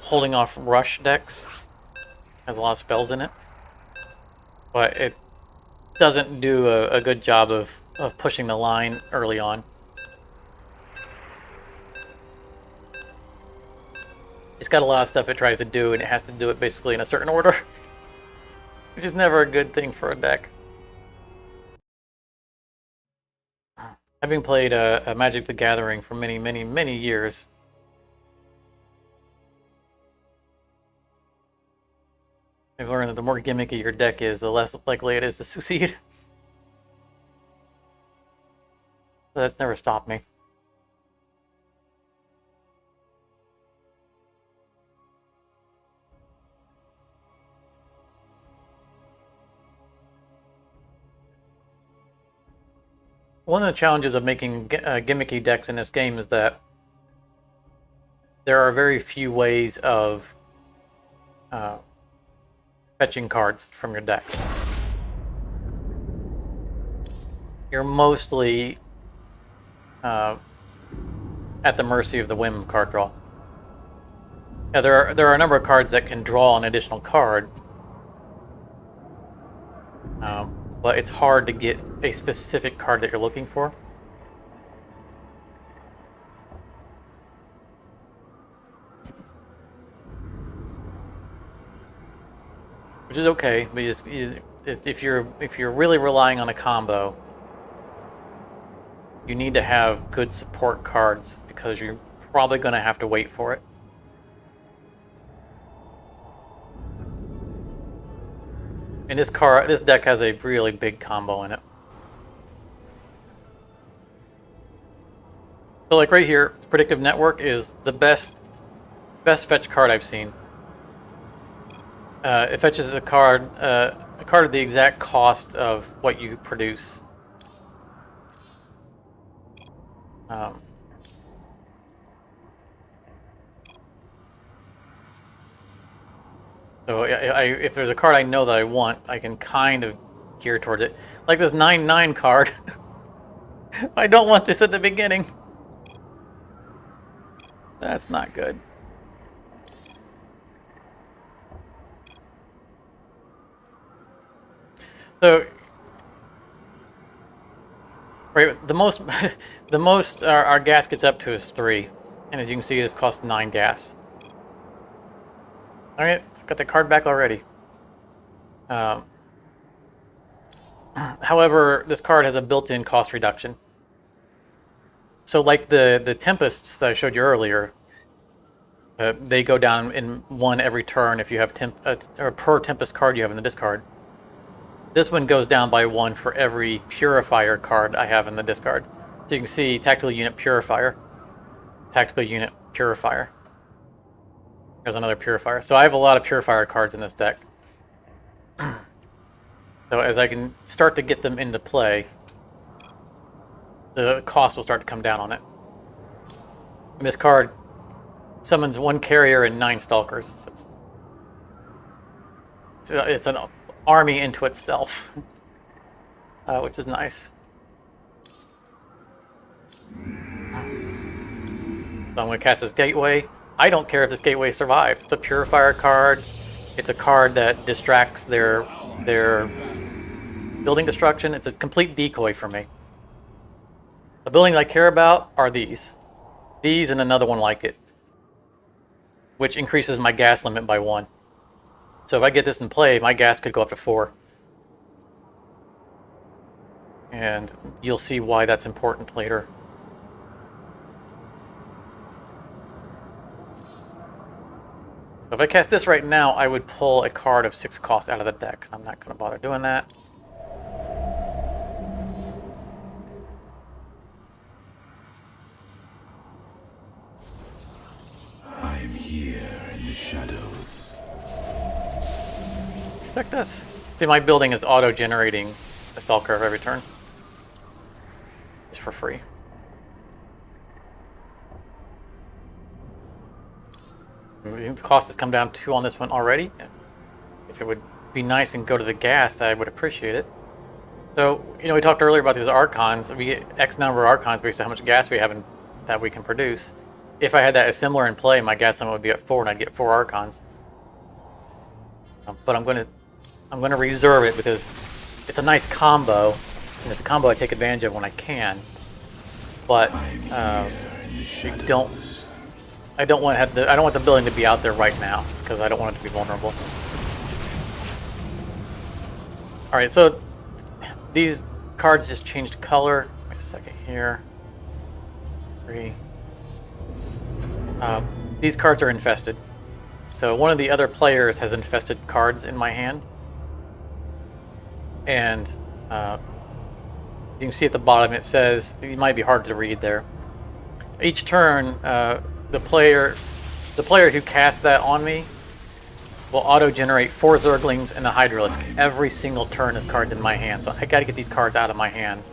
holding off rush decks. Has a lot of spells in it, but it doesn't do a good job of pushing the line early on. It's got a lot of stuff it tries to do, and it has to do it basically in a certain order, which is never a good thing for a deck. Having played Magic the Gathering for many, many, many years, I've learned that the more gimmicky your deck is, the less likely it is to succeed. So that's never stopped me. One of the challenges of making gimmicky decks in this game is that there are very few ways of fetching cards from your deck. You're mostly at the mercy of the whim of card draw. Yeah, there are a number of cards that can draw an additional card, but it's hard to get a specific card that you're looking for. Which is okay, but if you're really relying on a combo, you need to have good support cards because you're probably going to have to wait for it. And this deck has a really big combo in it. So like right here, Predictive Network is the best fetch card I've seen. It fetches a card at the exact cost of what you produce. So if there's a card I know that I want, I can kind of gear towards it. Like this 9/9 card. I don't want this at the beginning. That's not good. So, right, the most our gas gets up to is 3, and as you can see, this costs 9 gas. All right, got the card back already. However, this card has a built-in cost reduction. So, like the Tempests that I showed you earlier, they go down in 1 every turn if you have or per Tempest card you have in the discard. This one goes down by 1 for every Purifier card I have in the discard. So you can see Tactical Unit Purifier, Tactical Unit Purifier. There's another Purifier. So I have a lot of Purifier cards in this deck. So as I can start to get them into play, the cost will start to come down on it. And this card summons 1 carrier and 9 stalkers. So it's an army into itself, which is nice. So I'm going to cast this Gateway. I don't care if this gateway survives. It's a purifier card. It's a card that distracts their building destruction. It's a complete decoy for me. The buildings I care about are these. These and another one like it, which increases my gas limit by 1. So if I get this in play, my gas could go up to 4. And you'll see why that's important later. So if I cast this right now, I would pull a card of 6 cost out of the deck. I'm not going to bother doing that. I am here in the shadows. Check this. See, my building is auto-generating a stall curve every turn. It's for free. The cost has come down 2 on this one already. If it would be nice and go to the gas, I would appreciate it. So, you know, we talked earlier about these Archons. We get X number of Archons based on how much gas we have and that we can produce. If I had that assembler in play, my gas limit would be at 4 and I'd get 4 Archons. But I'm going to reserve it because it's a nice combo, and it's a combo I take advantage of when I can. But I don't want the building to be out there right now because I don't want it to be vulnerable. All right, so these cards just changed color. Wait a second here. 3. These cards are infested. So one of the other players has infested cards in my hand. And you can see at the bottom it says, it might be hard to read there. Each turn, the player who casts that on me will auto-generate 4 Zerglings and a Hydralisk every single turn as cards in my hand. So I gotta get these cards out of my hand.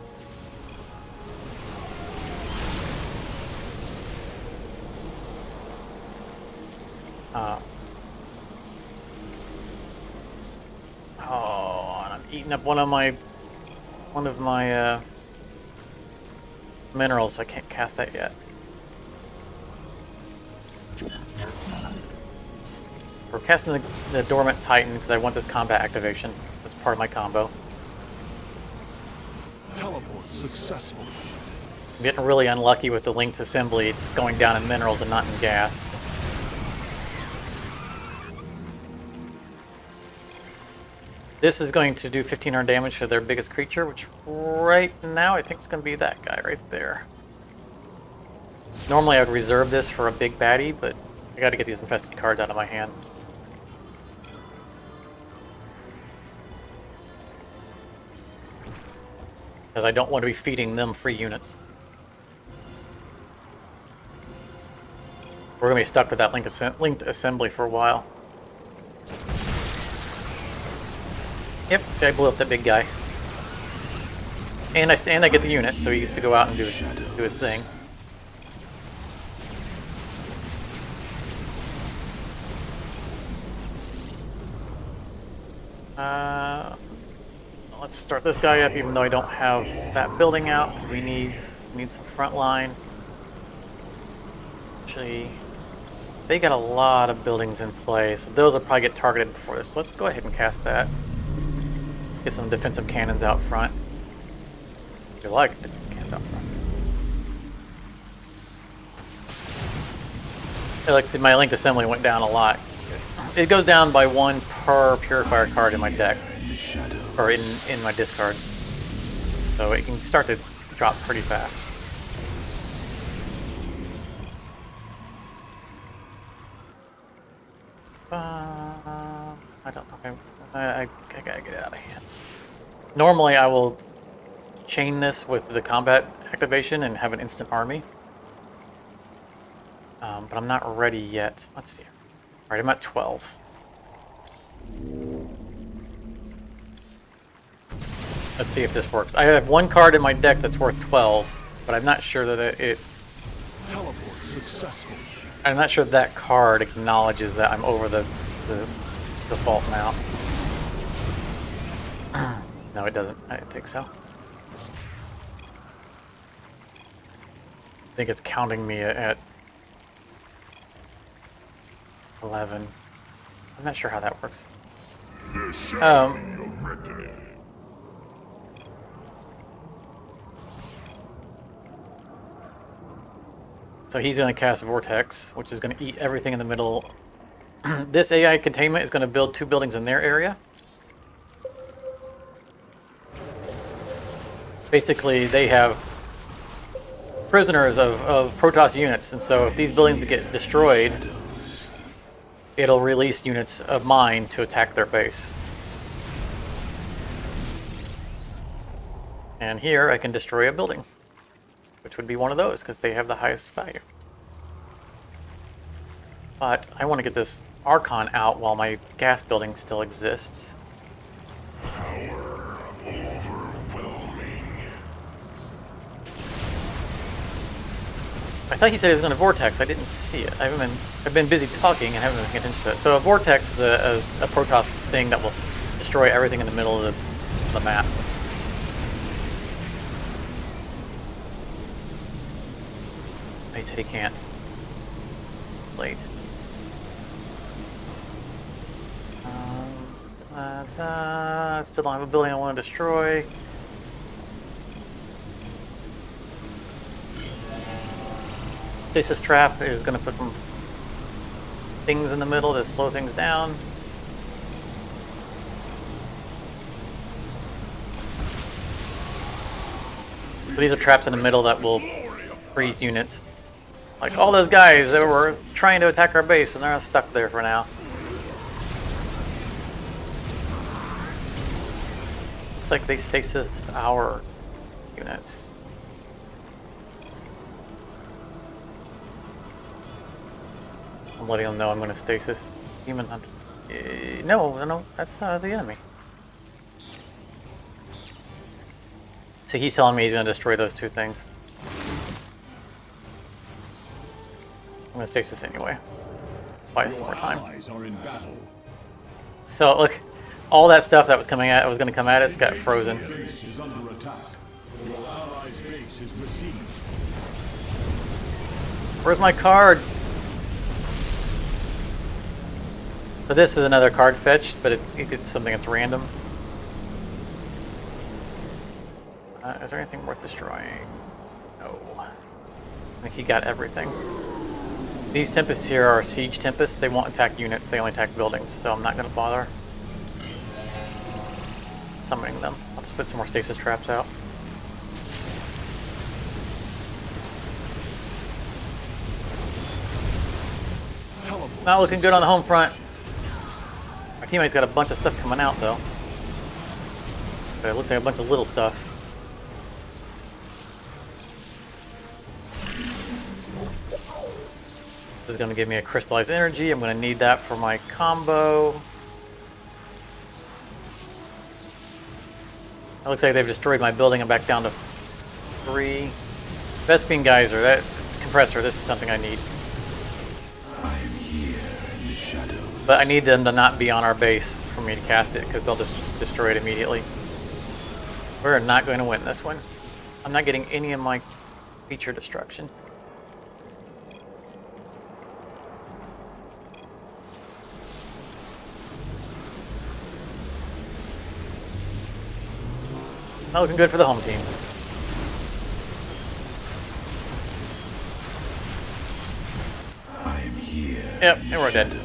Oh, and I'm eating up one of my minerals, so I can't cast that yet. We're casting the Dormant Titan because I want this combat activation. That's part of my combo. Teleport successful. I'm getting really unlucky with the linked assembly. It's going down in minerals and not in gas. This is going to do 1500 damage to their biggest creature, which right now I think is going to be that guy right there. Normally I would reserve this for a big baddie, but I got to get these infested cards out of my hand. Because I don't want to be feeding them free units. We're going to be stuck with that linked assembly for a while. Yep, see, I blew up that big guy. And I get the unit, so he gets to go out and do his thing. Let's start this guy up, even though I don't have that building out. We need some front line. Actually, they got a lot of buildings in play, so those will probably get targeted before this. So let's go ahead and cast that. Get some defensive cannons out front. If you like, defensive cannons out front. Like, see, my linked assembly went down a lot. It goes down by 1 per purifier card in my deck, or in my discard. So it can start to drop pretty fast. I don't know. I gotta get it out of hand. Normally I will chain this with the combat activation and have an instant army. But I'm not ready yet. Let's see. Alright, I'm at 12. Let's see if this works. I have 1 card in my deck that's worth 12, but I'm not sure that it Teleport successful. I'm not sure that card acknowledges that I'm over the default amount. No, it doesn't. I don't think so. I think it's counting me at 11. I'm not sure how that works. So he's going to cast Vortex, which is going to eat everything in the middle. This AI containment is going to build 2 buildings in their area. Basically, they have prisoners of Protoss units, and so if these buildings get destroyed, it'll release units of mine to attack their base. And here I can destroy a building, which would be one of those because they have the highest value. But I want to get this Archon out while my gas building still exists. Power overwhelming. I thought he said he was going to vortex. I didn't see it. I've been busy talking and haven't been paying attention to it. So a vortex is a Protoss thing that will destroy everything in the middle of the map. He said he can't. Late. Still don't have a building I want to destroy. Stasis trap is going to put some things in the middle to slow things down. So these are traps in the middle that will freeze units. Like all those guys that were trying to attack our base and they're stuck there for now. Looks like they stasis our units. I'm letting them know I'm going to stasis human hunter. No, that's the enemy. So he's telling me he's going to destroy those 2 things. I'm going to stasis anyway. Buy some more time. So look, all that stuff that was coming at, was going to come at us, got frozen. Where's my card? So this is another card fetched, but it's something that's random. Is there anything worth destroying? No. I think he got everything. These Tempests here are Siege Tempests. They won't attack units, they only attack buildings, so I'm not going to bother summoning them. I'll just put some more stasis traps out. Not looking good on the home front. Our teammate's got a bunch of stuff coming out, though. But it looks like a bunch of little stuff. This is going to give me a crystallized energy. I'm going to need that for my combo. It looks like they've destroyed my building. I'm back down to 3. Vespene Geyser, that compressor, this is something I need. I'm here in the shadows. But I need them to not be on our base for me to cast it, because they'll just destroy it immediately. We're not going to win this one. I'm not getting any of my feature destruction. Not looking good for the home team. I'm here. Yep, and we're dead.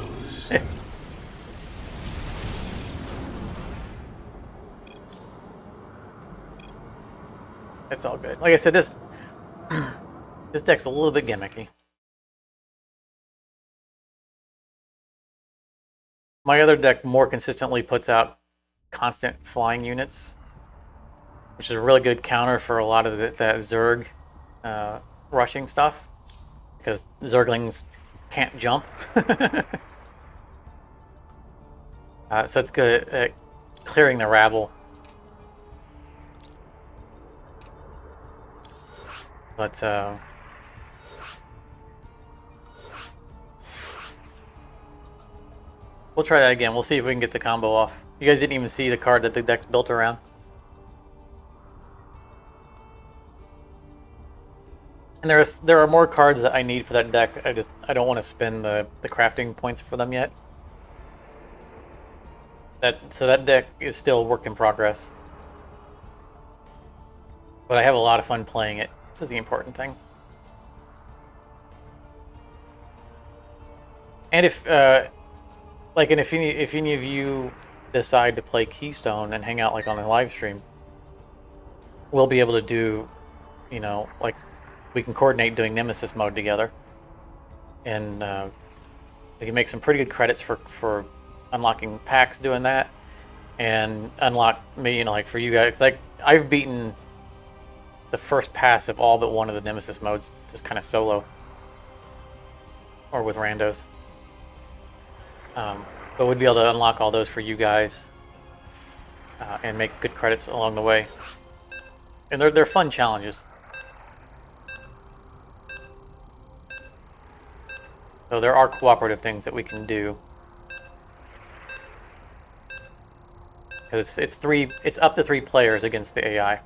It's all good. Like I said, this deck's a little bit gimmicky. My other deck more consistently puts out constant flying units, which is a really good counter for a lot of that Zerg rushing stuff, because Zerglings can't jump. So it's good at clearing the rabble. But we'll try that again. We'll see if we can get the combo off. You guys didn't even see the card that the deck's built around. And there are more cards that I need for that deck. I don't want to spend the crafting points for them yet. So that deck is still a work in progress. But I have a lot of fun playing it. This is the important thing. And if if any of you decide to play Keystone and hang out like on the live stream, we'll be able to do, like we can coordinate doing Nemesis mode together, and we can make some pretty good credits for unlocking packs doing that, and unlock me, like for you guys, like I've beaten the first pass of all but one of the Nemesis modes just kind of solo or with randos. But we'd be able to unlock all those for you guys and make good credits along the way. And they're fun challenges. So there are cooperative things that we can do. Because it's up to 3 players against the AI.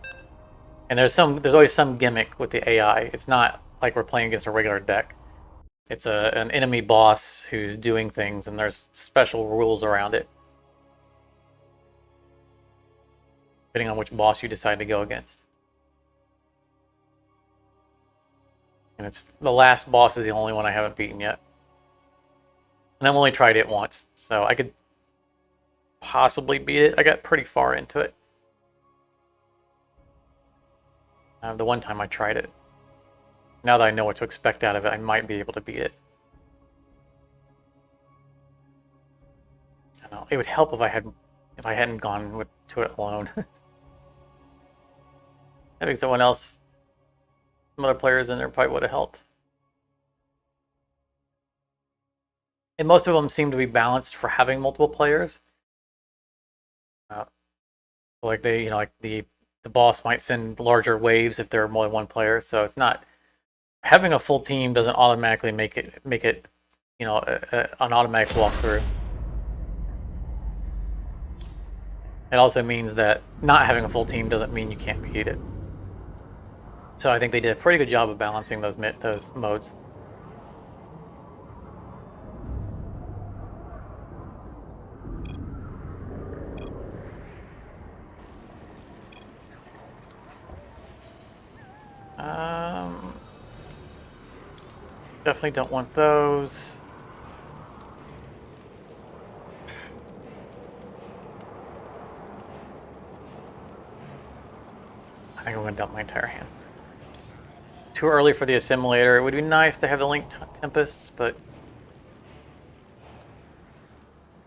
And there's always some gimmick with the AI. It's not like we're playing against a regular deck. It's an enemy boss who's doing things, and there's special rules around it, depending on which boss you decide to go against. And it's the last boss is the only one I haven't beaten yet. And I've only tried it once, so I could possibly beat it. I got pretty far into it. The one time I tried it. Now that I know what to expect out of it, I might be able to beat it. I don't know. It would help if I hadn't gone to it alone. Having someone else, some other players in there probably would have helped. And most of them seem to be balanced for having multiple players. Like like the boss might send larger waves if there are more than one player, so it's not. Having a full team doesn't automatically make it an automatic walkthrough. It also means that not having a full team doesn't mean you can't beat it. So I think they did a pretty good job of balancing those modes. Definitely don't want those. I think I'm going to dump my entire hands. Too early for the assimilator. It would be nice to have the Link Tempests, but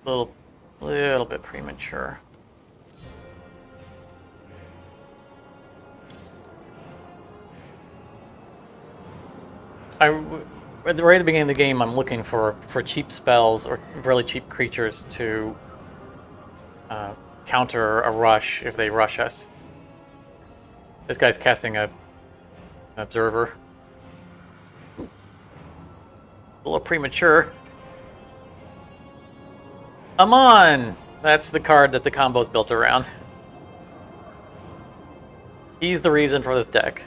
a little bit premature. Right at the beginning of the game, I'm looking for cheap spells or really cheap creatures to counter a rush if they rush us. This guy's casting an observer. A little premature. Amon! That's the card that the combo's built around. He's the reason for this deck.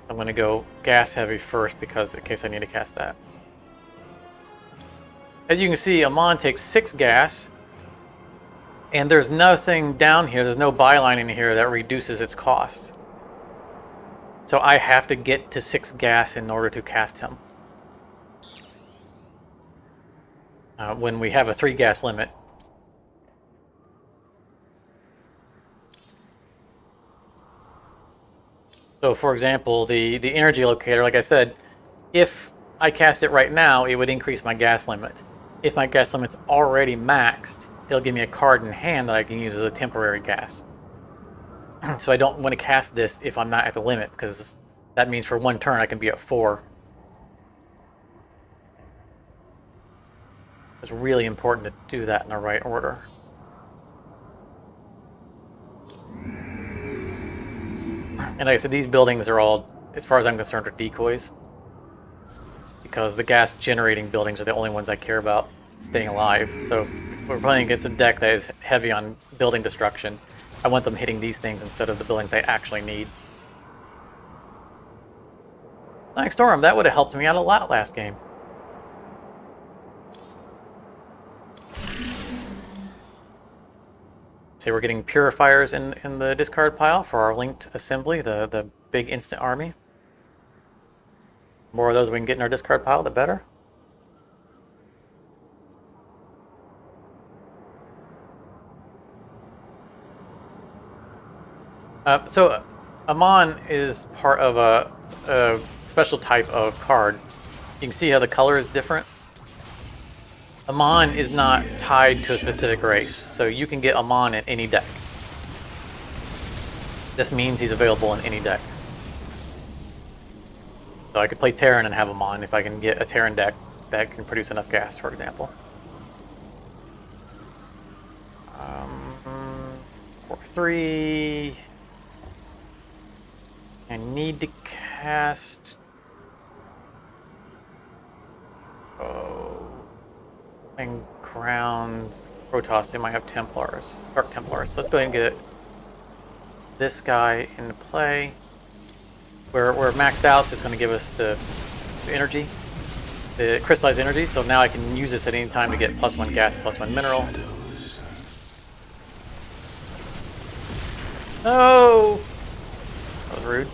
I'm going to go gas heavy first because in case I need to cast that. As you can see, Amon takes 6 gas, and there's nothing down here, there's no byline in here that reduces its cost. So I have to get to 6 gas in order to cast him. When we have a 3 gas limit. So for example, the energy locator, like I said, if I cast it right now, it would increase my gas limit. If my gas limit's already maxed, it'll give me a card in hand that I can use as a temporary gas. So I don't want to cast this if I'm not at the limit, because that means for 1 turn I can be at 4. It's really important to do that in the right order. And like I said, these buildings are all, as far as I'm concerned, are decoys. Because the gas generating buildings are the only ones I care about staying alive. So if we're playing against a deck that is heavy on building destruction, I want them hitting these things instead of the buildings they actually need. Sonic Storm, that would have helped me out a lot last game. See, we're getting purifiers in the discard pile for our linked assembly, the big instant army. The more of those we can get in our discard pile, the better. So Amon is part of a special type of card. You can see how the color is different. Amon is not tied to a specific race, so you can get Amon in any deck. This means he's available in any deck. So I could play Terran and have Amon if I can get a Terran deck that can produce enough gas, for example. 4/3. I need to cast. And ground Protoss. They might have Templars, Dark Templars. So let's go ahead and get this guy into play. We're maxed out, so it's going to give us the energy, the crystallized energy. So now I can use this at any time to get +1 gas, +1 mineral. No, that was rude.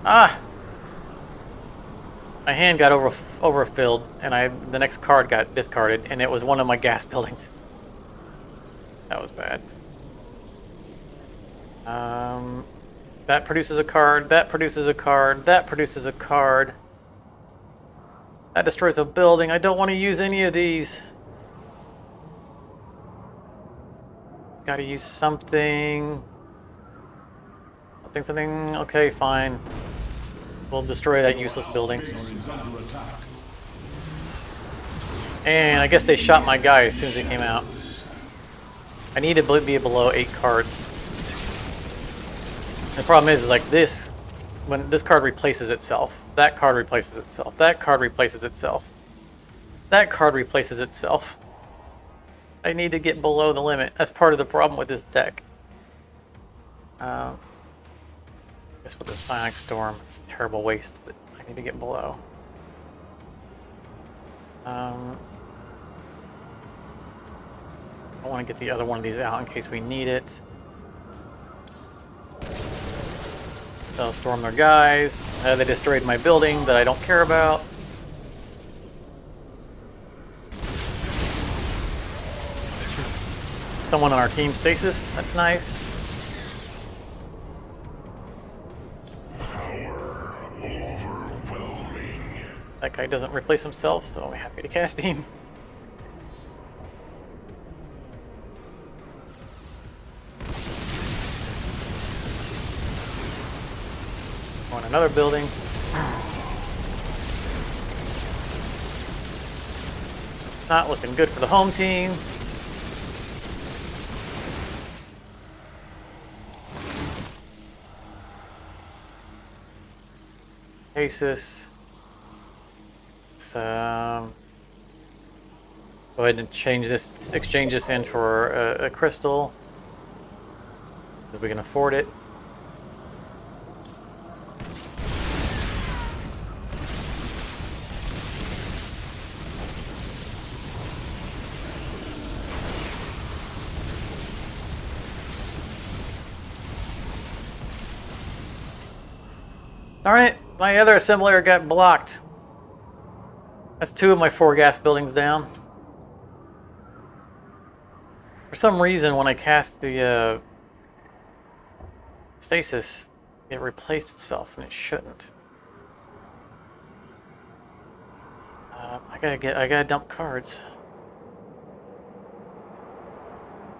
Ah. My hand got overfilled, and the next card got discarded, and it was one of my gas buildings. That was bad. That produces a card. That produces a card. That produces a card. That destroys a building. I don't want to use any of these. Got to use something. Something. Okay, fine. We'll destroy that useless building. And I guess they shot my guy as soon as he came out. I need to be below 8 cards. The problem is like this, when this card replaces itself, that card replaces itself, that card replaces itself, that card replaces itself. I need to get below the limit. That's part of the problem with this deck. With the Sonic Storm, it's a terrible waste, but I need to get below. I want to get the other one of these out in case we need it. They'll storm their guys. They destroyed my building that I don't care about. Someone on our team stasis, that's nice. That guy doesn't replace himself, so I'm happy to cast him. On another building. Not looking good for the home team. Asus. Go ahead and change this, exchange this in for a crystal, if we can afford it. Darn it, my other assembler got blocked. That's 2 of my 4 gas buildings down. For some reason, when I cast the stasis, it replaced itself, and it shouldn't. I gotta dump cards.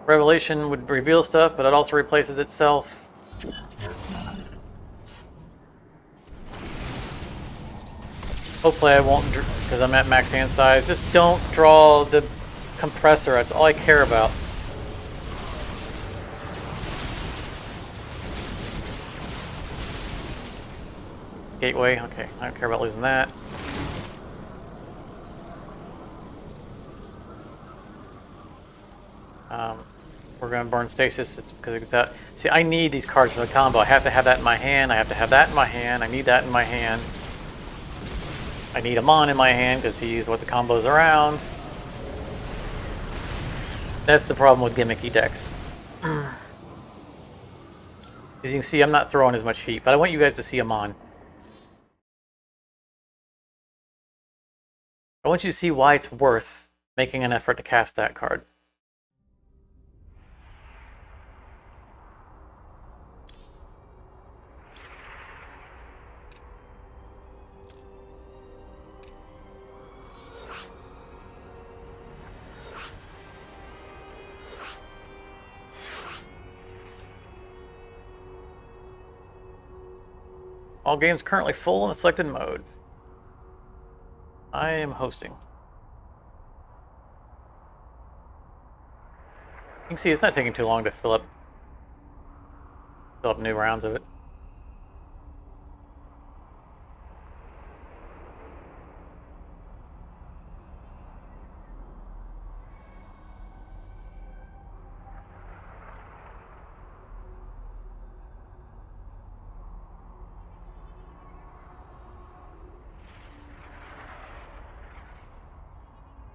Revelation would reveal stuff, but it also replaces itself. Hopefully I won't, because I'm at max hand size. Just don't draw the compressor. That's all I care about. Gateway. Okay, I don't care about losing that. we're going to burn stasis. It's because it's that. See, I need these cards for the combo. I have to have that in my hand. I have to have that in my hand. I need that in my hand. I need Amon in my hand because he's what the combo's around. That's the problem with gimmicky decks. As you can see, I'm not throwing as much heat, but I want you guys to see Amon. I want you to see why it's worth making an effort to cast that card. All games currently full in the selected mode. I am hosting. You can see it's not taking too long to fill up new rounds of it.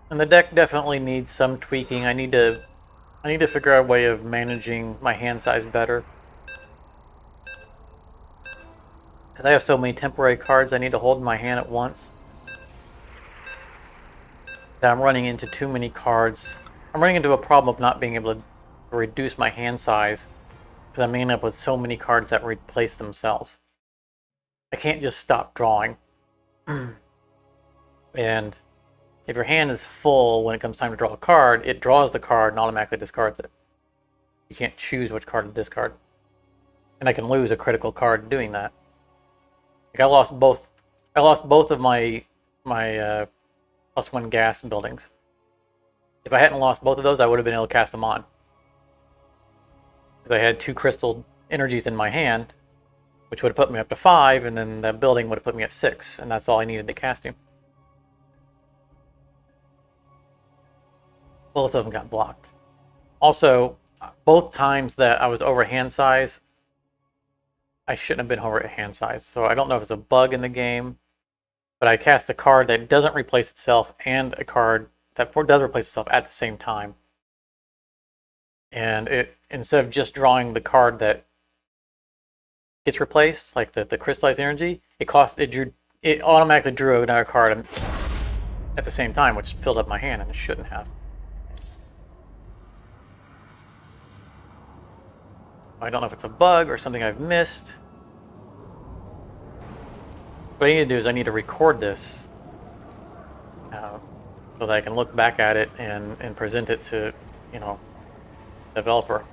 And the deck definitely needs some tweaking. I need to figure out a way of managing my hand size better. Because I have so many temporary cards I need to hold in my hand at once that I'm running into too many cards. I'm running into a problem of not being able to reduce my hand size because I'm ending up with so many cards that replace themselves. I can't just stop drawing. And if your hand is full when it comes time to draw a card, it draws the card and automatically discards it. You can't choose which card to discard. And I can lose a critical card doing that. Like I lost both of my +1 gas buildings. If I hadn't lost both of those, I would have been able to cast them on. Because I had 2 crystal energies in my hand, which would have put me up to 5, and then that building would have put me at 6, and that's all I needed to cast him. Both of them got blocked. Also, both times that I was over hand size, I shouldn't have been over hand size. So I don't know if it's a bug in the game, but I cast a card that doesn't replace itself and a card that does replace itself at the same time. And it, instead of just drawing the card that gets replaced, like the crystallized energy, it automatically drew another card at the same time, which filled up my hand, and it shouldn't have. I don't know if it's a bug or something I've missed. What I need to do is I need to record this so that I can look back at it and present it to, developer.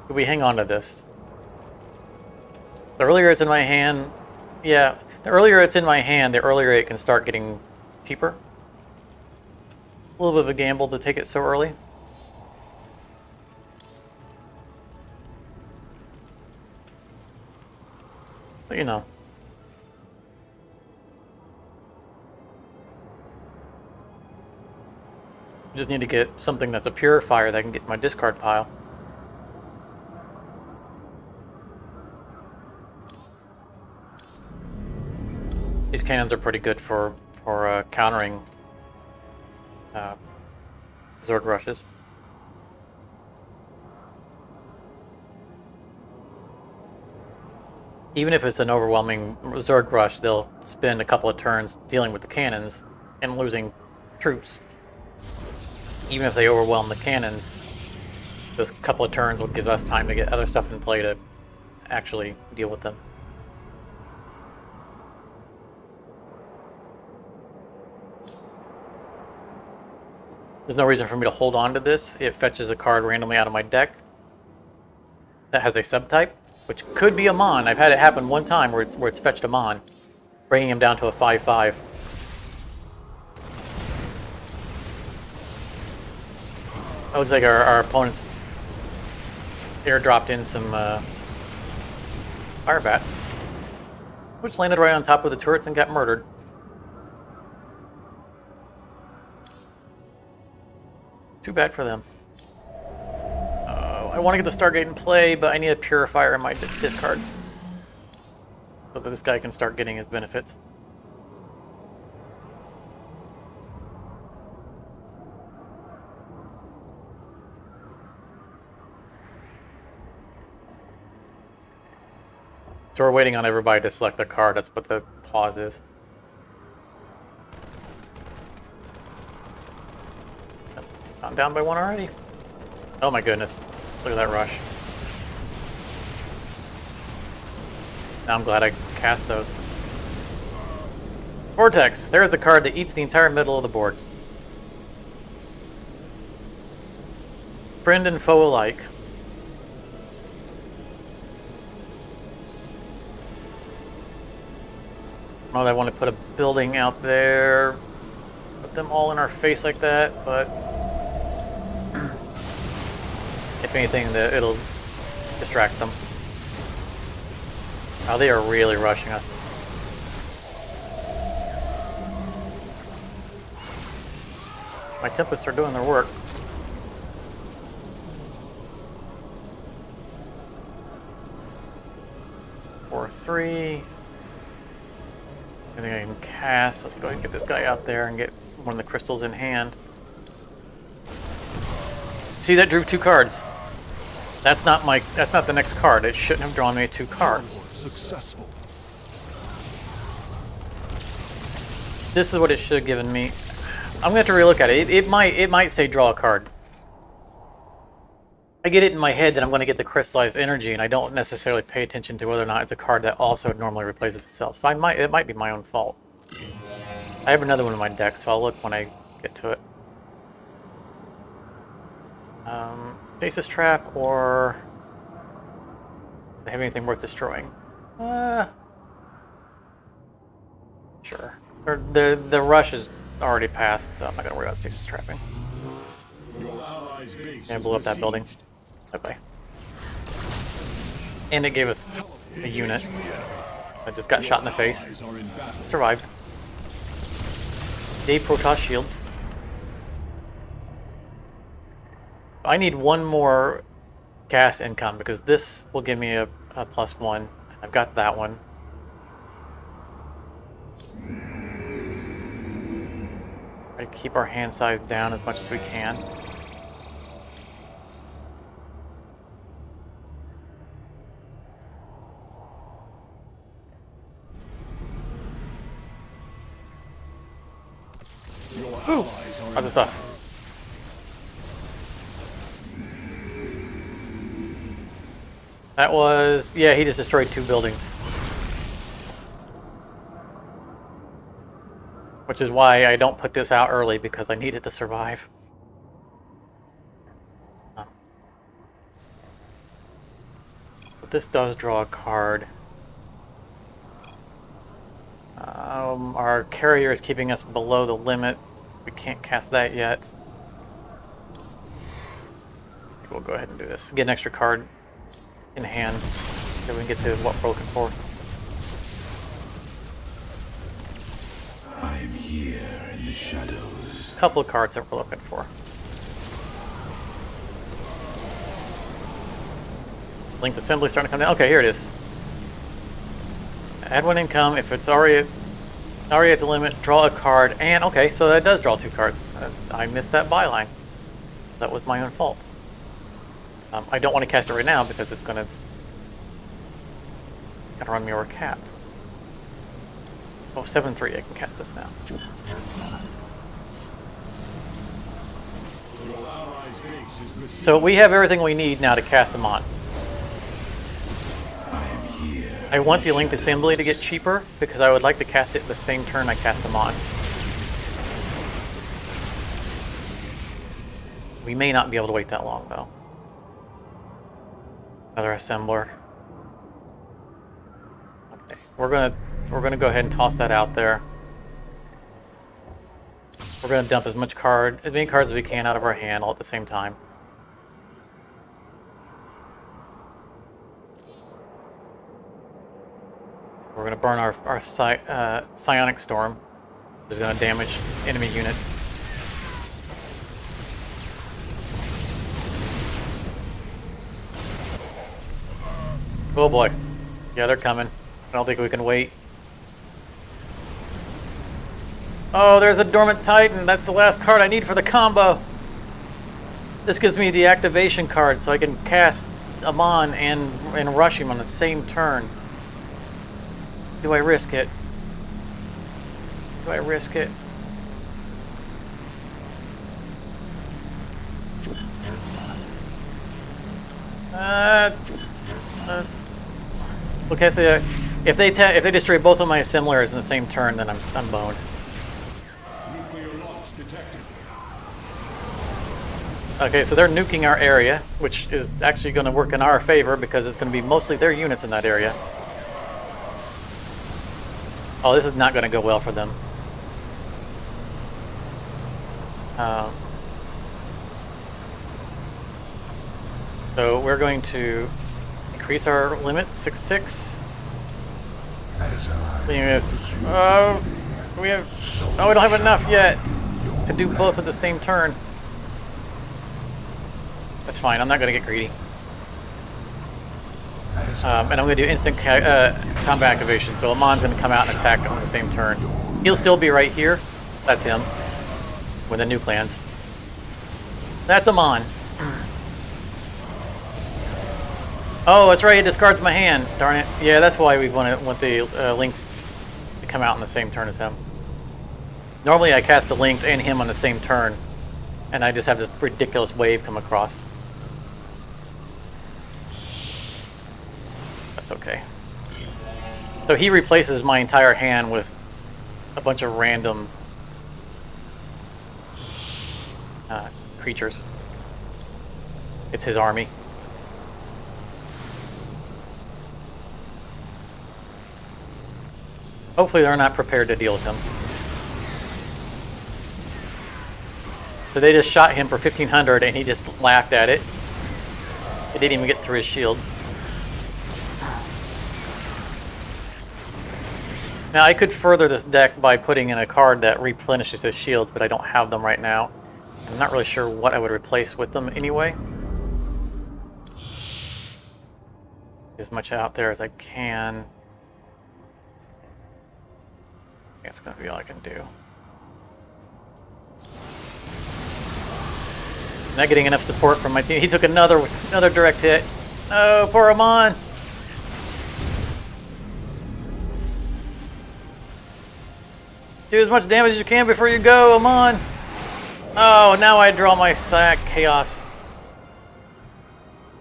We hang on to this. The earlier it's in my hand, the earlier it's in my hand, the earlier it can start getting cheaper. A little bit of a gamble to take it so early. But you just need to get something that's a purifier that can get my discard pile. These cannons are pretty good for countering Zerg rushes. Even if it's an overwhelming Zerg rush, they'll spend a couple of turns dealing with the cannons and losing troops. Even if they overwhelm the cannons, those couple of turns will give us time to get other stuff in play to actually deal with them. There's no reason for me to hold on to this. It fetches a card randomly out of my deck that has a subtype, which could be a Mon. I've had it happen one time where it's fetched a Mon, bringing him down to a 5/5. It looks like our opponents airdropped in some fire bats, which landed right on top of the turrets and got murdered. Too bad for them. I want to get the Stargate in play, but I need a purifier in my discard. So that this guy can start getting his benefits. So we're waiting on everybody to select the card. That's what the pause is. I'm down by one already. Oh my goodness. Look at that rush. Now I'm glad I cast those. Vortex. There's the card that eats the entire middle of the board. Friend and foe alike. Well, I want to put a building out there. Put them all in our face like that, but if anything, it'll distract them. Oh, they are really rushing us. My Tempests are doing their work. Four, three. I think I can cast. Let's go ahead and get this guy out there and get one of the crystals in hand. See, that drew 2 cards. That's not the next card. It shouldn't have drawn me 2 cards. Successful. This is what it should have given me. I'm gonna have to relook at it. It might say draw a card. I get it in my head that I'm gonna get the crystallized energy, and I don't necessarily pay attention to whether or not it's a card that also normally replaces itself. So it might be my own fault. I have another one in my deck, so I'll look when I get to it. Stasis trap, or do they have anything worth destroying? Sure. The rush is already passed, so I'm not gonna worry about stasis trapping. I blew up that building. Okay. And it gave us a unit that just got shot in the face. Survived. Day Protoss shields. I need one more gas income because this will give me a +1. I've got that one. Try to keep our hand size down as much as we can. Ooh, other stuff. That was, yeah, he just destroyed 2 buildings. Which is why I don't put this out early, because I need it to survive. But this does draw a card. Our carrier is keeping us below the limit. We can't cast that yet. We'll go ahead and do this. Get an extra card in hand so we can get to what we're looking for. I'm here in the shadows. A couple of cards that we're looking for. Linked assembly starting to come down. Okay, here it is. Add 1 income. If it's already at the limit, draw a card. And okay, so that does draw 2 cards. I missed that byline. That was my own fault. I don't want to cast it right now because it's going to run me over cap. Oh, 7/3. I can cast this now. So we have everything we need now to cast them on. I want the linked assembly to get cheaper because I would like to cast it the same turn I cast them on. We may not be able to wait that long though. Another assembler. Okay, we're gonna go ahead and toss that out there. We're gonna dump as many cards as we can out of our hand all at the same time. We're gonna burn our psionic storm, which is gonna damage enemy units. Oh boy. Yeah, they're coming. I don't think we can wait. Oh, there's a Dormant Titan. That's the last card I need for the combo. This gives me the activation card so I can cast Amon and rush him on the same turn. Do I risk it? Do I risk it? Okay, so if they destroy both of my assemblers in the same turn, then I'm boned. Okay, so they're nuking our area, which is actually going to work in our favor because it's going to be mostly their units in that area. Oh, this is not going to go well for them. So we're going to increase our limit 6/6. We don't have enough yet to do both at the same turn. That's fine. I'm not going to get greedy. And I'm going to do instant combat activation. So Amon's going to come out and attack on the same turn. He'll still be right here. That's him. With the new plans. That's Amon. Oh, that's right. It discards my hand. Darn it. Yeah, that's why we want the Lynx to come out on the same turn as him. Normally I cast the Lynx and him on the same turn. And I just have this ridiculous wave come across. That's okay. So he replaces my entire hand with a bunch of random creatures. It's his army. Hopefully they're not prepared to deal with him. So they just shot him for 1,500 and he just laughed at it. It didn't even get through his shields. Now I could further this deck by putting in a card that replenishes his shields, but I don't have them right now. I'm not really sure what I would replace with them anyway. As much out there as I can. That's going to be all I can do. Not getting enough support from my team. He took another direct hit. Oh, poor Amon. Do as much damage as you can before you go, Amon. Oh, now I draw my sack chaos.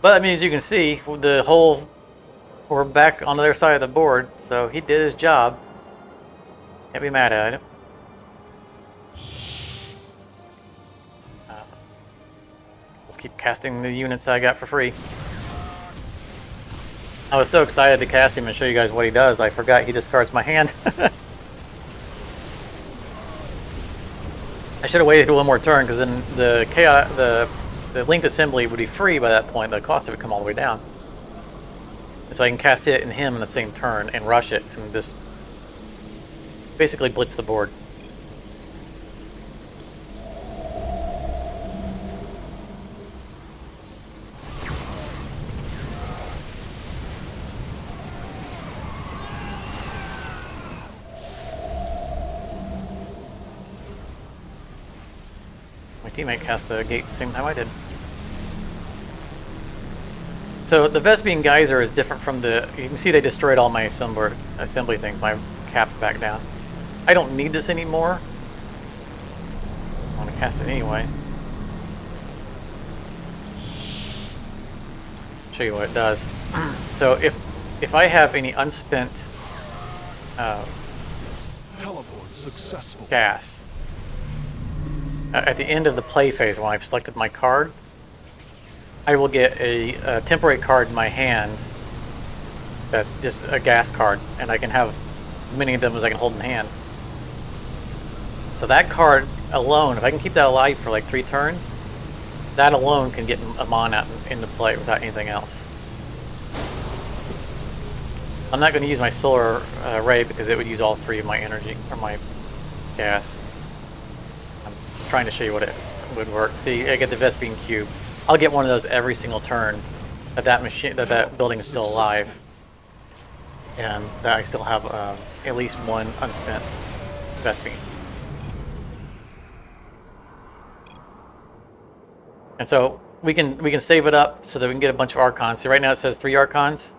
But I mean, as you can see, we're back on the other side of the board, so he did his job. Can't be mad at it. Let's keep casting the units I got for free. I was so excited to cast him and show you guys what he does. I forgot he discards my hand. I should have waited one more turn because then the linked assembly would be free by that point. The cost of it would come all the way down. And so I can cast it and him in the same turn and rush it and just basically blitz the board. My teammate cast a gate the same time I did. So the Vespian Geyser is different from the... You can see they destroyed all my assembly things. My cap's back down. I don't need this anymore. I want to cast it anyway. Show you what it does. So if I have any unspent Teleport successful. gas at the end of the play phase when I've selected my card, I will get a temporary card in my hand that's just a gas card, and I can have as many of them as I can hold in hand. So that card alone, if I can keep that alive for like 3 turns, that alone can get Amon out into play without anything else. I'm not going to use my solar ray because it would use all 3 of my energy or my gas. I'm trying to show you what it would work. See, I get the Vespian cube. I'll get one of those every single turn that building is still alive. and that I still have at least one unspent Vespine. And so we can save it up so that we can get a bunch of Archons. See, right now it says 3 Archons.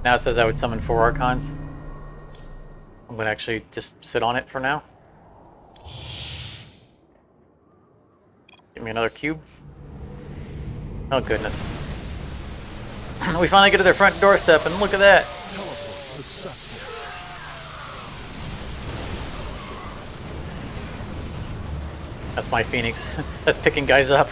Now it says I would summon 4 Archons. I'm going to actually just sit on it for now. Give me another cube. Oh, goodness. We finally get to their front doorstep, and look at that. Teleport successful. That's my Phoenix. That's picking guys up.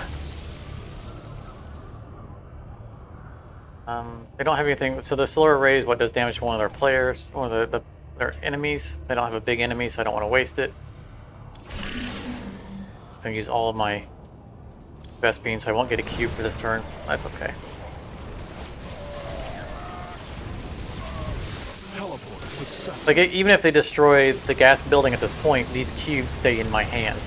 They don't have anything. So the solar arrays, what does damage to one of their players, one of their enemies. They don't have a big enemy, so I don't want to waste it. It's going to use all of my Vespine, so I won't get a cube for this turn. That's okay. Teleport successful. Like, even if they destroy the gas building at this point, these cubes stay in my hand.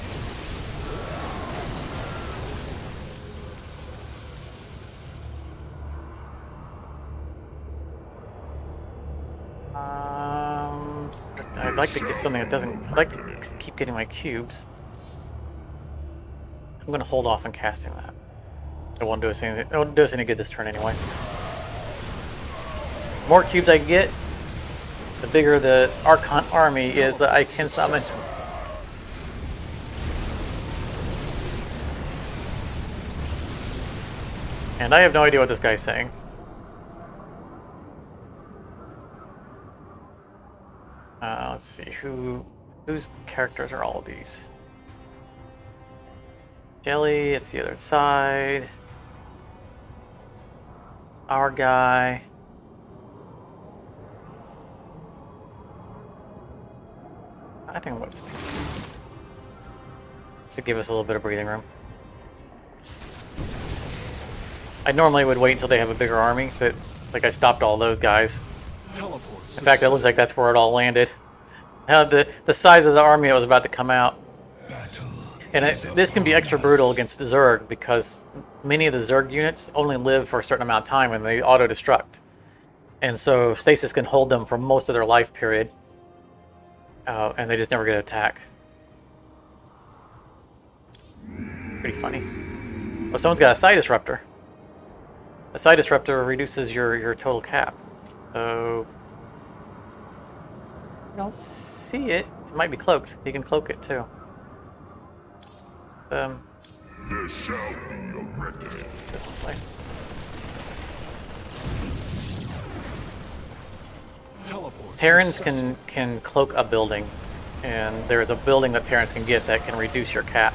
I'd like to get something that doesn't... I'd like to keep getting my cubes. I'm going to hold off on casting that. It won't do us anything. It won't do us any good this turn anyway. The more cubes I get, the bigger the Archon army is that I can summon. And I have no idea what this guy's saying. Let's see, whose characters are all of these? Jelly, it's the other side. Our guy. I think I'm going to stick. Just to give us a little bit of breathing room. I normally would wait until they have a bigger army, but like I stopped all those guys. In fact, it looks like that's where it all landed. The size of the army that was about to come out. And this can be extra brutal against the Zerg because many of the Zerg units only live for a certain amount of time and they auto-destruct. And so stasis can hold them for most of their life period. And they just never get an attack. Pretty funny. Oh, someone's got a Psi Disruptor. A Psi Disruptor reduces your total cap. So... I don't see it. It might be cloaked. He can cloak it too. There shall be a reckoning. Doesn't play. Terrans can cloak a building, and there's a building that Terrans can get that can reduce your cap.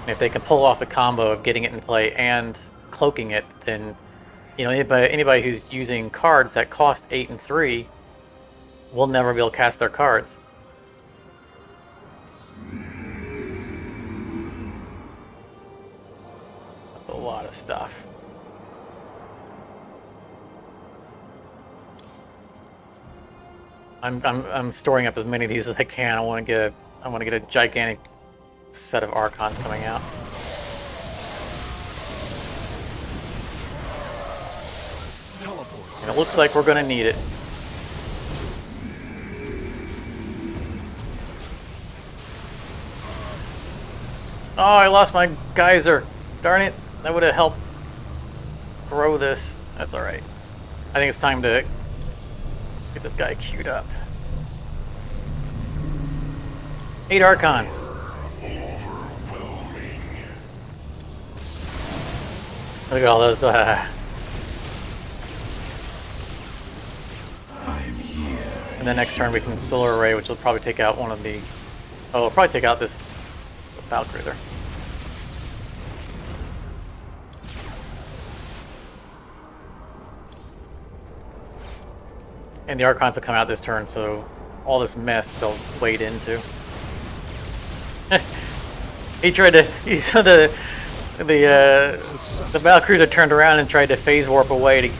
And if they can pull off the combo of getting it in play and cloaking it, then anybody who's using cards that cost 8 and 3 will never be able to cast their cards. That's a lot of stuff. I'm storing up as many of these as I can. I want to get a gigantic set of Archons coming out. And it looks like we're going to need it. Oh, I lost my geyser. Darn it. That would have helped grow this. That's alright. I think it's time to get this guy queued up. 8 Archons. Look at all those. And then next turn we can solar array, which will probably take out one of the... Oh, we'll probably take out this battle cruiser. And the Archons will come out this turn, so all this mess they'll wade into. He tried to... The battle cruiser turned around and tried to phase warp away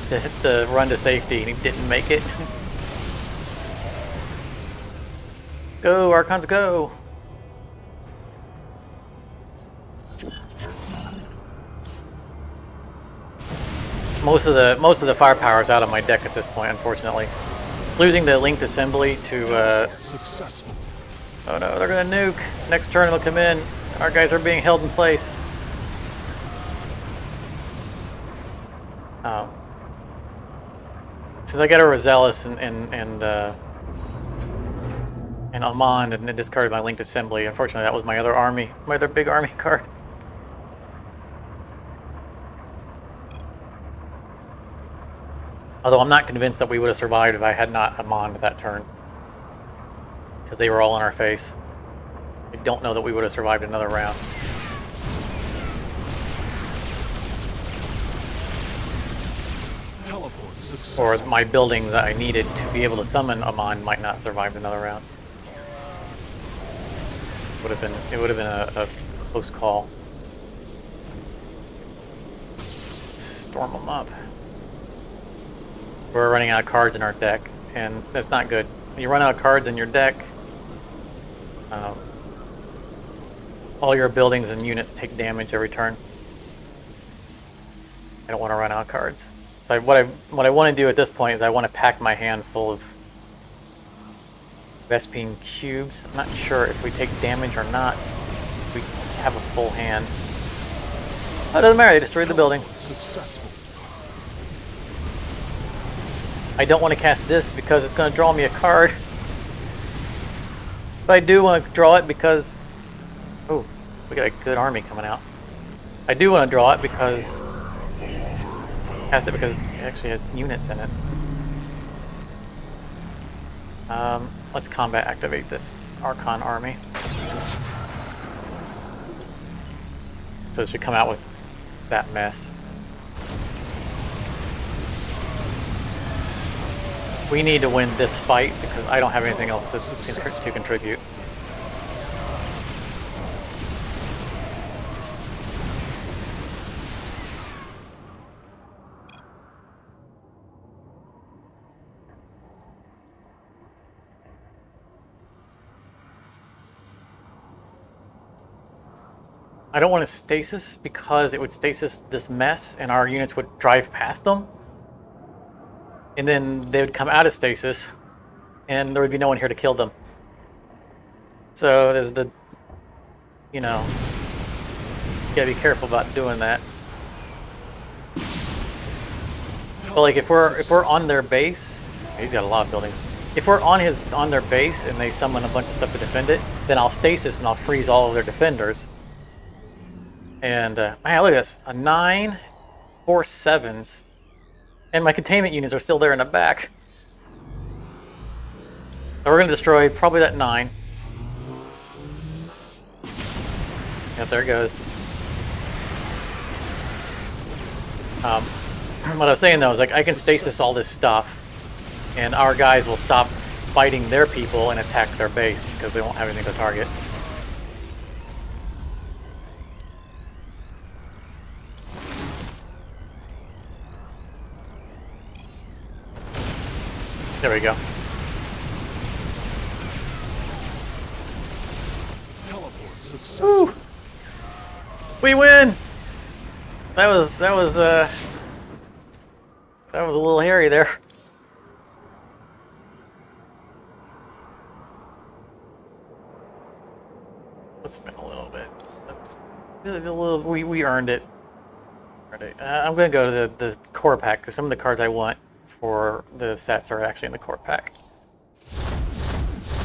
to run to safety, and he didn't make it. Go, Archons, go! Most of the firepower is out of my deck at this point, unfortunately. Losing the linked assembly to Successful. oh no, they're gonna nuke. Next turn they'll come in. Our guys are being held in place. Oh. Since I got a Roselis and Amand and discarded my linked assembly, unfortunately that was my other army, my other big army card. Although I'm not convinced that we would have survived if I had not Amand that turn. Because they were all in our face. I don't know that we would have survived another round. Teleport successful. Or my building that I needed to be able to summon Amand might not have survived another round. It would have been a close call. Storm them up. We're running out of cards in our deck, and that's not good. When you run out of cards in your deck, all your buildings and units take damage every turn. I don't want to run out of cards. So what I want to do at this point is I want to pack my hand full of Vespine cubes. I'm not sure if we take damage or not. We have a full hand. Oh, it doesn't matter. They destroyed the building. Successful. I don't want to cast this because it's going to draw me a card. But I do want to draw it because... Oh, we got a good army coming out. I do want to draw it because... Cast it because it actually has units in it. Let's combat activate this Archon army. So it should come out with that mess. We need to win this fight because I don't have anything else to contribute. I don't want to stasis because it would stasis this mess and our units would drive past them. And then they would come out of stasis and there would be no one here to kill them. So there's the, you know, you gotta be careful about doing that. But like if we're on their base, he's got a lot of buildings. If we're on their base and they summon a bunch of stuff to defend it, then I'll stasis and I'll freeze all of their defenders. And man, look at this. A 9, 4 7s. And my containment units are still there in the back. So we're going to destroy probably that 9. Yep, there it goes. What I was saying though is like I can stasis all this stuff and our guys will stop fighting their people and attack their base because they won't have anything to target. There we go. Teleport successful. Woo! We win. That was a little hairy there. Let's spin a little bit. We earned it. I'm gonna go to the core pack because some of the cards I want for the sets are actually in the core pack.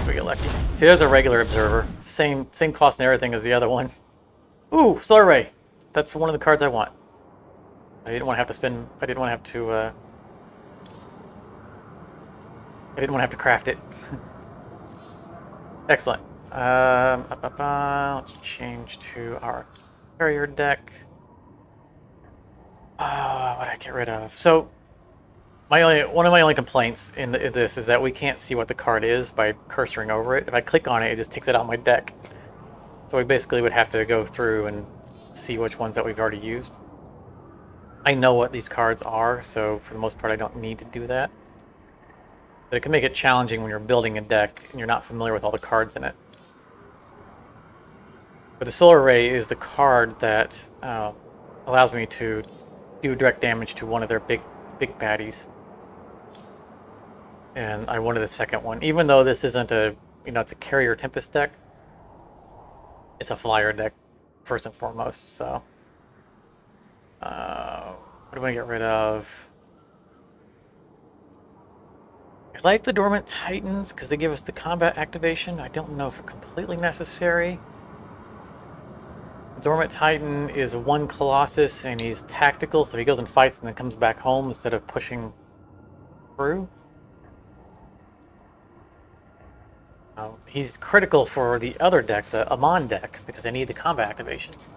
We get lucky. See, there's a regular observer. Same cost and everything as the other one. Ooh, Solar Ray. That's one of the cards I want. I didn't want to have to spend. I didn't want to have to. I didn't want to have to craft it. Excellent. Let's change to our carrier deck. What did I get rid of? So. One of my only complaints in this is that we can't see what the card is by cursoring over it. If I click on it, it just takes it out of my deck. So we basically would have to go through and see which ones that we've already used. I know what these cards are, so for the most part I don't need to do that. But it can make it challenging when you're building a deck and you're not familiar with all the cards in it. But the Solar Ray is the card that allows me to do direct damage to one of their big baddies. And I wanted the second one, even though this isn't a, it's a carrier Tempest deck. It's a flyer deck, first and foremost. So, what do I get rid of? I like the Dormant Titans because they give us the combat activation. I don't know if it's completely necessary. Dormant Titan is one Colossus and he's tactical, so he goes and fights and then comes back home instead of pushing through. He's critical for the other deck, the Amon deck, because I need the combat activations.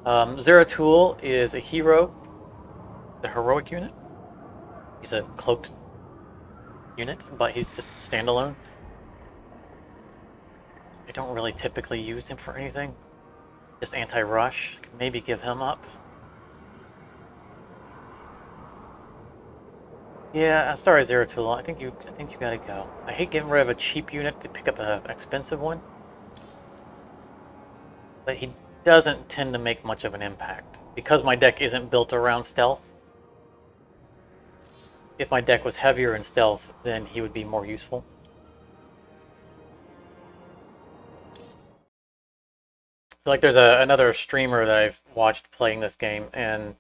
Zeratul is a hero, the heroic unit. He's a cloaked unit, but he's just standalone. I don't really typically use him for anything. Just anti-rush. Can maybe give him up. Yeah, I'm sorry, Zeratul. I think you gotta go. I hate getting rid of a cheap unit to pick up an expensive one. But he doesn't tend to make much of an impact. Because my deck isn't built around stealth. If my deck was heavier in stealth, then he would be more useful. Like there's another streamer that I've watched playing this game, and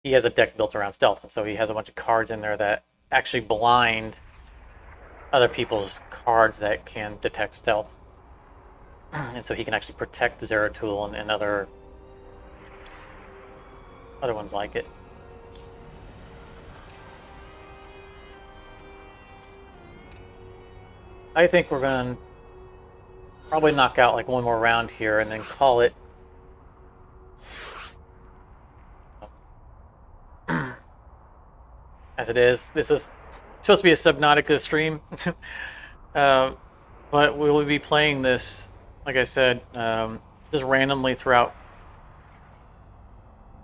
he has a deck built around stealth. So he has a bunch of cards in there that actually blind other people's cards that can detect stealth. And so he can actually protect the Zeratul and other ones like it. I think we're going to probably knock out like one more round here and then call it. As it is. This is supposed to be a Subnautica stream. But we will be playing this, like I said, just randomly throughout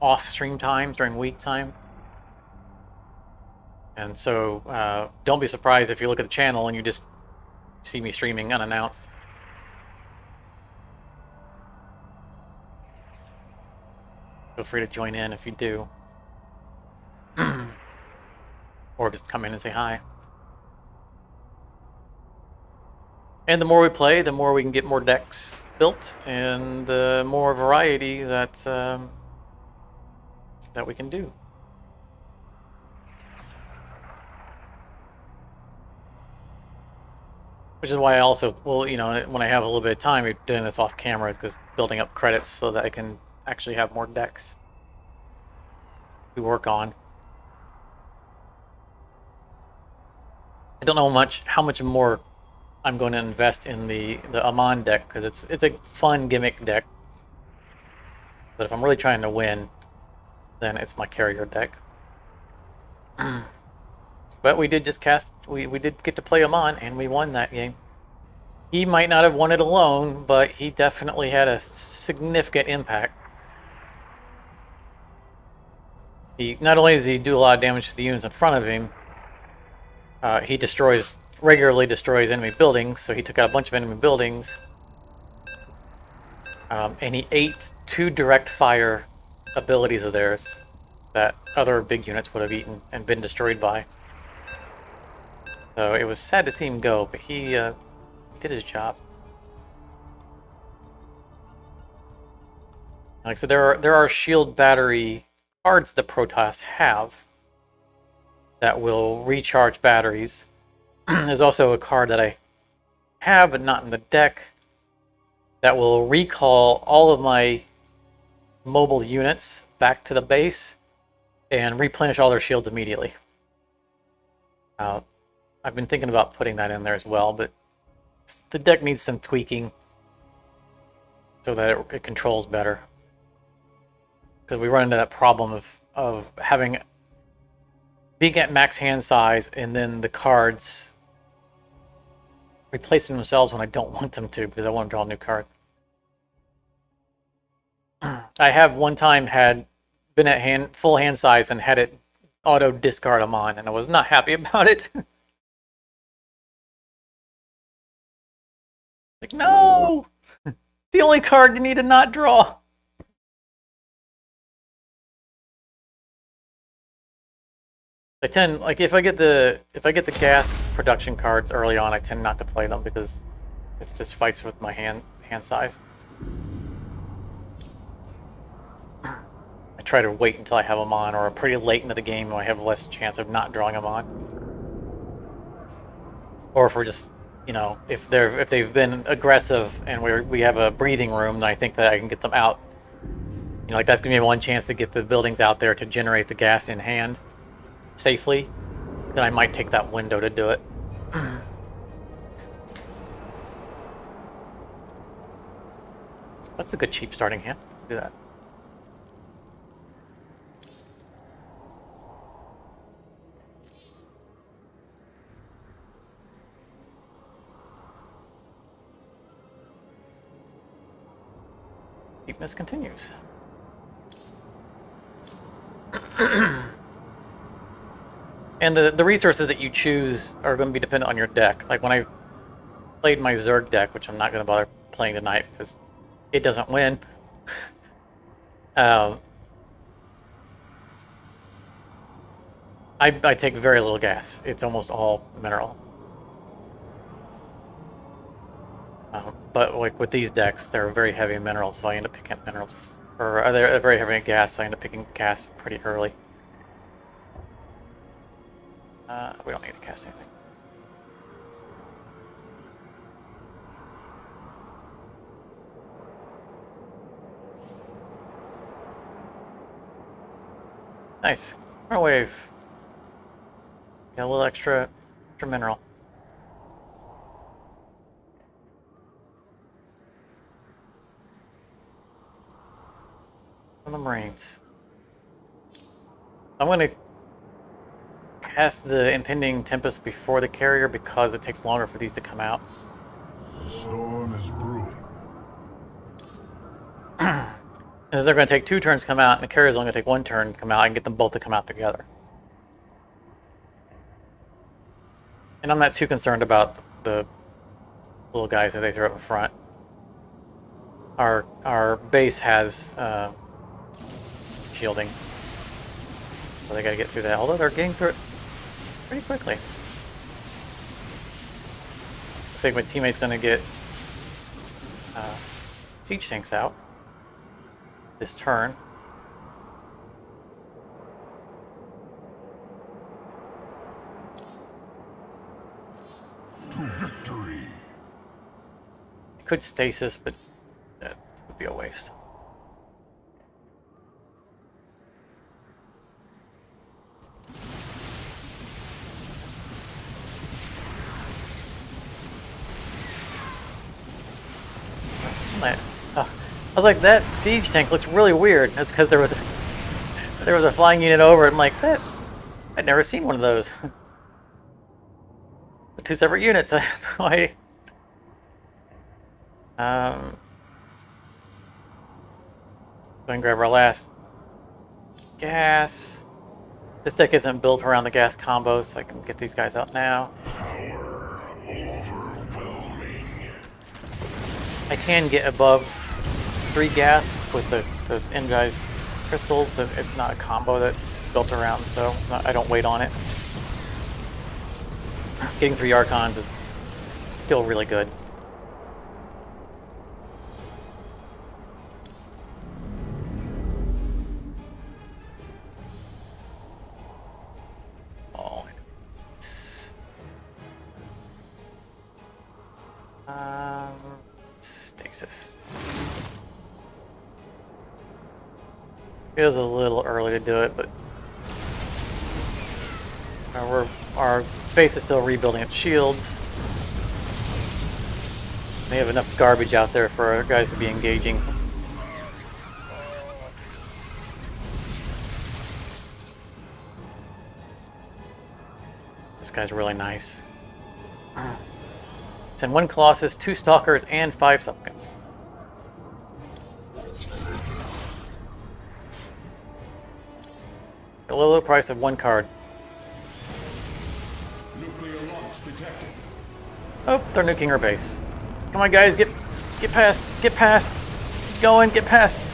off-stream times during week time. And so don't be surprised if you look at the channel and you just see me streaming unannounced. Feel free to join in if you do. Or just come in and say hi. And the more we play, the more we can get more decks built, and the more variety that that we can do. Which is why I also, well, when I have a little bit of time, we're doing this off camera, because building up credits so that I can actually have more decks to work on. I don't know how much more I'm going to invest in the Amon deck, because it's a fun gimmick deck. But if I'm really trying to win, then it's my carrier deck. But we did just we did get to play Amon, and we won that game. He might not have won it alone, but he definitely had a significant impact. Not only does he do a lot of damage to the units in front of him, he regularly destroys enemy buildings, so he took out a bunch of enemy buildings. And he ate 2 direct fire abilities of theirs that other big units would have eaten and been destroyed by. So it was sad to see him go, but he did his job. Like I said, there are shield battery cards that Protoss have that will recharge batteries. There's also a card that I have, but not in the deck, that will recall all of my mobile units back to the base and replenish all their shields immediately. I've been thinking about putting that in there as well, but the deck needs some tweaking so that it controls better. Because we run into that problem of being at max hand size, and then the cards replacing themselves when I don't want them to, because I want to draw new cards. I have one time been at full hand size and had it auto discard them on, and I was not happy about it. Like, no! The only card you need to not draw. I tend, like, if I get the gas production cards early on, I tend not to play them because it just fights with my hand size. I try to wait until I have them on, or pretty late into the game when I have less chance of not drawing them on. Or if we're just, you know, if they've been aggressive and we have a breathing room, then I think that I can get them out. You know, like that's gonna be one chance to get the buildings out there to generate the gas in hand safely. Then I might take that window to do it. That's a good cheap starting hand. Do that. Cheapness continues. And the resources that you choose are going to be dependent on your deck. Like when I played my Zerg deck, which I'm not going to bother playing tonight because it doesn't win. I take very little gas. It's almost all mineral. But like with these decks, they're very heavy in minerals, so I end up picking up minerals. Or they're very heavy in gas, so I end up picking gas pretty early. We don't need to cast anything. Nice. Wave. Got a little extra mineral. From the Marines. I'm going to cast the impending Tempest before the carrier because it takes longer for these to come out. The storm is brewing. As they're going to take 2 turns to come out, and the carrier's only going to take 1 turn to come out, I can get them both to come out together. And I'm not too concerned about the little guys that they throw up in front. Our base has shielding, so they got to get through that. Although they're getting through it pretty quickly. Looks like my teammate's going to get siege tanks out this turn. To victory. It could stasis, but that would be a waste. I was like, that siege tank looks really weird. That's because there was a flying unit over. I'm like, that I'd never seen one of those. 2 separate units. Why? Go and grab our last gas. This deck isn't built around the gas combo, so I can get these guys out now. Power overwhelming. I can get above 3 gas with the energized crystals, but it's not a combo that's built around, so I don't wait on it. Getting 3 Archons is still really good. Oh, stasis. Feels a little early to do it, but our base is still rebuilding its shields. They have enough garbage out there for our guys to be engaging. This guy's really nice. Send 1 Colossus, 2 Stalkers, and 5 Sunkens. A low price of 1 card. Nuclear launch detected. Oh, they're nuking our base. Come on, guys, get past, get past. Keep going, get past.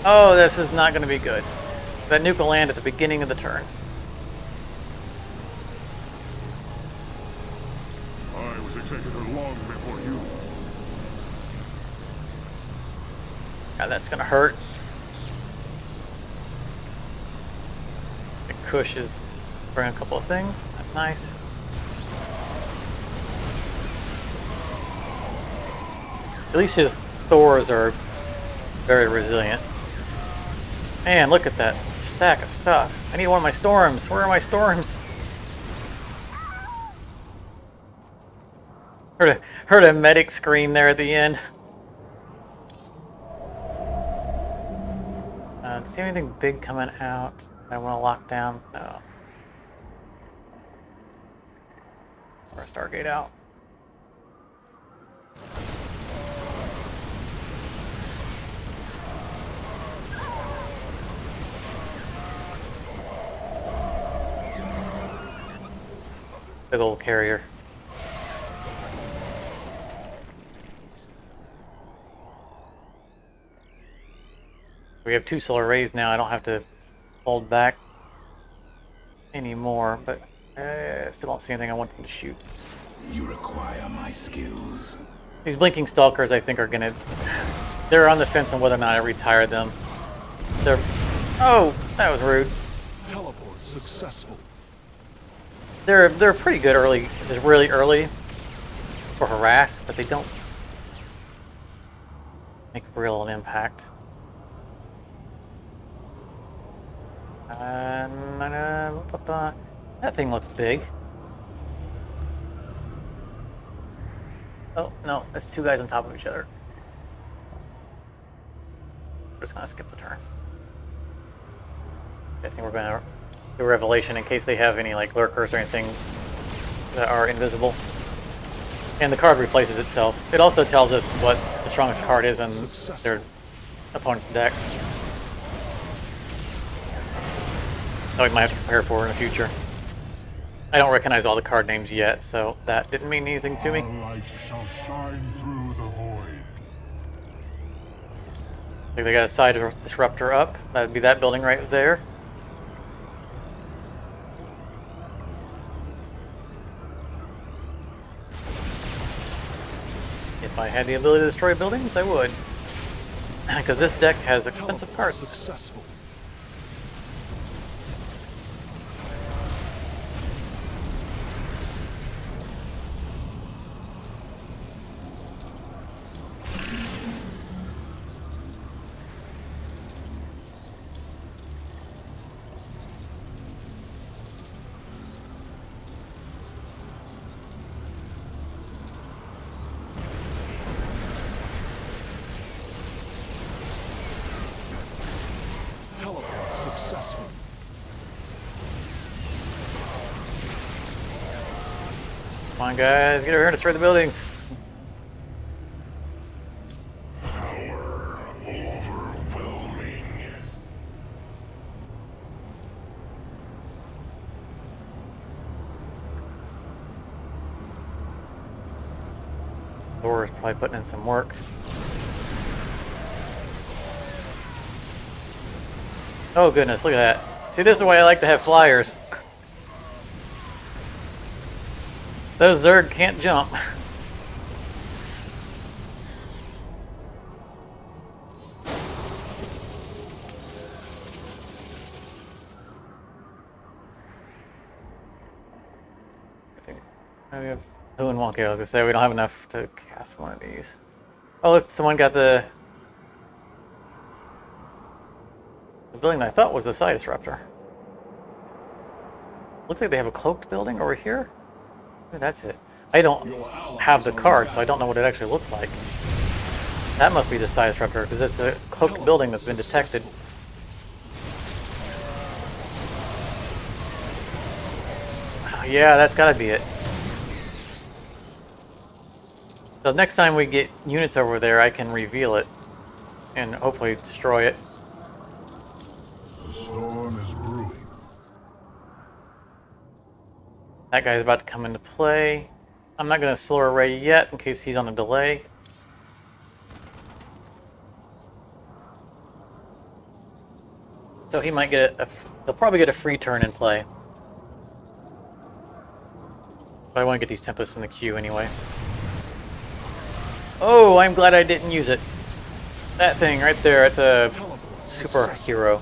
Oh, this is not going to be good. That nuke will land at the beginning of the turn. I was executor long before you. God, that's gonna hurt. The Kush is bringing a couple of things. That's nice. At least his Thors are very resilient. Man, look at that stack of stuff. I need one of my storms. Where are my storms? Heard a medic scream there at the end. Do you see anything big coming out that I want to lock down? No. Or a Stargate out. Big old carrier. We have 2 solar arrays now. I don't have to hold back anymore, but I still don't see anything I want them to shoot. You require my skills. These blinking stalkers, I think, are gonna... They're on the fence on whether or not I retire them. They're... Oh, that was rude. Teleport successful. They're pretty good early, just really early for harass, but they don't make real impact. That thing looks big. Oh, no, that's 2 guys on top of each other. We're just gonna skip the turn. I think we're gonna do a revelation in case they have any like lurkers or anything that are invisible. And the card replaces itself. It also tells us what the strongest card is on their opponent's deck. That we might have to prepare for in the future. I don't recognize all the card names yet, so that didn't mean anything to me. The light shall shine through the void. Like they got a side disruptor up. That'd be that building right there. If I had the ability to destroy buildings, I would. Because this deck has expensive cards. Successful. Teleport successful. Come on, guys, get over here and destroy the buildings. Power overwhelming. Thor is probably putting in some work. Oh goodness, look at that. See, this is why I like to have flyers. Those Zerg can't jump. I think we have 2 and 1. Okay, I was gonna say we don't have enough to cast one of these. Oh look, someone got the building that I thought was the side disruptor. Looks like they have a cloaked building over here. Maybe that's it. I don't have the card, so I don't know what it actually looks like. That must be the side disruptor, because it's a cloaked building that's been detected. Yeah, that's gotta be it. So next time we get units over there, I can reveal it and hopefully destroy it. The storm is brewing. That guy's about to come into play. I'm not going to solar array yet in case he's on a delay. So he might get he'll probably get a free turn in play. But I want to get these Tempests in the queue anyway. Oh, I'm glad I didn't use it. That thing right there, it's a superhero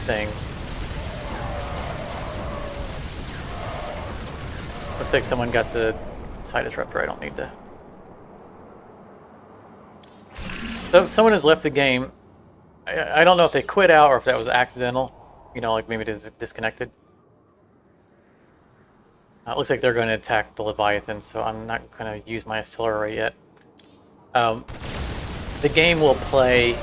thing. Looks like someone got the side disruptor. I don't need to. So someone has left the game. I don't know if they quit out or if that was accidental. You know, like maybe it disconnected. It looks like they're going to attack the Leviathan, so I'm not going to use my solar array yet. The game will play...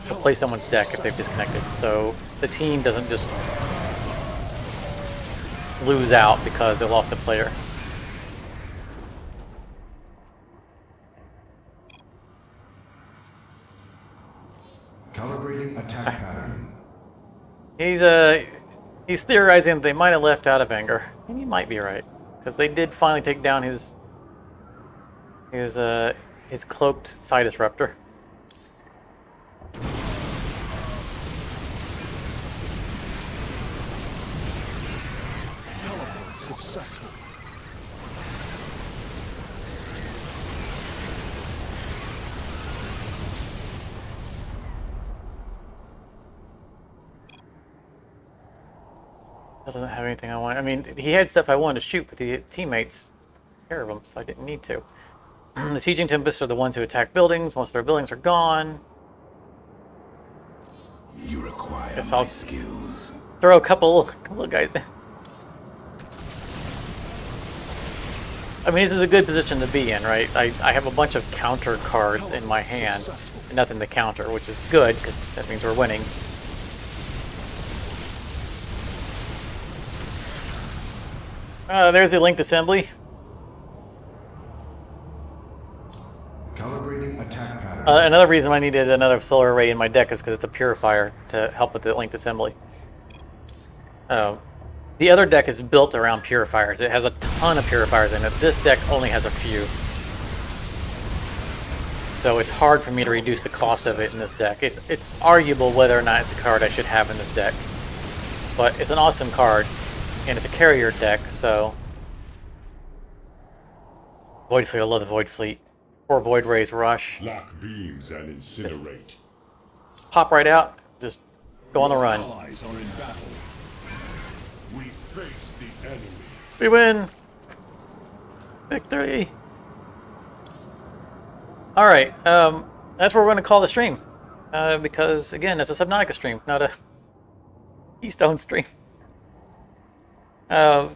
so play someone's deck if they've disconnected. So the team doesn't just lose out because they lost a player. Calibrating attack pattern. He's theorizing that they might have left out of anger, and he might be right, because they did finally take down his cloaked side disruptor. Teleport successful. Doesn't have anything I want. I mean, he had stuff I wanted to shoot, but the teammates took care of them, so I didn't need to. The sieging Tempests are the ones who attack buildings. Once their buildings are gone, You require guess my I'll skills. throw a couple guys in. I mean, this is a good position to be in, right? I have a bunch of counter cards in my hand, and nothing to counter, which is good, because that means we're winning. There's the linked assembly. Calibrating attack pattern. Another reason I needed another solar array in my deck is because it's a purifier to help with the linked assembly. The other deck is built around purifiers. It has a ton of purifiers in it. This deck only has a few. So it's hard for me to reduce the cost of it in this deck. It's arguable whether or not it's a card I should have in this deck. But it's an awesome card. And it's a carrier deck, so... Void Fleet, I love the Void Fleet. Or Void Rays Rush. Lock beams and incinerate. Pop right out, just go on the run. Allies are in battle. We face the enemy. We win! Victory! Alright, that's what we're going to call the stream. Because, again, it's a Subnautica stream, not a Keystone stream. Yeah,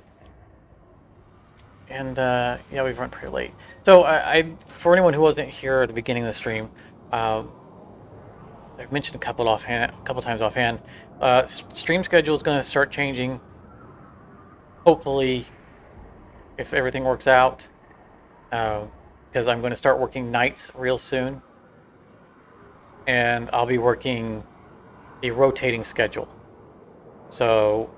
we've run pretty late. So for anyone who wasn't here at the beginning of the stream, I've mentioned a couple times offhand. Stream schedule is going to start changing. Hopefully, if everything works out, because I'm going to start working nights real soon, and I'll be working a rotating schedule. So.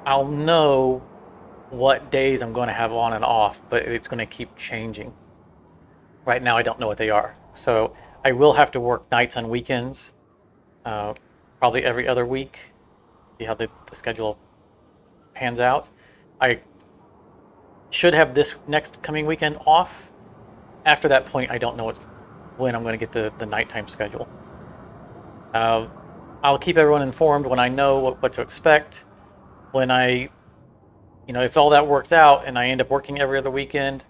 I'll know what days I'm going to have on and off, but it's going to keep changing. Right now, I don't know what they are. So I will have to work nights on weekends, probably every other week, see how the schedule pans out. I should have this next coming weekend off. After that point, I don't know when I'm going to get the nighttime schedule. I'll keep everyone informed when I know what to expect. When if all that works out and I end up working every other weekend,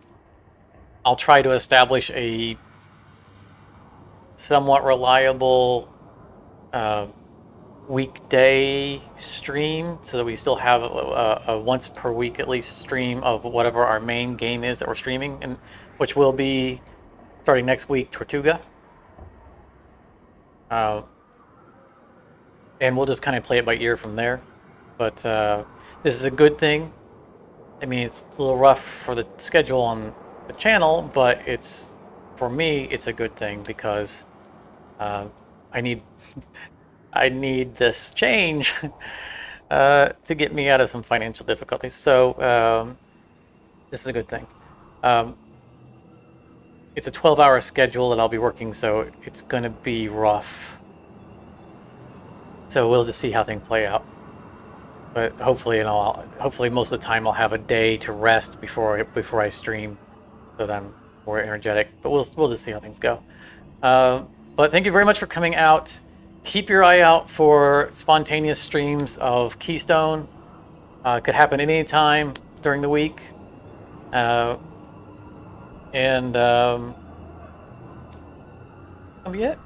I'll try to establish a somewhat reliable weekday stream so that we still have a once per week at least stream of whatever our main game is that we're streaming, and which will be starting next week, Tortuga. And we'll just kind of play it by ear from there. But this is a good thing. I mean, it's a little rough for the schedule on the channel, but for me, it's a good thing because I need this change to get me out of some financial difficulties. So this is a good thing. it's a 12-hour schedule that I'll be working, so it's going to be rough. So we'll just see how things play out. But hopefully, hopefully most of the time I'll have a day to rest before I stream, so that I'm more energetic. But we'll just see how things go. But thank you very much for coming out. Keep your eye out for spontaneous streams of Keystone. It could happen anytime during the week. That'll be it.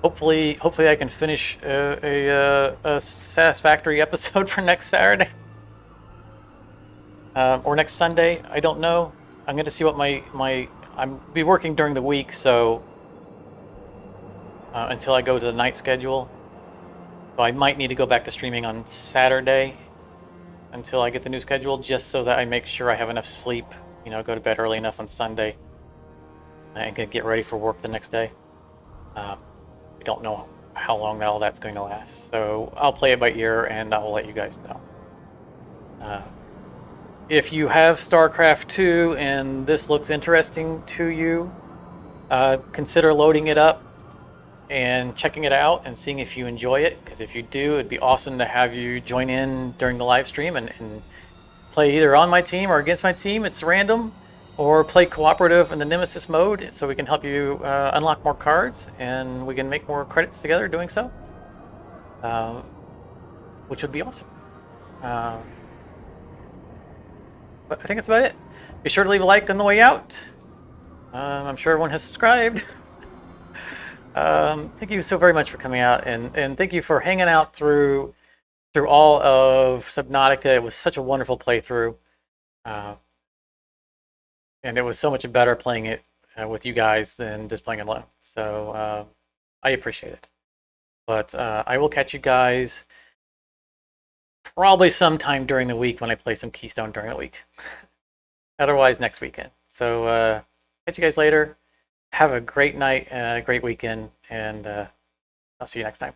Hopefully I can finish a satisfactory episode for next Saturday. Or next Sunday. I don't know. I'm going to see what I'm be working during the week, so until I go to the night schedule. So I might need to go back to streaming on Saturday until I get the new schedule, just so that I make sure I have enough sleep, go to bed early enough on Sunday and can get ready for work the next day. I don't know how long all that's going to last, so I'll play it by ear and I will let you guys know. If you have StarCraft 2 and this looks interesting to you, consider loading it up and checking it out and seeing if you enjoy it, because if you do, it'd be awesome to have you join in during the live stream and play either on my team or against my team. It's random, or play cooperative in the Nemesis mode, so we can help you unlock more cards and we can make more credits together doing so, which would be awesome. But I think that's about it. Be sure to leave a like on the way out. I'm sure everyone has subscribed. Thank you so very much for coming out, and thank you for hanging out through all of Subnautica. It was such a wonderful playthrough, and it was so much better playing it with you guys than just playing it alone. So I appreciate it. But I will catch you guys probably sometime during the week when I play some Keystone during the week. Otherwise, next weekend. So catch you guys later. Have a great night, great weekend, and I'll see you next time.